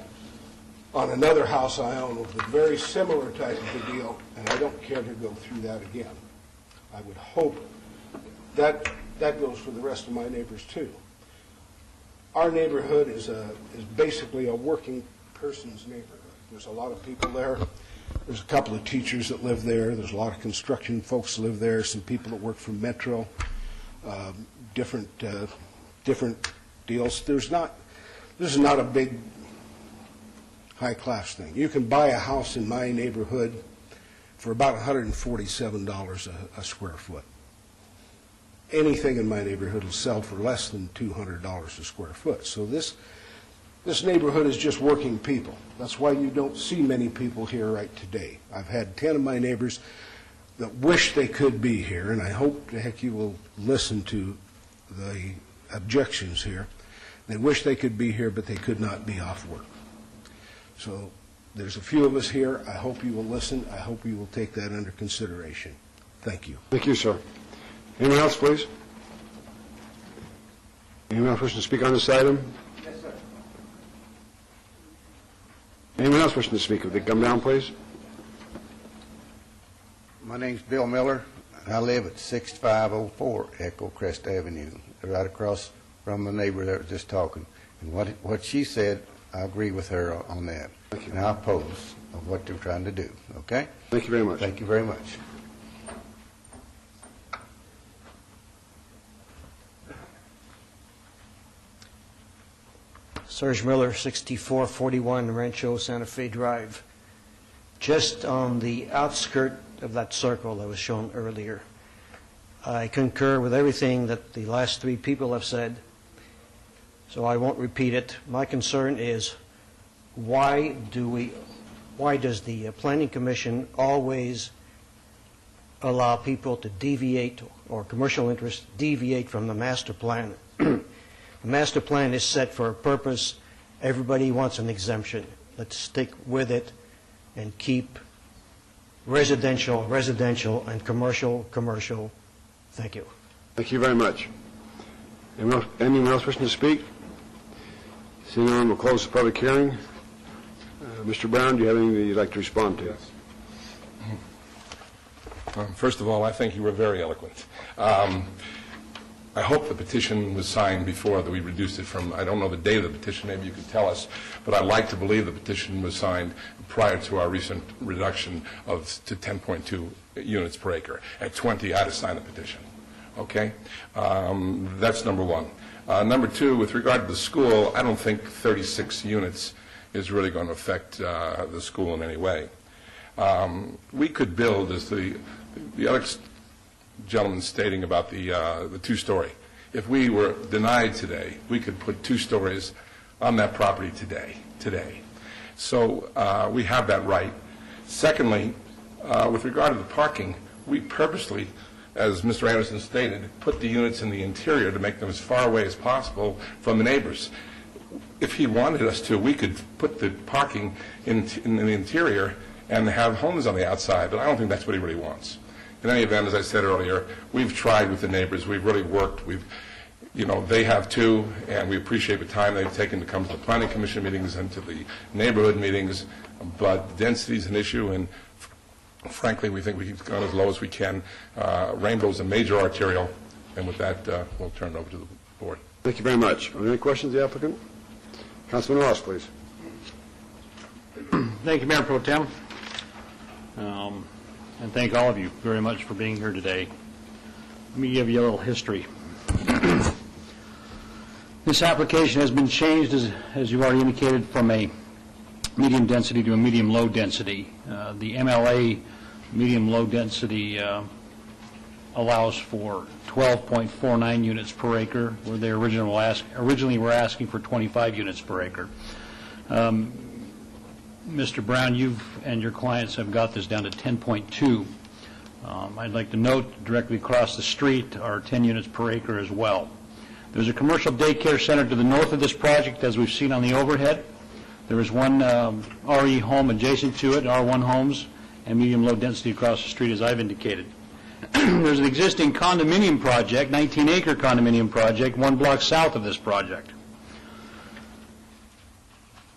on another house I own with a very similar type of a deal, and I don't care to go through that again. I would hope that goes for the rest of my neighbors too. Our neighborhood is basically a working person's neighborhood. There's a lot of people there. There's a couple of teachers that live there. There's a lot of construction folks that live there. Some people that work for Metro. Different deals. This is not a big high-class thing. You can buy a house in my neighborhood for about $147 a square foot. Anything in my neighborhood will sell for less than $200 a square foot. So this neighborhood is just working people. That's why you don't see many people here right today. I've had 10 of my neighbors that wish they could be here, and I hope the heck you will listen to the objections here. They wish they could be here, but they could not be off work. So there's a few of us here. I hope you will listen. I hope you will take that under consideration. Thank you. Thank you, sir. Anyone else, please? Anyone else wishing to speak on this item? Yes, sir. Anyone else wishing to speak? Would they come down, please? My name's Bill Miller, and I live at 6504 Echo Crest Avenue, right across from the neighbor that was just talking. And what she said, I agree with her on that. And I oppose of what they're trying to do. Okay? Thank you very much. Thank you very much. Serge Miller, 6441 Rancho Santa Fe Drive. Just on the outskirt of that circle that was shown earlier. I concur with everything that the last three people have said, so I won't repeat it. My concern is why does the Planning Commission always allow people to deviate, or commercial interests deviate from the master plan? The master plan is set for a purpose. Everybody wants an exemption. Let's stick with it and keep residential, and commercial. Thank you. Thank you very much. Anyone else wishing to speak? Seeing none, we'll close the public hearing. Mr. Brown, do you have anything that you'd like to respond to? Yes. First of all, I think you were very eloquent. I hope the petition was signed before that we reduced it from, I don't know the date of the petition, maybe you could tell us, but I'd like to believe the petition was signed prior to our recent reduction to 10.2 units per acre. At 20, I'd have signed the petition. Okay? That's number one. Number two, with regard to the school, I don't think 36 units is really going to affect the school in any way. We could build, as the other gentleman stating about the two-story. If we were denied today, we could put 2 stories on that property today. So we have that right. Secondly, with regard to the parking, we purposely, as Mr. Anderson stated, put the units in the interior to make them as far away as possible from the neighbors. If he wanted us to, we could put the parking in the interior and have homes on the outside, but I don't think that's what he really wants. In any event, as I said earlier, we've tried with the neighbors. We've really worked. They have too, and we appreciate the time they've taken to come to the Planning Commission meetings and to the neighborhood meetings. But density is an issue, and frankly, we think we've gone as low as we can. Rainbow's a major arterial, and with that, we'll turn it over to the board. Thank you very much. Are there any questions of the applicant? Councilman Ross, please. Thank you, Mayor Pro Tem. And thank all of you very much for being here today. Let me give you a little history. This application has been changed, as you've already indicated, from a medium density to a medium-low density. The MLA medium-low density allows for 12.49 units per acre, where they originally were asking for 25 units per acre. Mr. Brown, you and your clients have got this down to 10.2. I'd like to note directly across the street are 10 units per acre as well. There's a commercial daycare center to the north of this project, as we've seen on the overhead. There is one RE home adjacent to it, R1 homes, and medium-low density across the street, as I've indicated. There's an existing condominium project, 19-acre condominium project, 1 block south of this project.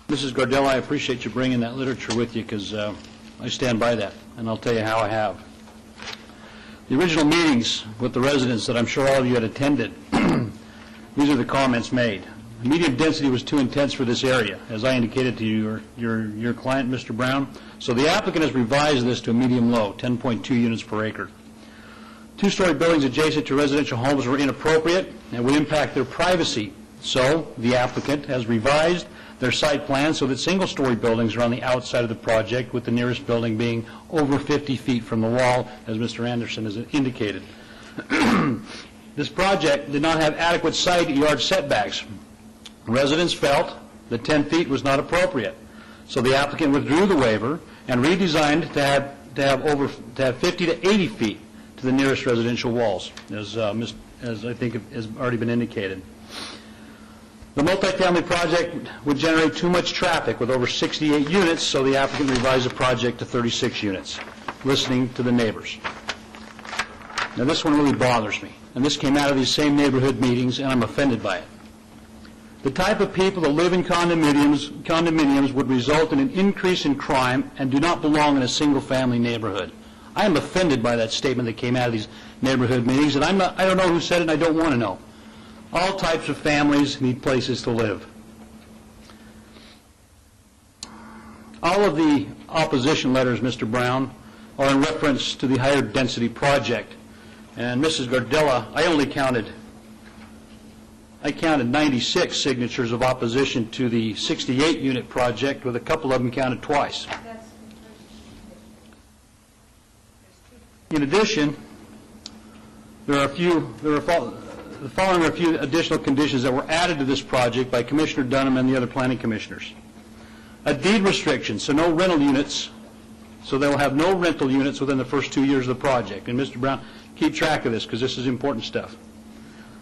Mrs. Gardella, I appreciate you bringing that literature with you, because I stand by that, and I'll tell you how I have. The original meetings with the residents that I'm sure all of you had attended, these are the comments made. The medium density was too intense for this area, as I indicated to you, your client, Mr. Brown. So the applicant has revised this to a medium-low, 10.2 units per acre. Two-story buildings adjacent to residential homes were inappropriate and would impact their privacy. So the applicant has revised their site plan so that single-story buildings are on the outside of the project, with the nearest building being over 50 feet from the wall, as Mr. Anderson has indicated. This project did not have adequate side yard setbacks. Residents felt that 10 feet was not appropriate, so the applicant withdrew the waiver and redesigned to have 50 to 80 feet to the nearest residential walls, as I think has already been indicated. The multifamily project would generate too much traffic with over 68 units, so the applicant revised the project to 36 units, listening to the neighbors. Now this one really bothers me, and this came out of these same neighborhood meetings, and I'm offended by it. The type of people that live in condominiums would result in an increase in crime and do not belong in a single-family neighborhood. I am offended by that statement that came out of these neighborhood meetings, and I don't know who said it, and I don't want to know. All types of families need places to live. All of the opposition letters, Mr. Brown, are in reference to the higher density project. And Mrs. Gardella, I counted 96 signatures of opposition to the 68-unit project, with a couple of them counted twice. In addition, the following are a few additional conditions that were added to this project by Commissioner Dunham and the other planning commissioners. A deed restriction, so no rental units, so they will have no rental units within the first 2 years of the project. And Mr. Brown, keep track of this, because this is important stuff.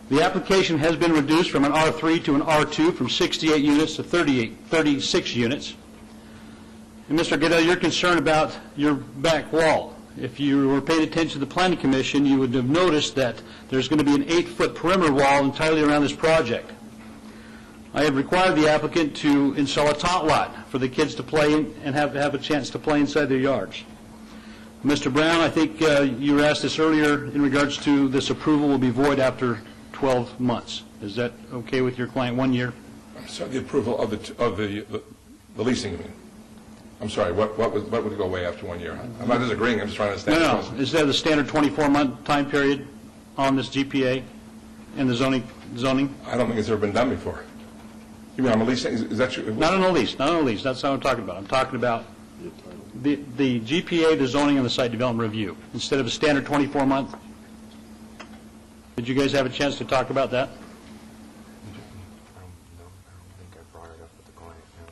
The application has been reduced from an R3 to an R2, from 68 units to 36 units. And Mr. Goodell, you're concerned about your back wall. If you were paying attention to the Planning Commission, you would have noticed that there's going to be an 8-foot perimeter wall entirely around this project. I have required the applicant to install a tot lot for the kids to play in and have a chance to play inside their yards. Mr. Brown, I think you were asked this earlier in regards to this approval will be void after 12 months. Is that okay with your client? 1 year? I'm sorry, the approval of the leasing, you mean? I'm sorry, what would go away after 1 year? I'm not disagreeing, I'm just trying to understand. No. Is there the standard 24-month time period on this GPA and the zoning? I don't think it's ever been done before. You mean on a leasing? Is that true? Not on a lease. That's what I'm talking about. I'm talking about the GPA, the zoning, and the site development review. Instead of a standard 24-month. Did you guys have a chance to talk about that?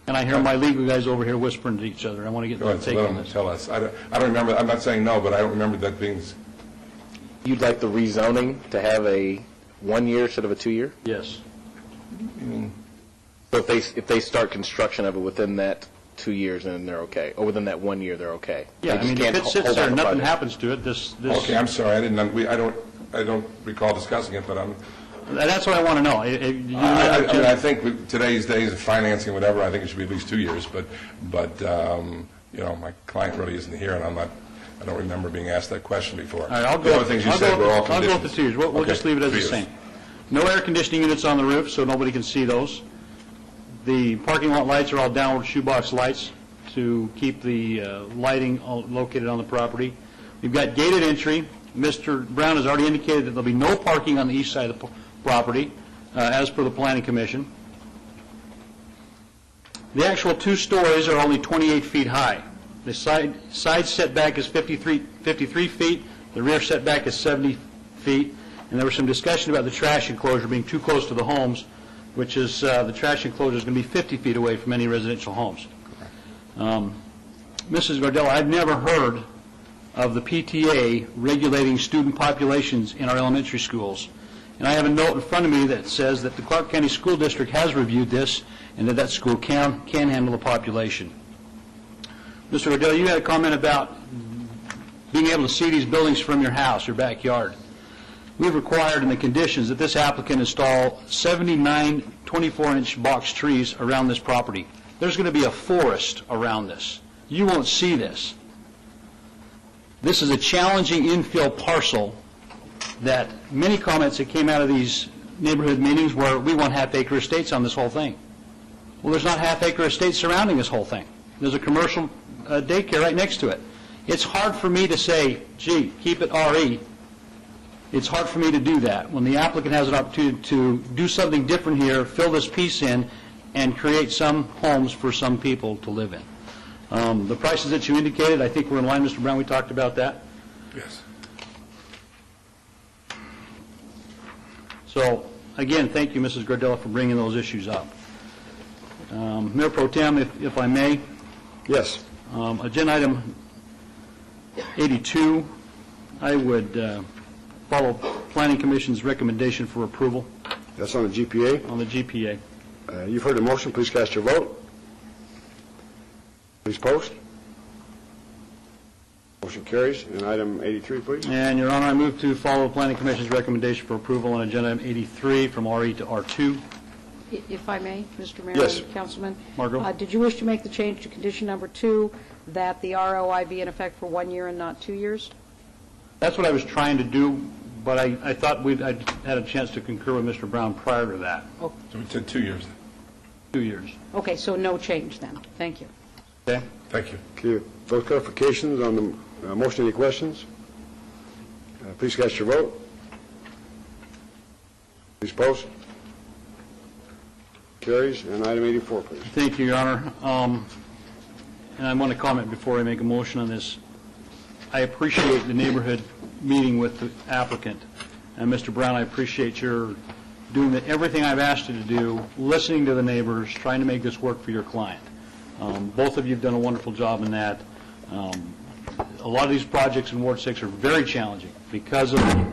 And I hear my legal guys over here whispering to each other. I want to get their take on this. Tell us. I don't remember. I'm not saying no, but I don't remember that being. You'd like the rezoning to have a 1 year instead of a 2 year? Yes. So if they start construction of it within that 2 years, then they're okay, or within that 1 year, they're okay. Yeah, I mean, if it sits there and nothing happens to it, this. Okay, I'm sorry. I don't recall discussing it, but I'm. That's what I want to know. I think with today's days of financing, whatever, I think it should be at least 2 years. But my client really isn't here, and I don't remember being asked that question before. All right, I'll the other things you said were all conditions. I'll go with the 2 years. We'll just leave it as the same. No air conditioning units on the roof, so nobody can see those. The parking lot lights are all downward shoebox lights to keep the lighting located on the property. We've got gated entry. Mr. Brown has already indicated that there'll be no parking on the east side of the property, as per the Planning Commission. The actual 2 stories are only 28 feet high. The side setback is 53 feet, the rear setback is 70 feet, and there was some discussion about the trash enclosure being too close to the homes, which is, the trash enclosure is going to be 50 feet away from any residential homes. Mrs. Gardella, I've never heard of the PTA regulating student populations in our elementary schools. And I have a note in front of me that says that the Clark County School District has reviewed this and that school can handle the population. Mr. Gardella, you had a comment about being able to see these buildings from your house, your backyard. We've required in the conditions that this applicant install 79 24-inch box trees around this property. There's going to be a forest around this. You won't see this. This is a challenging infill parcel that many comments that came out of these neighborhood meetings were, we want half-acre estates on this whole thing. Well, there's not half-acre estates surrounding this whole thing. There's a commercial daycare right next to it. It's hard for me to say, gee, keep it RE. It's hard for me to do that when the applicant has an opportunity to do something different here, fill this piece in, and create some homes for some people to live in. The prices that you indicated, I think we're in line, Mr. Brown. We talked about that. Yes. So, again, thank you, Mrs. Gardella, for bringing those issues up. Mayor Pro Tem, if I may. Yes. Agenda item 82, I would follow Planning Commission's recommendation for approval. That's on the GPA? On the GPA. You've heard the motion. Please cast your vote. Please post. Motion carries. And item 83, please. And, Your Honor, I move to follow Planning Commission's recommendation for approval on agenda item 83 from RE to R2. If I may, Mr. Mayor Yes. and Councilman. Margot? Did you wish to make the change to condition number 2, that the ROI be in effect for 1 year and not 2 years? That's what I was trying to do, but I thought I'd had a chance to concur with Mr. Brown prior to that. Oh. So we said 2 years. 2 years. Okay, so no change then. Thank you. Okay? Thank you. Okay. Those clarifications on the motion. Any questions? Please cast your vote. Please post. Carries. And item 84, please. Thank you, Your Honor. And I want to comment before I make a motion on this. I appreciate the neighborhood meeting with the applicant. And Mr. Brown, I appreciate your doing everything I've asked you to do, listening to the neighbors, trying to make this work for your client. Both of you have done a wonderful job in that. A lot of these projects in Ward 6 are very challenging because of the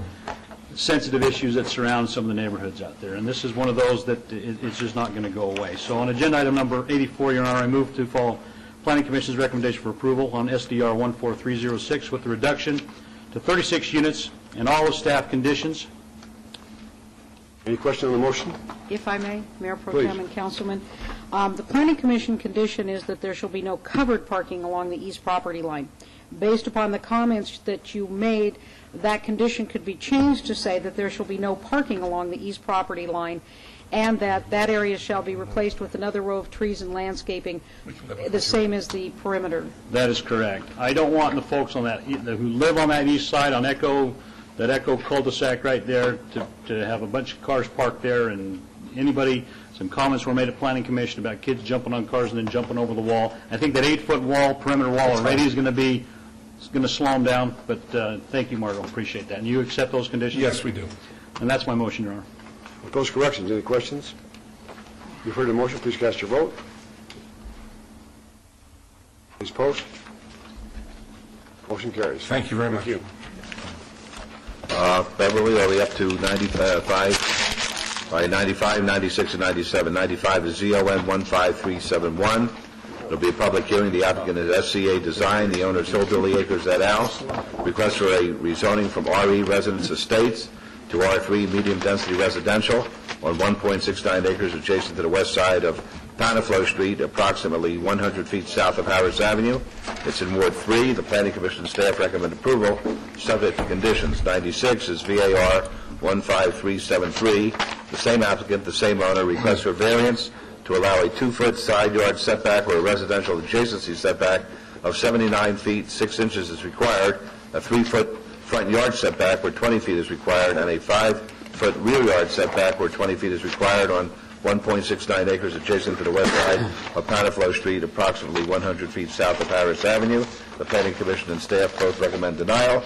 sensitive issues that surround some of the neighborhoods out there. And this is one of those that it's just not going to go away. So on agenda item number 84, Your Honor, I move to follow Planning Commission's recommendation for approval on SDR 14306 with the reduction to 36 units and all the staff conditions. Any question on the motion? If I may, Mayor Pro Please. Tem and Councilman. The Planning Commission condition is that there shall be no covered parking along the east property line. Based upon the comments that you made, that condition could be changed to say that there shall be no parking along the east property line, and that that area shall be replaced with another row of trees and landscaping, the same as the perimeter. That is correct. I don't want the folks on that, who live on that east side on Echo, that Echo cul-de-sac right there, to have a bunch of cars parked there, and anybody, some comments were made at Planning Commission about kids jumping on cars and then jumping over the wall. I think that 8-foot wall, perimeter wall already is going to slow them down, but thank you, Margot, appreciate that. And you accept those conditions? Yes, we do. And that's my motion, Your Honor. With those corrections, any questions? You've heard the motion. Please cast your vote. Please post. Motion carries. Thank you very much. Thank you. Beverly, are we up to 95? All right, 95, 96, and 97. 95 is ZON 15371. There'll be a public hearing. The applicant is SCA Design. The owner is Hillbilly Acres et al. Request for a rezoning from RE Residence Estates to R3 medium-density residential on 1.69 acres adjacent to the west side of Panaflo Street, approximately 100 feet south of Harris Avenue. It's in Ward 3. The Planning Commission staff recommend approval, subject to conditions. 96 is VAR 15373. The same applicant, the same owner, requests for variance to allow a 2-foot side yard setback or a residential adjacency setback of 79 feet 6 inches is required, a 3-foot front yard setback where 20 feet is required, and a 5-foot rear yard setback where 20 feet is required on 1.69 acres adjacent to the west side of Panaflow Street, approximately 100 feet south of Harris Avenue. The Planning Commission and staff both recommend denial.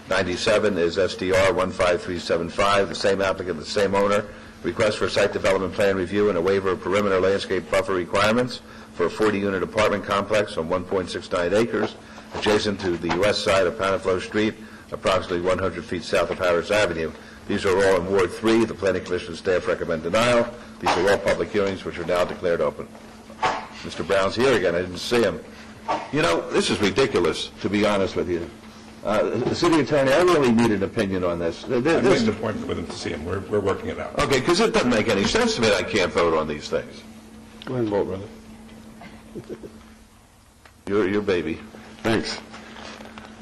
97 is SDR 15375, the same applicant, the same owner. Request for site development plan review and a waiver of perimeter landscape buffer requirements for a 40-unit apartment complex on 1.69 acres adjacent to the west side of Panaflow Street, approximately 100 feet south of Harris Avenue. These are all in Ward 3. The Planning Commission and staff recommend denial. These are all public hearings which are now declared open. Mr. Brown's here again. I didn't see him. You know, this is ridiculous, to be honest with you. The city attorney, I really need an opinion on this. I made an appointment with him to see him. We're working it out. Okay, because it doesn't make any sense to me that I can't vote on these things. Go ahead and vote, brother. Your baby. Thanks.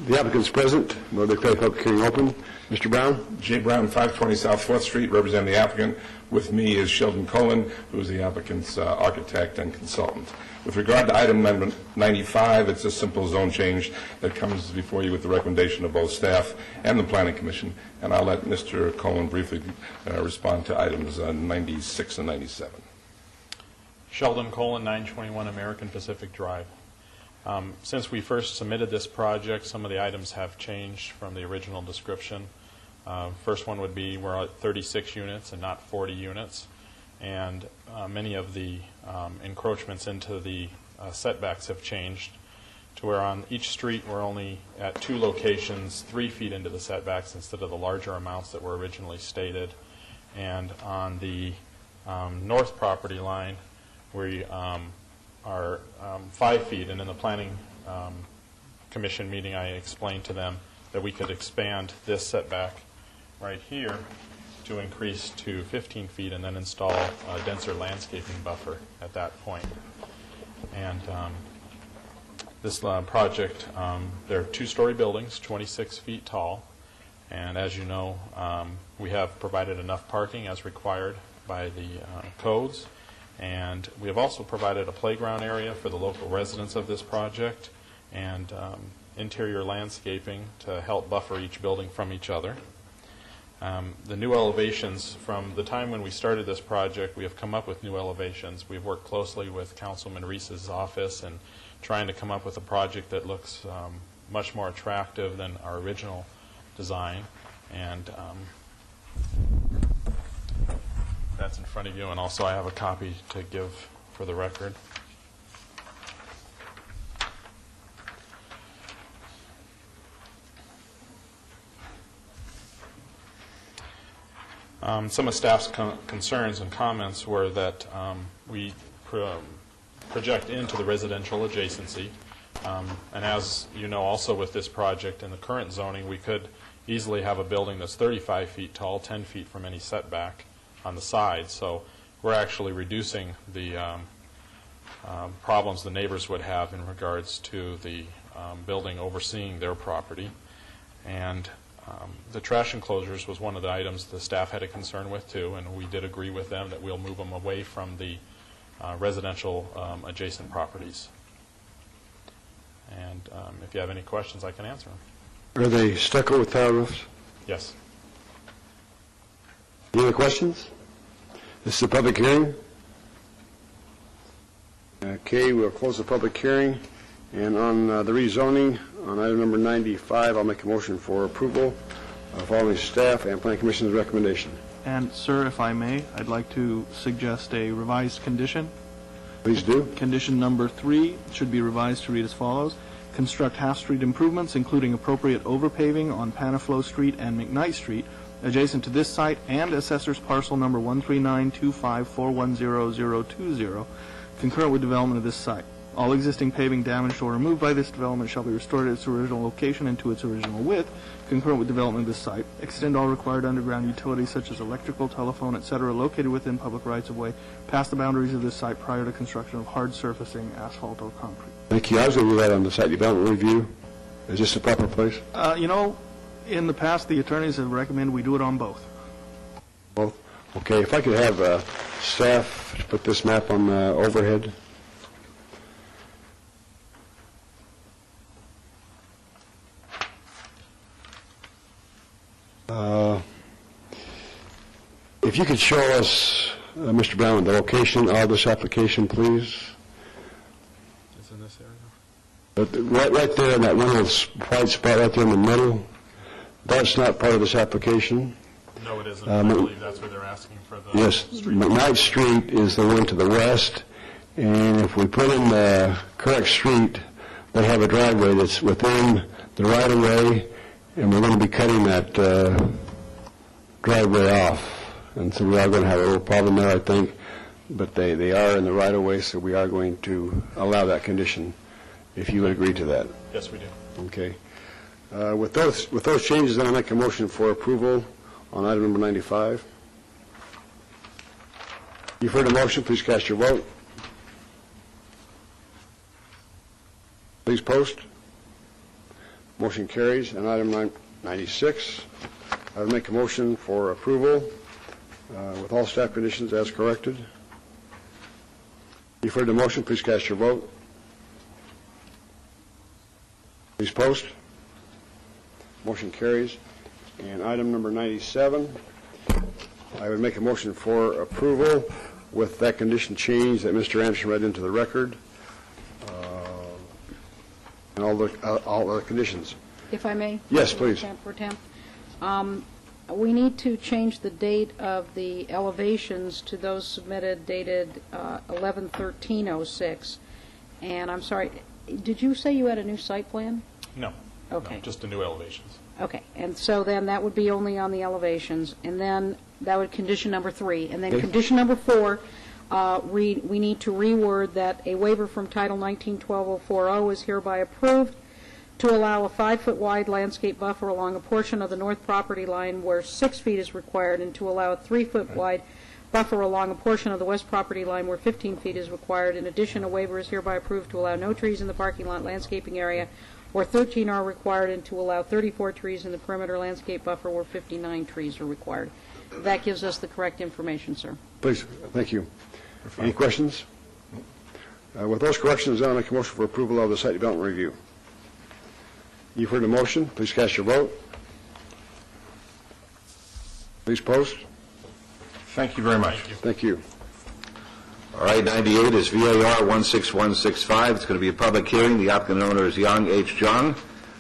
The applicant's present. Will declare the public hearing open. Mr. Brown? J. Brown, 520 South 4th Street, representing the applicant. With me is Sheldon Cullen, who is the applicant's architect and consultant. With regard to item number 95, it's a simple zone change that comes before you with the recommendation of both staff and the Planning Commission, and I'll let Mr. Cullen briefly respond to items 96 and 97. Sheldon Cullen, 921 American Pacific Drive. Since we first submitted this project, some of the items have changed from the original description. First one would be we're at 36 units and not 40 units, and many of the encroachments into the setbacks have changed to where on each street we're only at 2 locations 3 feet into the setbacks instead of the larger amounts that were originally stated. And on the north property line we are 5 feet, and in the Planning Commission meeting I explained to them that we could expand this setback right here to increase to 15 feet and then install a denser landscaping buffer at that point. And this project, they're 2-story buildings, 26 feet tall, and as you know, we have provided enough parking as required by the codes, and we have also provided a playground area for the local residents of this project and interior landscaping to help buffer each building from each other. The new elevations, from the time when we started this project, we have come up with new elevations. We've worked closely with Councilman Reese's office and trying to come up with a project that looks much more attractive than our original design. And that's in front of you, and also I have a copy to give for the record. Some of staff's concerns and comments were that we project into the residential adjacency. And as you know, also with this project in the current zoning, we could easily have a building that's 35 feet tall, 10 feet from any setback on the side. So we're actually reducing the problems the neighbors would have in regards to the building overseeing their property. And the trash enclosures was one of the items the staff had a concern with too, and we did agree with them that we'll move them away from the residential adjacent properties. And if you have any questions, I can answer them. Are they stucco with tile roofs? Yes. Any other questions? This is a public hearing. Okay, we'll close the public hearing. And on the rezoning, on item number 95, I'll make a motion for approval following staff and Planning Commission's recommendation. And, sir, if I may, I'd like to suggest a revised condition. Please do. Condition number 3 should be revised to read as follows. Construct half-street improvements, including appropriate overpaving on Panaflow Street and McKnight Street, adjacent to this site and assessor's parcel number 13925410020, concurrent with development of this site. All existing paving damaged or removed by this development shall be restored to its original location and to its original width, concurrent with development of this site. Extend all required underground utilities such as electrical, telephone, etc., located within public rights-of-way past the boundaries of this site prior to construction of hard surfacing, asphalt, or concrete. Thank you. I was going to do that on the site development review. Is this the proper place? You know, in the past, the attorneys have recommended we do it on both. Both? Okay, if I could have staff to put this map on overhead. If you could show us Mr. Brown, the location of this application, please? It's in this area? Right there in that one little white spot right there in the middle, that's not part of this application. No, it isn't. I believe that's where they're asking for the Yes, street. McKnight Street is the one to the west, and if we put in the correct street, they have a driveway that's within the right-of-way, and we're going to be cutting that driveway off. And so we are going to have a little problem there, I think, but they are in the right-of-way, so we are going to allow that condition, if you would agree to that. Yes, we do. Okay. With those changes, then I make a motion for approval on item number 95. You've heard the motion. Please cast your vote. Please post. Motion carries. And item 96, I would make a motion for approval with all staff conditions as corrected. You've heard the motion. Please cast your vote. Please post. Motion carries. And item number 97, I would make a motion for approval with that condition change that Mr. Anderson read into the record, and all the conditions. If I may? Yes, please. Pro Tem. We need to change the date of the elevations to those submitted dated 11/13/06. And I'm sorry, did you say you had a new site plan? No. Okay. No, just the new elevations. Okay, and so then that would be only on the elevations, and then that would condition number 3. And then Okay. condition number 4, we need to reword that a waiver from Title 19-12-040 is hereby approved to allow a 5-foot wide landscape buffer along a portion of the north property line where 6 feet is required, and to allow a 3-foot wide buffer along a portion of the west property line where 15 feet is required. In addition, a waiver is hereby approved to allow no trees in the parking lot landscaping area where 13 are required, and to allow 34 trees in the perimeter landscape buffer where 59 trees are required. That gives us the correct information, sir. Please, thank you. Any questions? With those corrections, I'll make a motion for approval of the site development review. You've heard the motion. Please cast your vote. Please post. Thank you very much. Thank you. All right, 98 is VAR 16165. It's going to be a public hearing. The applicant owner is Young H. Jung.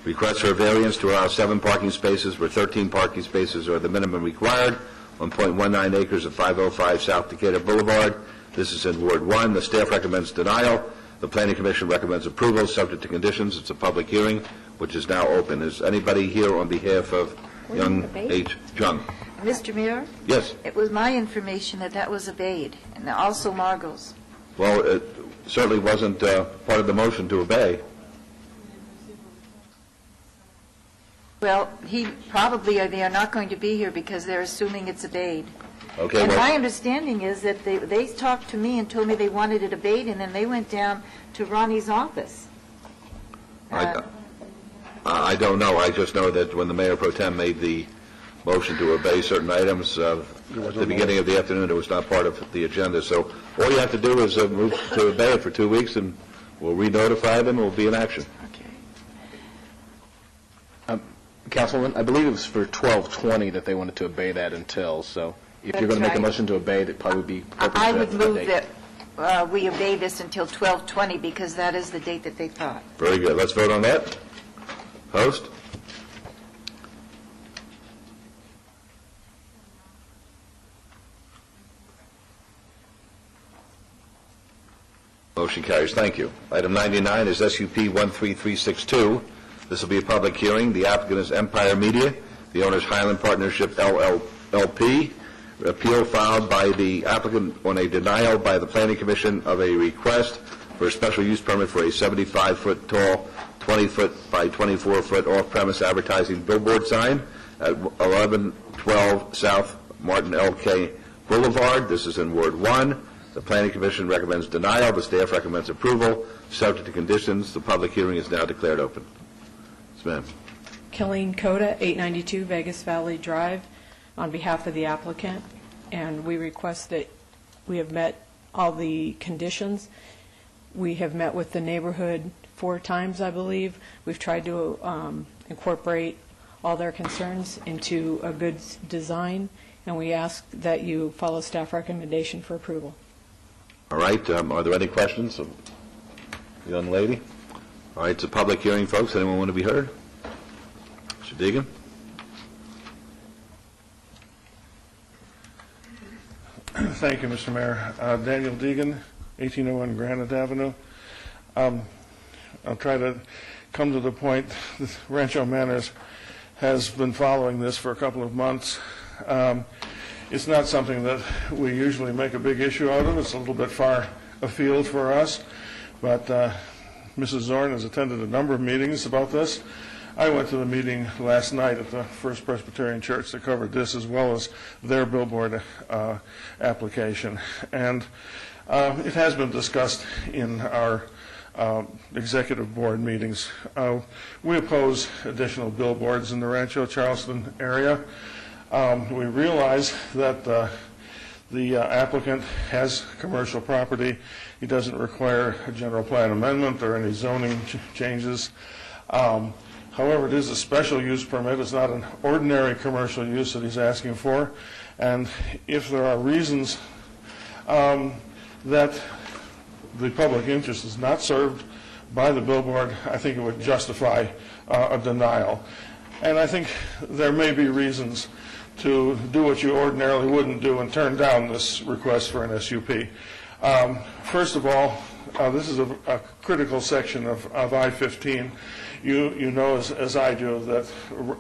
Requests for a variance to allow 7 parking spaces where 13 parking spaces are the minimum required, 1.19 acres of 505 South Decatur Boulevard. This is in Ward 1. The staff recommends denial. The Planning Commission recommends approval, subject to conditions. It's a public hearing, which is now open. Is anybody here on behalf of Young H. Jung? Mr. Mayor? Yes. It was my information that that was obeyed, and also Margot's. Well, it certainly wasn't part of the motion to obey. Well, they are not going to be here because they're assuming it's obeyed. Okay. And well, my understanding is that they talked to me and told me they wanted it obeyed, and then they went down to Ronnie's office. I don't know. I just know that when the Mayor Pro Tem made the motion to obey certain items at the beginning of the afternoon, it was not part of the agenda. So all you have to do is move to obey it for 2 weeks, and we'll re-notify them, and we'll be in action. Councilwoman, I believe it was for 12/20 that they wanted to obey that until, so if That's you're going to make a right. motion to obey, that probably would be appropriate. I for would that move date. that we obey this until 12/20 because that is the date that they thought. Very good. Let's vote on that. Host? Motion carries. Thank you. Item 99 is SUP 13362. This will be a public hearing. The applicant is Empire Media. The owner is Highland Partnership LLP. Appeal filed by the applicant on a denial by the Planning Commission of a request for a special use permit for a 75-foot tall, 20-foot by 24-foot off-premise advertising billboard sign at 1112 South Martin L.K. Boulevard. This is in Ward 1. The Planning Commission recommends denial. The staff recommends approval, subject to conditions. The public hearing is now declared open. Yes, ma'am. Killeen Coda, 892 Vegas Valley Drive, on behalf of the applicant, and we request that we have met all the conditions. We have met with the neighborhood 4 times, I believe. We've tried to incorporate all their concerns into a good design, and we ask that you follow staff recommendation for approval. All right, are there any questions of the young lady? All right, it's a public hearing, folks. Anyone want to be heard? Mr. Deegan? Thank you, Mr. Mayor. Daniel Deegan, 1801 Granite Avenue. I'll try to come to the point. Rancho Manors has been following this for a couple of months. It's not something that we usually make a big issue out of. It's a little bit far afield for us, but Mrs. Zorn has attended a number of meetings about this. I went to the meeting last night at the First Presbyterian Church that covered this, as well as their billboard application. And it has been discussed in our executive board meetings. We oppose additional billboards in the Rancho Charleston area. We realize that the applicant has commercial property. He doesn't require a general plan amendment or any zoning changes. However, it is a special use permit. It's not an ordinary commercial use that he's asking for. And if there are reasons that the public interest is not served by the billboard, I think it would justify a denial. And I think there may be reasons to do what you ordinarily wouldn't do and turn down this request for an SUP. First of all, this is a critical section of I-15. You know as I do that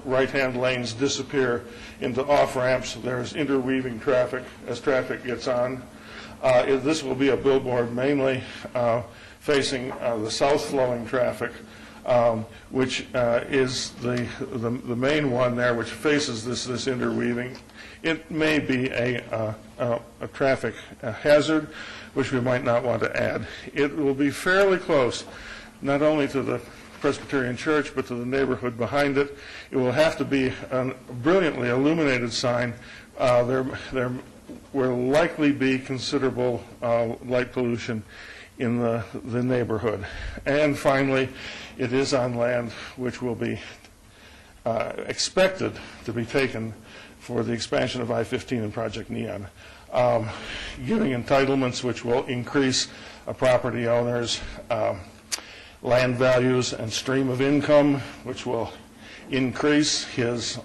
right-hand lanes disappear into off-ramps. There's interweaving traffic as traffic gets on. This will be a billboard mainly facing the south-flowing traffic, which is the main one there, which faces this interweaving. It may be a traffic hazard, which we might not want to add. It will be fairly close, not only to the Presbyterian Church, but to the neighborhood behind it. It will have to be a brilliantly illuminated sign. There will likely be considerable light pollution in the neighborhood. And finally, it is on land which will be expected to be taken for the expansion of I-15 and Project Neon, giving entitlements which will increase a property owner's land values and stream of income, which will increase his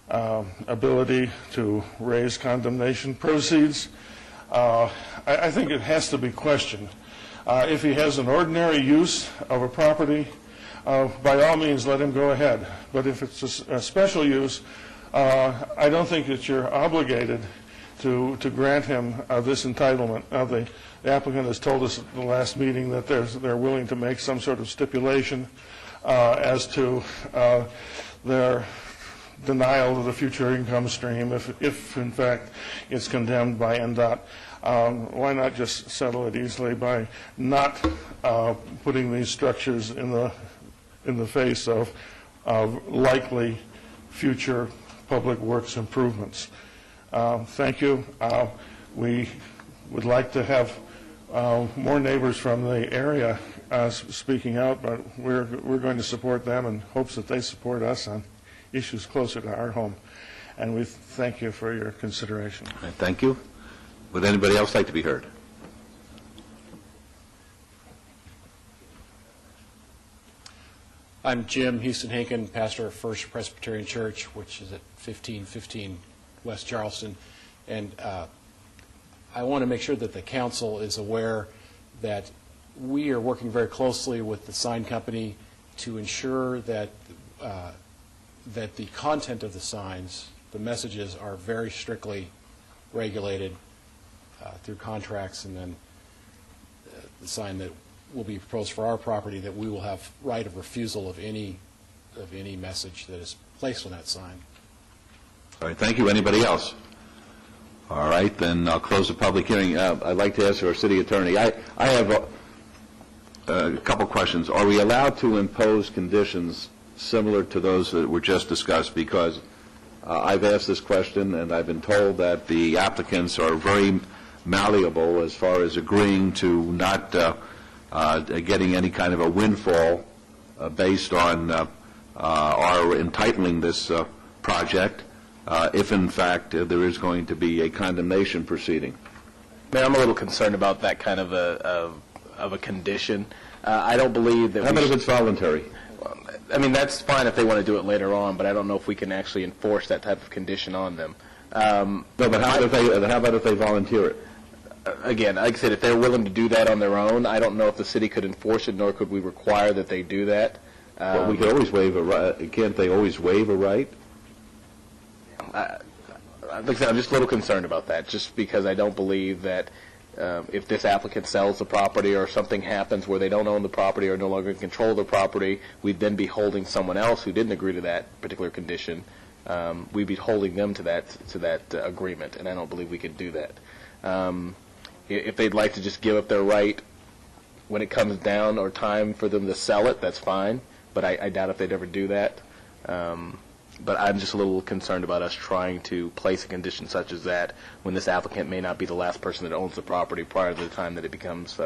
ability to raise condemnation proceeds. I think it has to be questioned. If he has an ordinary use of a property, by all means let him go ahead. But if it's a special use, I don't think that you're obligated to grant him this entitlement. The applicant has told us at the last meeting that they're willing to make some sort of stipulation as to their denial of the future income stream if in fact it's condemned by NDOT. Why not just settle it easily by not putting these structures in the face of likely future public works improvements? Thank you. We would like to have more neighbors from the area speaking out, but we're going to support them in hopes that they support us on issues closer to our home. And we thank you for your consideration. Thank you. Would anybody else like to be heard? I'm Jim Houston-Haken, pastor of First Presbyterian Church, which is at 1515 West Charleston. And I want to make sure that the council is aware that we are working very closely with the sign company to ensure that that the content of the signs, the messages, are very strictly regulated through contracts, and then the sign that will be proposed for our property, that we will have right of refusal of any message that is placed on that sign. All right, thank you. Anybody else? All right, then I'll close the public hearing. I'd like to ask our city attorney. I have a couple questions. Are we allowed to impose conditions similar to those that were just discussed? Because I've asked this question, and I've been told that the applicants are very malleable as far as agreeing to not getting any kind of a windfall based on our entitling this project. if in fact there is going to be a condemnation proceeding? Mayor, I'm a little concerned about that kind of a condition. I don't believe that. How about if it's voluntary? I mean, that's fine if they want to do it later on, but I don't know if we can actually enforce that type of condition on them. No, but how about if they volunteer it? Again, like I said, if they're willing to do that on their own, I don't know if the city could enforce it, nor could we require that they do that. Well, we could always waive a right. Can't they always waive a right? Like I said, I'm just a little concerned about that, just because I don't believe that if this applicant sells the property or something happens where they don't own the property or no longer in control of the property, we'd then be holding someone else who didn't agree to that particular condition. We'd be holding them to that agreement, and I don't believe we could do that. If they'd like to just give up their right when it comes down or time for them to sell it, that's fine, but I doubt if they'd ever do that. But I'm just a little concerned about us trying to place a condition such as that when this applicant may not be the last person that owns the property prior to the time that it becomes,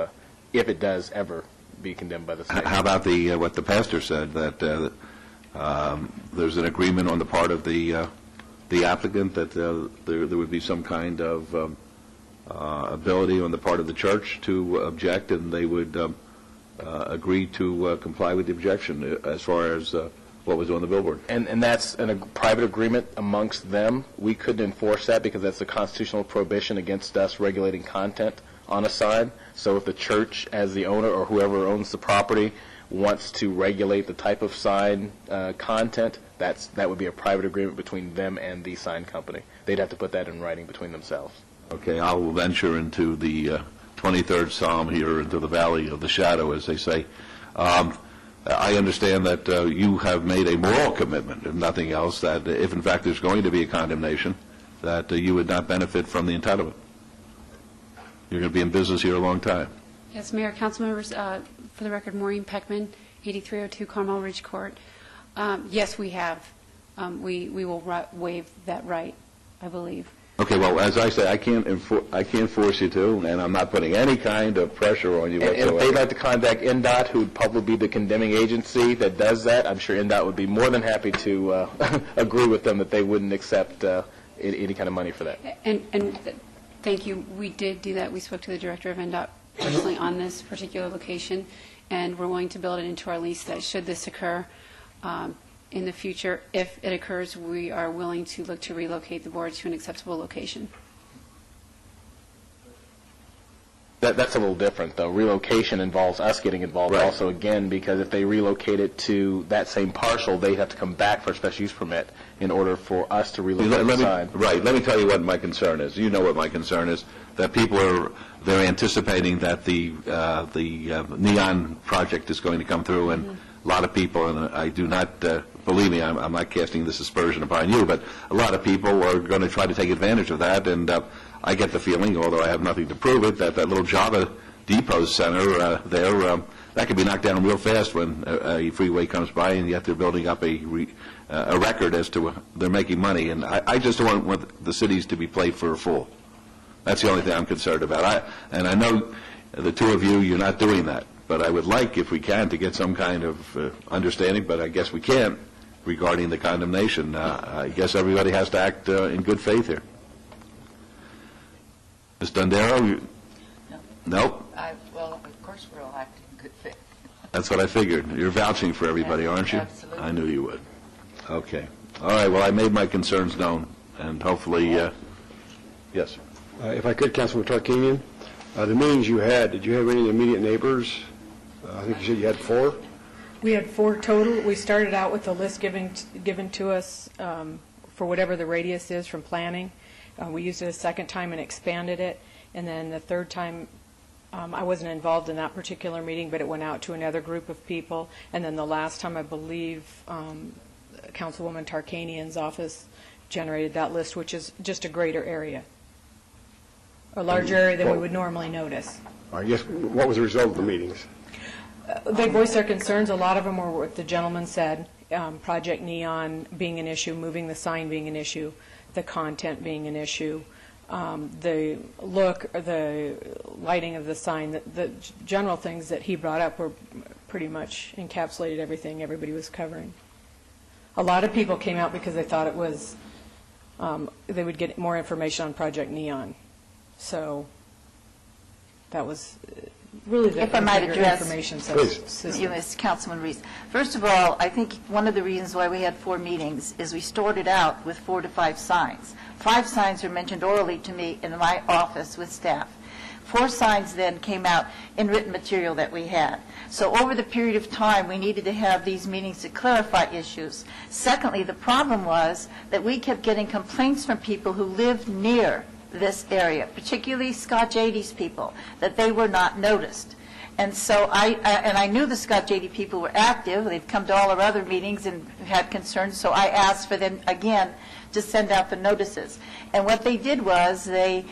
if it does ever be condemned by the state. How about what the pastor said, that there's an agreement on the part of the applicant that there would be some kind of ability on the part of the church to object, and they would agree to comply with the objection as far as what was on the billboard. And that's a private agreement amongst them. We couldn't enforce that because that's a constitutional prohibition against us regulating content on a sign. So if the church, as the owner or whoever owns the property, wants to regulate the type of sign content, that would be a private agreement between them and the sign company. They'd have to put that in writing between themselves. Okay, I will venture into the 23rd Psalm here, into the valley of the shadow, as they say. I understand that you have made a moral commitment, if nothing else, that if in fact there's going to be a condemnation, that you would not benefit from the entitlement. You're going to be in business here a long time. Yes, Mayor, council members, for the record, Maureen Peckman, 8302 Carmel Ridge Court. Yes, we have. We will waive that right, I believe. Okay, well, as I say, I can't force you to, and I'm not putting any kind of pressure on you whatsoever. And if they'd like to contact NDOT, who would probably be the condemning agency that does that, I'm sure NDOT would be more than happy to agree with them that they wouldn't accept any kind of money for that. And thank you. We did do that. We spoke to the director of NDOT personally on this particular location, and we're willing to build it into our lease that should this occur in the future, if it occurs, we are willing to look to relocate the board to an acceptable location. That's a little different, though. Relocation involves us getting involved also, again, because if they relocate it to that same parcel, they have to come back for a special use permit in order for us to relocate the sign. Right. Let me tell you what my concern is. You know what my concern is, that people they're anticipating that the neon project is going to come through, and a lot of people, and I do not, believe me, I'm not casting this aspersion upon you, but a lot of people are going to try to take advantage of that, and I get the feeling, although I have nothing to prove it, that little Java Depot center there, that could be knocked down real fast when a freeway comes by, and yet they're building up a record as to they're making money, and I just don't want the cities to be played for a fool. That's the only thing I'm concerned about. And I know the two of you, you're not doing that. But I would like, if we can, to get some kind of understanding, but I guess we can't, regarding the condemnation. I guess everybody has to act in good faith here. Ms. Dondero? Nope. Well, of course we're all acting in good faith. That's what I figured. You're vouching for everybody, aren't you? Absolutely. I knew you would. Okay. All right, well, I made my concerns known, and hopefully, yes. If I could, Councilman Tarkanian, the meetings you had, did you have any immediate neighbors? I think you said you had 4. We had 4 total. We started out with a list given to us for whatever the radius is from planning. We used it a second time and expanded it. And then the third time, I wasn't involved in that particular meeting, but it went out to another group of people. And then the last time, I believe, Councilwoman Tarkanian's office generated that list, which is just a greater area, a larger area than we would normally notice. I guess, what was the result of the meetings? They voiced their concerns. A lot of them were what the gentleman said, Project Neon being an issue, moving the sign being an issue, the content being an issue, the look, the lighting of the sign. The general things that he brought up were pretty much encapsulated everything everybody was covering. A lot of people came out because they thought it was they would get more information on Project Neon. So that was really the If I might address information system. you, Ms. Councilman Reese. First of all, I think one of the reasons why we had 4 meetings is we started out with 4 to 5 signs. 5 signs were mentioned orally to me in my office with staff. 4 signs then came out in written material that we had. So over the period of time, we needed to have these meetings to clarify issues. Secondly, the problem was that we kept getting complaints from people who lived near this area, particularly Scott Jady's people, that they were not noticed. And so I knew the Scott Jady people were active. They've come to all our other meetings and had concerns, so I asked for them again to send out the notices. And what they did was they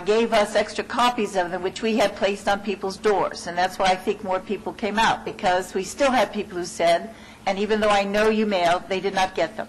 gave us extra copies of them, which we had placed on people's doors. And that's why I think more people came out, because we still had people who said, and even though I know you mailed, they did not get them.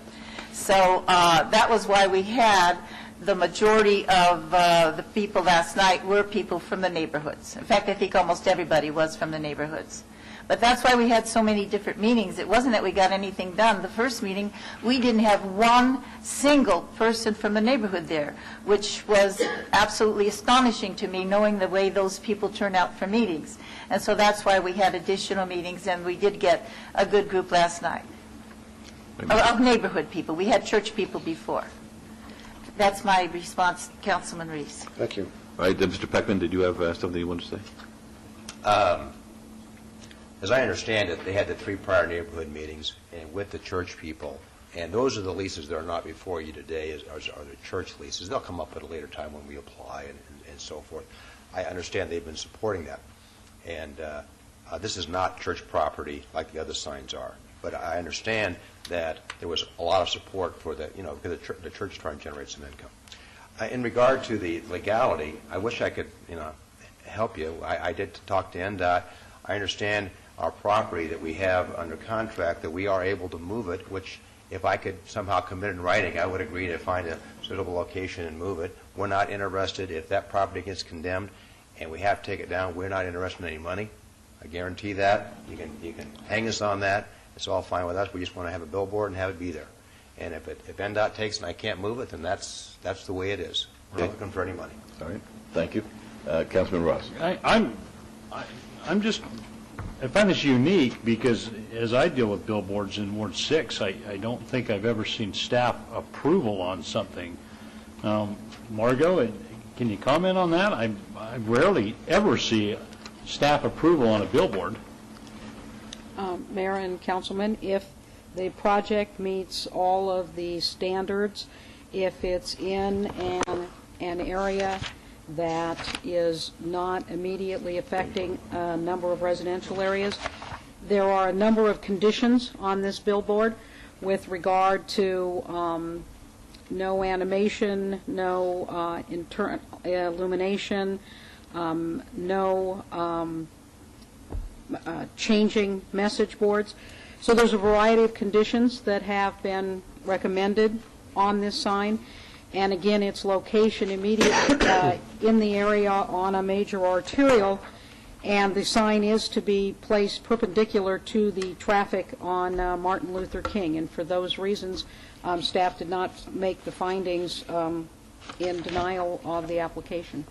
So that was why we had the majority of the people last night were people from the neighborhoods. In fact, I think almost everybody was from the neighborhoods. But that's why we had so many different meetings. It wasn't that we got anything done. The first meeting, we didn't have one single person from the neighborhood there, which was absolutely astonishing to me, knowing the way those people turn out for meetings. And so that's why we had additional meetings, and we did get a good group last night of neighborhood people. We had church people before. That's my response, Councilman Reese. Thank you. All right, Mr. Peckman, did you have something you wanted to say? As I understand it, they had the 3 prior neighborhood meetings and with the church people, and those are the leases that are not before you today, are the church leases. They'll come up at a later time when we apply and so forth. I understand they've been supporting that, and this is not church property like the other signs are. But I understand that there was a lot of support for that, because the church is trying to generate some income. In regard to the legality, I wish I could, help you. I did talk to NDOT. I understand our property that we have under contract, that we are able to move it, which if I could somehow commit in writing, I would agree to find a suitable location and move it. We're not interested, if that property gets condemned and we have to take it down, we're not interested in any money. I guarantee that. You can hang us on that. It's all fine with us. We just want to have a billboard and have it be there. And if NDOT takes it and I can't move it, then that's the way it is. We're not looking for any money. All right. Thank you. Councilman Ross. I find this unique because as I deal with billboards in Ward 6, I don't think I've ever seen staff approval on something. Margot, can you comment on that? I rarely ever see staff approval on a billboard. Mayor and Councilman, if the project meets all of the standards, if it's in an area that is not immediately affecting a number of residential areas, there are a number of conditions on this billboard with regard to no animation, no internal illumination, no changing message boards. So there's a variety of conditions that have been recommended on this sign. And again, its location immediately in the area on a major arterial, and the sign is to be placed perpendicular to the traffic on Martin Luther King. And for those reasons, staff did not make the findings in denial of the application.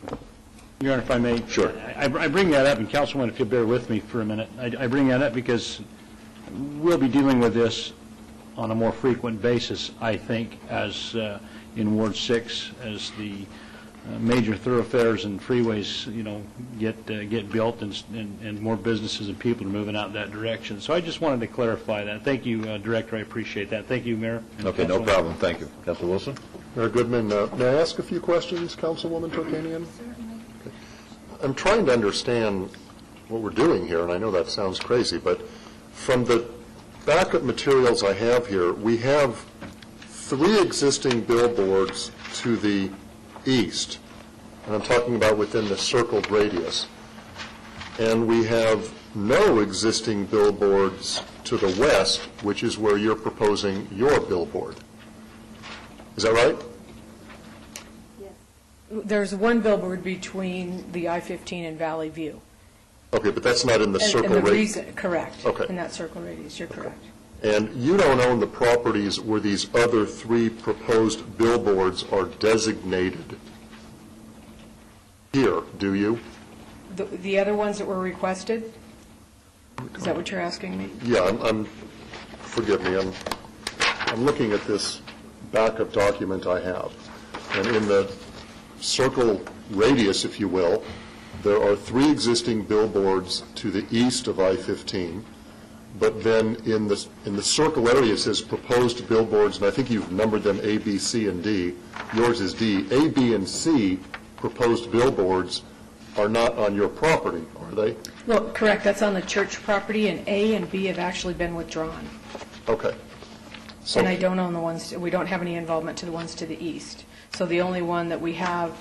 Your Honor, if I may. Sure. I bring that up, and Councilman, if you'll bear with me for a minute. I bring that up because we'll be dealing with this on a more frequent basis, I think, as in Ward 6, as the major thoroughfares and freeways, get built and more businesses and people are moving out that direction. So I just wanted to clarify that. Thank you, Director. I appreciate that. Thank you, Mayor. Okay, no problem. Thank you. Councilor Wilson? Mayor Goodman, may I ask a few questions, Councilwoman Turkanian? I'm trying to understand what we're doing here, and I know that sounds crazy, but from the backup materials I have here, we have 3 existing billboards to the east, and I'm talking about within the circled radius, and we have no existing billboards to the west, which is where you're proposing your billboard. Is that right? There's one billboard between the I-15 and Valley View. Okay, but that's not in the circle radius. Correct. Okay. In that circle radius, you're correct. And you don't own the properties where these other 3 proposed billboards are designated here, do you? The other ones that were requested? Is that what you're asking me? Yeah, forgive me, I'm looking at this backup document I have. And in the circle radius, if you will, there are 3 existing billboards to the east of I-15. But then in the circle area it says proposed billboards, and I think you've numbered them A, B, C, and D. Yours is D. A, B, and C proposed billboards are not on your property, are they? Well, correct. That's on the church property, and A and B have actually been withdrawn. Okay. So, And I don't own the ones, we don't have any involvement to the ones to the east. So the only one that we have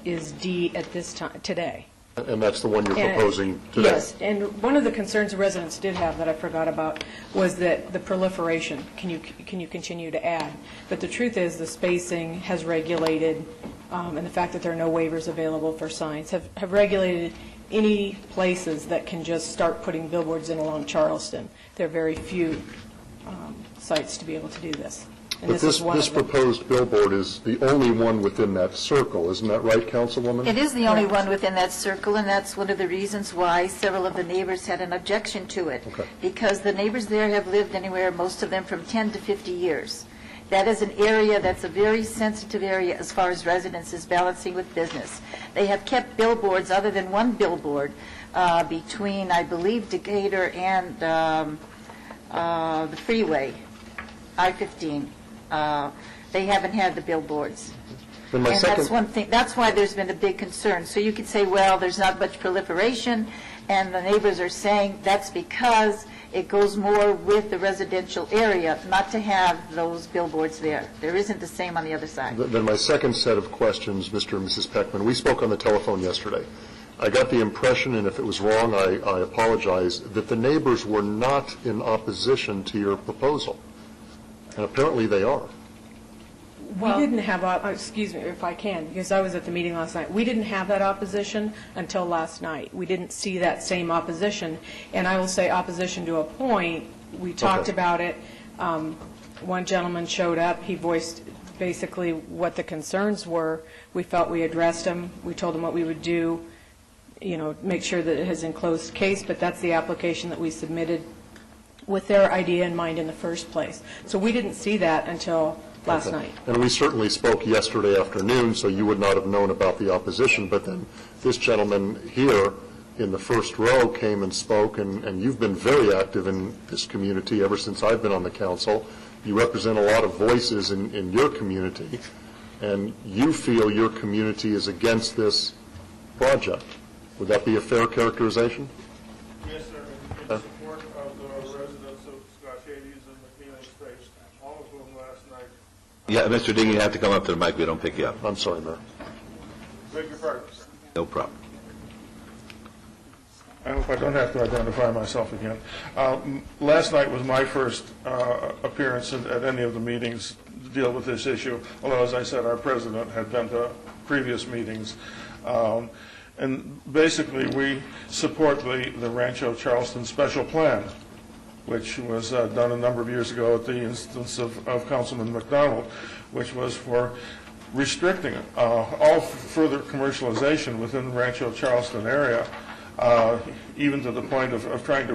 is D at this time, today. and that's the one you're proposing today? Yes, and one of the concerns the residents did have that I forgot about was that the proliferation, can you continue to add? But the truth is, the spacing has regulated, and the fact that there are no waivers available for signs, have regulated any places that can just start putting billboards in along Charleston. There are very few sites to be able to do this. And But this proposed billboard is the only one within that circle, isn't that right, Councilwoman? It is the only one within that circle, and that's one of the reasons why several of the neighbors had an objection to it. Okay. Because the neighbors there have lived anywhere, most of them from 10 to 50 years. That is an area that's a very sensitive area as far as residences balancing with business. They have kept billboards, other than one billboard, between, I believe, Decatur and the freeway, I-15. They haven't had the billboards. And that's one thing. That's why there's been a big concern. So you could say, well, there's not much proliferation, and the neighbors are saying that's because it goes more with the residential area, not to have those billboards there. There isn't the same on the other side. Then my second set of questions, Mr. and Mrs. Peckman. We spoke on the telephone yesterday. I got the impression, and if it was wrong, I apologize, that the neighbors were not in opposition to your proposal. And apparently they are. We didn't have, excuse me if I can, because I was at the meeting last night. We didn't have that opposition until last night. We didn't see that same opposition. And I will say opposition to a point. We talked about it. One gentleman showed up. He voiced basically what the concerns were. We felt we addressed them. We told him what we would do, make sure that it has enclosed case, but that's the application that we submitted with their idea in mind in the first place. So we didn't see that until last night. And we certainly spoke yesterday afternoon, so you would not have known about the opposition, but then this gentleman here in the first row came and spoke, and you've been very active in this community ever since I've been on the council. You represent a lot of voices in your community, and you feel your community is against this project. Would that be a fair characterization? Yes, sir. In support of the residents of Scotch 80s and McNeely Estates, all of whom last night. Yeah, Mr. Ding, you have to come up to the mic. We don't pick you up. I'm sorry, Mayor. Beg your pardon. No problem. I hope I don't have to identify myself again. Last night was my first appearance at any of the meetings to deal with this issue, although, as I said, our president had been to previous meetings. And basically, we support the Rancho Charleston Special Plan, which was done a number of years ago at the instance of Councilman McDonald, which was for restricting all further commercialization within the Rancho Charleston area, even to the point of trying to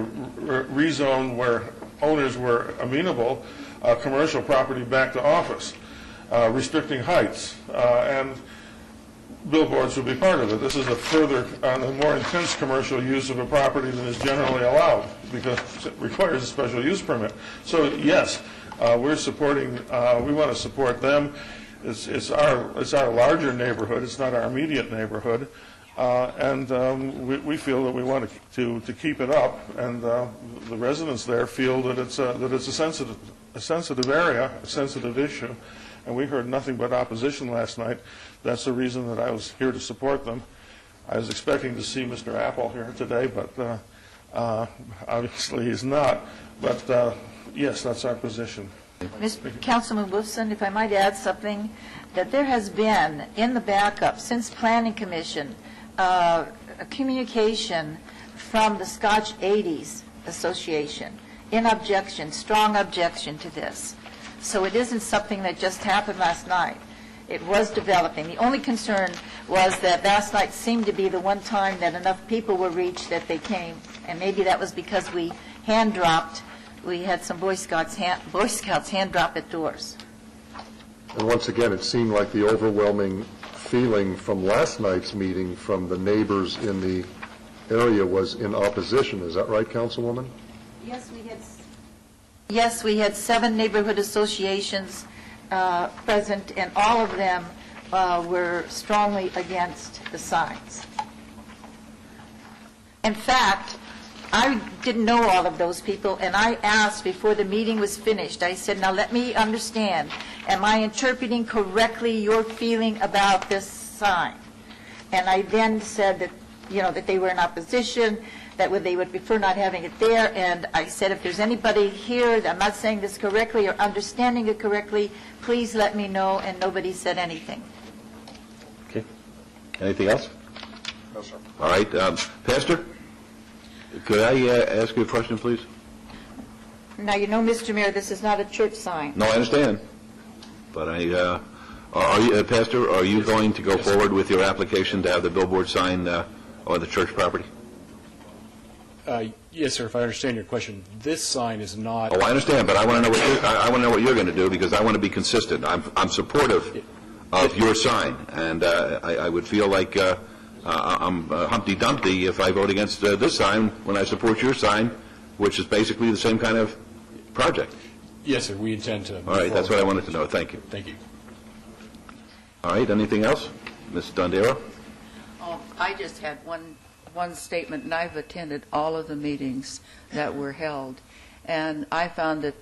rezone where owners were amenable commercial property back to office, restricting heights, and billboards would be part of it. This is a more intense commercial use of a property than is generally allowed because it requires a special use permit. So yes, we're supporting. We want to support them. It's our larger neighborhood. It's not our immediate neighborhood, and we feel that we want to keep it up. And the residents there feel that it's a sensitive area, a sensitive issue. And we heard nothing but opposition last night. That's the reason that I was here to support them. I was expecting to see Mr. Apple here today, but obviously he's not. But yes, that's our position. Councilman Wolfson, if I might add something, that there has been, in the backup, since Planning Commission, a communication from the Scotch 80s Association in objection, strong objection to this. So it isn't something that just happened last night. It was developing. The only concern was that last night seemed to be the one time that enough people were reached that they came, and maybe that was because we hand-dropped. We had some Boy Scouts hand-drop at doors. And once again, it seemed like the overwhelming feeling from last night's meeting from the neighbors in the area was in opposition. Is that right, Councilwoman? Yes, we had 7 neighborhood associations present, and all of them were strongly against the signs. In fact, I didn't know all of those people, and I asked before the meeting was finished, I said, now let me understand, am I interpreting correctly your feeling about this sign? And I then said that, that they were in opposition, that they would prefer not having it there, and I said, if there's anybody here that I'm not saying this correctly or understanding it correctly, please let me know, and nobody said anything. Okay. Anything else? No, sir. All right. Pastor, could I ask you a question, please? Now, Mr. Mayor, this is not a church sign. No, I understand. But Pastor, are you going to go forward with your application to have the billboard sign on the church property? Yes, sir. If I understand your question, this sign is not. Oh, I understand, but I want to know what you're going to do, because I want to be consistent. I'm supportive of your sign, and I would feel like I'm Humpty Dumpty if I vote against this sign when I support your sign, which is basically the same kind of project. Yes, sir. We intend to. All right. That's what I wanted to know. Thank you. Thank you. All right. Anything else, Ms. Dondero? I just had one statement, and I've attended all of the meetings that were held, and I found that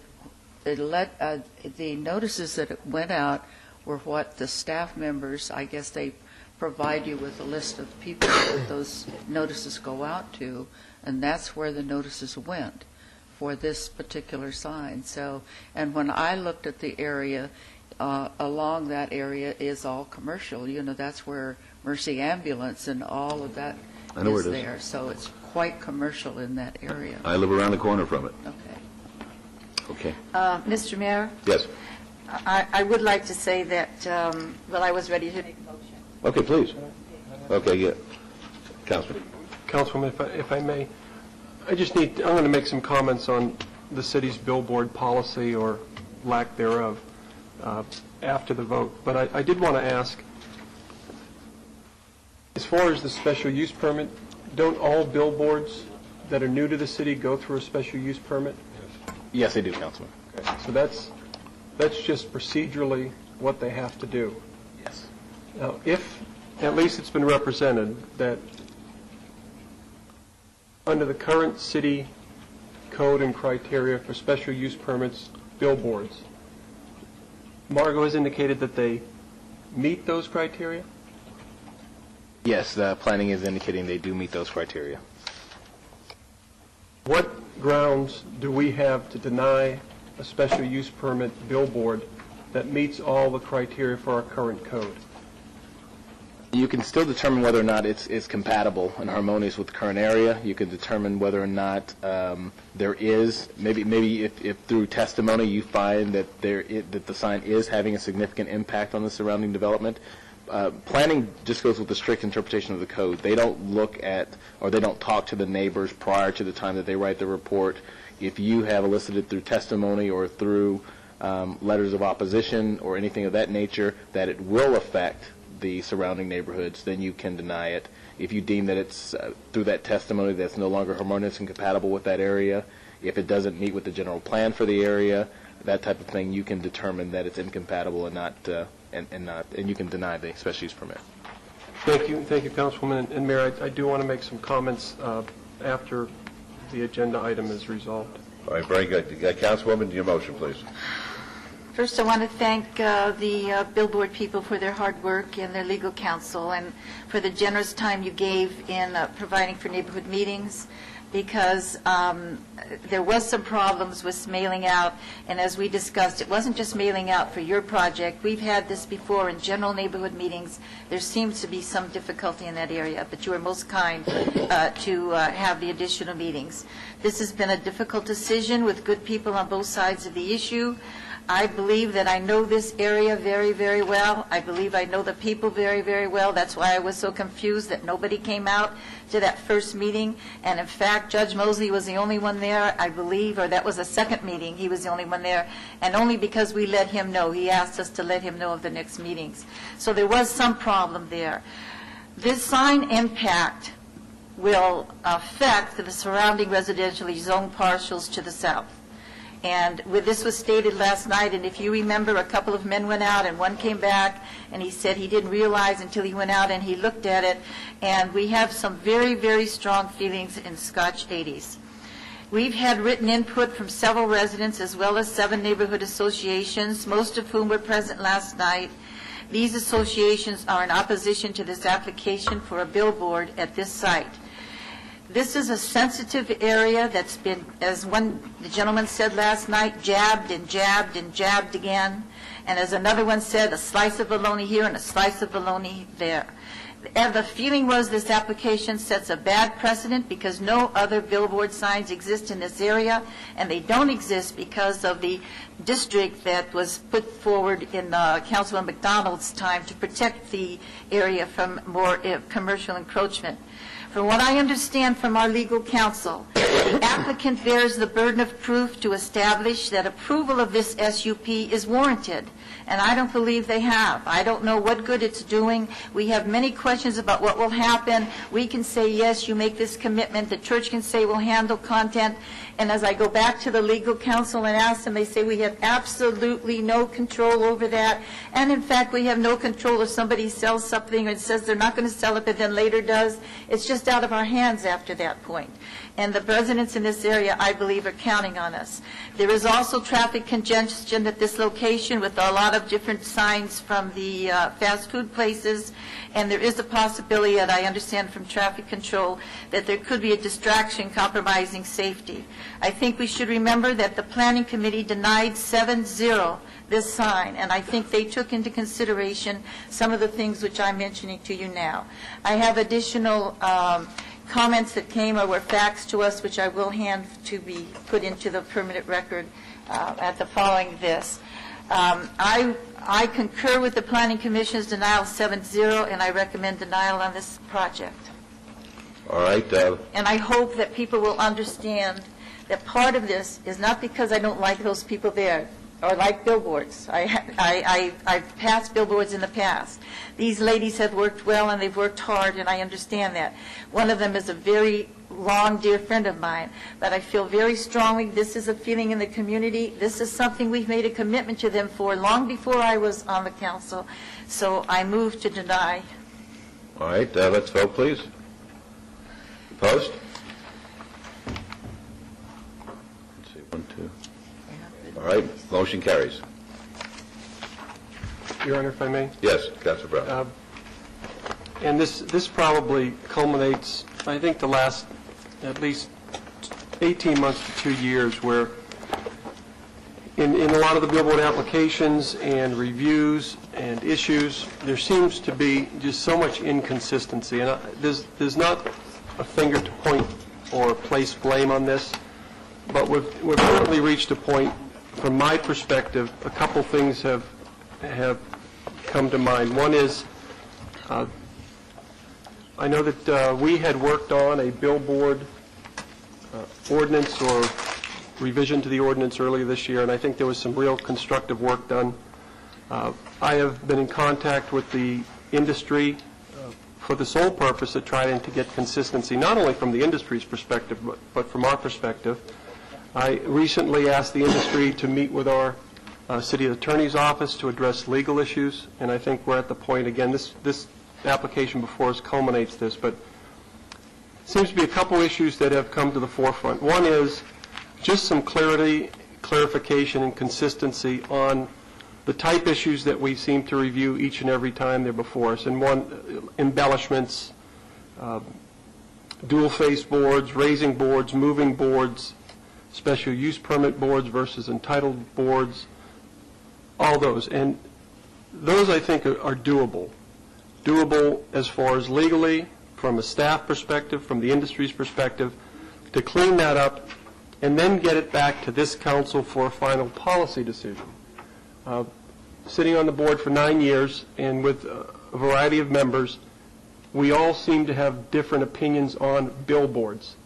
the notices that went out were what the staff members, I guess they provide you with a list of people that those notices go out to, and that's where the notices went for this particular sign. So, and when I looked at the area, along that area is all commercial. That's where Mercy Ambulance and all of that I know where is it is. there. So it's quite commercial in that area. I live around the corner from it. Okay. Okay. Mr. Mayor? Yes. I would like to say that, I was ready to make a motion. Okay, please. Okay, yeah. Councilman. Councilwoman, if I may, I'm going to make some comments on the city's billboard policy or lack thereof after the vote. But I did want to ask, as far as the special use permit, don't all billboards that are new to the city go through a special use permit? Yes, they do, Councilman. Okay. So that's just procedurally what they have to do. Yes. Now, if, at least it's been represented, that under the current city code and criteria for special use permits, billboards, Margot has indicated that they meet those criteria? Yes, the planning is indicating they do meet those criteria. What grounds do we have to deny a special use permit billboard that meets all the criteria for our current code? You can still determine whether or not it's compatible and harmonious with the current area. You can determine whether or not there is, maybe if through testimony you find that that the sign is having a significant impact on the surrounding development. Planning just goes with the strict interpretation of the code. They don't look at, or they don't talk to the neighbors prior to the time that they write the report. If you have elicited through testimony or through letters of opposition or anything of that nature that it will affect the surrounding neighborhoods, then you can deny it. If you deem that it's through that testimony that's no longer harmonious and compatible with that area, if it doesn't meet with the general plan for the area, that type of thing, you can determine that it's incompatible and not and you can deny the special use permit. Thank you, Councilwoman. And Mayor, I do want to make some comments after the agenda item is resolved. All right, very good. Councilwoman, your motion, please. First, I want to thank the billboard people for their hard work and their legal counsel and for the generous time you gave in providing for neighborhood meetings. because there was some problems with mailing out, and as we discussed, it wasn't just mailing out for your project. We've had this before in general neighborhood meetings. There seems to be some difficulty in that area, but you are most kind to have the additional meetings. This has been a difficult decision with good people on both sides of the issue. I believe that I know this area very, very well. I believe I know the people very, very well. That's why I was so confused that nobody came out to that first meeting. And in fact, Judge Mosley was the only one there, I believe, or that was a second meeting. He was the only one there. And only because we let him know. He asked us to let him know of the next meetings. So there was some problem there. This sign impact will affect the surrounding residentially zoned parcels to the south. And this was stated last night, and if you remember, a couple of men went out and one came back, and he said he didn't realize until he went out and he looked at it, and we have some very, very strong feelings in Scotch 80s. We've had written input from several residents as well as 7 neighborhood associations, most of whom were present last night. These associations are in opposition to this application for a billboard at this site. This is a sensitive area that's been, as the gentleman said last night, jabbed and jabbed and jabbed again. And as another one said, a slice of bologna here and a slice of bologna there. And the feeling was this application sets a bad precedent because no other billboard signs exist in this area, and they don't exist because of the district that was put forward in Councilman McDonald's time to protect the area from more commercial encroachment. From what I understand from our legal counsel, the applicant bears the burden of proof to establish that approval of this SUP is warranted, and I don't believe they have. I don't know what good it's doing. We have many questions about what will happen. We can say, yes, you make this commitment. The church can say we'll handle content. And as I go back to the legal counsel and ask them, they say we have absolutely no control over that. And in fact, we have no control if somebody sells something and says they're not going to sell it, but then later does. It's just out of our hands after that point. And the residents in this area, I believe, are counting on us. There is also traffic congestion at this location with a lot of different signs from the fast food places. And there is a possibility that I understand from traffic control that there could be a distraction compromising safety. I think we should remember that the Planning Committee denied 7-0 this sign, and I think they took into consideration some of the things which I'm mentioning to you now. I have additional comments that came or were faxed to us, which I will hand to be put into the permanent record at the following this. I concur with the Planning Commission's denial 7-0, and I recommend denial on this project. All right. And I hope that people will understand that part of this is not because I don't like those people there or like billboards. I've passed billboards in the past. These ladies have worked well and they've worked hard, and I understand that. One of them is a very long, dear friend of mine, but I feel very strongly this is a feeling in the community. This is something we've made a commitment to them for long before I was on the council. So I move to deny. All right. Let's vote, please. Opposed? Let's see, 1, 2. All right. Motion carries. Your Honor, if I may? Yes, Councilor Brown. And this probably culminates, I think, the last at least 18 months to 2 years, where in a lot of the billboard applications and reviews and issues, there seems to be just so much inconsistency. And there's not a finger to point or place blame on this, but we've currently reached a point, from my perspective, a couple things have come to mind. One is, I know that we had worked on a billboard ordinance or revision to the ordinance earlier this year, and I think there was some real constructive work done. I have been in contact with the industry for the sole purpose of trying to get consistency, not only from the industry's perspective, but from our perspective. I recently asked the industry to meet with our city attorney's office to address legal issues, and I think we're at the point, again, this application before us culminates this, but it seems to be a couple issues that have come to the forefront. One is just some clarification, and consistency on the type issues that we seem to review each and every time they're before us. And one, embellishments, dual-face boards, raising boards, moving boards, special use permit boards versus entitled boards, all those. And those, I think, are doable. Doable as far as legally, from a staff perspective, from the industry's perspective, to clean that up and then get it back to this council for a final policy decision. Sitting on the board for 9 years and with a variety of members, we all seem to have different opinions on billboards.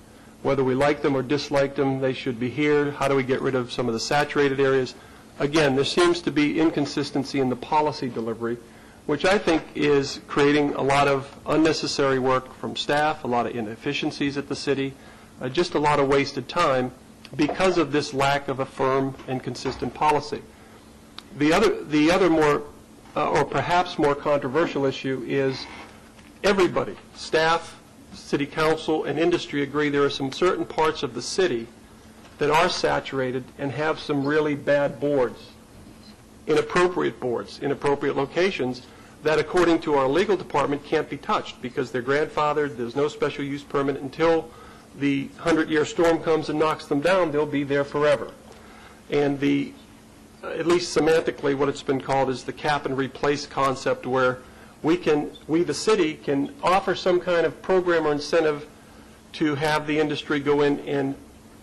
Whether we like them or dislike them, they should be here. How do we get rid of some of the saturated areas? Again, there seems to be inconsistency in the policy delivery, which I think is creating a lot of unnecessary work from staff, a lot of inefficiencies at the city, just a lot of wasted time because of this lack of a firm and consistent policy. The other more, or perhaps more controversial issue is everybody, staff, city council, and industry agree there are some certain parts of the city that are saturated and have some really bad boards, inappropriate locations that, according to our legal department, can't be touched because they're grandfathered, there's no special use permit until the 100-year storm comes and knocks them down, they'll be there forever. And at least semantically, what it's been called is the cap and replace concept, where we, the city, can offer some kind of program or incentive to have the industry go in and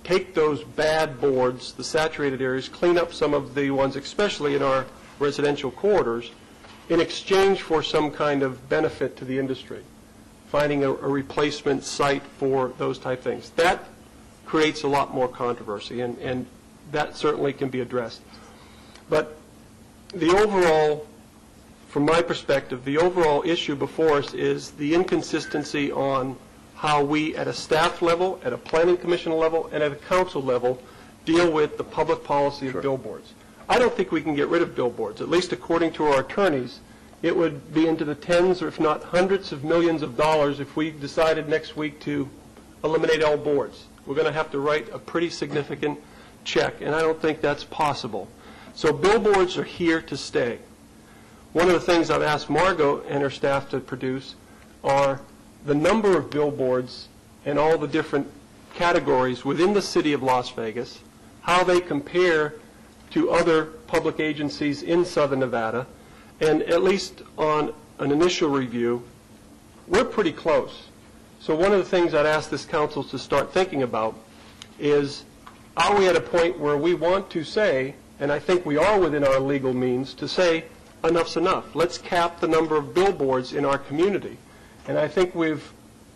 take those bad boards, the saturated areas, clean up some of the ones, especially in our residential corridors, in exchange for some kind of benefit to the industry, finding a replacement site for those type things. That creates a lot more controversy, and that certainly can be addressed. But the overall, from my perspective, the overall issue before us is the inconsistency on how we, at a staff level, at a planning commission level, and at a council level, deal with the public policy of billboards. I don't think we can get rid of billboards. At least according to our attorneys, it would be into the tens or if not hundreds of millions of dollars if we decided next week to eliminate all boards. We're going to have to write a pretty significant check, and I don't think that's possible. So billboards are here to stay. One of the things I've asked Margot and her staff to produce are the number of billboards and all the different categories within the city of Las Vegas, how they compare to other public agencies in Southern Nevada, and at least on an initial review, we're pretty close. So one of the things I'd ask this council to start thinking about is, are we at a point where we want to say, and I think we are within our legal means, to say enough's enough. Let's cap the number of billboards in our community. And I think we've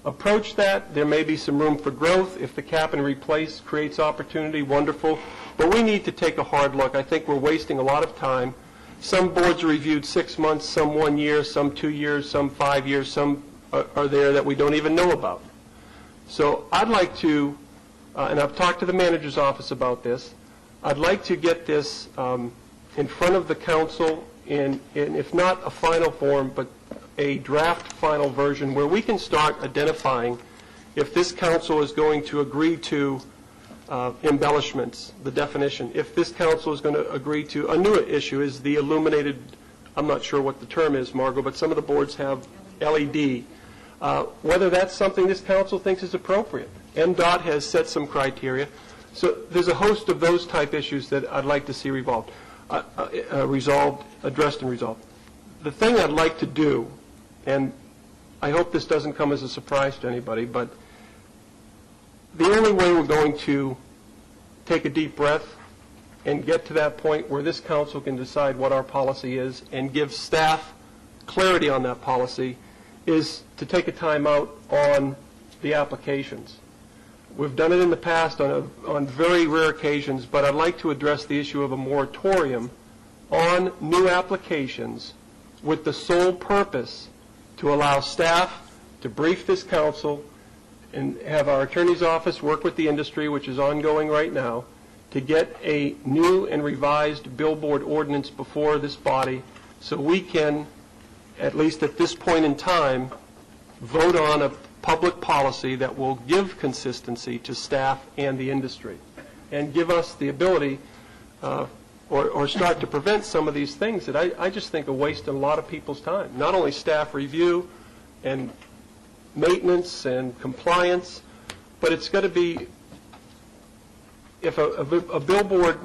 approached that. There may be some room for growth. If the cap and replace creates opportunity, wonderful. But we need to take a hard look. I think we're wasting a lot of time. Some boards are reviewed 6 months, some 1 year, some 2 years, some 5 years, some are there that we don't even know about. So I'd like to, and I've talked to the manager's office about this, I'd like to get this in front of the council in if not a final form, but a draft final version where we can start identifying if this council is going to agree to embellishments, the definition. If this council is going to agree to a new issue, is the illuminated, I'm not sure what the term is, Margot, but some of the boards have LED. Whether that's something this council thinks is appropriate. MDOT has set some criteria. So there's a host of those type issues that I'd like to see addressed and resolved. The thing I'd like to do, and I hope this doesn't come as a surprise to anybody, but the only way we're going to take a deep breath and get to that point where this council can decide what our policy is and give staff clarity on that policy is to take a time out on the applications. We've done it in the past on very rare occasions, but I'd like to address the issue of a moratorium on new applications with the sole purpose to allow staff to brief this council and have our attorney's office work with the industry, which is ongoing right now, to get a new and revised billboard ordinance before this body so we can, at least at this point in time, vote on a public policy that will give consistency to staff and the industry and give us the ability or start to prevent some of these things that I just think are wasting a lot of people's time. Not only staff review and maintenance and compliance, but it's got to be, if a billboard,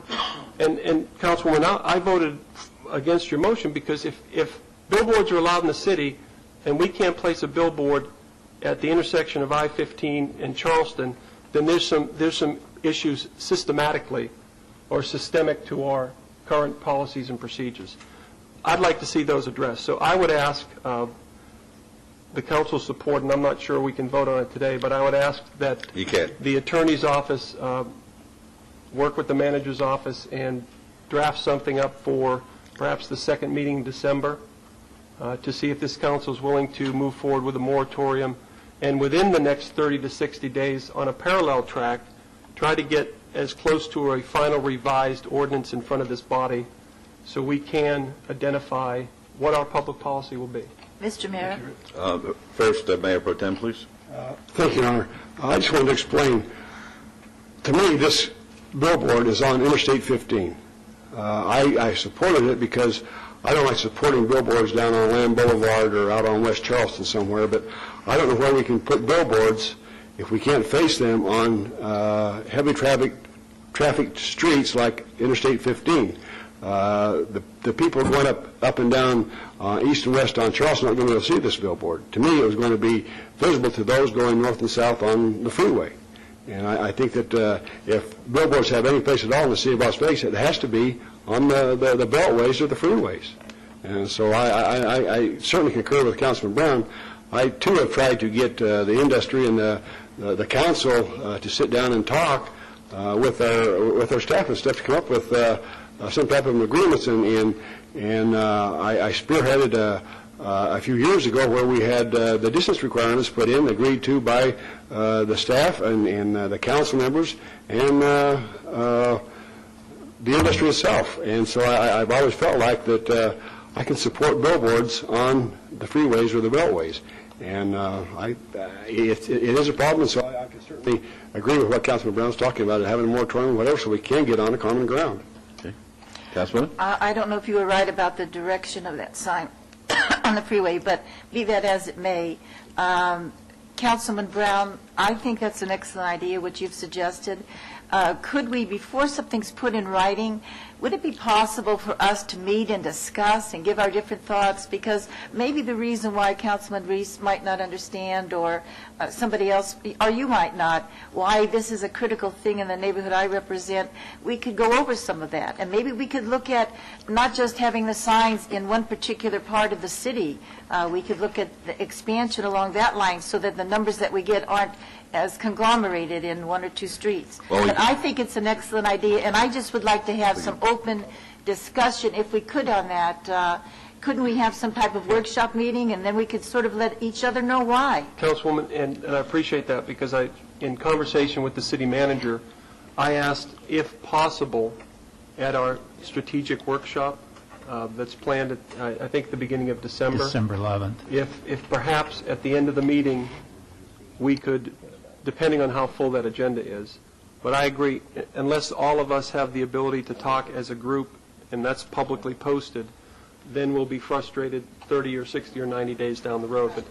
and Councilwoman, I voted against your motion because if billboards are allowed in the city and we can't place a billboard at the intersection of I-15 and Charleston, then there's some issues systematically or systemic to our current policies and procedures. I'd like to see those addressed. So I would ask the council's support, and I'm not sure we can vote on it today, but I would ask that the attorney's office work with the manager's office and draft something up for perhaps the second meeting in December to see if this council is willing to move forward with a moratorium, and within the next 30 to 60 days on a parallel track, try to get as close to a final revised ordinance in front of this body so we can identify what our public policy will be. Mr. Mayor? First, Mayor Pro Tem, please. Thank you, Your Honor. I just wanted to explain, to me, this billboard is on Interstate 15. I supported it because I don't like supporting billboards down on Lamb Boulevard or out on West Charleston somewhere, but I don't know where we can put billboards if we can't face them on heavy traffic streets like Interstate 15. The people going up and down east and west on Charleston aren't going to be able to see this billboard. To me, it was going to be visible to those going north and south on the freeway. And I think that if billboards have any place at all in the city of Las Vegas, it has to be on the beltways or the freeways. And so I certainly concur with Councilman Brown. I, too, have tried to get the industry and the council to sit down and talk with our staff and stuff to come up with some type of agreements. And I spearheaded a few years ago where we had the distance requirements put in, agreed to by the staff and the council members and the industry itself. And so I've always felt like that I can support billboards on the freeways or the beltways. And it is a problem, so I can certainly agree with what Councilman Brown's talking about, having a moratorium or whatever, so we can get on a common ground. Okay. Councilwoman? I don't know if you were right about the direction of that sign on the freeway, but be that as it may, Councilman Brown, I think that's an excellent idea, what you've suggested. Could we, before something's put in writing, would it be possible for us to meet and discuss and give our different thoughts? Because maybe the reason why Councilman Reese might not understand, or somebody else, or you might not, why this is a critical thing in the neighborhood I represent, we could go over some of that. And maybe we could look at not just having the signs in one particular part of the city. We could look at the expansion along that line so that the numbers that we get aren't as conglomerated in one or two streets. But I think it's an excellent idea, and I just would like to have some open discussion, if we could, on that. Couldn't we have some type of workshop meeting, and then we could sort of let each other know why? Councilwoman, and I appreciate that, because in conversation with the city manager, I asked if possible at our strategic workshop that's planned at, I think, the beginning of December. December 11th. If perhaps at the end of the meeting, we could, depending on how full that agenda is, but I agree, unless all of us have the ability to talk as a group, and that's publicly posted, then we'll be frustrated 30 or 60 or 90 days down the road. But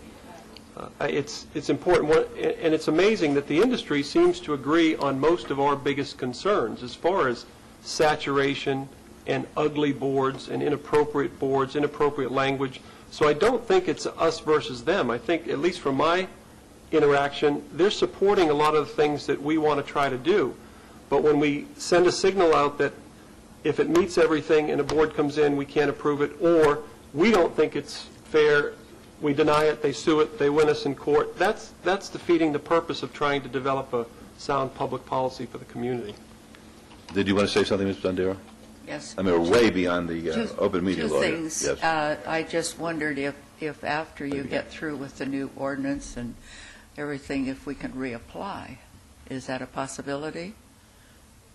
it's important, and it's amazing that the industry seems to agree on most of our biggest concerns as far as saturation and ugly boards and inappropriate language. So I don't think it's us versus them. I think, at least from my interaction, they're supporting a lot of the things that we want to try to do. But when we send a signal out that if it meets everything and a board comes in, we can't approve it, or we don't think it's fair, we deny it, they sue it, they win us in court, that's defeating the purpose of trying to develop a sound public policy for the community. Did you want to say something, Mr. Dondero? Yes. I mean, we're way beyond the open meeting law. Two things. Yes. I just wondered if after you get through with the new ordinance and everything, if we can reapply. Is that a possibility?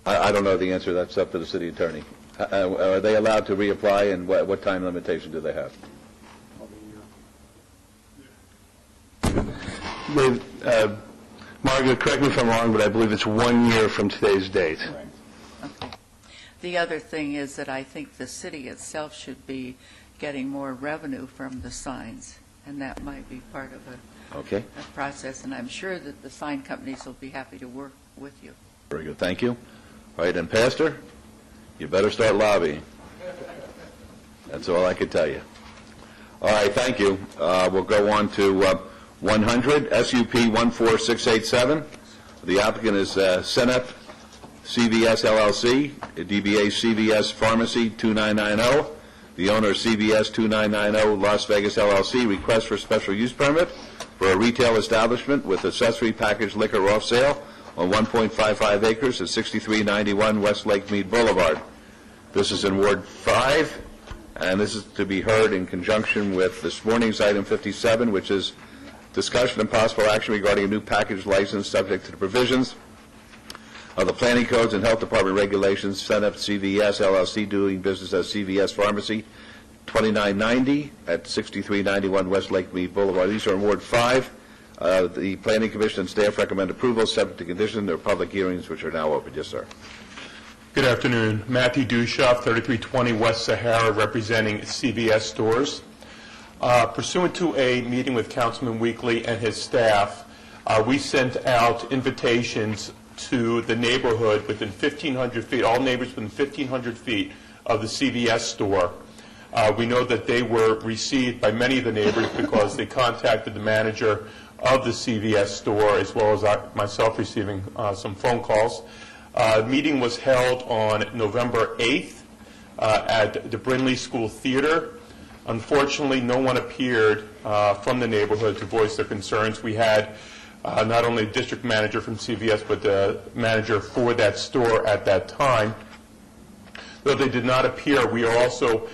I don't know the answer. That's up to the city attorney. Are they allowed to reapply, and what time limitation do they have? Margaret, correct me if I'm wrong, but I believe it's 1 year from today's date. Okay. The other thing is that I think the city itself should be getting more revenue from the signs, and that might be part of Okay, process, and I'm sure that the sign companies will be happy to work with you. very good, thank you. All right, and Pastor, you better start lobbying. That's all I can tell you. All right, thank you. We'll go on to 100, SUP 14687. The applicant is Senep CVS LLC, DBA CVS Pharmacy 2990. The owner of CVS 2990 Las Vegas LLC requests for special use permit for a retail establishment with accessory packaged liquor off sale on 1.55 acres at 6391 West Lake Mead Boulevard. This is in Ward 5, and this is to be heard in conjunction with this morning's item 57, which is discussion and possible action regarding a new package license subject to the provisions of the planning codes and health department regulations. Senep CVS LLC doing business as CVS Pharmacy 2990 at 6391 West Lake Mead Boulevard. These are in Ward 5. The Planning Commission and staff recommend approval subject to condition. There are public hearings which are now open. Yes, sir. Good afternoon. Matthew Dushoff, 3320 West Sahara, representing CVS stores. Pursuant to a meeting with Councilman Weekly and his staff, we sent out invitations to the neighborhood within 1,500 feet, all neighbors within 1,500 feet of the CVS store. We know that they were received by many of the neighbors because they contacted the manager of the CVS store, as well as myself receiving some phone calls. Meeting was held on November 8th at the Brindley School Theater. Unfortunately, no one appeared from the neighborhood to voice their concerns. We had not only a district manager from CVS, but the manager for that store at that time. Though they did not appear, we are also,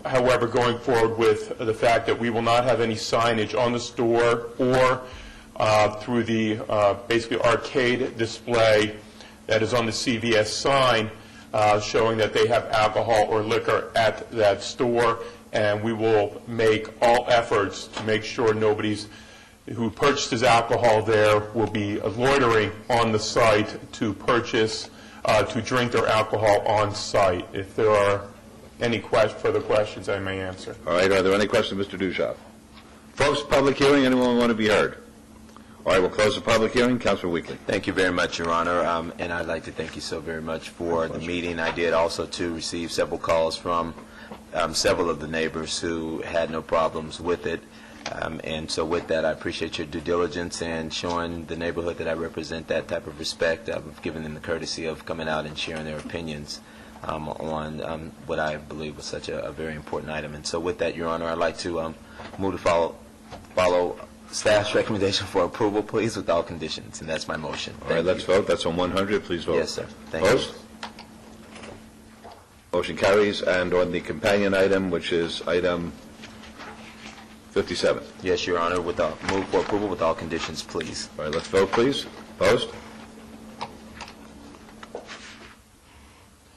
however, going forward with the fact that we will not have any signage on the store or through the basically arcade display that is on the CVS sign showing that they have alcohol or liquor at that store, and we will make all efforts to make sure nobody's who purchases alcohol there will be loitering on the site to purchase, to drink their alcohol on site. If there are any further questions, I may answer. All right, are there any questions, Mr. Dushoff? Folks, public hearing, anyone want to be heard? All right, we'll close the public hearing. Councilor Weekly. Thank you very much, Your Honor, and I'd like to thank you so very much for the meeting. I did also, too, receive several calls from several of the neighbors who had no problems with it. And so with that, I appreciate your due diligence and showing the neighborhood that I represent that type of respect. I've given them the courtesy of coming out and sharing their opinions on what I believe was such a very important item. And so with that, Your Honor, I'd like to move to follow staff's recommendation for approval, please, with all conditions. And that's my motion. All right, let's vote. That's on 100. Please vote. Yes, sir. Thank you. Opposed? Motion carries. And on the companion item, which is item 57. Yes, Your Honor, move for approval with all conditions, please. All right, let's vote, please. Opposed?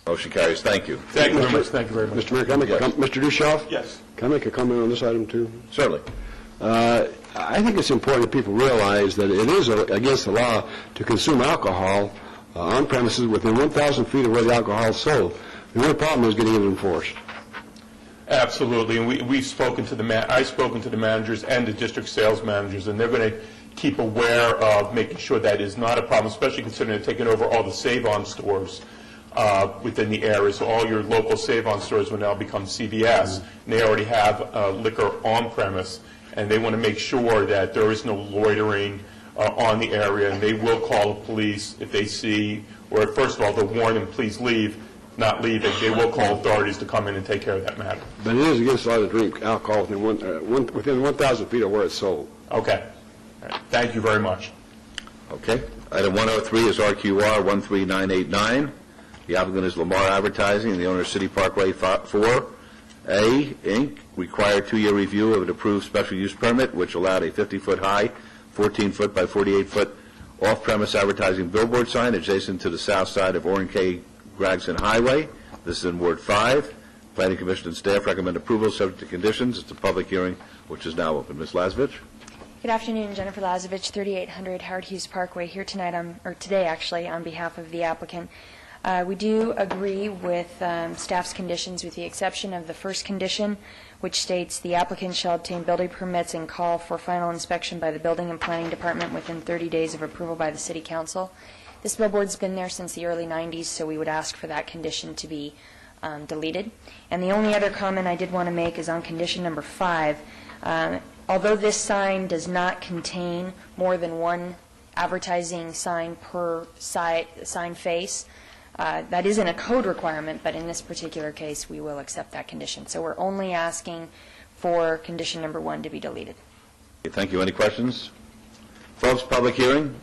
Motion carries. Thank you. Thank you very much. Thank you very much. Mr. Mayor, can I make Mr. Dushoff? Yes. Can I make a comment on this item, too? Certainly. I think it's important that people realize that it is against the law to consume alcohol on premises within 1,000 feet of where the alcohol is sold. The only problem is getting it enforced. Absolutely, and we've spoken to I've spoken to the managers and the district sales managers, and they're going to keep aware of making sure that is not a problem, especially considering they're taking over all the Save-On stores within the area. So all your local Save-On stores will now become CVS, and they already have liquor on premise, and they want to make sure that there is no loitering on the area, and they will call the police if they see, or first of all, they'll warn them, please leave. Not leaving, they will call authorities to come in and take care of that matter. But it is against the law to drink alcohol within 1,000 feet of where it's sold. Okay. All right. Thank you very much. Okay. Item 103 is RQR 13989. The applicant is Lamar Advertising, and the owner is City Parkway 4A, Inc., required 2-year review of an approved special use permit, which allowed a 50-foot high, 14-foot by 48-foot off-premise advertising billboard sign adjacent to the south side of Orrin K. Gregson Highway. This is in Ward 5. Planning Commission and staff recommend approval subject to conditions. It's a public hearing which is now open. Ms. Lazovich? Good afternoon, Jennifer Lazovich, 3800 Howard Hughes Parkway, here today on behalf of the applicant. We do agree with staff's conditions, with the exception of the first condition, which states the applicant shall obtain building permits and call for final inspection by the Building and Planning Department within 30 days of approval by the City Council. This billboard's been there since the early 90s, so we would ask for that condition to be deleted. And the only other comment I did want to make is on condition number 5. Although this sign does not contain more than one advertising sign per sign face, that isn't a code requirement, but in this particular case, we will accept that condition. So we're only asking for condition number 1 to be deleted. Okay, thank you. Any questions? Folks, public hearing?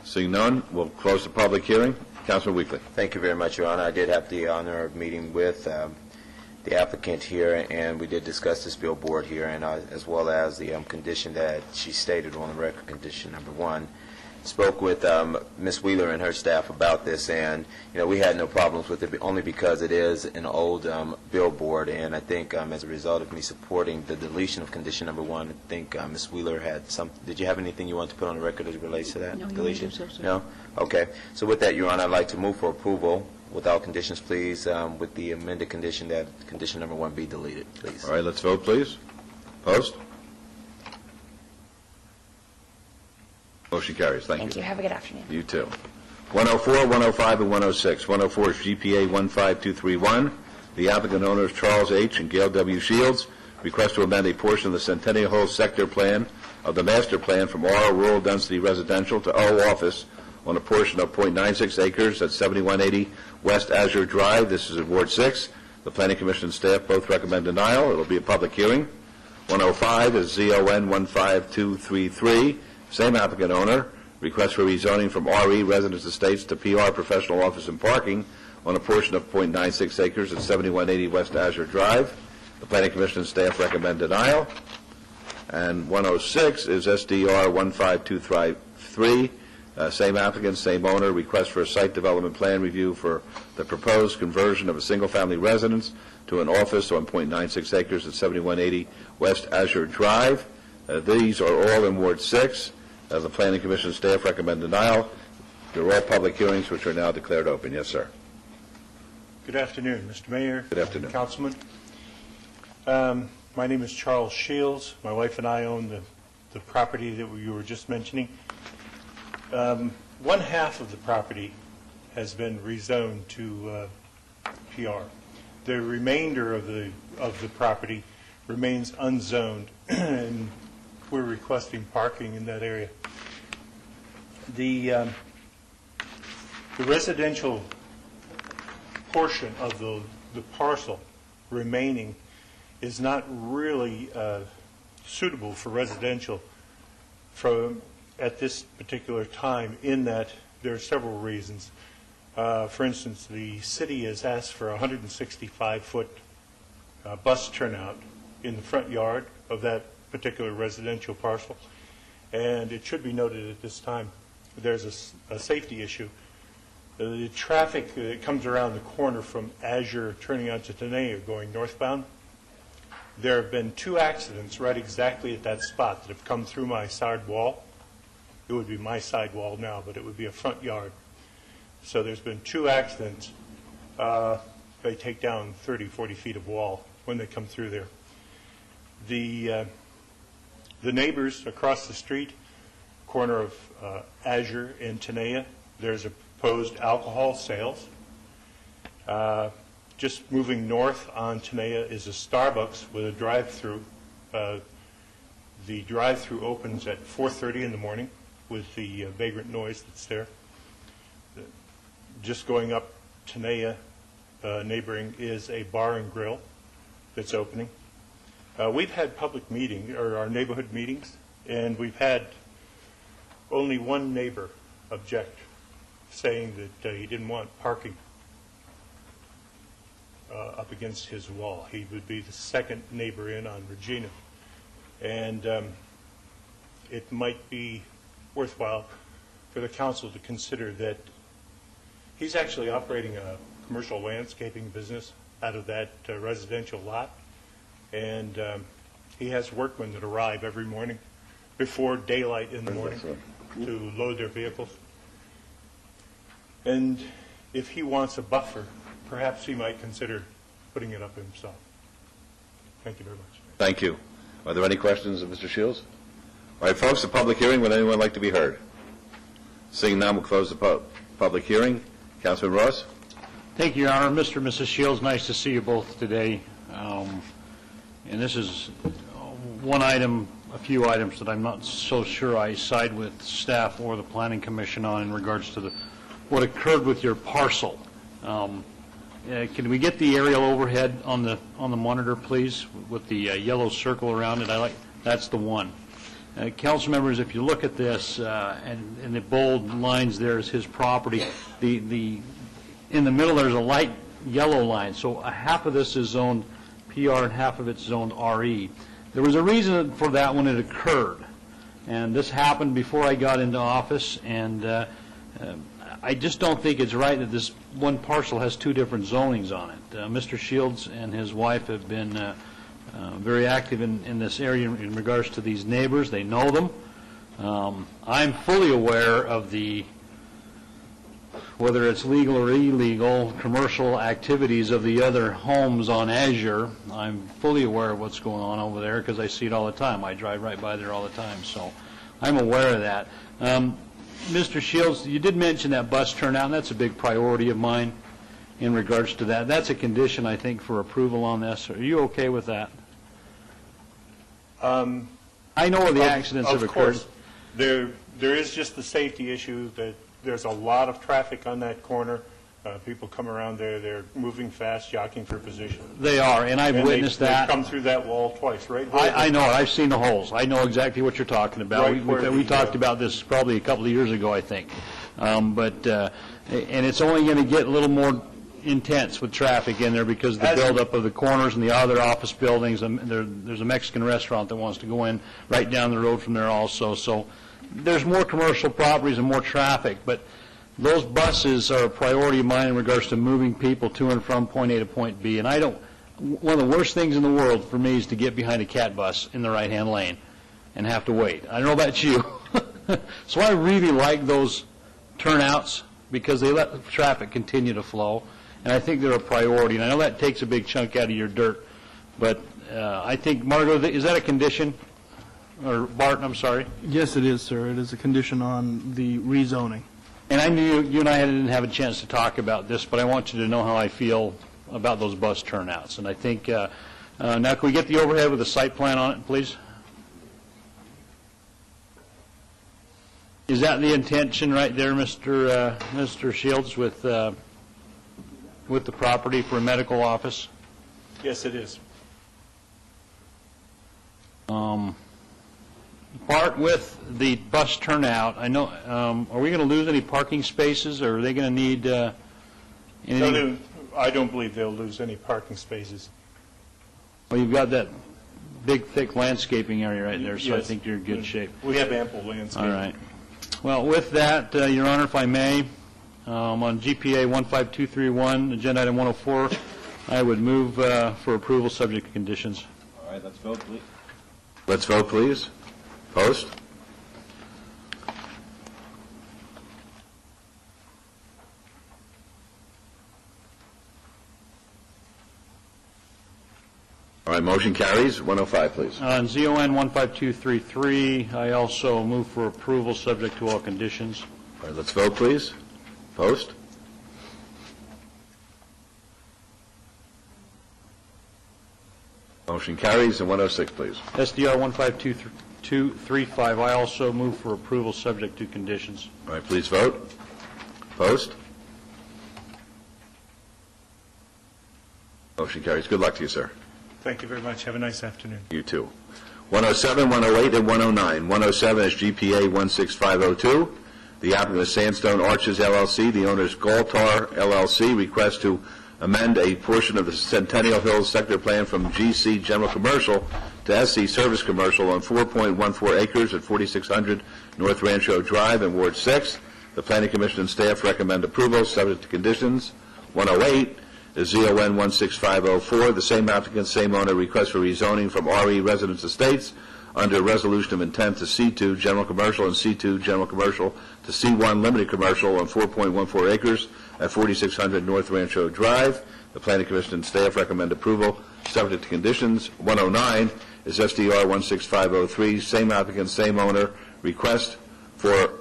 Seeing none, we'll close the public hearing. Councilman Weekly. Thank you very much, Your Honor. I did have the honor of meeting with the applicant here, and we did discuss this billboard here, and as well as the condition that she stated on the record, condition number 1. Spoke with Ms. Wheeler and her staff about this, and we had no problems with it, only because it is an old billboard, and I think as a result of me supporting the deletion of condition number 1, I think Ms. Wheeler had some. Did you have anything you want to put on the record as it relates to that deletion? No? Okay. So with that, Your Honor, I'd like to move for approval without conditions, please, with the amended condition that condition number 1 be deleted, please. All right, let's vote, please. Opposed? Motion carries. Thank you. Have a good afternoon. You too. 104, 105, and 106. 104 is GPA 15231. The applicant owners Charles H. and Gail W. Shields request to amend a portion of the Centennial Hills sector plan of the master plan from R rural density residential to O office on a portion of .96 acres at 7180 West Azure Drive. This is in Ward 6. The Planning Commission and staff both recommend denial. It will be a public hearing. 105 is ZON 15233. Same applicant owner, request for rezoning from RE Residence Estates to PR Professional Office and Parking on a portion of .96 acres at 7180 West Azure Drive. The Planning Commission and staff recommend denial. And 106 is SDR 15233. Same applicant, same owner, request for a site development plan review for the proposed conversion of a single-family residence to an office on .96 acres at 7180 West Azure Drive. These are all in Ward 6. The Planning Commission staff recommend denial. They're all public hearings which are now declared open. Yes, sir. Good afternoon, Mr. Mayor. Good afternoon. Councilman. My name is Charles Shields. My wife and I own the property that you were just mentioning. One half of the property has been rezoned to PR. The remainder of the property remains unzoned, and we're requesting parking in that area. The residential portion of the parcel remaining is not really suitable for residential at this particular time, in that there are several reasons. For instance, the city has asked for a 165-foot bus turnout in the front yard of that particular residential parcel. And it should be noted at this time, there's a safety issue. The traffic that comes around the corner from Azure turning onto Tenaya going northbound, there have been 2 accidents right exactly at that spot that have come through my side wall. It would be my side wall now, but it would be a front yard. So there's been 2 accidents. They take down 30, 40 feet of wall when they come through there. The neighbors across the street, corner of Azure and Tenaya, there's a proposed alcohol sales. Just moving north on Tenaya is a Starbucks with a drive-through. The drive-through opens at 4:30 in the morning with the vagrant noise that's there. Just going up Tenaya, neighboring, is a bar and grill that's opening. We've had public meetings, or our neighborhood meetings, and we've had only one neighbor object, saying that he didn't want parking up against his wall. He would be the second neighbor in on Regina. And it might be worthwhile for the council to consider that he's actually operating a commercial landscaping business out of that residential lot. And he has workmen that arrive every morning before daylight in the morning to load their vehicles. And if he wants a buffer, perhaps he might consider putting it up himself. Thank you very much. Thank you. Are there any questions of Mr. Shields? All right, folks, the public hearing, would anyone like to be heard? Seeing none, we'll close the public hearing. Councilman Ross? Thank you, Your Honor. Mr. and Mrs. Shields, nice to see you both today. And this is one item, a few items that I'm not so sure I side with staff or the Planning Commission on in regards to what occurred with your parcel. Can we get the aerial overhead on the monitor, please, with the yellow circle around it? That's the one. Council members, if you look at this, and the bold lines there is his property, in the middle there's a light yellow line, so half of this is zoned PR and half of it's zoned RE. There was a reason for that when it occurred, and this happened before I got into office, and I just don't think it's right that this one parcel has two different zonings on it. Mr. Shields and his wife have been very active in this area in regards to these neighbors. They know them. I'm fully aware of whether it's legal or illegal, commercial activities of the other homes on Azure. I'm fully aware of what's going on over there because I see it all the time. I drive right by there all the time, so I'm aware of that. Mr. Shields, you did mention that bus turnout, and that's a big priority of mine in regards to that. That's a condition, I think, for approval on this. Are you okay with that? I know where the accidents have occurred. Of course. There is just the safety issue that there's a lot of traffic on that corner. People come around there, they're moving fast, jockeying for position. They are, and I've witnessed that. They've come through that wall twice, right? I know it. I've seen the holes. I know exactly what you're talking about. Right we talked about this probably a couple of years ago, I think. And it's only going to get a little more intense with traffic in there because of the buildup of the corners and the other office buildings. And there's a Mexican restaurant that wants to go in right down the road from there also. So there's more commercial properties and more traffic, but those buses are a priority of mine in regards to moving people to and from point A to point B. And one of the worst things in the world for me is to get behind a cat bus in the right-hand lane and have to wait. I don't know about you. So I really like those turnouts because they let the traffic continue to flow, and I think they're a priority. And I know that takes a big chunk out of your dirt, but I think, Margot, is that a condition? Or Barton, I'm sorry? Yes, it is, sir. It is a condition on the rezoning. And I knew you and I didn't have a chance to talk about this, but I want you to know how I feel about those bus turnouts. And I think, now can we get the overhead with a site plan on it, please? Is that the intention right there, Mr. Shields, with the property for a medical office? Yes, it is. Part with the bus turnout, I know, are we going to lose any parking spaces, or are they going to need anything? I don't believe they'll lose any parking spaces. Well, you've got that big, thick landscaping area right there, so yes. I think you're in good shape. We have ample landscaping. All right. Well, with that, Your Honor, if I may, on GPA 15231, Agenda Item 104, I would move for approval subject to conditions. All right, let's vote, please. Let's vote, please. Post. All right, motion carries. 105, please. On ZON 15233, I also move for approval subject to all conditions. All right, let's vote, please. Post. Motion carries. And 106, please. SDR 15235, I also move for approval subject to conditions. All right, please vote. Post. Motion carries. Good luck to you, sir. Thank you very much. Have a nice afternoon. You too. 107, 108, and 109. 107 is GPA 16502. The applicant is Sandstone Arches LLC. The owner is Galtar LLC. Request to amend a portion of the Centennial Hills sector plan from GC General Commercial to SC Service Commercial on 4.14 acres at 4600 North Rancho Drive in Ward 6. The Planning Commission and staff recommend approval subject to conditions. 108 is ZON 16504. The same applicant, same owner, request for rezoning from RE Residence Estates under resolution of intent to C2 General Commercial and C2 General Commercial to C1 Limited Commercial on 4.14 acres at 4600 North Rancho Drive. The Planning Commission and staff recommend approval, subject to conditions. 109 is SDR 16503, same applicant, same owner, request for,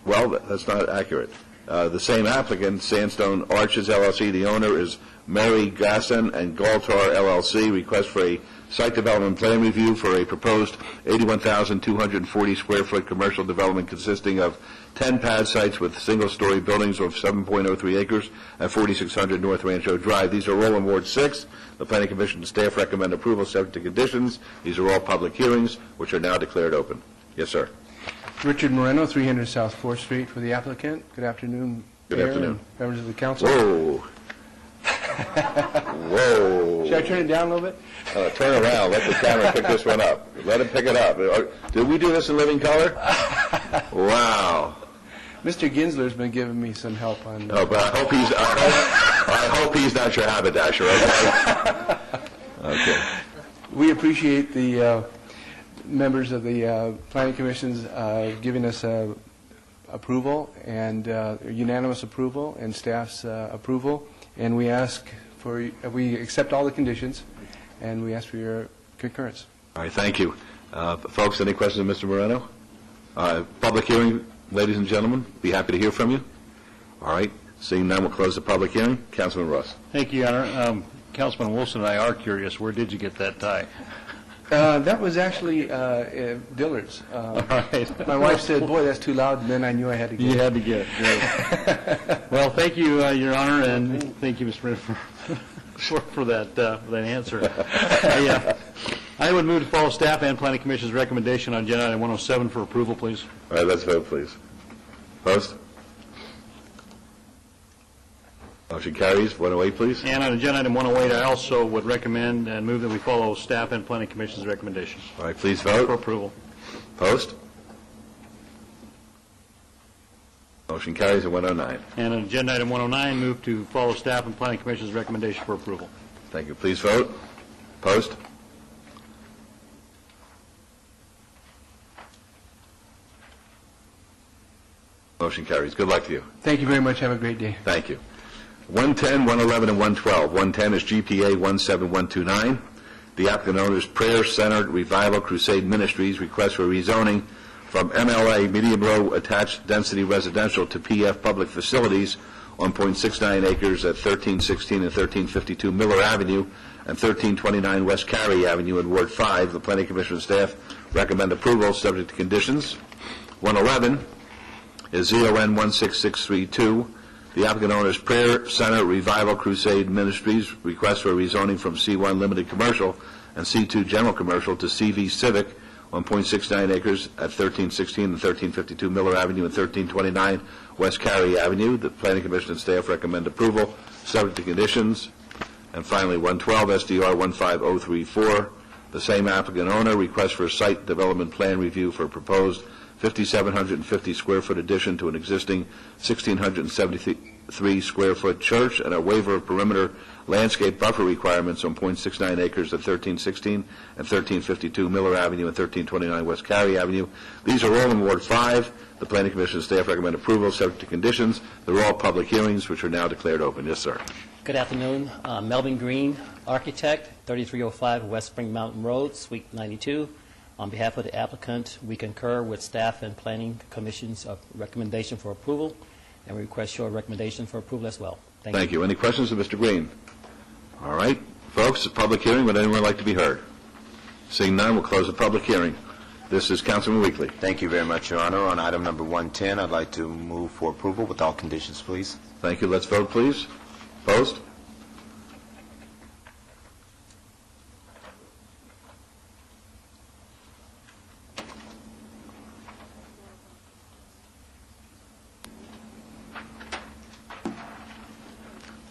well, that's not accurate. The same applicant, Sandstone Arches LLC, the owner is Mary Gasson and Galtar LLC, request for a site development plan review for a proposed 81,240 square foot commercial development consisting of 10 pad sites with single-story buildings of 7.03 acres at 4600 North Rancho Drive. These are all in Ward 6. The Planning Commission and staff recommend approval subject to conditions. These are all public hearings, which are now declared open. Yes, sir. Richard Moreno, 300 South 4th Street for the applicant. Good afternoon. Good Mayor afternoon. and members of the council. Whoa. Whoa. Should I turn it down a little bit? Turn around. Let the camera pick this one up. Let it pick it up. Did we do this in living color? Wow. Mr. Ginsler's been giving me some help on... Oh, but I hope he's not your haberdasher, okay? Okay. We appreciate the members of the Planning Commission's giving us approval and unanimous approval and staff's approval, and we ask for, we accept all the conditions, and we ask for your concurrence. All right, thank you. Folks, any questions of Mr. Moreno? Public hearing, ladies and gentlemen, be happy to hear from you. All right, seeing none, we'll close the public hearing. Councilman Ross. Thank you, Your Honor. Councilman Wilson and I are curious, where did you get that tie? That was actually Dillard's. All right. My wife said, boy, that's too loud, and then I knew I had to get it. You had to get it. Well, thank you, Your Honor, and thank you, Mr. Brennan, for that answer. I would move to follow staff and Planning Commission's recommendation on agenda item 107 for approval, please. All right, let's vote, please. Post. Motion carries. 108, please. And on agenda item 108, I also would recommend and move that we follow staff and Planning Commission's recommendation. All right, please vote. For approval. Post. Motion carries at 109. And on agenda item 109, move to follow staff and Planning Commission's recommendation for approval. Thank you. Please vote. Post. Motion carries. Good luck to you. Thank you very much. Have a great day. Thank you. 110, 111, and 112. 110 is GPA 17129. The applicant owner is Prayer Centered Revival Crusade Ministries. Request for rezoning from MLA Medium Low Attached Density Residential to PF Public Facilities on 0.69 acres at 1316 and 1352 Miller Avenue and 1329 West Cary Avenue in Ward 5. The Planning Commission and staff recommend approval subject to conditions. 111 is ZON 16632. The applicant owner is Prayer Center Revival Crusade Ministries. Request for rezoning from C1 Limited Commercial and C2 General Commercial to CV Civic on 0.69 acres at 1316 and 1352 Miller Avenue and 1329 West Cary Avenue. The Planning Commission and staff recommend approval subject to conditions. And finally, 112 SDR 15034. The same applicant owner requests for a site development plan review for a proposed 5,750 square foot addition to an existing 1,673 square foot church and a waiver of perimeter landscape buffer requirements on 0.69 acres at 1316 and 1352 Miller Avenue and 1329 West Cary Avenue. These are all in Ward 5. The Planning Commission and staff recommend approval subject to conditions. They're all public hearings, which are now declared open. Yes, sir. Good afternoon. Melvin Green, architect, 3305 West Spring Mountain Road, Suite 92. On behalf of the applicant, we concur with staff and Planning Commission's recommendation for approval, and we request your recommendation for approval as well. Thank you. Any questions of Mr. Green? All right. Folks, a public hearing. Would anyone like to be heard? Seeing none, we'll close the public hearing. This is Councilman Weekly. Thank you very much, Your Honor. On item number 110, I'd like to move for approval with all conditions, please. Thank you. Let's vote, please. Post.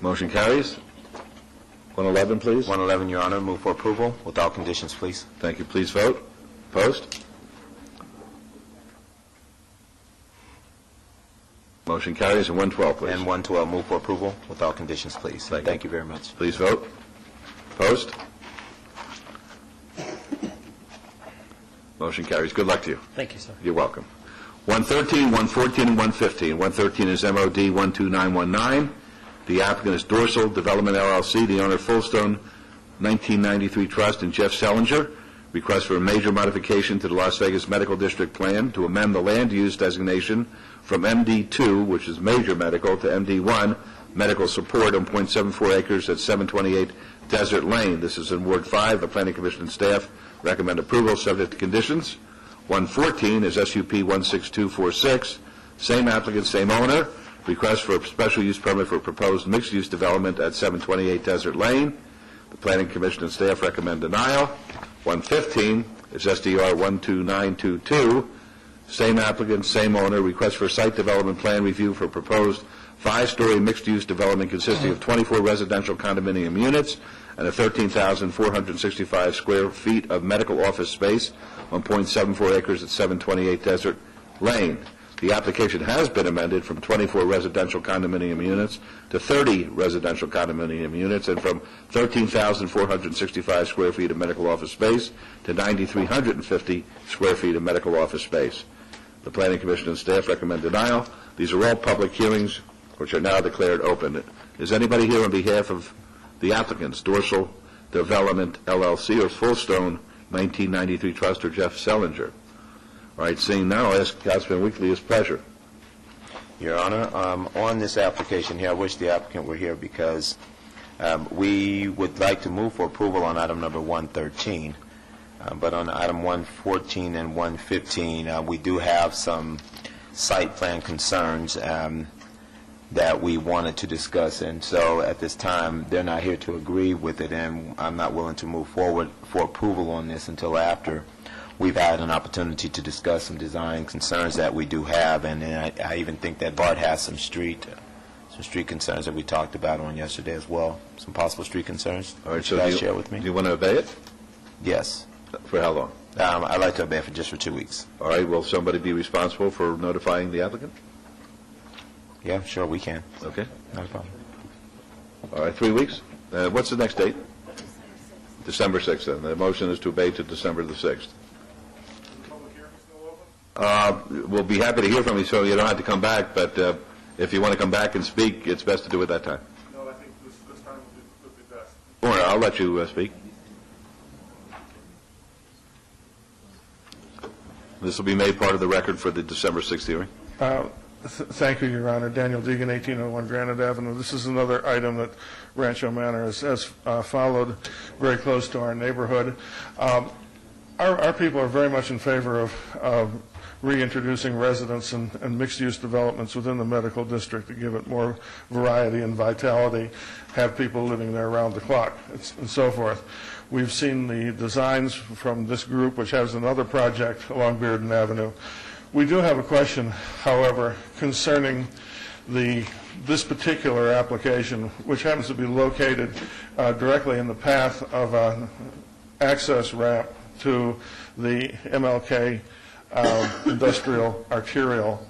Motion carries. 111, please. 111, Your Honor. Move for approval with all conditions, please. Thank you. Please vote. Post. Motion carries. And 112, please. And 112, move for approval with all conditions, please. Thank you very much. Please vote. Post. Motion carries. Good luck to you. Thank you, sir. You're welcome. 113, 114, and 115. 113 is MOD 12919. The applicant is Dorsal Development LLC, the owner Fullstone 1993 Trust, and Jeff Sellinger. Request for a major modification to the Las Vegas Medical District Plan to amend the land use designation from MD2, which is major medical, to MD1, medical support on .74 acres at 728 Desert Lane. This is in Ward 5. The Planning Commission and staff recommend approval subject to conditions. 114 is SUP 16246. Same applicant, same owner. Request for a special use permit for proposed mixed-use development at 728 Desert Lane. The Planning Commission and staff recommend denial. 115 is SDR 12922. Same applicant, same owner. Request for site development plan review for proposed 5-story mixed-use development consisting of 24 residential condominium units and a 13,465 square feet of medical office space on .74 acres at 728 Desert Lane. The application has been amended from 24 residential condominium units to 30 residential condominium units and from 13,465 square feet of medical office space to 9,350 square feet of medical office space. The Planning Commission and staff recommend denial. These are all public hearings which are now declared open. Is anybody here on behalf of the applicants, Dorsal Development LLC or Fullstone 1993 Trust or Jeff Sellinger? All right, seeing none, I'll ask Councilman Weekly his pleasure. Your Honor, on this application here, I wish the applicant were here because we would like to move for approval on item number 113. But on item 114 and 115, we do have some site plan concerns that we wanted to discuss. And so at this time, they're not here to agree with it, and I'm not willing to move forward for approval on this until after we've had an opportunity to discuss some design concerns that we do have, and I even think that Bart has some street concerns that we talked about on yesterday as well, some possible street concerns. All right, so so share with me? Do you want to obey it? Yes. For how long? I'd like to obey it just for 2 weeks. All right, will somebody be responsible for notifying the applicant? Yeah, sure, we can. Okay. Not a problem. All right, 3 weeks. What's the next date? December 6th, then. The motion is to obey to December the 6th. We'll be happy to hear from you, so you don't have to come back, but if you want to come back and speak, it's best to do it that time. No, I think this time would be best. All right, I'll let you speak. This will be made part of the record for the December 6th hearing. Thank you, Your Honor. Daniel Deegan, 1801 Granite Avenue. This is another item that Rancho Manor has followed very close to our neighborhood. Our people are very much in favor of reintroducing residents and mixed-use developments within the medical district to give it more variety and vitality, have people living there around the clock, and so forth. We've seen the designs from this group, which has another project along Bearden Avenue. We do have a question, however, concerning this particular application, which happens to be located directly in the path of an access ramp to the MLK industrial arterial.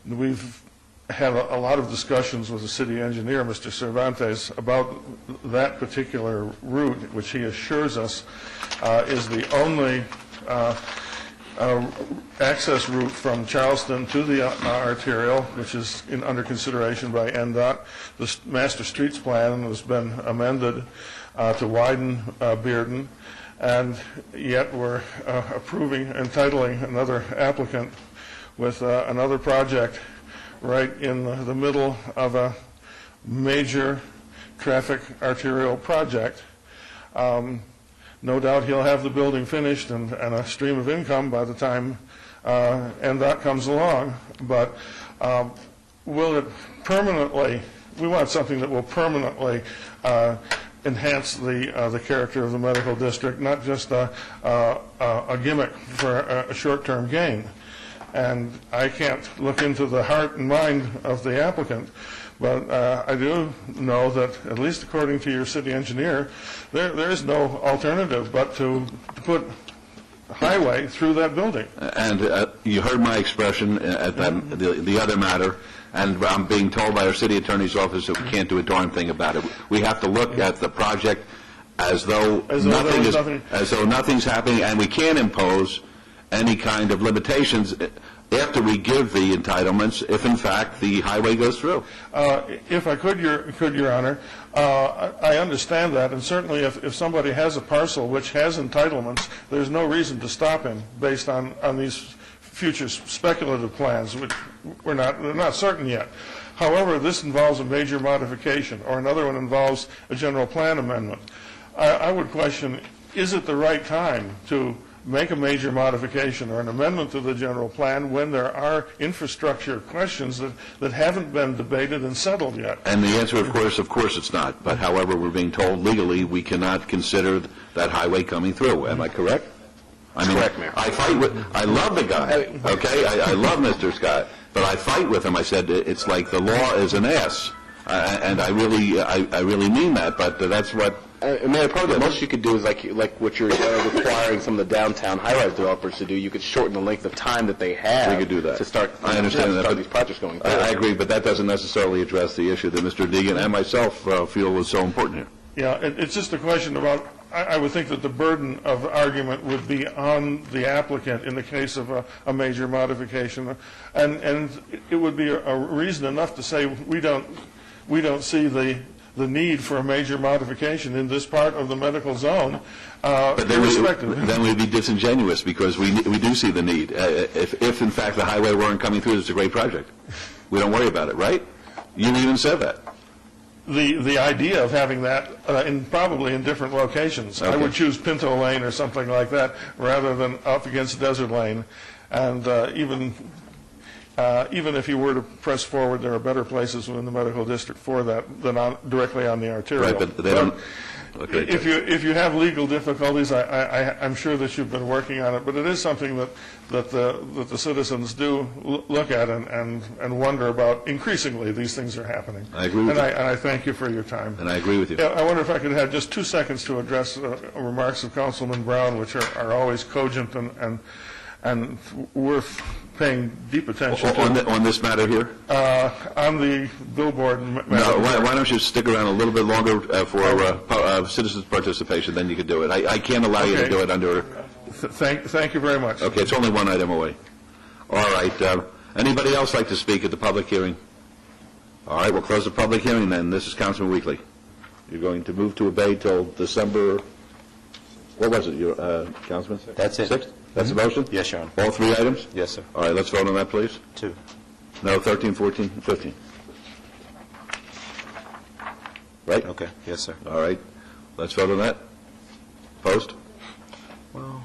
We've had a lot of discussions with the city engineer, Mr. Cervantes, about that particular route, which he assures us is the only access route from Charleston to the arterial, which is under consideration by NDOT. The master streets plan has been amended to widen Bearden, and yet we're entitling another applicant with another project right in the middle of a major traffic arterial project. No doubt he'll have the building finished and a stream of income by the time NDOT comes along, but will it permanently, we want something that will permanently enhance the character of the medical district, not just a gimmick for a short-term gain. And I can't look into the heart and mind of the applicant, but I do know that, at least according to your city engineer, there is no alternative but to put a highway through that building. And you heard my expression at the other matter, and I'm being told by our city attorney's office that we can't do a darn thing about it. We have to look at the project as though nothing's happening, and we can't impose any kind of limitations after we give the entitlements, if in fact the highway goes through. If I could, Your Honor, I understand that, and certainly if somebody has a parcel which has entitlements, there's no reason to stop him based on these future speculative plans, which they're not certain yet. However, this involves a major modification, or another one involves a general plan amendment. I would question, is it the right time to make a major modification or an amendment to the general plan when there are infrastructure questions that haven't been debated and settled yet? And the answer, of course it's not. But however, we're being told legally we cannot consider that highway coming through. Am I correct? I mean, Correct, Mayor. I love the guy, okay? I love Mr. Scott, but I fight with him. I said, it's like the law is an ass. And I really mean that, but that's what... Mayor, probably the most you could do is like what you're requiring some of the downtown high-rise developers to do. You could shorten the length of time that they have. We could do that. To start. I understand that. Start these projects going through. I agree, but that doesn't necessarily address the issue that Mr. Deegan and myself feel was so important here. Yeah, it's just a question about, I would think that the burden of argument would be on the applicant in the case of a major modification. And it would be a reason enough to say we don't see the need for a major modification in this part of the medical zone, but then we'd be disingenuous because we do see the need. If in fact the highway weren't coming through, it's a great project. We don't worry about it, right? You even said that. The idea of having that probably in different locations. Okay. I would choose Pinto Lane or something like that rather than up against Desert Lane. And even if you were to press forward, there are better places within the medical district for that than directly on the arterial. Right, but they don't. Okay. If you have legal difficulties, I'm sure that you've been working on it, but it is something that the citizens do look at and wonder about. Increasingly, these things are happening. I agree with you. And I thank you for your time. And I agree with you. Yeah, I wonder if I could have just 2 seconds to address remarks of Councilman Brown, which are always cogent and worth paying deep attention to. On this matter here? On the billboard matter. No, why don't you stick around a little bit longer for citizens' participation, then you can do it. I can't allow you to do it under... Thank you very much. Okay, it's only one item away. All right. Anybody else like to speak at the public hearing? All right, we'll close the public hearing then. This is Councilman Weekly. You're going to move to obey till December... What was it, Councilman? That's it. 6th? That's the motion? Yes, Your Honor. All 3 items? Yes, sir. All right, let's vote on that, please. 2. No, 13, 14, 15. Right? Okay. Yes, sir. All right. Let's vote on that. Opposed? Well.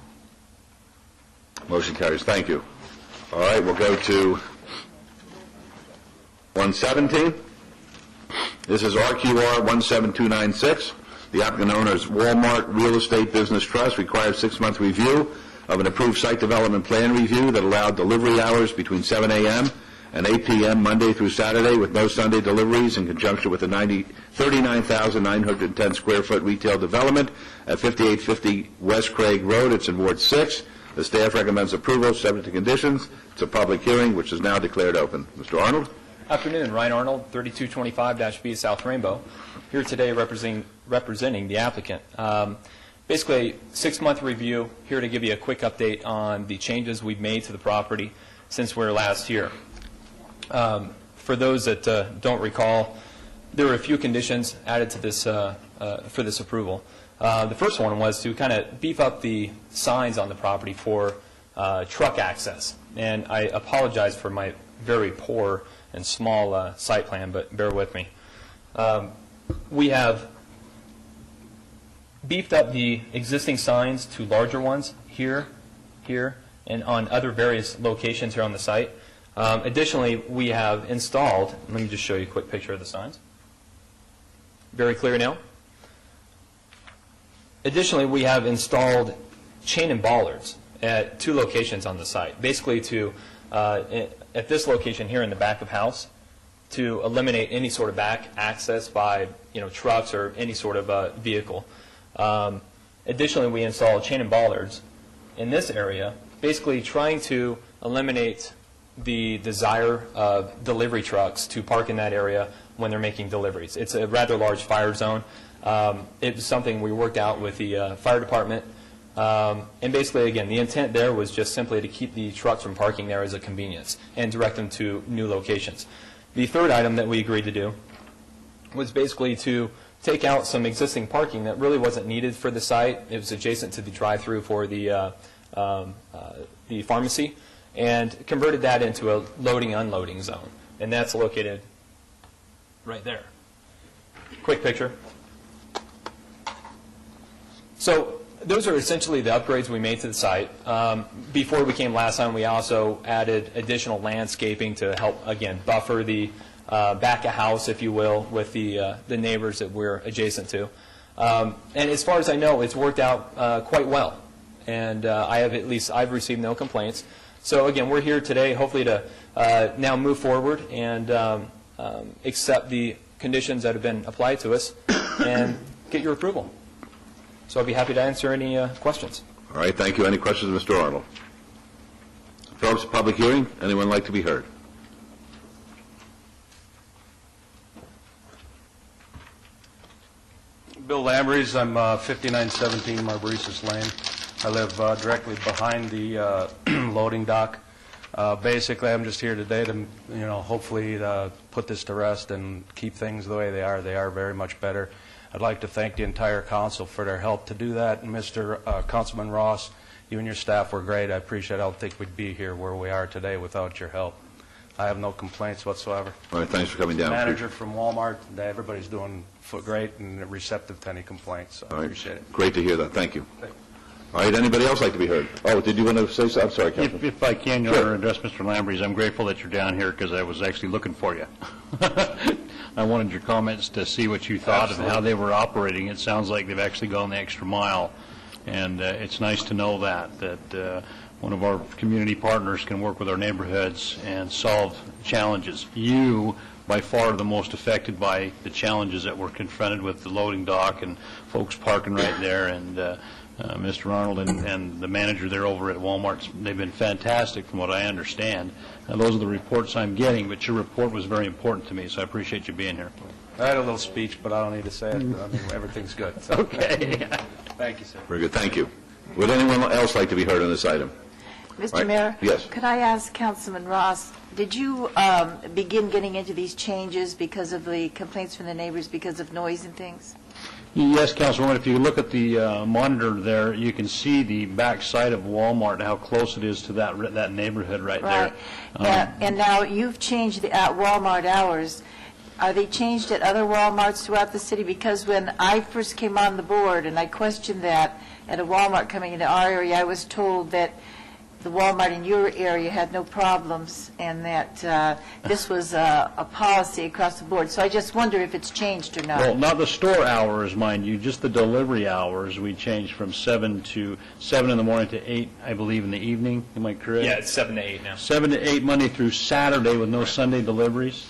Motion carries. Thank you. All right, we'll go to 117. This is RQR 17296. The applicant owner is Walmart Real Estate Business Trust, required 6-month review of an approved site development plan review that allowed delivery hours between 7 a.m. and 8 p.m. Monday through Saturday with no Sunday deliveries in conjunction with the 39,910 square foot retail development at 5850 West Craig Road. It's in Ward 6. The staff recommends approval subject to conditions. It's a public hearing which is now declared open. Mr. Arnold? Afternoon, Ryan Arnold, 3225-B South Rainbow, here today representing the applicant. Basically, 6-month review, here to give you a quick update on the changes we've made to the property since we were last here. For those that don't recall, there were a few conditions added to this for this approval. The first one was to kind of beef up the signs on the property for truck access. And I apologize for my very poor and small site plan, but bear with me. We have beefed up the existing signs to larger ones here, and on other various locations here on the site. Additionally, we have installed, let me just show you a quick picture of the signs. Very clear now? Additionally, we have installed chain and bollards at 2 locations on the site, basically to, at this location here in the back of house, to eliminate any sort of back access by trucks or any sort of vehicle. Additionally, we installed chain and bollards in this area, basically trying to eliminate the desire of delivery trucks to park in that area when they're making deliveries. It's a rather large fire zone. It was something we worked out with the fire department And basically, again, the intent there was just simply to keep the trucks from parking there as a convenience and direct them to new locations. The third item that we agreed to do was basically to take out some existing parking that really wasn't needed for the site. It was adjacent to the drive-through for the pharmacy, and converted that into a loading-unloading zone. And that's located right there. Quick picture. So those are essentially the upgrades we made to the site. Before we came last time, we also added additional landscaping to help, again, buffer the back of house, if you will, with the neighbors that we're adjacent to. And as far as I know, it's worked out quite well. And I've received no complaints. So again, we're here today hopefully to now move forward and accept the conditions that have been applied to us and get your approval. So I'd be happy to answer any questions. All right, thank you. Any questions of Mr. Arnold? Folks, public hearing, anyone like to be heard? Bill Lambries, I'm 5917 Marburisas Lane. I live directly behind the loading dock. Basically, I'm just here today to, hopefully put this to rest and keep things the way they are. They are very much better. I'd like to thank the entire council for their help to do that. And Mr. Councilman Ross, you and your staff were great. I appreciate it. I don't think we'd be here where we are today without your help. I have no complaints whatsoever. All right, thanks for coming down. Manager from Walmart, everybody's doing great and receptive to any complaints. So I appreciate it. Great to hear that. Thank you. All right, anybody else like to be heard? Oh, did you want to say something? I'm sorry, Councilman. If I can, Your Honor, address Mr. Lambries, I'm grateful that you're down here because I was actually looking for you. I wanted your comments to see what you thought of how they were operating. It sounds like they've actually gone the extra mile, and it's nice to know that one of our community partners can work with our neighborhoods and solve challenges. You, by far, are the most affected by the challenges that we're confronted with, the loading dock and folks parking right there, and Mr. Arnold and the manager there over at Walmart, they've been fantastic from what I understand. Those are the reports I'm getting, but your report was very important to me, so I appreciate you being here. I had a little speech, but I don't need to say it. I mean, everything's good. So. Okay. Thank you, sir. Very good. Thank you. Would anyone else like to be heard on this item? Mr. Mayor? Yes. Could I ask Councilman Ross, did you begin getting into these changes because of the complaints from the neighbors because of noise and things? Yes, Councilwoman, if you look at the monitor there, you can see the back side of Walmart, how close it is to that neighborhood right there. And now you've changed the Walmart hours. Are they changed at other Walmarts throughout the city? Because when I first came on the board and I questioned that at a Walmart coming into our area, I was told that the Walmart in your area had no problems and that this was a policy across the board. So I just wonder if it's changed or not. Well, not the store hours, mind you, just the delivery hours. We changed from 7 in the morning to 8, I believe, in the evening. Am I correct? Yeah, it's 7 to 8 now. 7 to 8 Monday through Saturday with no Sunday deliveries.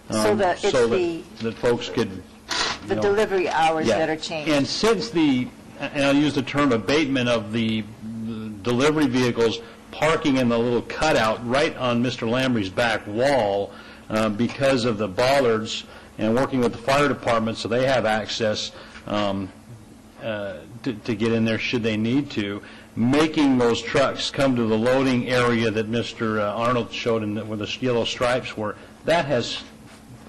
So that it's that folks could... The delivery hours that are changed. And since and I'll use the term abatement of the delivery vehicles parking in the little cutout right on Mr. Lambry's back wall because of the bollards and working with the fire department so they have access to get in there should they need to, making those trucks come to the loading area that Mr. Arnold showed where the yellow stripes were, that has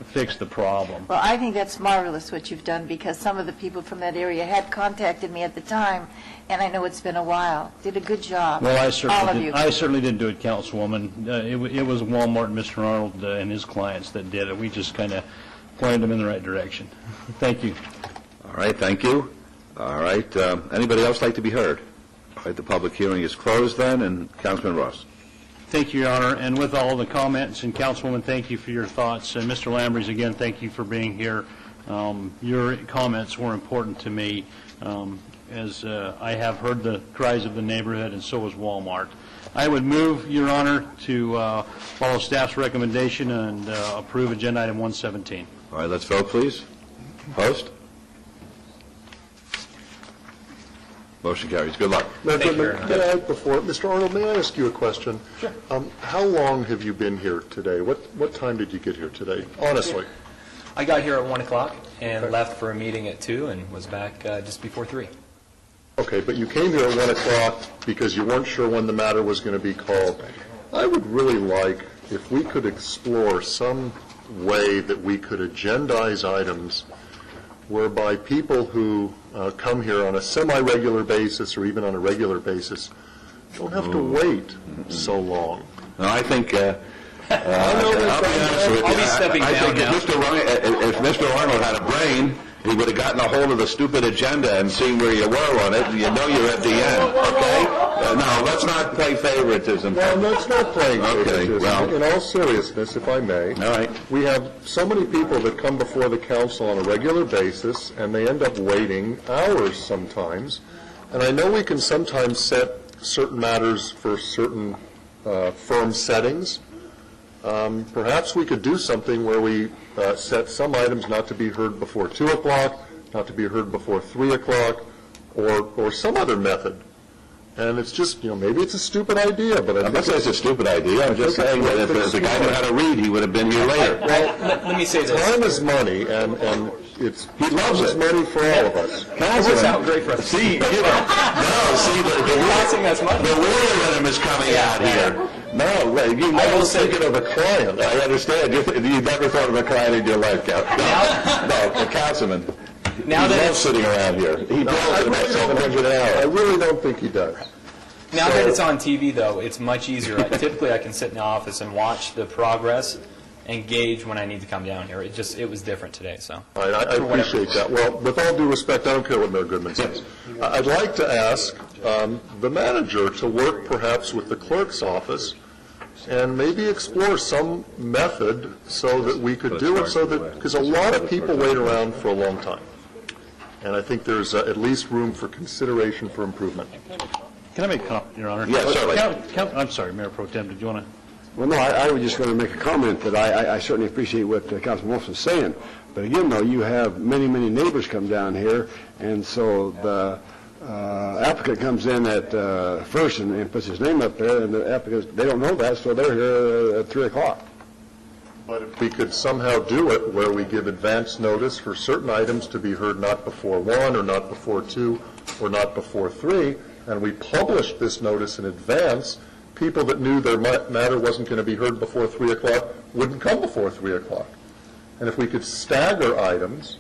fixed the problem. Well, I think that's marvelous what you've done because some of the people from that area had contacted me at the time, and I know it's been a while. Did a good job. Well, I certainly didn't do it, Councilwoman. It was Walmart and Mr. Arnold and his clients that did it. We just kind of pointed them in the right direction. Thank you. All right, thank you. All right, anybody else like to be heard? All right, the public hearing is closed then, and Councilman Ross. Thank you, Your Honor. And with all the comments, and Councilwoman, thank you for your thoughts. And Mr. Lambries, again, thank you for being here. Your comments were important to me, as I have heard the cries of the neighborhood, and so has Walmart. I would move, Your Honor, to follow staff's recommendation and approve Agenda Item 117. All right, let's vote, please. Opposed? Motion carries. Good luck. Mr. Arnold, may I ask you a question? Sure. How long have you been here today? What time did you get here today? Honestly. I got here at 1 o'clock and left for a meeting at 2 and was back just before 3. Okay, but you came here at 1 o'clock because you weren't sure when the matter was going to be called. I would really like if we could explore some way that we could agendize items whereby people who come here on a semi-regular basis or even on a regular basis don't have to wait so long. No, I think, I'll be honest with you. I'll be stepping I down think if Mr. Arnold had a brain, he would have gotten a hold of the stupid agenda and seen where you were on it, and you know you're at the end, okay? No, let's not play favoritism. Well, let's not play favoritism. Okay, well. In all seriousness, if I may. All right. We have so many people that come before the council on a regular basis, and they end up waiting hours sometimes. And I know we can sometimes set certain matters for certain firm settings. Perhaps we could do something where we set some items not to be heard before 2 o'clock, not to be heard before 3 o'clock, or some other method. And it's just, maybe it's a stupid idea, but I'm not saying it's a stupid idea. I'm just saying that if the guy knew how to read, he would have been here later. Well, let me say this. Time is money, and it's he loves it. money for all of us. It works out great for us. See, the William is coming out here. No, you never thinking of a client. I understand. You never thought of a client in your life, no, a councilman. Now he that loves sitting around here. He does about 700 hours. I really don't think he does. Now that it's on TV, though, it's much easier. Typically, I can sit in the office and watch the progress and gauge when I need to come down here. It was different today, so. All right, I appreciate that. Well, with all due respect, I don't care what Mayor Goodman says. I'd like to ask the manager to work perhaps with the clerk's office and maybe explore some method so that we could do it because a lot of people wait around for a long time. And I think there's at least room for consideration for improvement. Can I make a comment, Your Honor? Yes, certainly. I'm sorry, Mayor Pro Tem, did you want to? Well, no, I was just going to make a comment that I certainly appreciate what Councilman Wolfson's saying. But again, though, you have many, many neighbors come down here, and so the applicant comes in at first and puts his name up there, and the applicants, they don't know that, so they're here at 3 o'clock. But if we could somehow do it where we give advance notice for certain items to be heard not before 1 or not before 2 or not before 3, and we publish this notice in advance, people that knew their matter wasn't going to be heard before 3 o'clock wouldn't come before 3 o'clock. And if we could stagger items,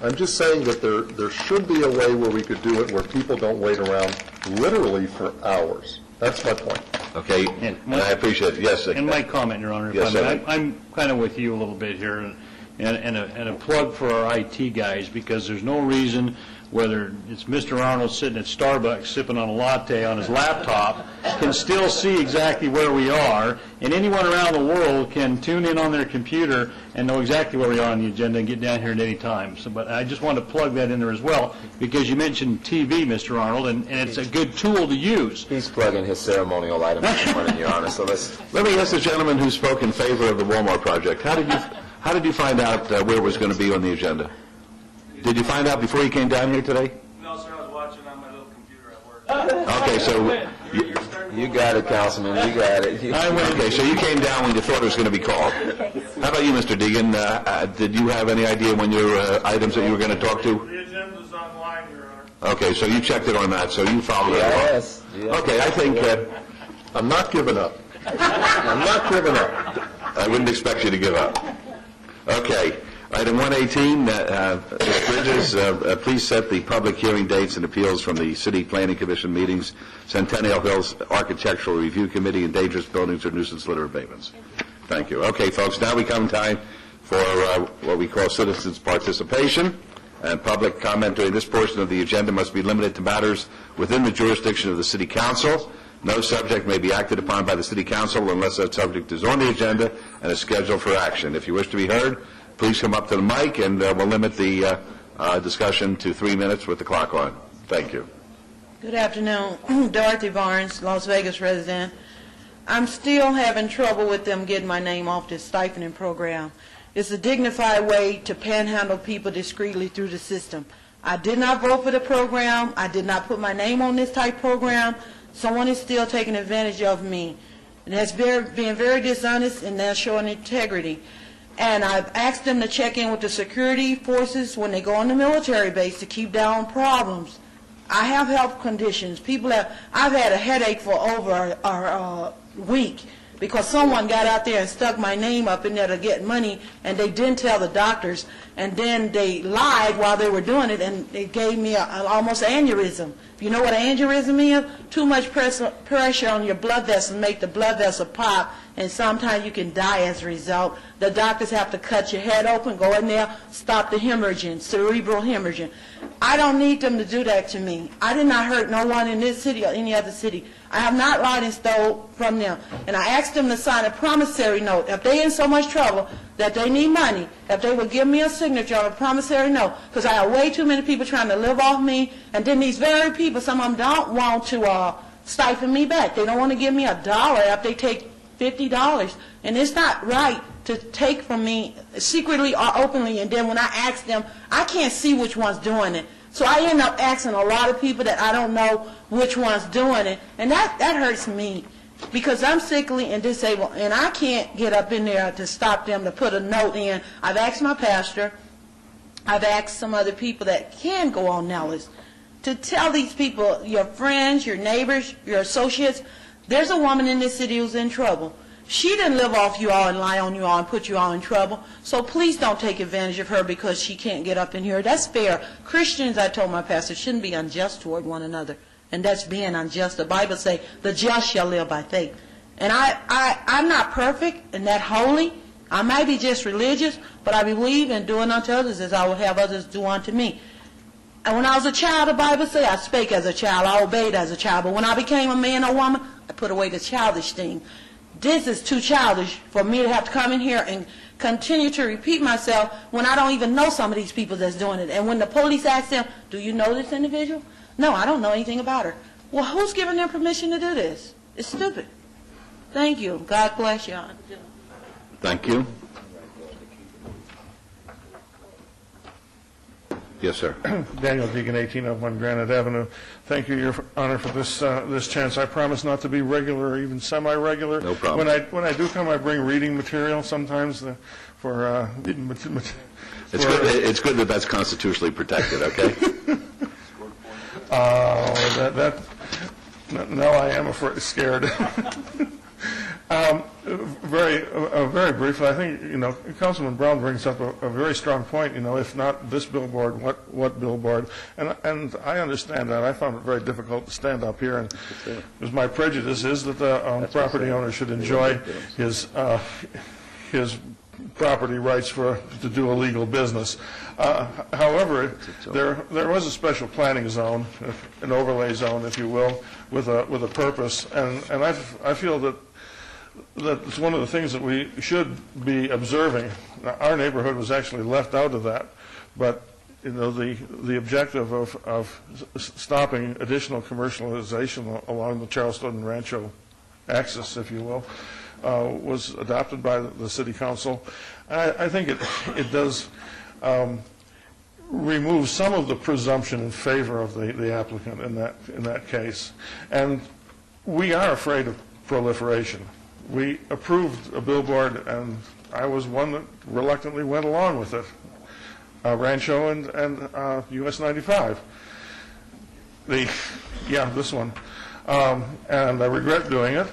I'm just saying that there should be a way where we could do it where people don't wait around literally for hours. That's my point. Okay, and I appreciate it. Yes. And my comment, Your Honor, yes, I'm kind of with you a little bit here, and a plug for our IT guys, because there's no reason, whether it's Mr. Arnold sitting at Starbucks sipping on a latte on his laptop, can still see exactly where we are, and anyone around the world can tune in on their computer and know exactly where we are on the agenda and get down here at any time. So, but I just want to plug that in there as well, because you mentioned TV, Mr. Arnold, and it's a good tool to use. He's plugging his ceremonial items this morning, Your Honor, so Let me ask the gentleman who spoke in favor of the Walmart project. How did you find out where it was going to be on the agenda? Did you find out before you came down here today? No, sir, I was watching on my little computer at work. Okay, so you got it, Councilman, you got it. Okay, so you came down when you thought it was going to be called. How about you, Mr. Deegan? Did you have any idea when your items that you were going to talk to? The agenda's online, Your Honor. Okay, so you checked it on that, so you followed it along. Yes. Okay, I think I'm not giving up. I'm not giving up. I wouldn't expect you to give up. Okay. Item 118, Ms. Bridges, please set the public hearing dates and appeals from the City Planning Commission meetings, Centennial Hills Architectural Review Committee, and dangerous buildings or nuisance litter abatements. Thank you. Okay, folks, now we come time for what we call citizens' participation, and public comment during this portion of the agenda must be limited to matters within the jurisdiction of the City Council. No subject may be acted upon by the City Council unless that subject is on the agenda and is scheduled for action. If you wish to be heard, please come up to the mic, and we'll limit the discussion to 3 minutes with the clock on. Thank you. Good afternoon. Dorothy Barnes, Las Vegas resident. I'm still having trouble with them getting my name off this stipending program. It's a dignified way to panhandle people discreetly through the system. I did not vote for the program. I did not put my name on this type program. Someone is still taking advantage of me. And that's being very dishonest, and they're showing integrity. And I've asked them to check in with the security forces when they go on the military base to keep down problems. I have health conditions. I've had a headache for over a week because someone got out there and stuck my name up in there to get money, and they didn't tell the doctors, and then they lied while they were doing it, and it gave me almost an aneurysm. You know what an aneurysm is? Too much pressure on your blood vessel make the blood vessel pop, and sometimes you can die as a result. The doctors have to cut your head open, go in there, stop the hemorrhaging, cerebral hemorrhaging. I don't need them to do that to me. I did not hurt no one in this city or any other city. I have not lied and stole from them. And I asked them to sign a promissory note. If they're in so much trouble that they need money, if they would give me a signature on a promissory note, because I have way too many people trying to live off me, and then these very people, some of them don't want to stifle me back. They don't want to give me $1 if they take $50. And it's not right to take from me secretly or openly, and then when I ask them, I can't see which one's doing it. So I end up asking a lot of people that I don't know which one's doing it, and that hurts me because I'm sickly and disabled, and I can't get up in there to stop them to put a note in. I've asked my pastor, I've asked some other people that can go on Nellis to tell these people, your friends, your neighbors, your associates, there's a woman in this city who's in trouble. She didn't live off you all and lie on you all and put you all in trouble. So please don't take advantage of her because she can't get up in here. That's fair. Christians, I told my pastor, shouldn't be unjust toward one another. And that's being unjust. The Bible says, the just shall live by faith. And I'm not perfect and that holy. I might be just religious, but I believe in doing unto others as I will have others do unto me. And when I was a child, the Bible says, I spake as a child, I obeyed as a child. But when I became a man or woman, I put away the childish thing. This is too childish for me to have to come in here and continue to repeat myself when I don't even know some of these people that's doing it. And when the police ask them, do you know this individual? No, I don't know anything about her. Well, who's giving them permission to do this? It's stupid. Thank you. God bless you. Thank you. Yes, sir. Daniel Deegan, 1801 Granite Avenue. Thank you, Your Honor, for this chance. I promise not to be regular or even semi-regular. No problem. When I do come, I bring reading material sometimes for. It's good that that's constitutionally protected. Okay. Now I am scared. Very briefly, I think, Councilman Brown brings up a very strong point, if not this billboard, what billboard? And I understand that. I found it very difficult to stand up here, and because my prejudice is that the property owner should enjoy his property rights to do a legal business. However, there was a special planning zone, an overlay zone, if you will, with a purpose, and I feel that it's one of the things that we should be observing. Now, our neighborhood was actually left out of that, but the objective of stopping additional commercialization along the Charleston Rancho axis, if you will, was adopted by the City Council. I think it does remove some of the presumption in favor of the applicant in that case, and we are afraid of proliferation. We approved a billboard, and I was one that reluctantly went along with it. Rancho and US 95. This one. And I regret doing it.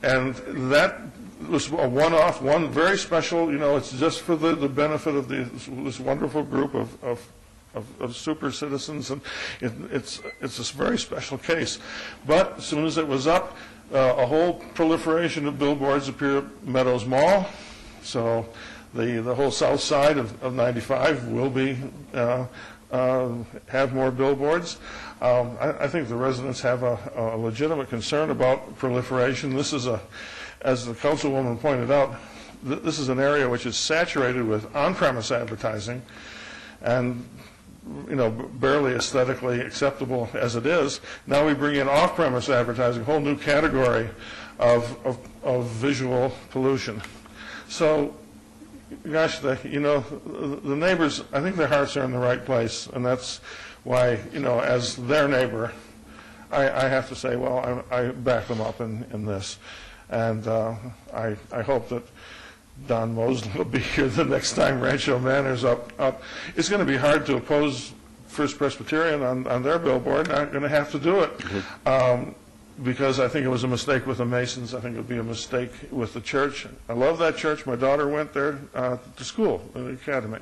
And that was a one-off, one very special, it's just for the benefit of this wonderful group of super citizens, and it's a very special case. But as soon as it was up, a whole proliferation of billboards appeared at Meadows Mall. So the whole south side of 95 will be have more billboards. I think the residents have a legitimate concern about proliferation. This is as the councilwoman pointed out, this is an area which is saturated with on-premise advertising, and barely aesthetically acceptable as it is. Now we bring in off-premise advertising, a whole new category of visual pollution. So, gosh, the neighbors, I think their hearts are in the right place, and that's why, as their neighbor, I have to say, well, I back them up in this. And I hope that Don Mosley will be here the next time Rancho Manor's up. It's going to be hard to oppose First Presbyterian on their billboard aren't going to have to do it. Because I think it was a mistake with the Masons. I think it would be a mistake with the church. I love that church. My daughter went there to school, the academy.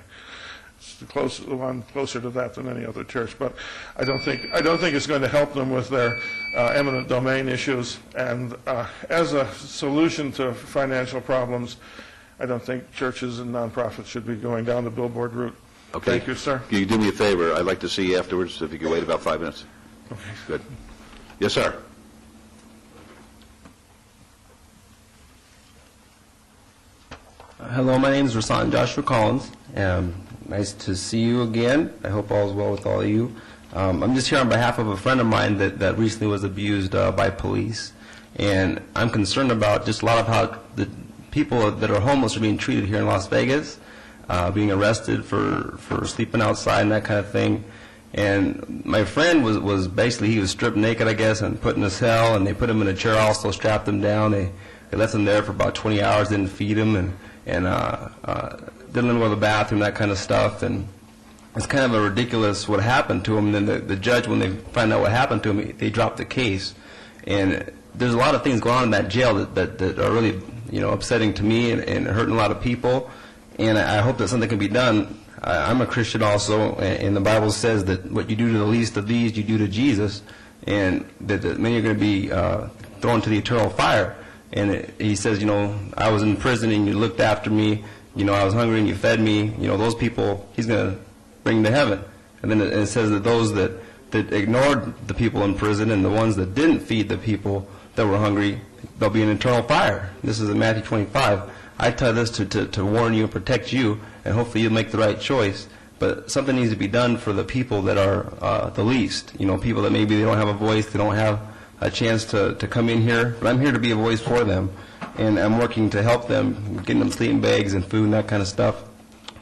It's the one closer to that than any other church. But I don't think it's going to help them with their eminent domain issues. And as a solution to financial problems, I don't think churches and nonprofits should be going down the billboard route. Okay. Thank you, sir. Can you do me a favor? I'd like to see you afterwards, if you could wait about 5 minutes. Okay. Good. Yes, sir. Hello, my name is Rasan Joshua Collins. Nice to see you again. I hope all is well with all of you. I'm just here on behalf of a friend of mine that recently was abused by police. And I'm concerned about just a lot of how the people that are homeless are being treated here in Las Vegas, being arrested for sleeping outside and that kind of thing. And my friend was basically, he was stripped naked, I guess, and put in a cell, and they put him in a chair, also strapped him down. They left him there for about 20 hours, didn't feed him, and didn't let him go to the bathroom, that kind of stuff. And it's kind of a ridiculous what happened to him. And then the judge, when they find out what happened to him, they dropped the case. And there's a lot of things going on in that jail that are really, upsetting to me and hurting a lot of people. And I hope that something can be done. I'm a Christian also, and the Bible says that what you do to the least of these, you do to Jesus, and that many are going to be thrown to the eternal fire. And he says, I was in prison and you looked after me, I was hungry and you fed me, those people he's going to bring to heaven. And then it says that those that ignored the people in prison and the ones that didn't feed the people that were hungry, they'll be in eternal fire. This is in Matthew 25. I tell this to warn you and protect you, and hopefully you'll make the right choice. But something needs to be done for the people that are the least, people that maybe they don't have a voice, they don't have a chance to come in here. But I'm here to be a voice for them, and I'm working to help them, getting them sleeping bags and food and that kind of stuff,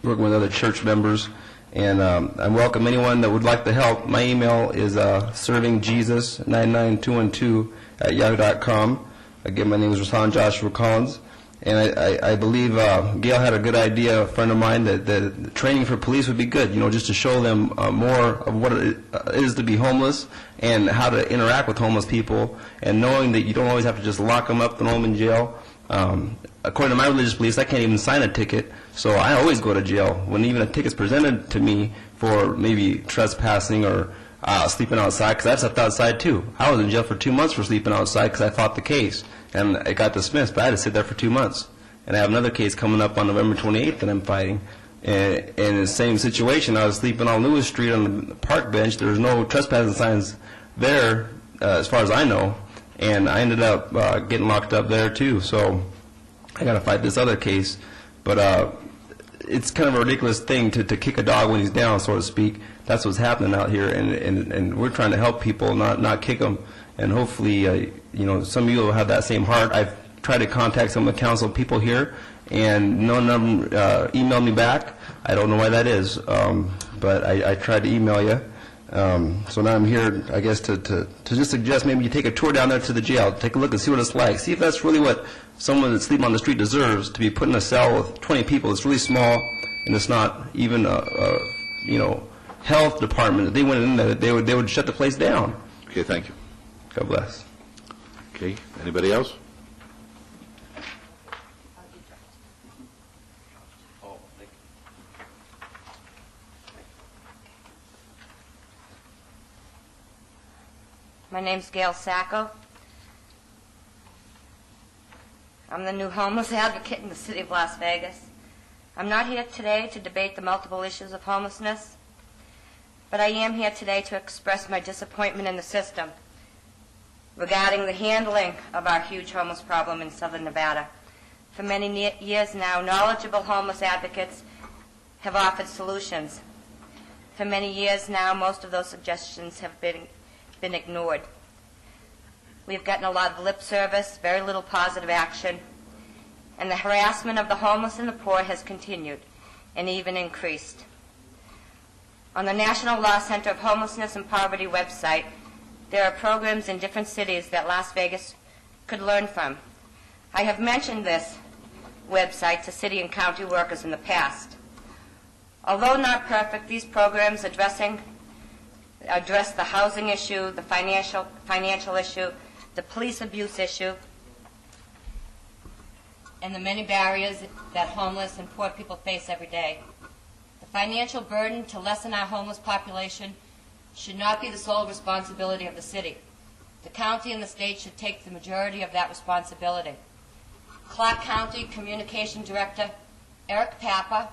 working with other church members. And I welcome anyone that would like to help. My email is servingjesus99212@yahoo.com. Again, my name is Rasan Joshua Collins. And I believe Gail had a good idea, a friend of mine, that training for police would be good, just to show them more of what it is to be homeless and how to interact with homeless people, and knowing that you don't always have to just lock them up, throw them in jail. According to my religious beliefs, I can't even sign a ticket, so I always go to jail. When even a ticket's presented to me for maybe trespassing or sleeping outside, because I've slept outside too. I was in jail for 2 months for sleeping outside because I fought the case. And it got dismissed, but I had to sit there for 2 months. And I have another case coming up on November 28th that I'm fighting. And in the same situation, I was sleeping on Lewis Street on the park bench. There was no trespassing signs there, as far as I know. And I ended up getting locked up there, too. So I got to fight this other case. But it's kind of a ridiculous thing to kick a dog when he's down, so to speak. That's what's happening out here. And we're trying to help people, not kick them. And hopefully, some of you will have that same heart. I've tried to contact some of the council people here, and none of them emailed me back. I don't know why that is, but I tried to email you. So now I'm here, I guess, to just suggest maybe you take a tour down there to the jail, take a look and see what it's like. See if that's really what someone that's sleeping on the street deserves, to be put in a cell with 20 people. It's really small, and it's not even a health department. If they went in there, they would shut the place down. Okay, thank you. God bless. Okay, anybody else? My name's Gail Sacco. I'm the new homeless advocate in the city of Las Vegas. I'm not here today to debate the multiple issues of homelessness, but I am here today to express my disappointment in the system regarding the handling of our huge homeless problem in southern Nevada. For many years now, knowledgeable homeless advocates have offered solutions. For many years now, most of those suggestions have been ignored. We've gotten a lot of lip service, very little positive action, and the harassment of the homeless and the poor has continued and even increased. On the National Law Center of Homelessness and Poverty website, there are programs in different cities that Las Vegas could learn from. I have mentioned this website to city and county workers in the past. Although not perfect, these programs addressing address the housing issue, the financial issue, the police abuse issue, and the many barriers that homeless and poor people face every day. The financial burden to lessen our homeless population should not be the sole responsibility of the city. The county and the state should take the majority of that responsibility. Clark County Communication Director Eric Papa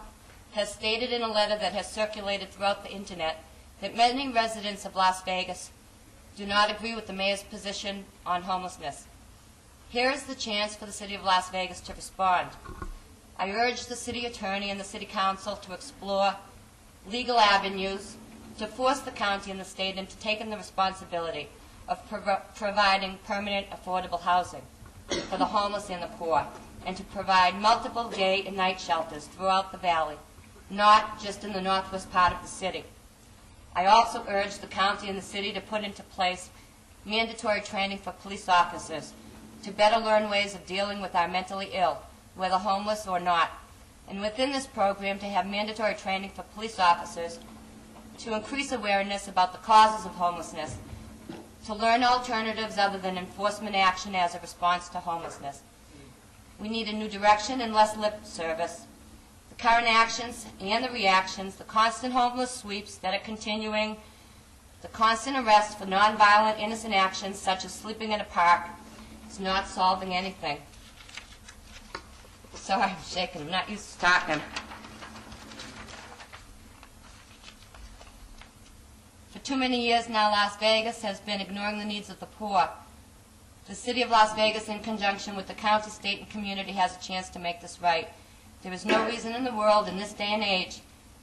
has stated in a letter that has circulated throughout the internet that many residents of Las Vegas do not agree with the mayor's position on homelessness. Here is the chance for the city of Las Vegas to respond. I urge the city attorney and the city council to explore legal avenues to force the county and the state into taking the responsibility of providing permanent affordable housing for the homeless and the poor, and to provide multiple day and night shelters throughout the valley, not just in the northwest part of the city. I also urge the county and the city to put into place mandatory training for police officers to better learn ways of dealing with our mentally ill, whether homeless or not, and within this program to have mandatory training for police officers to increase awareness about the causes of homelessness, to learn alternatives other than enforcement action as a response to homelessness. We need a new direction and less lip service. The current actions and the reactions, the constant homeless sweeps that are continuing, the constant arrests for nonviolent innocent actions such as sleeping in a park, is not solving anything. Sorry, I'm shaking. I'm not used to talking. For too many years now, Las Vegas has been ignoring the needs of the poor. The city of Las Vegas, in conjunction with the county, state, and community, has a chance to make this right. There is no reason in the world in this day and age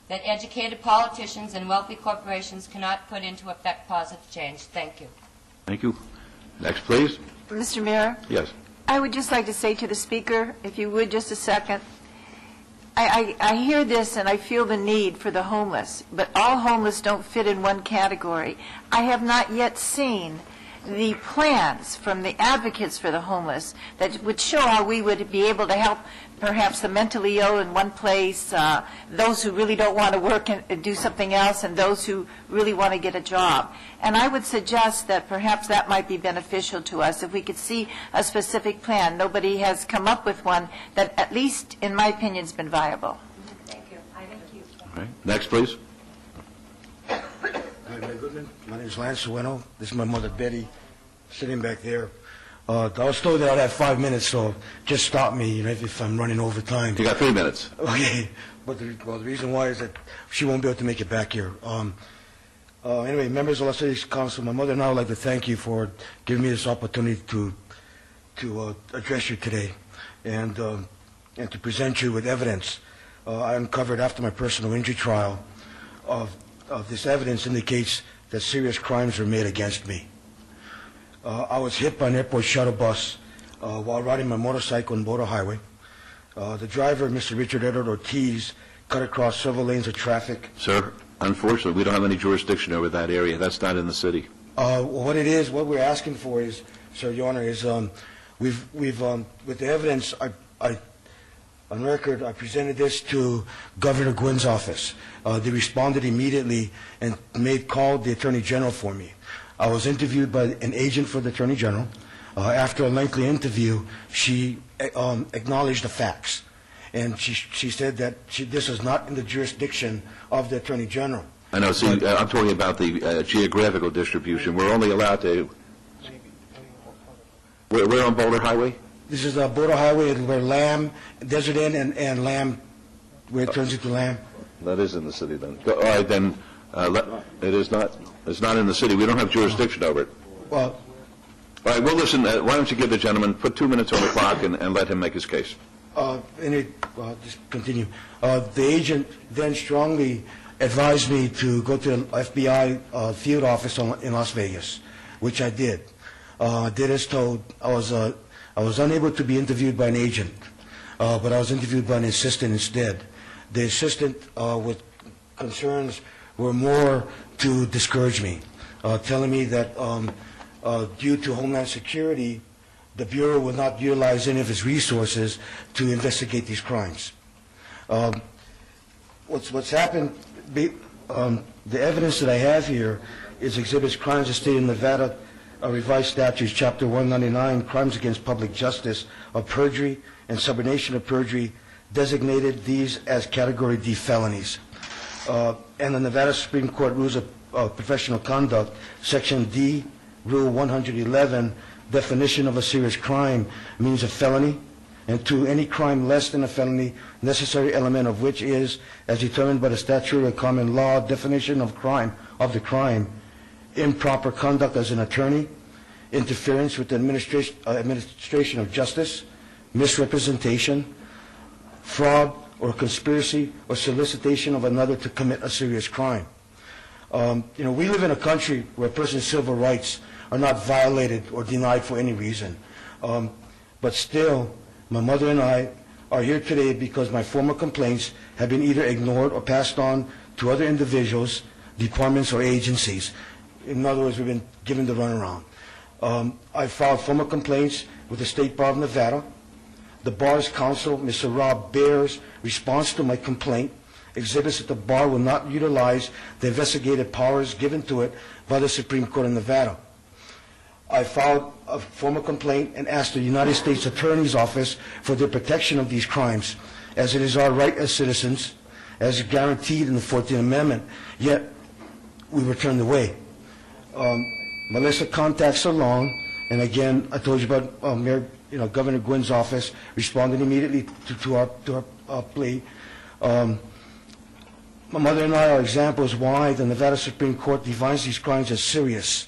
that educated politicians and wealthy corporations cannot put into effect positive change. Thank you. Thank you. Next, please. Mr. Mayor? Yes. I would just like to say to the speaker, if you would, just a second. I hear this and I feel the need for the homeless, but all homeless don't fit in one category. I have not yet seen the plans from the advocates for the homeless that would show how we would be able to help perhaps the mentally ill in one place, those who really don't want to work and do something else, and those who really want to get a job. And I would suggest that perhaps that might be beneficial to us if we could see a specific plan. Nobody has come up with one that, at least in my opinion, has been viable. Thank you. I thank you. All right. Next, please. Hi, Mayor Goodman. My name is Lance Sueno. This is my mother, Betty, sitting back there. I was told that I'd have 5 minutes, so just stop me, if I'm running over time. You got 3 minutes. Okay. But the reason why is that she won't be able to make it back here. Anyway, members of Las Vegas Council, my mother and I would like to thank you for giving me this opportunity to address you today and to present you with evidence I uncovered after my personal injury trial of this evidence indicates that serious crimes were made against me. I was hit by an airport shuttle bus while riding my motorcycle on Boulder Highway. The driver, Mr. Richard Edward Ortiz, cut across several lanes of traffic. Sir, unfortunately, we don't have any jurisdiction over that area. That's not in the city. What it is, what we're asking for is, Sir, Your Honor, is we've with the evidence, on record, I presented this to Governor Gwynn's office. They responded immediately and called the Attorney General for me. I was interviewed by an agent for the Attorney General. After a lengthy interview, she acknowledged the facts. And she said that this is not in the jurisdiction of the Attorney General. I know. See, I'm talking about the geographical distribution. We're only allowed to... We're on Boulder Highway? This is Boulder Highway where Lamb, Desert Inn and Lamb, where it turns into Lamb. That is in the city then. All right, then it is not. It's not in the city. We don't have jurisdiction over it. Well... All right, well, listen, why don't you give the gentleman, put 2 minutes on the clock and let him make his case. Just continue. The agent then strongly advised me to go to the FBI field office in Las Vegas, which I did. I did as told. I was unable to be interviewed by an agent, but I was interviewed by an assistant instead. The assistant with concerns were more to discourage me, telling me that due to Homeland Security, the Bureau will not utilize any of its resources to investigate these crimes. What's happened, the evidence that I have here is exhibits crimes as stated in Nevada Revised Statutes, Chapter 199, Crimes Against Public Justice of Perjury and Subornation of Perjury, designated these as Category D felonies. And the Nevada Supreme Court Rules of Professional Conduct, Section D, Rule 111, definition of a serious crime means a felony, and to any crime less than a felony, necessary element of which is, as determined by the statutory or common law definition of the crime, improper conduct as an attorney, interference with the administration of justice, misrepresentation, fraud, or conspiracy or solicitation of another to commit a serious crime. We live in a country where a person's civil rights are not violated or denied for any reason. But still, my mother and I are here today because my former complaints have been either ignored or passed on to other individuals, departments, or agencies. In other words, we've been given the runaround. I filed formal complaints with the State Bar of Nevada. The Bar's counsel, Mr. Rob Baer's response to my complaint exhibits that the Bar will not utilize the investigative powers given to it by the Supreme Court of Nevada. I filed a formal complaint and asked the United States Attorney's Office for the protection of these crimes, as it is our right as citizens, as guaranteed in the 14th Amendment, yet we were turned away. My list of contacts are long, and again, I told you about Governor Gwynn's office responded immediately to our plea. My mother and I are examples why the Nevada Supreme Court defines these crimes as serious.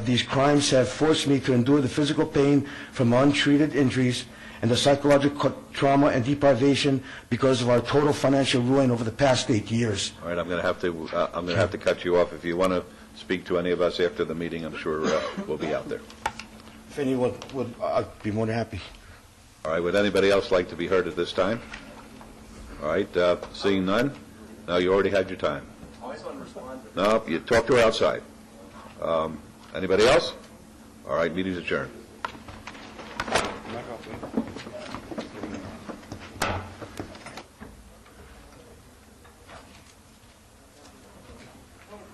These crimes have forced me to endure the physical pain from untreated injuries and the psychological trauma and deprivation because of our total financial ruin over the past 8 years. All right, I'm going to have to cut you off. If you want to speak to any of us after the meeting, I'm sure we'll be out there. If anyone would, I'd be more than happy. All right, would anybody else like to be heard at this time? All right, seeing none? No, you already had your time. No, you talk to her outside. Anybody else? All right, meeting's adjourned.